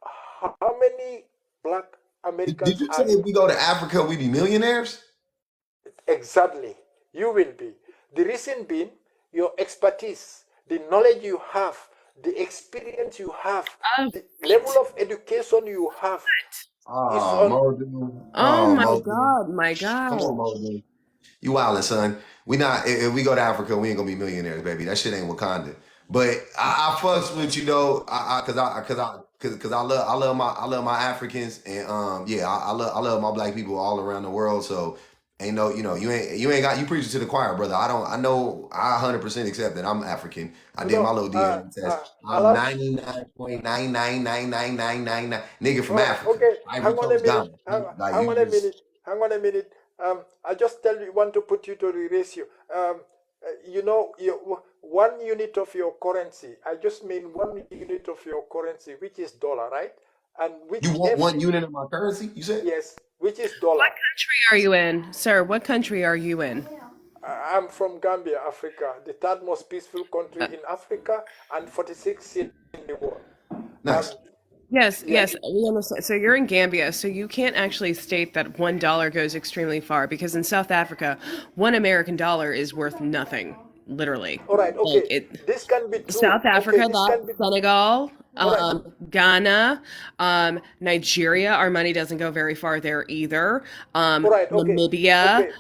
[SPEAKER 9] how many black Americans
[SPEAKER 1] Did you say if we go to Africa, we be millionaires?
[SPEAKER 9] Exactly. You will be. The reason being, your expertise, the knowledge you have, the experience you have, the level of education you have.
[SPEAKER 19] My God.
[SPEAKER 1] Come on, Modu. You wildin', son. We not. If we go to Africa, we ain't gonna be millionaires, baby. That shit ain't Wakanda. But I fucks with you though, cause I love my Africans, and I love my black people all around the world. So ain't no, you ain't got, you preaching to the choir, brother. I 100% accept that I'm African. I did my little DNA test. I'm 99.9999999 nigga from Africa.
[SPEAKER 9] Okay,
[SPEAKER 1] hang
[SPEAKER 9] on a minute. I just want to put you to the ratio. One unit of your currency. I just mean 1 unit of your currency, which is dollar, right? And which
[SPEAKER 1] you want 1 unit of my currency? You said
[SPEAKER 9] yes, which is dollar.
[SPEAKER 19] What country are you in, sir? What country are you in?
[SPEAKER 9] I'm from Gambia, Africa, the third most peaceful country in Africa and 46th in the world.
[SPEAKER 1] Nice.
[SPEAKER 19] Yes,
[SPEAKER 9] Yeah,
[SPEAKER 19] yes, we understand. So you're in Gambia, so you can't actually state that $1 goes extremely far because in South Africa, $1 is worth nothing, literally.
[SPEAKER 9] all right,
[SPEAKER 19] Like
[SPEAKER 9] okay,
[SPEAKER 19] it,
[SPEAKER 9] this can be true.
[SPEAKER 19] South
[SPEAKER 9] Okay,
[SPEAKER 19] Africa,
[SPEAKER 9] this
[SPEAKER 19] that
[SPEAKER 9] can be,
[SPEAKER 19] Senegal,
[SPEAKER 9] all right,
[SPEAKER 19] Ghana, Nigeria, our money doesn't go very far there either.
[SPEAKER 9] all right, okay,
[SPEAKER 19] Namibia,
[SPEAKER 9] okay,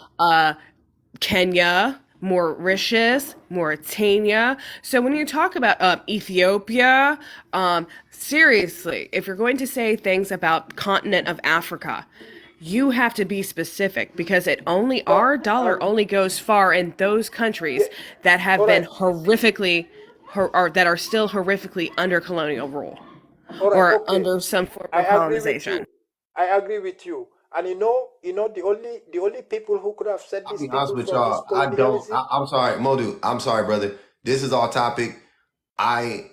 [SPEAKER 19] Kenya, Mauritius, Mauritania. So when you talk about Ethiopia, seriously, if you're going to say things about continent of Africa, you have to be specific because it only our dollar only goes far in those countries
[SPEAKER 9] yeah,
[SPEAKER 19] that have
[SPEAKER 9] all
[SPEAKER 19] been
[SPEAKER 9] right,
[SPEAKER 19] horrifically or that are still horrifically under colonial rule
[SPEAKER 9] all right,
[SPEAKER 19] or
[SPEAKER 9] okay.
[SPEAKER 19] under some form
[SPEAKER 9] I
[SPEAKER 19] of
[SPEAKER 9] agree with
[SPEAKER 19] colonization.
[SPEAKER 9] you. I agree with you. And the only people who could have said
[SPEAKER 1] I'll
[SPEAKER 9] this
[SPEAKER 1] be honest
[SPEAKER 9] people
[SPEAKER 1] with
[SPEAKER 9] from this
[SPEAKER 1] y'all.
[SPEAKER 9] colonialism.
[SPEAKER 1] I'm sorry, Modu. I'm sorry, brother. This is all topic. I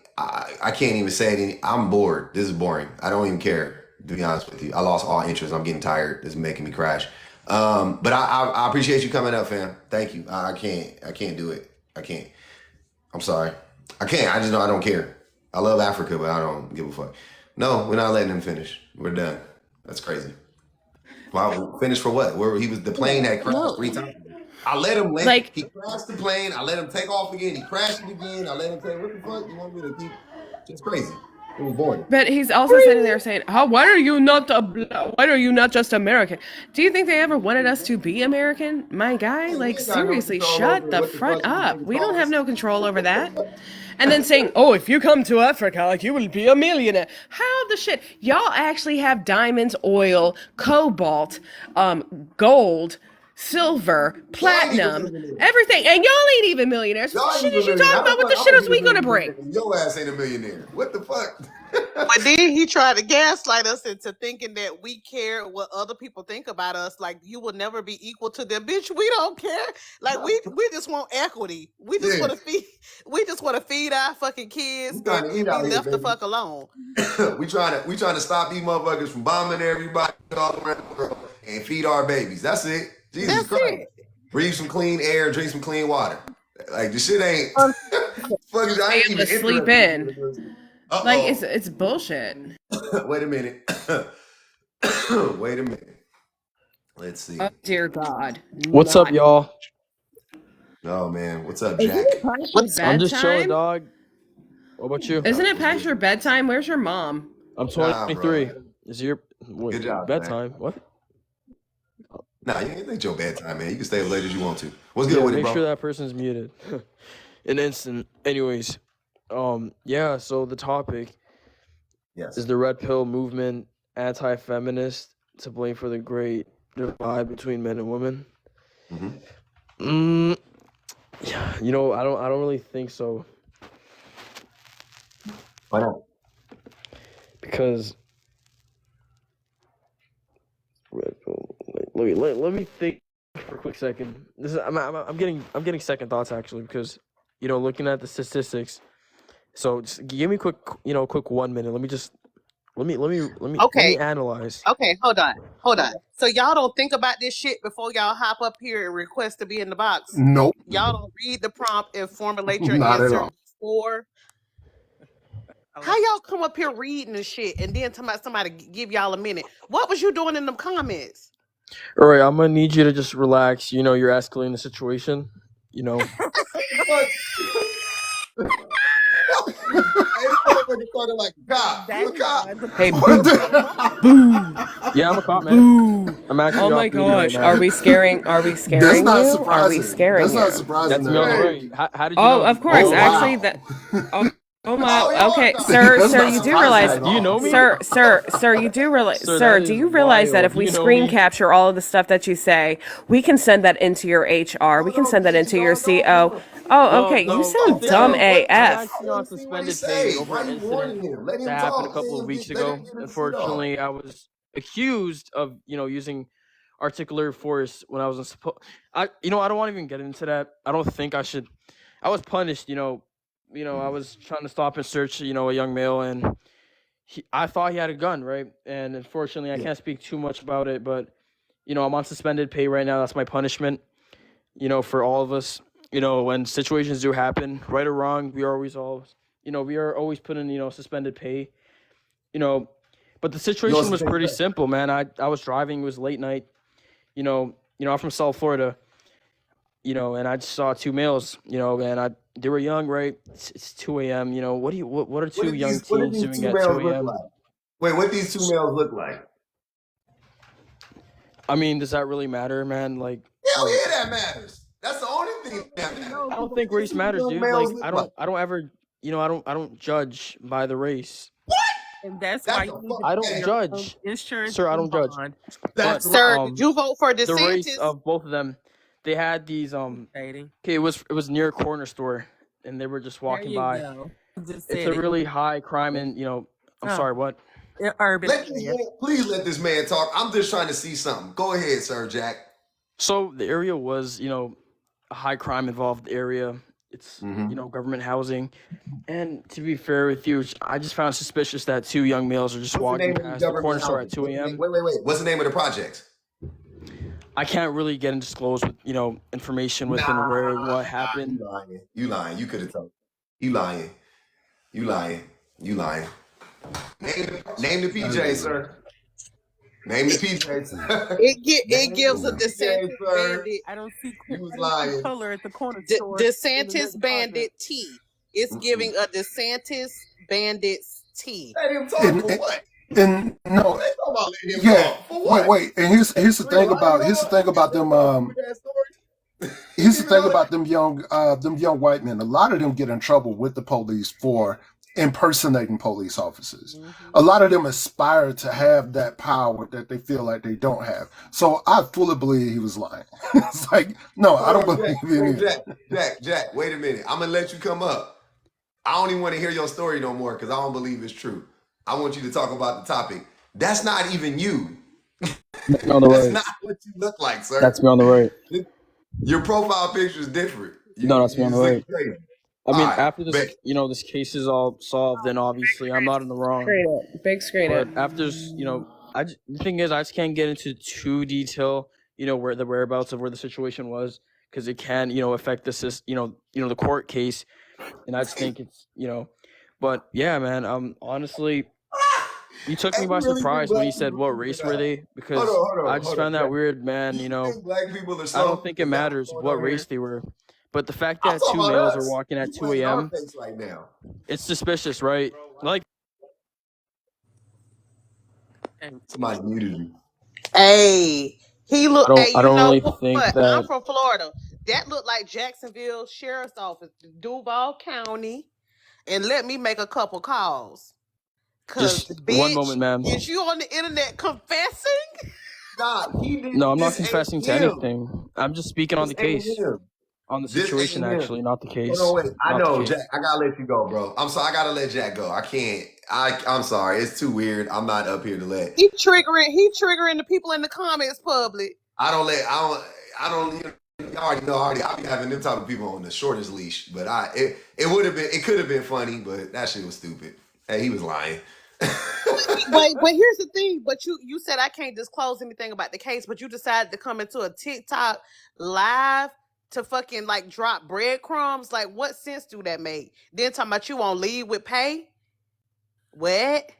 [SPEAKER 1] can't even say it. I'm bored. This is boring. I don't even care, to be honest with you. I lost all interest. I'm getting tired. This is making me crash. But I appreciate you coming up, fam. Thank you. I can't do it. I can't. I'm sorry. I can't. I just know I don't care. I love Africa, but I don't give a fuck. No, we're not letting him finish. We're done. That's crazy. Well, finish for what? Where he was the plane that crashed 3 times. I let him land.
[SPEAKER 19] Like,
[SPEAKER 1] He crashed the plane. I let him take off again. He crashed it again. I let him say, "What the fuck? You want me to keep?" It's crazy. It was boring.
[SPEAKER 19] but he's also sitting there saying, "Oh, why are you not why are you not just American?" Do you think they ever wanted us to be American, my guy?
[SPEAKER 1] Hey, we
[SPEAKER 19] Like
[SPEAKER 1] ain't got no
[SPEAKER 19] seriously,
[SPEAKER 1] control
[SPEAKER 19] shut
[SPEAKER 1] over
[SPEAKER 19] the
[SPEAKER 1] what the
[SPEAKER 19] front
[SPEAKER 1] fuck these
[SPEAKER 19] up.
[SPEAKER 1] niggas
[SPEAKER 19] We
[SPEAKER 1] call
[SPEAKER 19] don't have
[SPEAKER 1] us.
[SPEAKER 19] no control over that. And then saying, "Oh, if you come to Africa, you will be a millionaire." How the shit? Y'all actually have diamonds, oil, cobalt, gold, silver,
[SPEAKER 1] Y'all ain't even
[SPEAKER 19] platinum,
[SPEAKER 1] millionaires.
[SPEAKER 19] everything, and y'all ain't even millionaires. What
[SPEAKER 1] Y'all
[SPEAKER 19] the
[SPEAKER 1] ain't
[SPEAKER 19] shit
[SPEAKER 1] even
[SPEAKER 19] is you
[SPEAKER 1] millionaires.
[SPEAKER 19] talking
[SPEAKER 1] How the
[SPEAKER 19] about? What
[SPEAKER 1] fuck
[SPEAKER 19] the
[SPEAKER 1] I'm
[SPEAKER 19] shit
[SPEAKER 1] gonna
[SPEAKER 19] is
[SPEAKER 1] be
[SPEAKER 19] we
[SPEAKER 1] a
[SPEAKER 19] gonna bring?
[SPEAKER 1] millionaire and your ass ain't a millionaire? What the fuck?
[SPEAKER 15] But then he tried to gaslight us into thinking that we care what other people think about us. Like you will never be equal to them, bitch. We don't care. Like we just want equity. We just
[SPEAKER 1] Yeah,
[SPEAKER 15] want to feed. We just want to feed our fucking kids
[SPEAKER 1] we trying to eat
[SPEAKER 15] and be
[SPEAKER 1] out here,
[SPEAKER 15] left the
[SPEAKER 1] baby.
[SPEAKER 15] fuck alone.
[SPEAKER 1] we trying to stop these motherfuckers from bombing everybody all around the world and feed our babies. That's it. Jesus
[SPEAKER 15] That's
[SPEAKER 1] Christ.
[SPEAKER 15] it.
[SPEAKER 1] Breathe some clean air, drink some clean water. Like the shit ain't fuck is I ain't
[SPEAKER 19] Stand
[SPEAKER 1] even
[SPEAKER 19] to sleep
[SPEAKER 1] interested in
[SPEAKER 19] in.
[SPEAKER 1] this.
[SPEAKER 19] Like
[SPEAKER 1] Uh-oh.
[SPEAKER 19] it's bullshit.
[SPEAKER 1] Wait a minute. Wait a minute. Let's see.
[SPEAKER 19] Oh dear God,
[SPEAKER 3] What's up,
[SPEAKER 19] not.
[SPEAKER 3] y'all?
[SPEAKER 1] Oh man, what's up,
[SPEAKER 19] Isn't
[SPEAKER 1] Jack?
[SPEAKER 19] it past your
[SPEAKER 3] I'm just chilling,
[SPEAKER 19] bedtime?
[SPEAKER 3] dog. What about you?
[SPEAKER 19] Isn't it past your bedtime? Where's your mom?
[SPEAKER 3] I'm
[SPEAKER 1] Nah,
[SPEAKER 3] 23.
[SPEAKER 1] bro.
[SPEAKER 3] Is your
[SPEAKER 1] Good job, Jack.
[SPEAKER 3] bedtime? What?
[SPEAKER 1] Nah, you ain't your bedtime, man. You can stay as late as you want to. What's good
[SPEAKER 3] Yeah,
[SPEAKER 1] with it,
[SPEAKER 3] make
[SPEAKER 1] bro?
[SPEAKER 3] sure that person's muted. An instant. Anyways, yeah. So the topic
[SPEAKER 1] Yes.
[SPEAKER 3] is the red pill movement anti-feminist to blame for the great divide between men and women.
[SPEAKER 1] Mm-hmm.
[SPEAKER 3] Yeah, I don't really think so.
[SPEAKER 1] Why not?
[SPEAKER 3] Because red pill. Let me think for a quick second. I'm getting second thoughts actually because looking at the statistics. So just give me quick 1 minute. Let me
[SPEAKER 15] Okay.
[SPEAKER 3] analyze.
[SPEAKER 15] Okay. Hold on. So y'all don't think about this shit before y'all hop up here and request to be in the box.
[SPEAKER 2] Nope,
[SPEAKER 15] Y'all don't read the prompt and formulate your
[SPEAKER 2] not at
[SPEAKER 15] answer
[SPEAKER 2] all.
[SPEAKER 15] before. How y'all come up here reading the shit and then somebody give y'all a minute? What was you doing in them comments?
[SPEAKER 3] All right, I'm gonna need you to just relax. You're escalating the situation.
[SPEAKER 1] Talking like a cop. You a cop?
[SPEAKER 19] Hey, boo, boo,
[SPEAKER 3] Yeah, I'm a cop, man.
[SPEAKER 19] boo.
[SPEAKER 3] I'm actually
[SPEAKER 19] Oh my
[SPEAKER 3] off duty right
[SPEAKER 19] gosh,
[SPEAKER 3] now.
[SPEAKER 19] are we scaring
[SPEAKER 2] That's
[SPEAKER 19] you?
[SPEAKER 2] not
[SPEAKER 19] Are we
[SPEAKER 2] surprising.
[SPEAKER 19] scaring
[SPEAKER 2] That's not
[SPEAKER 19] you?
[SPEAKER 2] surprising.
[SPEAKER 3] That's me on the
[SPEAKER 2] That
[SPEAKER 3] way. How did you
[SPEAKER 19] Oh,
[SPEAKER 3] know?
[SPEAKER 19] of course.
[SPEAKER 2] Oh
[SPEAKER 19] Actually,
[SPEAKER 2] wow.
[SPEAKER 19] that. Oh, oh my.
[SPEAKER 1] Oh, y'all
[SPEAKER 19] Okay,
[SPEAKER 1] are
[SPEAKER 19] sir,
[SPEAKER 2] That's not
[SPEAKER 19] you do
[SPEAKER 2] surprising
[SPEAKER 19] realize,
[SPEAKER 2] at
[SPEAKER 3] Do you
[SPEAKER 2] all.
[SPEAKER 3] know me?
[SPEAKER 19] sir, you do realize,
[SPEAKER 3] Sir,
[SPEAKER 19] sir,
[SPEAKER 3] that
[SPEAKER 19] do
[SPEAKER 3] is
[SPEAKER 19] you realize that
[SPEAKER 3] wild.
[SPEAKER 19] if
[SPEAKER 3] Do
[SPEAKER 19] we
[SPEAKER 3] you know
[SPEAKER 19] screen
[SPEAKER 3] me?
[SPEAKER 19] capture all of the stuff that you say, we can send that into your HR, we can send that into your CO. Oh, okay, you
[SPEAKER 3] No. The
[SPEAKER 19] sound
[SPEAKER 3] thing
[SPEAKER 19] dumb
[SPEAKER 3] is, I'm
[SPEAKER 19] AF.
[SPEAKER 3] actually
[SPEAKER 1] Let
[SPEAKER 3] on
[SPEAKER 1] him see what he
[SPEAKER 3] suspended pay
[SPEAKER 1] say.
[SPEAKER 3] over
[SPEAKER 1] Why
[SPEAKER 3] an
[SPEAKER 1] you
[SPEAKER 3] incident
[SPEAKER 1] warning him? Let
[SPEAKER 3] that
[SPEAKER 1] him
[SPEAKER 3] happened a
[SPEAKER 1] talk.
[SPEAKER 3] couple of weeks
[SPEAKER 1] Let him
[SPEAKER 3] ago.
[SPEAKER 1] get his shit off.
[SPEAKER 3] Unfortunately, I was accused of using articulate force when I wasn't supposed. I don't want to even get into that. I don't think I should. I was punished. I was trying to stop and search. A young male, and I thought he had a gun, right? And unfortunately, I can't speak too much about it. But I'm on suspended pay right now. That's my punishment. for all of us, when situations do happen, right or wrong, we are always put in, suspended pay, but the situation was pretty simple, man. I was driving, it was late night, I'm from South Florida, and I just saw two males, and they were young, right? It's 2 a.m. What are two young teens doing at 2 a.m.?
[SPEAKER 1] Wait, what these two males look like?
[SPEAKER 3] I mean, does that really matter, man? Like,
[SPEAKER 1] Hell yeah, that matters. That's the only thing that matters.
[SPEAKER 3] I don't think race matters, dude. Like, I don't ever, I don't judge by the race.
[SPEAKER 15] And that's why you need to
[SPEAKER 3] I
[SPEAKER 15] pay
[SPEAKER 3] don't
[SPEAKER 15] your
[SPEAKER 3] judge,
[SPEAKER 15] insurance.
[SPEAKER 3] sir. I don't judge.
[SPEAKER 15] bond.
[SPEAKER 3] But,
[SPEAKER 15] Sir, did you vote for
[SPEAKER 3] the race
[SPEAKER 15] DeSantis?
[SPEAKER 3] of both of them, they had these Okay, it was near a corner store, and they were just walking
[SPEAKER 15] you
[SPEAKER 3] by.
[SPEAKER 15] go. Just
[SPEAKER 3] It's
[SPEAKER 15] said
[SPEAKER 3] a
[SPEAKER 15] it.
[SPEAKER 3] really high crime, and I'm
[SPEAKER 15] Oh.
[SPEAKER 3] sorry, what?
[SPEAKER 15] Urban
[SPEAKER 1] Please let this man talk. I'm just trying to see something. Go ahead, Sir Jack.
[SPEAKER 3] So the area was, a high crime involved area. It's government housing, and to be fair with you, I just found suspicious that two young males are just walking past the corner store at 2 a.m.
[SPEAKER 1] Wait. What's the name of the project?
[SPEAKER 3] I can't really get into disclose with information within what happened.
[SPEAKER 1] You lying. You could have told. You lying. Name the PJ, sir. Name the PJ, sir.
[SPEAKER 15] It gives a DeSantis bandit.
[SPEAKER 8] I don't see
[SPEAKER 1] lying.
[SPEAKER 15] color at the corner store.
[SPEAKER 8] DeSantis bandit tea. It's giving a DeSantis bandit's tea.
[SPEAKER 1] Let him talk for what?
[SPEAKER 2] And no,
[SPEAKER 1] They talking about letting him
[SPEAKER 2] yeah.
[SPEAKER 1] talk. For what?
[SPEAKER 2] Wait. And here's the thing about them. Here's the thing about them young white men. A lot of them get in trouble with the police for impersonating police officers. A lot of them aspire to have that power that they feel like they don't have. So I fully believe he was lying. It's like, no, I don't believe in it.
[SPEAKER 1] Jack, wait a minute. I'm gonna let you come up. I don't even want to hear your story no more because I don't believe it's true. I want you to talk about the topic. That's not even you.
[SPEAKER 3] That's me on the
[SPEAKER 1] That's
[SPEAKER 3] right.
[SPEAKER 1] not what you look like, sir.
[SPEAKER 3] That's me on the right.
[SPEAKER 1] Your profile picture is different.
[SPEAKER 3] No, that's me on the
[SPEAKER 1] look
[SPEAKER 3] right.
[SPEAKER 1] crazy.
[SPEAKER 3] I mean,
[SPEAKER 1] All right,
[SPEAKER 3] after this, this case is all solved, then obviously I'm not in the wrong.
[SPEAKER 19] Straight up. Big straight up.
[SPEAKER 3] But after, the thing is, I just can't get into too detail, where the whereabouts of where the situation was, because it can, affect the court case, and I just think it's, but yeah, man, honestly, you took me by surprise when you said what race were they, because I just found that weird, man.
[SPEAKER 1] Black people are so.
[SPEAKER 3] I don't think it matters what race they were, but the fact that two males are walking at 2 a.m.
[SPEAKER 1] right now.
[SPEAKER 3] It's suspicious, right? Like,
[SPEAKER 1] Somebody muted you.
[SPEAKER 15] Hey, he looked.
[SPEAKER 3] I don't really think
[SPEAKER 15] what?
[SPEAKER 3] that.
[SPEAKER 15] I'm from Florida. That looked like Jacksonville Sheriff's Office, Duval County, and let me make a couple calls. Cause
[SPEAKER 3] Just
[SPEAKER 15] bitch,
[SPEAKER 3] one moment, ma'am.
[SPEAKER 15] is you on the internet confessing?
[SPEAKER 1] Nah, he didn't.
[SPEAKER 3] No, I'm not
[SPEAKER 1] This ain't
[SPEAKER 3] confessing to
[SPEAKER 1] him.
[SPEAKER 3] anything. I'm just speaking on the
[SPEAKER 1] This ain't
[SPEAKER 3] case,
[SPEAKER 1] him.
[SPEAKER 3] on the
[SPEAKER 1] This
[SPEAKER 3] situation,
[SPEAKER 1] ain't him.
[SPEAKER 3] actually, not the case.
[SPEAKER 1] Hold on, wait. I
[SPEAKER 3] Not the
[SPEAKER 1] know,
[SPEAKER 3] case.
[SPEAKER 1] Jack. I gotta let you go, bro. I'm sorry. I gotta let Jack go. I can't. I'm sorry. It's too weird. I'm not up here to let.
[SPEAKER 15] He triggering the people in the comments public.
[SPEAKER 1] I don't. You already know. I'll be having them type of people on the shortest leash. But it could have been funny, but that shit was stupid. Hey, he was lying.
[SPEAKER 15] But here's the thing. But you said I can't disclose anything about the case, but you decided to come into a TikTok live to fucking like drop breadcrumbs. Like, what sense do that make? Then talking about you on leave with pay? What?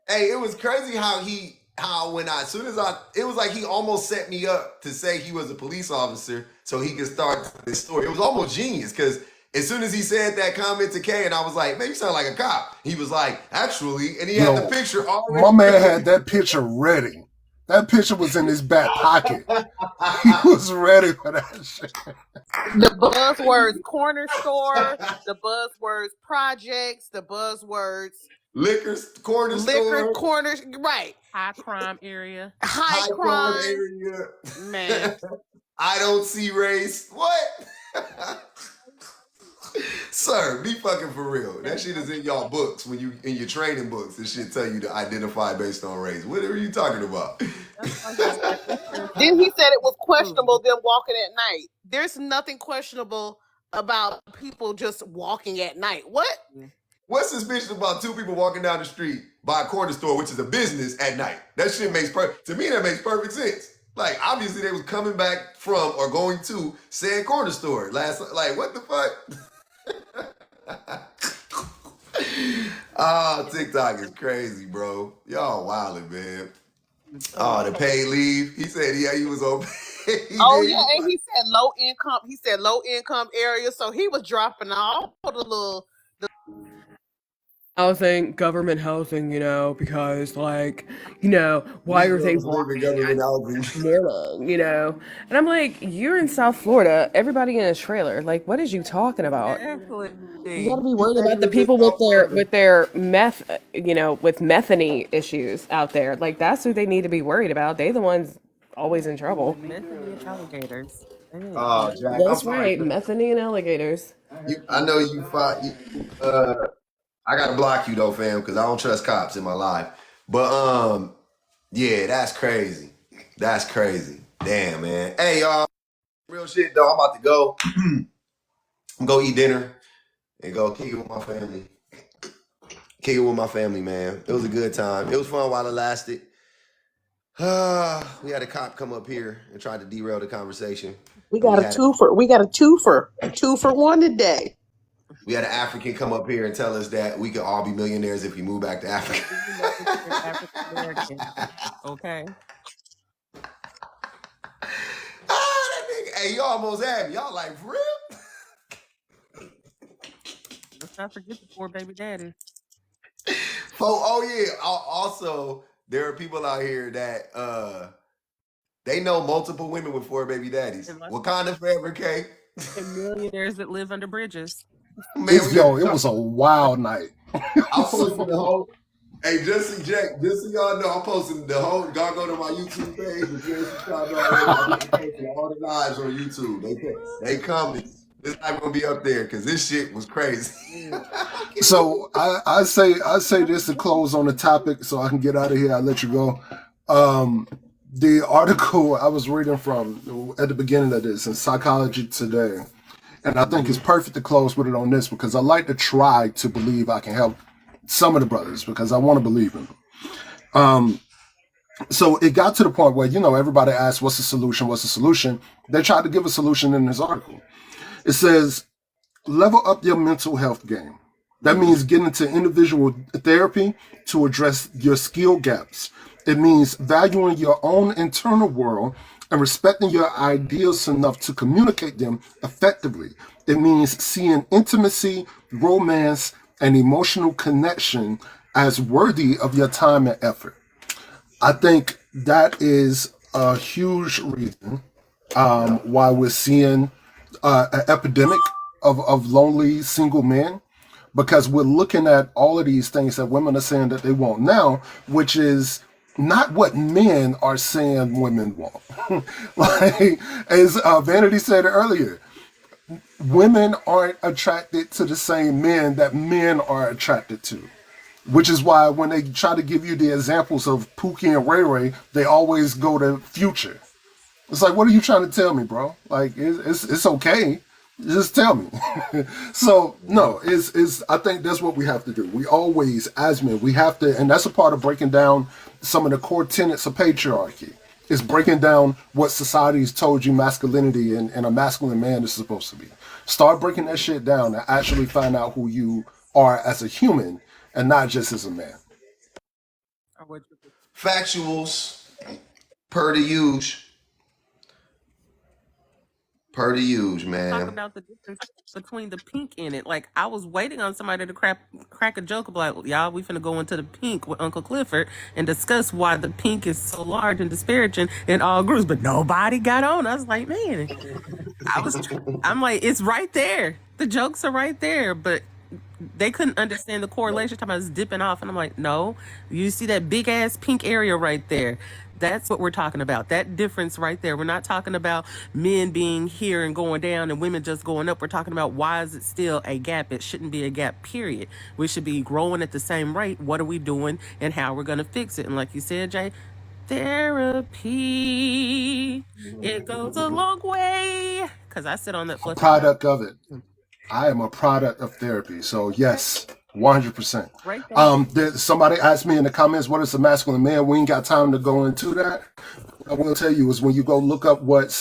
[SPEAKER 1] Hey, it was crazy as soon as it was like he almost set me up to say he was a police officer so he could start this story. It was almost genius because as soon as he said that comment to Kay, and I was like, man, you sound like a cop. He was like, actually, and he had the picture already.
[SPEAKER 2] My man had that picture ready. That picture was in his back pocket. He was ready for that shit.
[SPEAKER 15] The buzzwords corner store, the buzzwords projects, the buzzwords
[SPEAKER 1] liquor corners,
[SPEAKER 15] right.
[SPEAKER 8] High crime area.
[SPEAKER 15] High crime
[SPEAKER 1] area.
[SPEAKER 15] Man.
[SPEAKER 1] I don't see race. What? Sir, be fucking for real. That shit is in y'all books when you in your training books. This shit tell you to identify based on race. What are you talking about?
[SPEAKER 15] Then he said it was questionable them walking at night. There's nothing questionable about people just walking at night. What?
[SPEAKER 1] What's suspicious about two people walking down the street by a corner store, which is a business, at night? That shit makes to me that makes perfect sense. Like, obviously they was coming back from or going to said corner store last. Like, what the fuck? Oh, TikTok is crazy, bro. Y'all wildin', man. Oh, the paid leave. He said, yeah, he was on paid.
[SPEAKER 15] Oh yeah, and he said low income. He said low income area, so he was dropping all the little.
[SPEAKER 19] Housing, government housing, because why are they walking at morning, And I'm like, you're in South Florida, everybody in a trailer. Like, what is you talking about?
[SPEAKER 15] Exactly.
[SPEAKER 19] You gotta be worried about the people with their meth, with methany issues out there. Like, that's who they need to be worried about. They the ones always in trouble.
[SPEAKER 15] Methany and alligators.
[SPEAKER 1] Oh, Jack,
[SPEAKER 19] That's right, methany and alligators.
[SPEAKER 1] I know you fought. I gotta block you though, fam, because I don't trust cops in my life. But yeah, that's crazy. That's crazy. Damn, man. Hey, y'all. Real shit though. I'm about to go. Go eat dinner and go kick it with my family. Kick it with my family, man. It was a good time. It was fun while it lasted. We had a cop come up here and try to derail the conversation.
[SPEAKER 15] We got a twofer. We got a twofer. A 2 for 1 today.
[SPEAKER 1] We had an African come up here and tell us that we could all be millionaires if we move back to Africa.
[SPEAKER 15] Okay.
[SPEAKER 1] That nigga, hey, you almost had me. Y'all like, for real?
[SPEAKER 15] Let's not forget the poor baby daddy.
[SPEAKER 1] Oh yeah. Also, there are people out here that they know multiple women with 4 baby daddies. Wakanda forever, K.
[SPEAKER 15] And millionaires that live under bridges.
[SPEAKER 1] Man,
[SPEAKER 2] it was a wild night.
[SPEAKER 1] I posted the whole. Hey, just so y'all know, I'm posting the whole. Y'all go to my YouTube page. If you ain't subscribed already, I'm posting all the lives on YouTube. They coming. It's not gonna be up there because this shit was crazy.
[SPEAKER 2] So I say this to close on the topic, so I can get out of here. I'll let you go. The article I was reading from at the beginning of this in Psychology Today, and I think it's perfect to close with it on this because I like to try to believe I can help some of the brothers because I want to believe in them. So it got to the point where, everybody asked, what's the solution? What's the solution? They tried to give a solution in this article. It says, level up your mental health game. That means getting into individual therapy to address your skill gaps. It means valuing your own internal world and respecting your ideals enough to communicate them effectively. It means seeing intimacy, romance, and emotional connection as worthy of your time and effort. I think that is a huge reason why we're seeing an epidemic of lonely single men, because we're looking at all of these things that women are saying that they want now, which is not what men are saying women want. Like, as Vanity said earlier, women aren't attracted to the same men that men are attracted to. Which is why when they try to give you the examples of Pookie and Ray Ray, they always go to Future. It's like, what are you trying to tell me, bro? Like, it's okay. Just tell me. So, no, I think that's what we have to do. We always, as men, we have to, and that's a part of breaking down some of the core tenets of patriarchy. It's breaking down what society's told you masculinity and a masculine man is supposed to be. Start breaking that shit down and actually find out who you are as a human and not just as a man.
[SPEAKER 1] Factuals, per the usual. Per the usual, man.
[SPEAKER 15] Talk about the difference between the pink in it. Like, I was waiting on somebody to crack a joke about, y'all, we finna go into the pink with Uncle Clifford and discuss why the pink is so large and disparaging in all groups, but nobody got on. I was like, man, I'm like, it's right there. The jokes are right there, but they couldn't understand the correlation. Talking about it's dipping off, and I'm like, no, you see that big ass pink area right there. That's what we're talking about. That difference right there. We're not talking about men being here and going down and women just going up. We're talking about why is it still a gap? It shouldn't be a gap, period. We should be growing at the same rate. What are we doing and how we're going to fix it? And like you said, Jay, therapy, it goes a long way. Because I sit on that
[SPEAKER 2] product of it. I am a product of therapy. So yes, 100%. Right. Somebody asked me in the comments, what is a masculine man? We ain't got time to go into that. I will tell you is when you go look up what